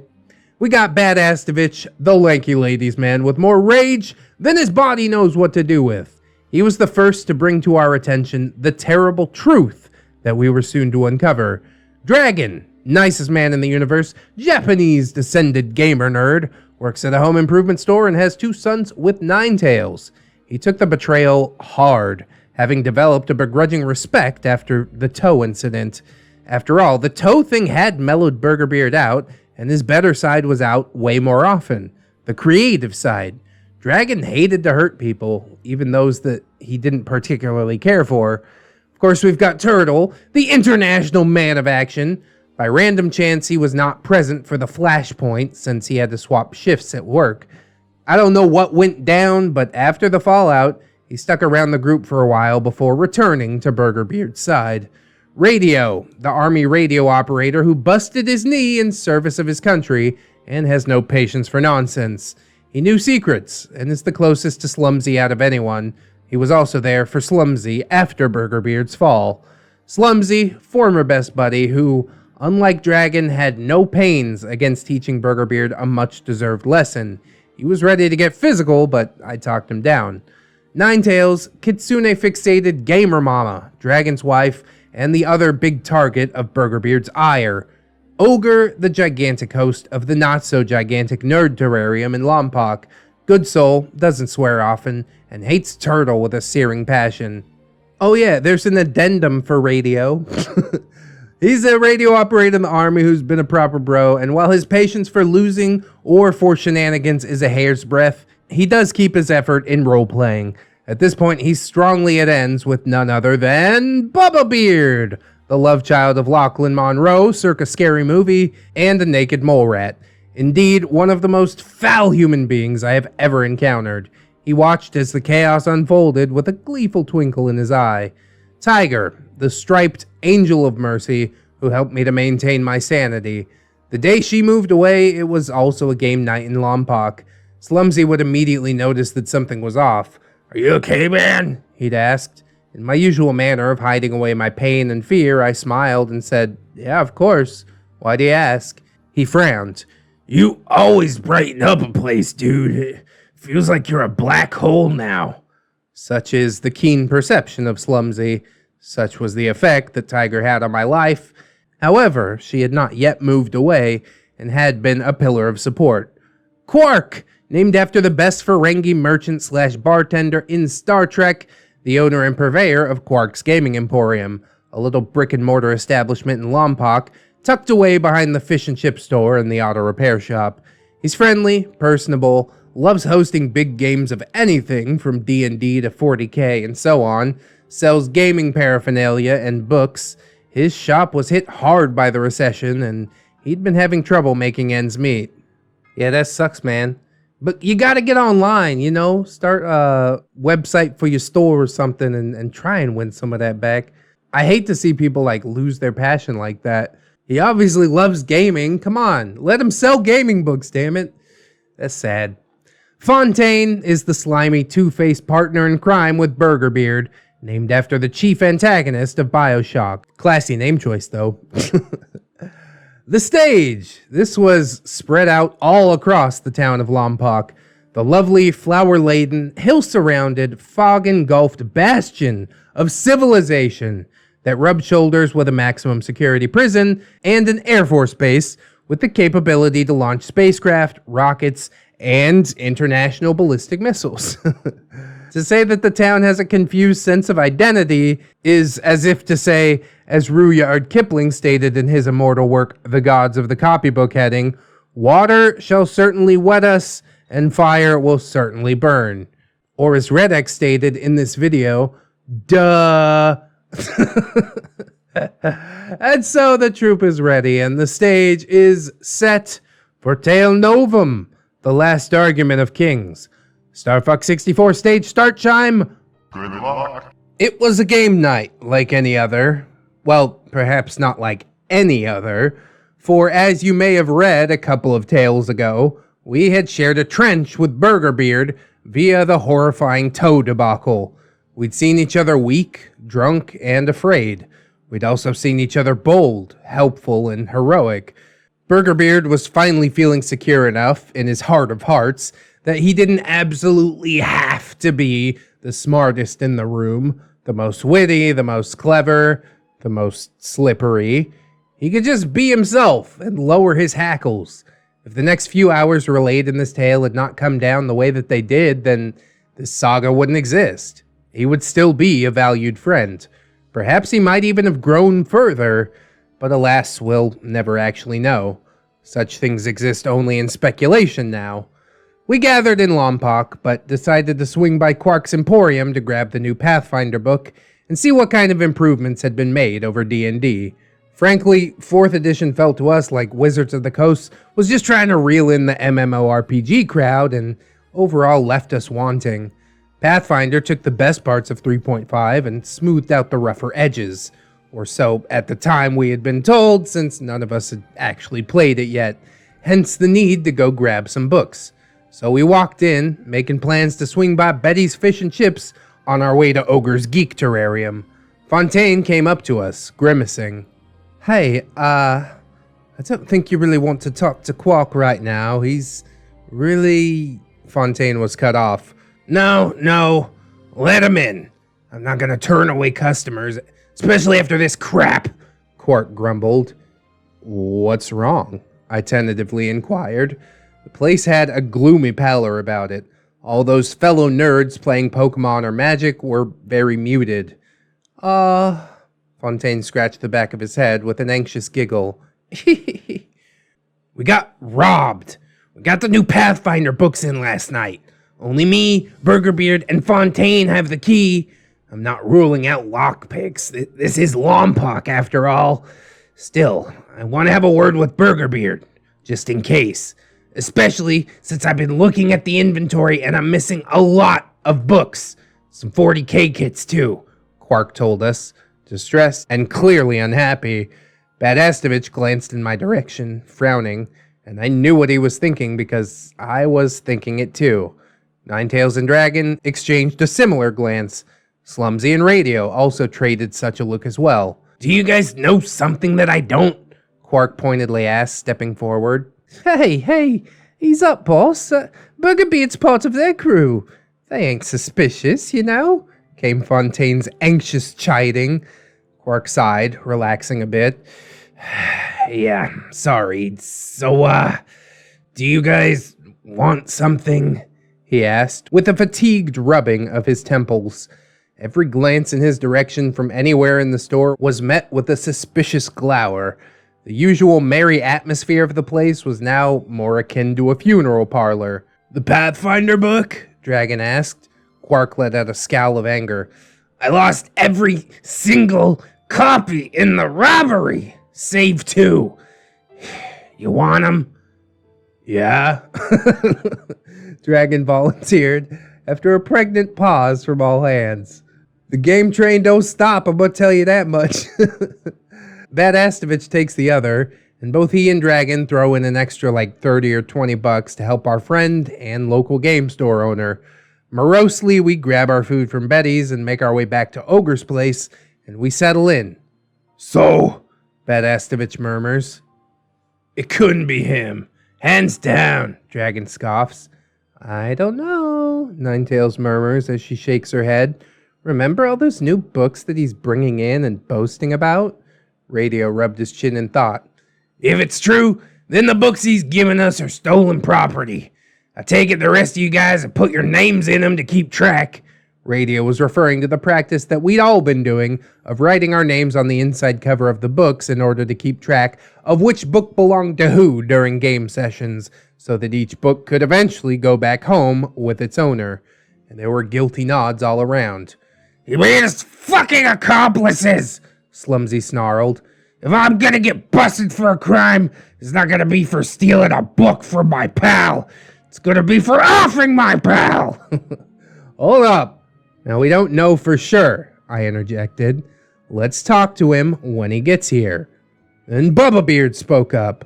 We got Badastovich, the lanky ladies man, with more rage than his body knows what to do with. He was the first to bring to our attention the terrible truth that we were soon to uncover. Dragon, nicest man in the universe, Japanese descended gamer nerd, works at a home improvement store and has 2 sons with 9 tails. He took the betrayal hard, having developed a begrudging respect after the toe incident. After all, the toe thing had mellowed Burgerbeard out, and his better side was out way more often. The creative side. Dragon hated to hurt people, even those that he didn't particularly care for. Of course, we've got Turtle, the international man of action. By random chance, he was not present for the flashpoint since he had to swap shifts at work. I don't know what went down, but after the fallout, he stuck around the group for a while before returning to Burgerbeard's side. Radio, the army radio operator who busted his knee in service of his country and has no patience for nonsense. He knew secrets and is the closest to Slumsy out of anyone. He was also there for Slumsy after Burgerbeard's fall. Slumsy, former best buddy who, unlike Dragon, had no pains against teaching Burgerbeard a much-deserved lesson. He was ready to get physical, but I talked him down. Ninetails, Kitsune-fixated gamer mama, Dragon's wife, and the other big target of Burgerbeard's ire. Ogre, the gigantic host of the not-so-gigantic nerd terrarium in Lompoc. Good soul, doesn't swear often, and hates Turtle with a searing passion. Oh yeah, there's an addendum for Radio. He's a radio operator in the army who's been a proper bro, and while his patience for losing or for shenanigans is a hair's breadth, he does keep his effort in role-playing. At this point, he's strongly at ends with none other than Bubba Beard, the love child of Lachlan Monroe, circa Scary Movie, and a naked mole rat. Indeed, one of the most foul human beings I have ever encountered. He watched as the chaos unfolded with a gleeful twinkle in his eye. Tiger, the striped angel of mercy who helped me to maintain my sanity. The day she moved away, it was also a game night in Lompoc. Slumsy would immediately notice that something was off. "Are you okay, man?" he'd asked. In my usual manner of hiding away my pain and fear, I smiled and said, "Yeah, of course. Why'd he ask?" He frowned. You always brighten up a place, dude. It feels like you're a black hole now. Such is the keen perception of Slumsy. Such was the effect that Tiger had on my life. However, she had not yet moved away and had been a pillar of support. Quark, named after the best Ferengi merchant / bartender in Star Trek, the owner and purveyor of Quark's Gaming Emporium, a little brick-and-mortar establishment in Lompoc, tucked away behind the fish and chip store and the auto repair shop. He's friendly, personable, loves hosting big games of anything from D&D to 40K and so on, sells gaming paraphernalia and books. His shop was hit hard by the recession, and he'd been having trouble making ends meet. Yeah, that sucks, man. But you gotta get online, you know? Start a website for your store or something and try and win some of that back. I hate to see people, like, lose their passion like that. He obviously loves gaming. Come on, let him sell gaming books, damn it. That's sad. Fontaine is the slimy, two-faced partner in crime with Burgerbeard, named after the chief antagonist of BioShock. Classy name choice, though. The stage. This was spread out all across the town of Lompoc. The lovely, flower-laden, hill-surrounded, fog-engulfed bastion of civilization that rubbed shoulders with a maximum security prison and an Air Force base with the capability to launch spacecraft, rockets, and international ballistic missiles. To say that the town has a confused sense of identity is as if to say, as Rudyard Kipling stated in his immortal work, The Gods of the Copybook heading, "Water shall certainly wet us, and fire will certainly burn." Or as ReddX stated in this video, duh. And so the troop is ready, and the stage is set for Tale Novum, the last argument of kings. Star Fox 64 stage start chime. Good luck. It was a game night like any other. Well, perhaps not like any other, for as you may have read a couple of tales ago, we had shared a trench with Burgerbeard via the horrifying toe debacle. We'd seen each other weak, drunk, and afraid. We'd also seen each other bold, helpful, and heroic. Burgerbeard was finally feeling secure enough in his heart of hearts that he didn't absolutely have to be the smartest in the room, the most witty, the most clever, the most slippery. He could just be himself and lower his hackles. If the next few hours relayed in this tale had not come down the way that they did, then this saga wouldn't exist. He would still be a valued friend. Perhaps he might even have grown further, but alas, we'll never actually know. Such things exist only in speculation now. We gathered in Lompoc, but decided to swing by Quark's Emporium to grab the new Pathfinder book and see what kind of improvements had been made over D&D. Frankly, 4th edition felt to us like Wizards of the Coast was just trying to reel in the MMORPG crowd and overall left us wanting. Pathfinder took the best parts of 3.5 and smoothed out the rougher edges. Or so at the time we had been told, since none of us had actually played it yet. Hence the need to go grab some books. So we walked in, making plans to swing by Betty's Fish and Chips on our way to Ogre's Geek Terrarium. Fontaine came up to us, grimacing. Hey, I don't think you really want to talk to Quark right now. He's really... Fontaine was cut off. No, let him in. I'm not gonna turn away customers, especially after this crap, Quark grumbled. What's wrong? I tentatively inquired. The place had a gloomy pallor about it. All those fellow nerds playing Pokemon or Magic were very muted. Fontaine scratched the back of his head with an anxious giggle. We got robbed. We got the new Pathfinder books in last night. Only me, Burgerbeard, and Fontaine have the key. I'm not ruling out lockpicks. This is Lompoc, after all. Still, I want to have a word with Burgerbeard, just in case. Especially since I've been looking at the inventory and I'm missing a lot of books. Some 40K kits, too, Quark told us. Distressed and clearly unhappy, Badastovich glanced in my direction, frowning, and I knew what he was thinking because I was thinking it too. Ninetails and Dragon exchanged a similar glance. Slumsy and Radio also traded such a look as well. Do you guys know something that I don't? Quark pointedly asked, stepping forward. Hey, ease up, boss. Burgerbeard's part of their crew. They ain't suspicious, you know, came Fontaine's anxious chiding. Quark sighed, relaxing a bit. Yeah, sorry. So, do you guys want something? He asked, with a fatigued rubbing of his temples. Every glance in his direction from anywhere in the store was met with a suspicious glower. The usual merry atmosphere of the place was now more akin to a funeral parlor. The Pathfinder book? Dragon asked. Quark let out a scowl of anger. I lost every single copy in the robbery, save 2. You want them? Yeah, Dragon volunteered after a pregnant pause from all hands. The game train don't stop, I'm gonna tell you that much. Badastovich takes the other, and both he and Dragon throw in an extra like 30 or 20 bucks to help our friend and local game store owner. Morosely, we grab our food from Betty's and make our way back to Ogre's place, and we settle in. So, Badastovich murmurs. It couldn't be him. Hands down, Dragon scoffs. I don't know, Ninetails murmurs as she shakes her head. Remember all those new books that he's bringing in and boasting about? Radio rubbed his chin in thought. If it's true, then the books he's giving us are stolen property. I take it the rest of you guys have put your names in them to keep track. Radio was referring to the practice that we'd all been doing of writing our names on the inside cover of the books in order to keep track of which book belonged to who during game sessions, so that each book could eventually go back home with its owner. And there were guilty nods all around. You made us fucking accomplices, Slumsy snarled. If I'm gonna get busted for a crime, it's not gonna be for stealing a book from my pal. It's gonna be for offing my pal. Hold up. Now, we don't know for sure, I interjected. Let's talk to him when he gets here. Then Burgerbeard spoke up.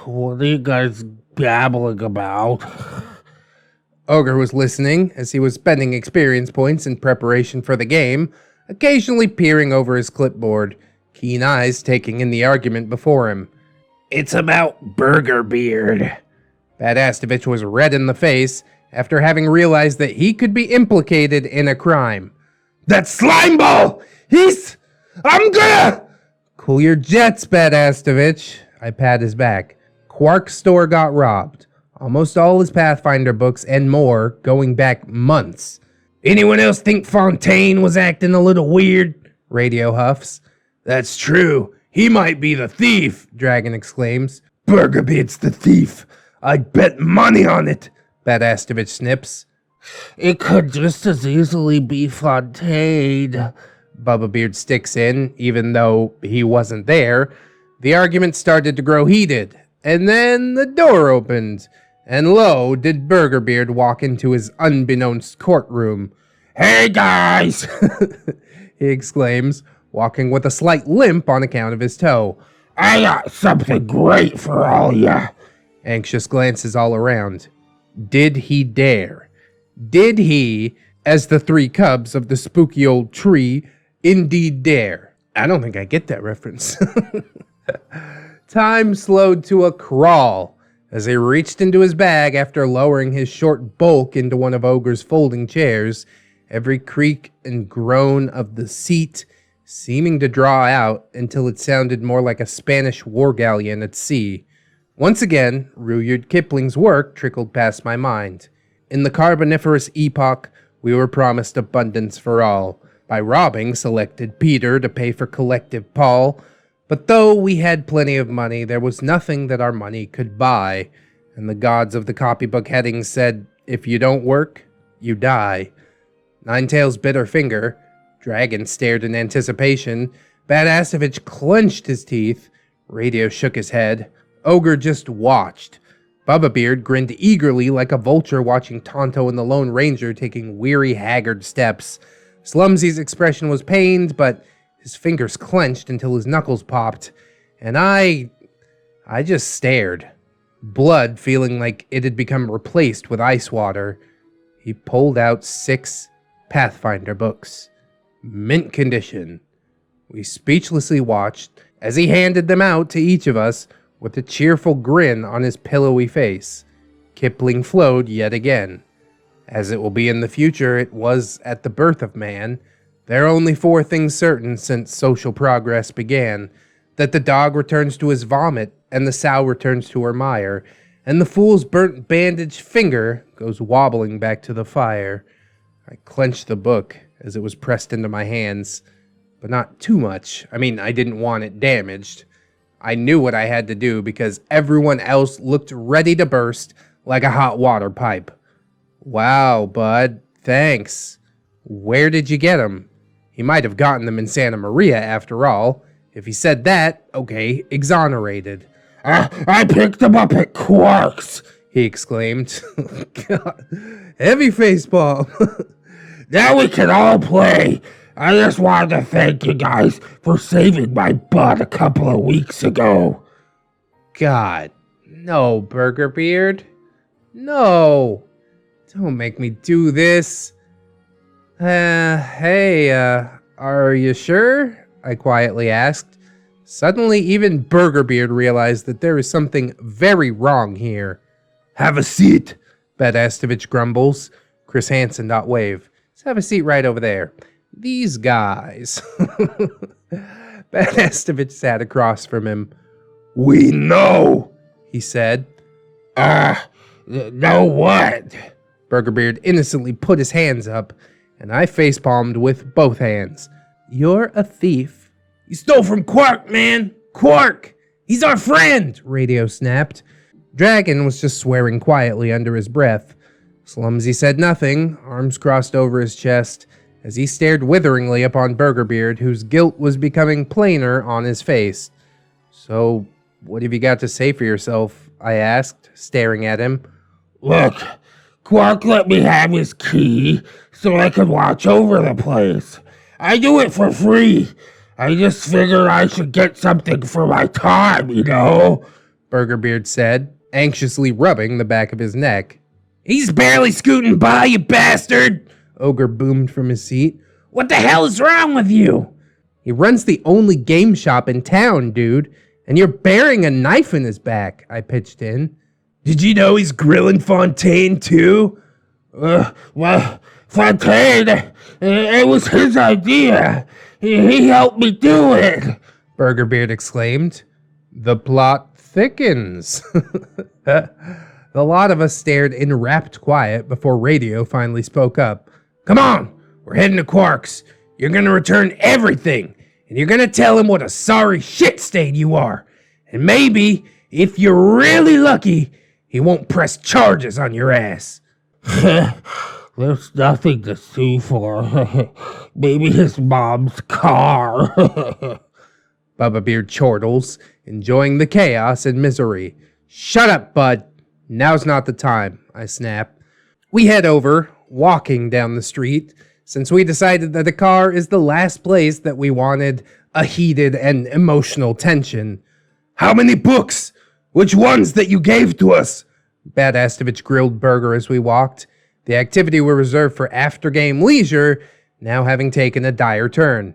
What are you guys babbling about? Ogre was listening as he was spending experience points in preparation for the game, occasionally peering over his clipboard, keen eyes taking in the argument before him. It's about Burgerbeard. Badastovich was red in the face after having realized that he could be implicated in a crime. That slimeball! I'm gonna... Cool your jets, Badastovich. I pat his back. Quark's store got robbed. Almost all his Pathfinder books and more, going back months. Anyone else think Fontaine was acting a little weird? Radio huffs. That's true. He might be the thief, Dragon exclaims. Burgerbeard's the thief. I'd bet money on it, Badastovich snips. It could just as easily be Fontaine. Burgerbeard sticks in, even though he wasn't there. The argument started to grow heated, and then the door opened, and lo, did Burgerbeard walk into his unbeknownst courtroom. Hey guys, he exclaims, walking with a slight limp on account of his toe. I got something great for all ya. Anxious glances all around. Did he dare? Did he, as the 3 cubs of the spooky old tree, indeed dare? I don't think I get that reference. Time slowed to a crawl as he reached into his bag after lowering his short bulk into one of Ogre's folding chairs, every creak and groan of the seat seeming to draw out until it sounded more like a Spanish war galleon at sea. Once again, Rudyard Kipling's work trickled past my mind. In the Carboniferous epoch, we were promised abundance for all, by robbing selected Peter to pay for collective Paul. But though we had plenty of money, there was nothing that our money could buy, and the gods of the copybook headings said, if you don't work, you die. Ninetails bit her finger. Dragon stared in anticipation. Badastovich clenched his teeth. Radio shook his head. Ogre just watched. Burgerbeard grinned eagerly like a vulture watching Tonto and the Lone Ranger taking weary, haggard steps. Slumsy's expression was pained, but his fingers clenched until his knuckles popped, and I just stared. Blood feeling like it had become replaced with ice water. He pulled out 6 Pathfinder books. Mint condition. We speechlessly watched as he handed them out to each of us with a cheerful grin on his pillowy face. Kipling flowed yet again. As it will be in the future, it was at the birth of man. There are only 4 things certain since social progress began: that the dog returns to his vomit, and the sow returns to her mire, and the fool's burnt bandaged finger goes wobbling back to the fire. I clenched the book as it was pressed into my hands, but not too much. I mean, I didn't want it damaged. I knew what I had to do because everyone else looked ready to burst like a hot water pipe. Wow, bud, thanks. Where did you get them? He might have gotten them in Santa Maria after all. If he said that, okay, exonerated. I picked them up at Quark's, he exclaimed. God, heavy facepalm. Now we can all play. I just wanted to thank you guys for saving my butt a couple of weeks ago. God, no, Burgerbeard. No. Don't make me do this. Hey, are you sure? I quietly asked. Suddenly, even Burgerbeard realized that there is something very wrong here. Have a seat, Badastovich grumbles. Chris Hansen .wave. Let's have a seat right over there. These guys. Badastovich sat across from him. We know, he said. Know what? Burgerbeard innocently put his hands up, and I facepalmed with both hands. You're a thief. You stole from Quark, man! Quark! He's our friend! Radio snapped. Dragon was just swearing quietly under his breath. Slumsy said nothing, arms crossed over his chest, as he stared witheringly upon Burgerbeard, whose guilt was becoming plainer on his face. So, what have you got to say for yourself? I asked, staring at him. Look, Quark let me have his key so I could watch over the place. I do it for free. I just figured I should get something for my time, you know? Burgerbeard said, anxiously rubbing the back of his neck. He's barely scooting by, you bastard! Ogre boomed from his seat. What the hell is wrong with you? He runs the only game shop in town, dude, and you're bearing a knife in his back, I pitched in. Did you know he's grilling Fontaine, too? Well, Fontaine, it was his idea. He helped me do it, Burgerbeard exclaimed. The plot thickens. The lot of us stared in rapt quiet before Radio finally spoke up. Come on, we're heading to Quark's. You're gonna return everything, and you're gonna tell him what a sorry shit stain you are. And maybe, if you're really lucky, he won't press charges on your ass. There's nothing to sue for. Maybe his mom's car. Bubba Beard chortles, enjoying the chaos and misery. Shut up, bud. Now's not the time, I snap. We head over, walking down the street, since we decided that a car is the last place that we wanted a heated and emotional tension. How many books? Which ones that you gave to us? Badastovich grilled Burger as we walked. The activity we reserved for after-game leisure now having taken a dire turn.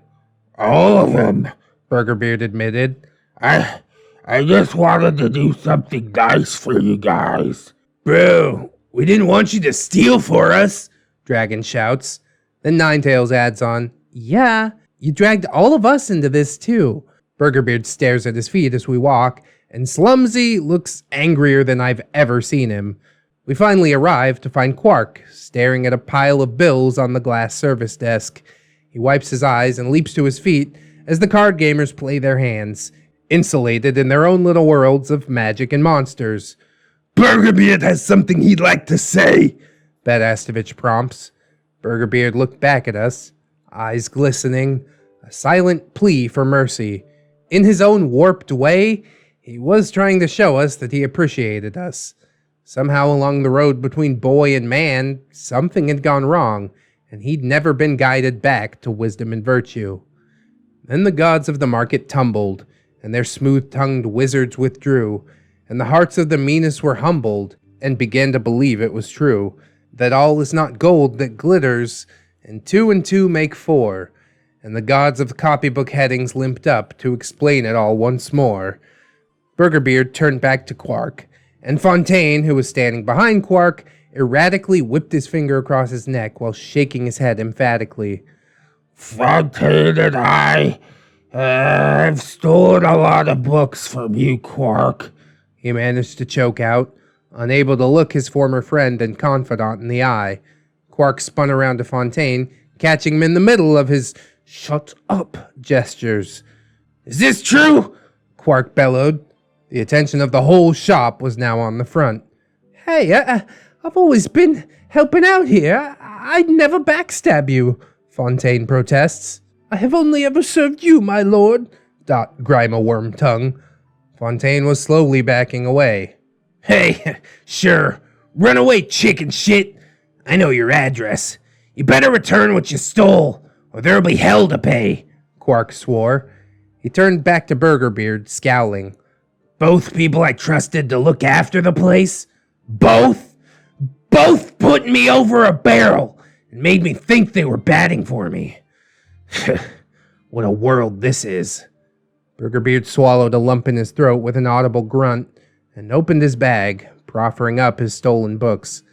All of them, Burgerbeard admitted. I just wanted to do something nice for you guys. Bro, we didn't want you to steal for us, Dragon shouts. Then Ninetails adds on, yeah, you dragged all of us into this too. Burgerbeard stares at his feet as we walk, and Slumsy looks angrier than I've ever seen him. We finally arrive to find Quark staring at a pile of bills on the glass service desk. He wipes his eyes and leaps to his feet as the card gamers play their hands, insulated in their own little worlds of magic and monsters. Burgerbeard has something he'd like to say, Badastovich prompts. Burgerbeard looked back at us, eyes glistening, a silent plea for mercy. In his own warped way, he was trying to show us that he appreciated us. Somehow along the road between boy and man, something had gone wrong, and he'd never been guided back to wisdom and virtue. Then the gods of the market tumbled, and their smooth-tongued wizards withdrew, and the hearts of the meanest were humbled, and began to believe it was true, that all is not gold that glitters, and two make four, and the gods of copybook headings limped up to explain it all once more. Burgerbeard turned back to Quark, and Fontaine, who was standing behind Quark, erratically whipped his finger across his neck while shaking his head emphatically. Fontaine and I have stolen a lot of books from you, Quark, he managed to choke out, unable to look his former friend and confidant in the eye. Quark spun around to Fontaine, catching him in the middle of his "shut up" gestures. Is this true? Quark bellowed. The attention of the whole shop was now on the front. Hey, I've always been helping out here. I'd never backstab you, Fontaine protests. I have only ever served you, my lord, Grima Wormtongue. Fontaine was slowly backing away. Hey, sure. Run away, chicken shit. I know your address. You better return what you stole, or there'll be hell to pay, Quark swore. He turned back to Burgerbeard, scowling. Both people I trusted to look after the place? Both put me over a barrel and made me think they were batting for me. What a world this is. Burgerbeard swallowed a lump in his throat with an audible grunt and opened his bag, proffering up his stolen books.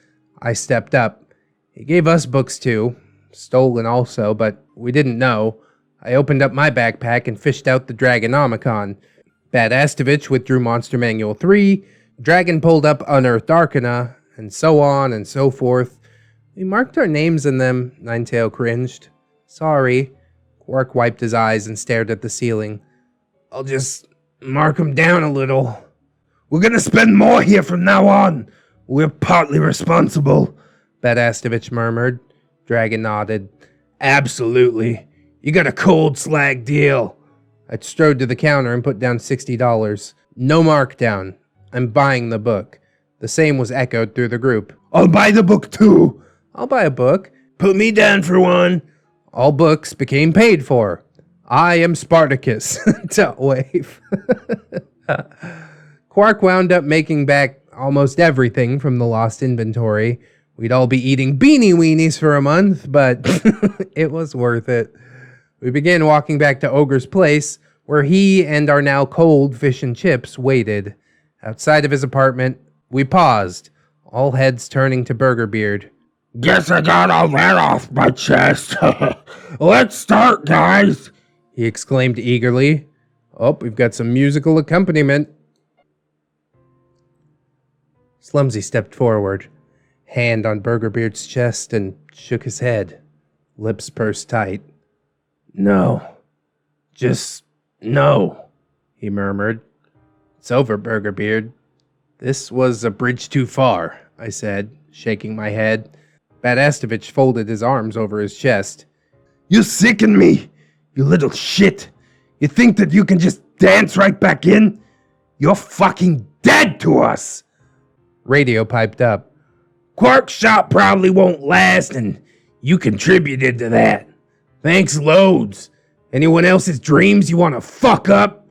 I stepped up. He gave us books too, stolen also, but we didn't know. I opened up my backpack and fished out the Dragonomicon. Bad Astovich withdrew Monster Manual 3, Dragon pulled up Unearthed Arcana, and so on and so forth. We marked our names in them, Ninetail cringed. Sorry. Quark wiped his eyes and stared at the ceiling. I'll just mark them down a little. We're gonna spend more here from now on. We're partly responsible, Bad Astovich murmured. Dragon nodded. Absolutely. You got a cold slag deal. I strode to the counter and put down $60. No markdown. I'm buying the book. The same was echoed through the group. I'll buy the book too. I'll buy a book. Put me down for one. All books became paid for. I am Spartacus. Wave. Quark wound up making back almost everything from the lost inventory. We'd all be eating beanie weenies for a month, but it was worth it. We began walking back to Ogre's place, where he and our now cold fish and chips waited. Outside of his apartment, we paused, all heads turning to Burgerbeard. Guess I got all that off my chest. Let's start, guys, he exclaimed eagerly. Oh, we've got some musical accompaniment. Slumsy stepped forward, hand on Burgerbeard's chest, and shook his head, lips pursed tight. No. Just no, he murmured. It's over, Burgerbeard. This was a bridge too far, I said, shaking my head. Bad Astovich folded his arms over his chest. You sicken me, you little shit. You think that you can just dance right back in? You're fucking dead to us. Radio piped up. Quark's shop probably won't last, and you contributed to that. Thanks loads. Anyone else's dreams you want to fuck up?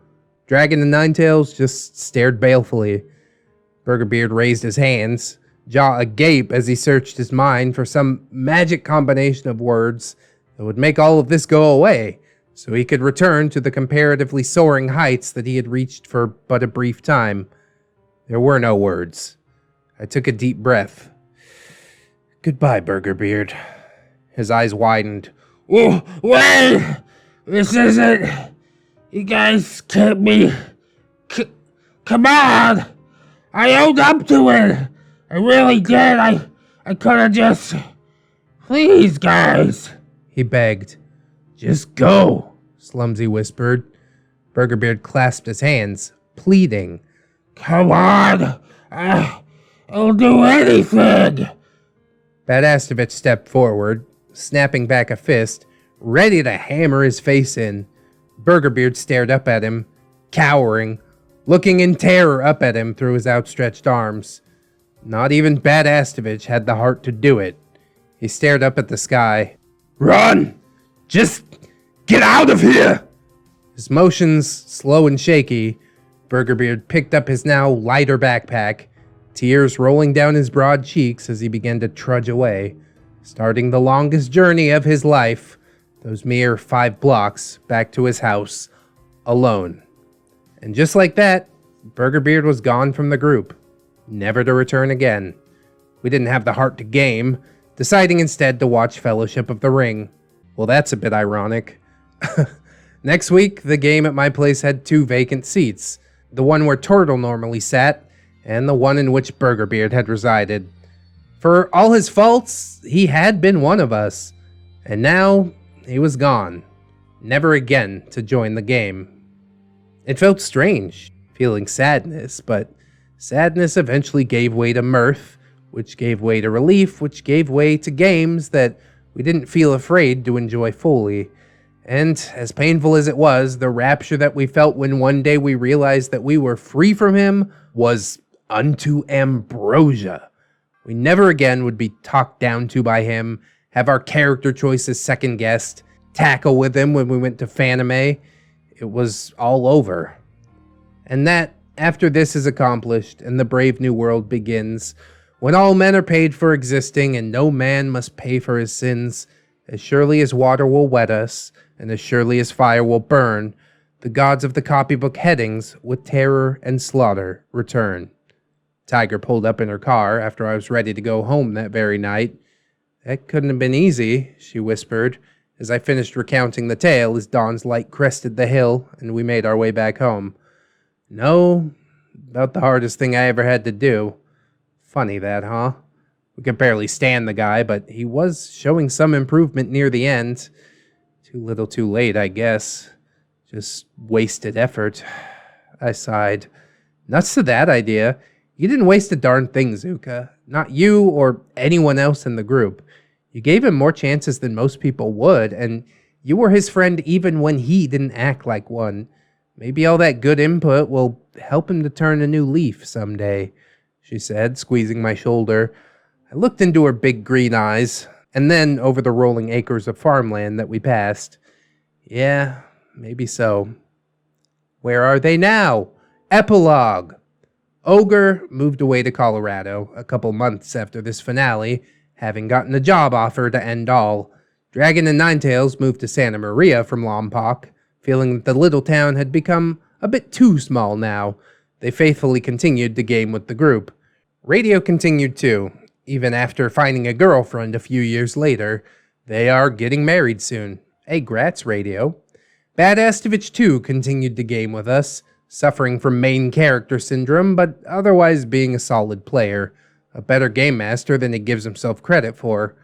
Dragon and Ninetails just stared balefully. Burgerbeard raised his hands, jaw agape as he searched his mind for some magic combination of words that would make all of this go away, so he could return to the comparatively soaring heights that he had reached for but a brief time. There were no words. I took a deep breath. Goodbye, Burgerbeard. His eyes widened. Oh, wait! This isn't... You guys kept me... Come on! I owned up to it! I really did! I could've just... Please, guys! He begged. Just go, Slumsy whispered. Burgerbeard clasped his hands, pleading. Come on! I'll do anything! Bad Astovich stepped forward, snapping back a fist, ready to hammer his face in. Burgerbeard stared up at him, cowering, looking in terror up at him through his outstretched arms. Not even Bad Astovich had the heart to do it. He stared up at the sky. Run! Just get out of here! His motions slow and shaky, Burgerbeard picked up his now lighter backpack, tears rolling down his broad cheeks as he began to trudge away, starting the longest journey of his life, those mere 5 blocks back to his house, alone. And just like that, Burgerbeard was gone from the group, never to return again. We didn't have the heart to game, deciding instead to watch Fellowship of the Ring. Well, that's a bit ironic. Next week, the game at my place had 2 vacant seats, the one where Turtle normally sat, and the one in which Burgerbeard had resided. For all his faults, he had been one of us, and now he was gone, never again to join the game. It felt strange, feeling sadness, but sadness eventually gave way to mirth, which gave way to relief, which gave way to games that we didn't feel afraid to enjoy fully. And as painful as it was, the rapture that we felt when one day we realized that we were free from him was unto ambrosia. We never again would be talked down to by him, have our character choices second-guessed, tackle with him when we went to Fanime. It was all over. And that, after this is accomplished and the brave new world begins, when all men are paid for existing and no man must pay for his sins, as surely as water will wet us, and as surely as fire will burn, the gods of the copybook headings with terror and slaughter return. Tiger pulled up in her car after I was ready to go home that very night. That couldn't have been easy, she whispered, as I finished recounting the tale as dawn's light crested the hill and we made our way back home. No, about the hardest thing I ever had to do. Funny that, huh? We could barely stand the guy, but he was showing some improvement near the end. Too little too late, I guess. Just wasted effort. I sighed. Nuts to that idea. You didn't waste a darn thing, Zucca. Not you or anyone else in the group. You gave him more chances than most people would, and you were his friend even when he didn't act like one. Maybe all that good input will help him to turn a new leaf someday, she said, squeezing my shoulder. I looked into her big green eyes, and then over the rolling acres of farmland that we passed. Yeah, maybe so. Where are they now? Epilogue. Ogre moved away to Colorado a couple months after this finale, having gotten a job offer to end all. Dragon and Ninetails moved to Santa Maria from Lompoc, feeling that the little town had become a bit too small now. They faithfully continued to game with the group. Radio continued too, even after finding a girlfriend a few years later. They are getting married soon. Hey, grats, Radio. Badastovich too continued to game with us, suffering from main character syndrome, but otherwise being a solid player, a better game master than he gives himself credit for.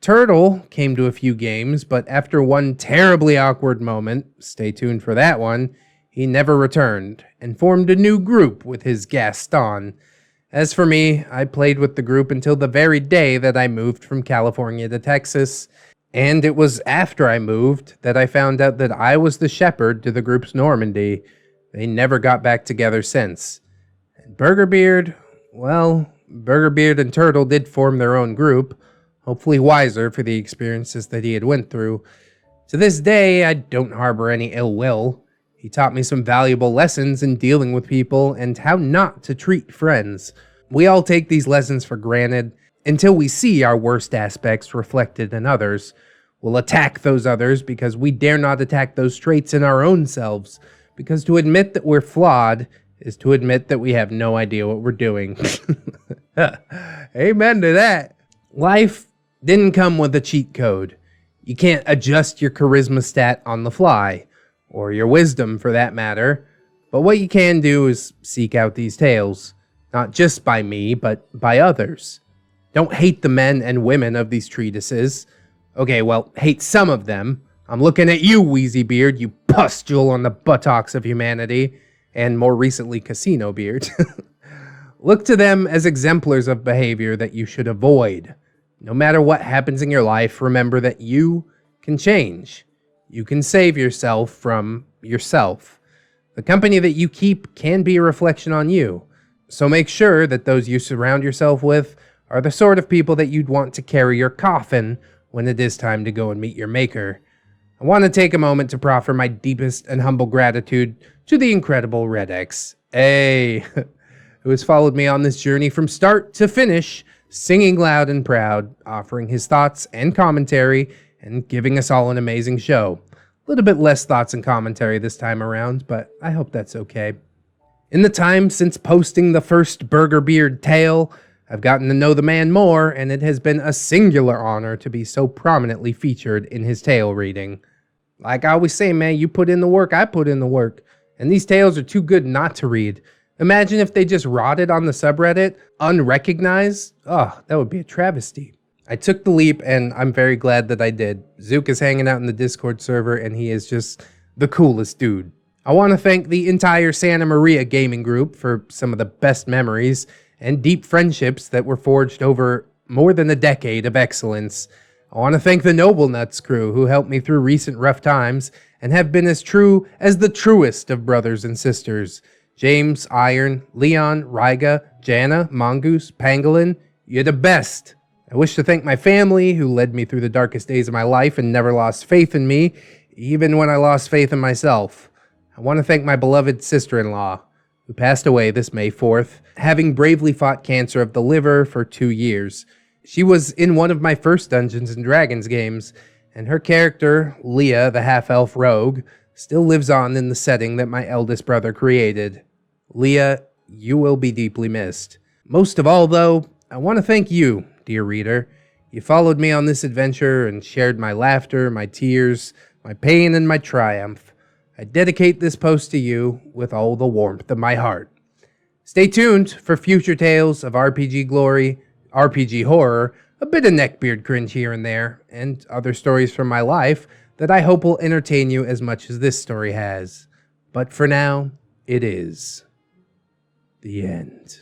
Turtle came to a few games, but after one terribly awkward moment, stay tuned for that one, he never returned, and formed a new group with his Gaston. As for me, I played with the group until the very day that I moved from California to Texas, and it was after I moved that I found out that I was the shepherd to the group's Normandy. They never got back together since. And Burgerbeard, well, Burgerbeard and Turtle did form their own group, hopefully wiser for the experiences that he had went through. To this day, I don't harbor any ill will. He taught me some valuable lessons in dealing with people and how not to treat friends. We all take these lessons for granted until we see our worst aspects reflected in others. We'll attack those others because we dare not attack those traits in our own selves, because to admit that we're flawed is to admit that we have no idea what we're doing. Amen to that. Life didn't come with a cheat code. You can't adjust your charisma stat on the fly, or your wisdom for that matter, but what you can do is seek out these tales, not just by me, but by others. Don't hate the men and women of these treatises. Okay, well, hate some of them. I'm looking at you, Wheezy Beard, you pustule on the buttocks of humanity, and more recently, Casino Beard. Look to them as exemplars of behavior that you should avoid. No matter what happens in your life, remember that you can change. You can save yourself from yourself. The company that you keep can be a reflection on you. So make sure that those you surround yourself with are the sort of people that you'd want to carry your coffin when it is time to go and meet your maker. I want to take a moment to proffer my deepest and humble gratitude to the incredible ReddX, who has followed me on this journey from start to finish, singing loud and proud, offering his thoughts and commentary, and giving us all an amazing show. A little bit less thoughts and commentary this time around, but I hope that's okay. In the time since posting the first Burgerbeard tale, I've gotten to know the man more, and it has been a singular honor to be so prominently featured in his tale reading. Like I always say, man, you put in the work, I put in the work, and these tales are too good not to read. Imagine if they just rotted on the subreddit, unrecognized. Oh, that would be a travesty. I took the leap, and I'm very glad that I did. Zook is hanging out in the Discord server, and he is just the coolest dude. I want to thank the entire Santa Maria gaming group for some of the best memories and deep friendships that were forged over more than a decade of excellence. I want to thank the Noble Nuts crew who helped me through recent rough times and have been as true as the truest of brothers and sisters. James, Iron, Leon, Ryga, Jana, Mongoose, Pangolin, you're the best. I wish to thank my family who led me through the darkest days of my life and never lost faith in me, even when I lost faith in myself. I want to thank my beloved sister-in-law, who passed away this May 4th, having bravely fought cancer of the liver for 2 years. She was in one of my first Dungeons & Dragons games, and her character, Leah the half-elf rogue, still lives on in the setting that my eldest brother created. Leah, you will be deeply missed. Most of all, though, I want to thank you, dear reader. You followed me on this adventure and shared my laughter, my tears, my pain, and my triumph. I dedicate this post to you with all the warmth of my heart. Stay tuned for future tales of RPG glory, RPG horror, a bit of neckbeard cringe here and there, and other stories from my life that I hope will entertain you as much as this story has. But for now, it is the end.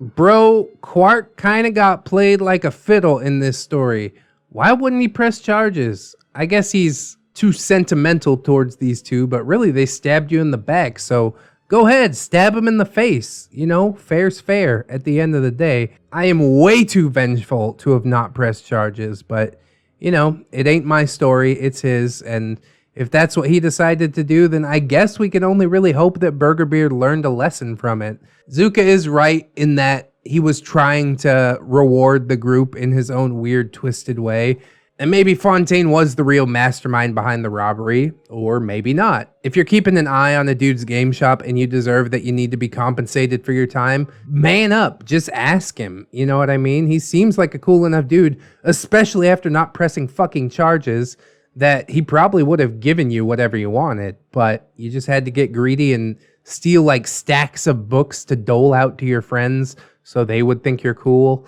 Bro, Quark kinda got played like a fiddle in this story. Why wouldn't he press charges? I guess he's too sentimental towards these two, but really they stabbed you in the back, so go ahead, stab him in the face. You know, fair's fair at the end of the day. I am way too vengeful to have not pressed charges, but, you know, it ain't my story, it's his, and if that's what he decided to do, then I guess we can only really hope that Burgerbeard learned a lesson from it. Zucca is right in that he was trying to reward the group in his own weird, twisted way. And maybe Fontaine was the real mastermind behind the robbery, or maybe not. If you're keeping an eye on a dude's game shop and you deserve that you need to be compensated for your time, man up, just ask him. You know what I mean? He seems like a cool enough dude, especially after not pressing fucking charges, that he probably would have given you whatever you wanted, but you just had to get greedy and steal like stacks of books to dole out to your friends so they would think you're cool.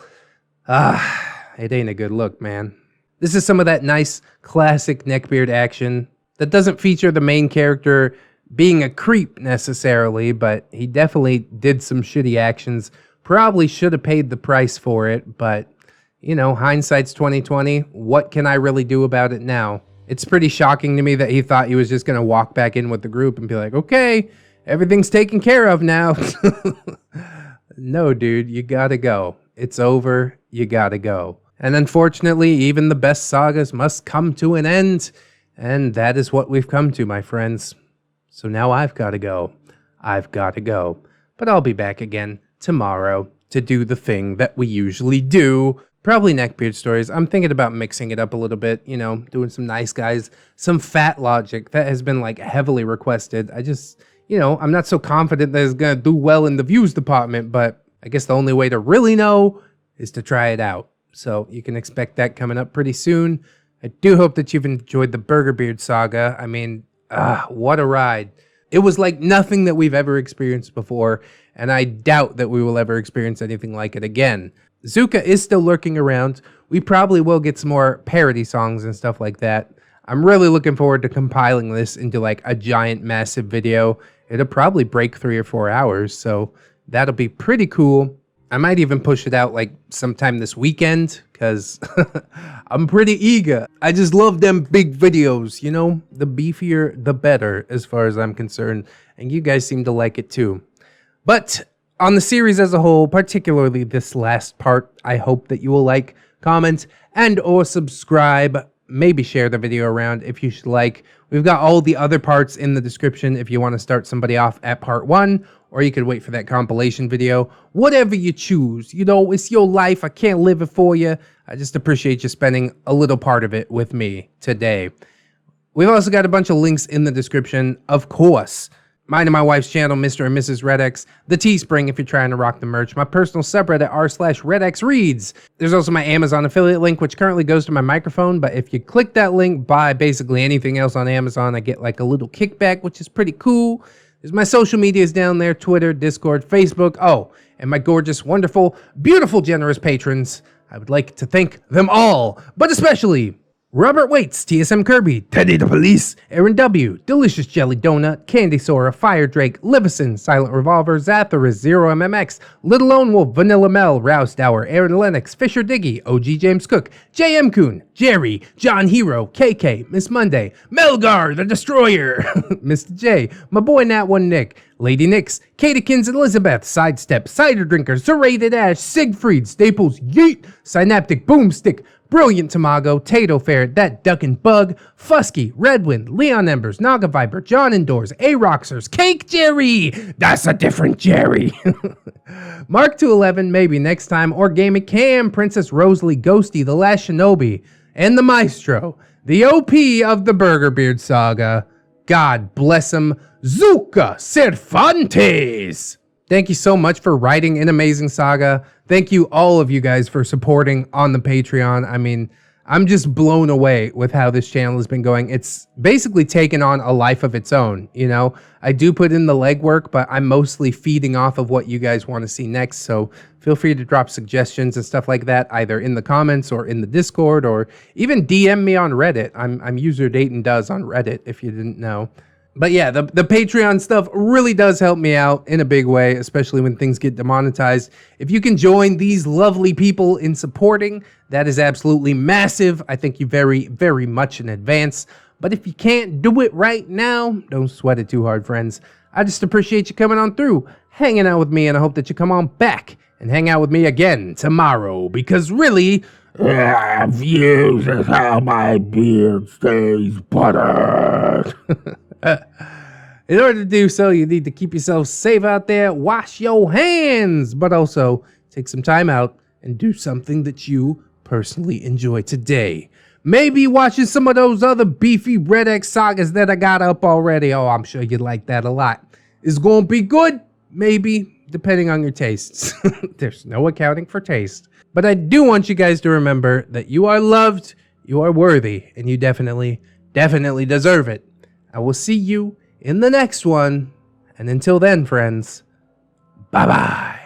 It ain't a good look, man. This is some of that nice, classic Neckbeard action that doesn't feature the main character being a creep necessarily, but he definitely did some shitty actions. Probably should have paid the price for it, but, you know, hindsight's 2020. What can I really do about it now? It's pretty shocking to me that he thought he was just going to walk back in with the group and be like, okay, everything's taken care of now. No, dude, you gotta go. It's over. You gotta go. And unfortunately, even the best sagas must come to an end. And that is what we've come to, my friends. So now I've got to go. I've got to go. But I'll be back again tomorrow to do the thing that we usually do. Probably Neckbeard stories. I'm thinking about mixing it up a little bit, you know, doing some nice guys, some fat logic that has been like heavily requested. I just, you know, I'm not so confident that it's going to do well in the views department, but I guess the only way to really know is to try it out. So you can expect that coming up pretty soon. I do hope that you've enjoyed the Burgerbeard saga. I mean, what a ride. It was like nothing that we've ever experienced before, and I doubt that we will ever experience anything like it again. Zucca is still lurking around. We probably will get some more parody songs and stuff like that. I'm really looking forward to compiling this into like a giant, massive video. It'll probably break 3 or 4 hours, so that'll be pretty cool. I might even push it out like sometime this weekend because I'm pretty eager. I just love them big videos, you know? The beefier, the better as far as I'm concerned. And you guys seem to like it too. But on the series as a whole, particularly this last part, I hope that you will like, comment, and or subscribe. Maybe share the video around if you should like. We've got all the other parts in the description if you want to start somebody off at part 1, or you could wait for that compilation video. Whatever you choose. You know, it's your life. I can't live it for you. I just appreciate you spending a little part of it with me today. We've also got a bunch of links in the description, of course. Mine and my wife's channel, Mr. and Mrs. ReddX, the Teespring if you're trying to rock the merch, my personal subreddit r/ReddXReads. There's also my Amazon affiliate link, which currently goes to my microphone, but if you click that link, buy basically anything else on Amazon, I get like a little kickback, which is pretty cool. There's my social medias down there, Twitter, Discord, Facebook. Oh, and my gorgeous, wonderful, beautiful, generous patrons. I would like to thank them all, but especially Robert Waits, TSM Kirby, Teddy the Police, Aaron W, Delicious Jelly Donut, Candy Sora, Fire Drake, Livison, Silent Revolver, Zathorus, Zero MMX, Little Lone Wolf, Vanilla Mel, Rouse Dower, Aaron Lennox, Fisher Diggy, OG James Cook, JM Coon, Jerry, John Hero, KK, Miss Monday, Melgar the Destroyer, Mr. J, my boy Nat1 Nick, Lady Nix, Katikins Elizabeth, Sidestep, Cider Drinker, Serrated Ash, Siegfried, Staples, Yeet, Synaptic Boomstick, Brilliant Tamago, Tato Ferret, That Duck and Bug, Fusky, Redwind, Leon Embers, Naga Viper, John Indoors, A-Roxers, Cake Jerry! That's a different Jerry! Mark 211, maybe next time, or Gaming Cam, Princess Rosalie, Ghosty, The Last Shinobi, and the Maestro, the OP of the Burgerbeard saga. God bless him, Zucca Cervantes! Thank you so much for writing an amazing saga. Thank you, all of you guys, for supporting on the Patreon. I mean, I'm just blown away with how this channel has been going. It's basically taken on a life of its own, you know? I do put in the legwork, but I'm mostly feeding off of what you guys want to see next, so feel free to drop suggestions and stuff like that, either in the comments or in the Discord, or even DM me on Reddit. I'm user Dayton Does on Reddit, if you didn't know. But yeah, the Patreon stuff really does help me out in a big way, especially when things get demonetized. If you can join these lovely people in supporting, that is absolutely massive. I thank you very, very much in advance. But if you can't do it right now, don't sweat it too hard, friends. I just appreciate you coming on through, hanging out with me, and I hope that you come on back and hang out with me again tomorrow, because really, views is how my beard stays buttered. In order to do so, you need to keep yourself safe out there, wash your hands, but also take some time out and do something that you personally enjoy today. Maybe watching some of those other beefy ReddX sagas that I got up already. Oh, I'm sure you'd like that a lot. It's gonna be good, maybe, depending on your tastes. There's no accounting for taste. But I do want you guys to remember that you are loved, you are worthy, and you definitely, definitely deserve it. I will see you in the next one. And until then, friends, bye-bye.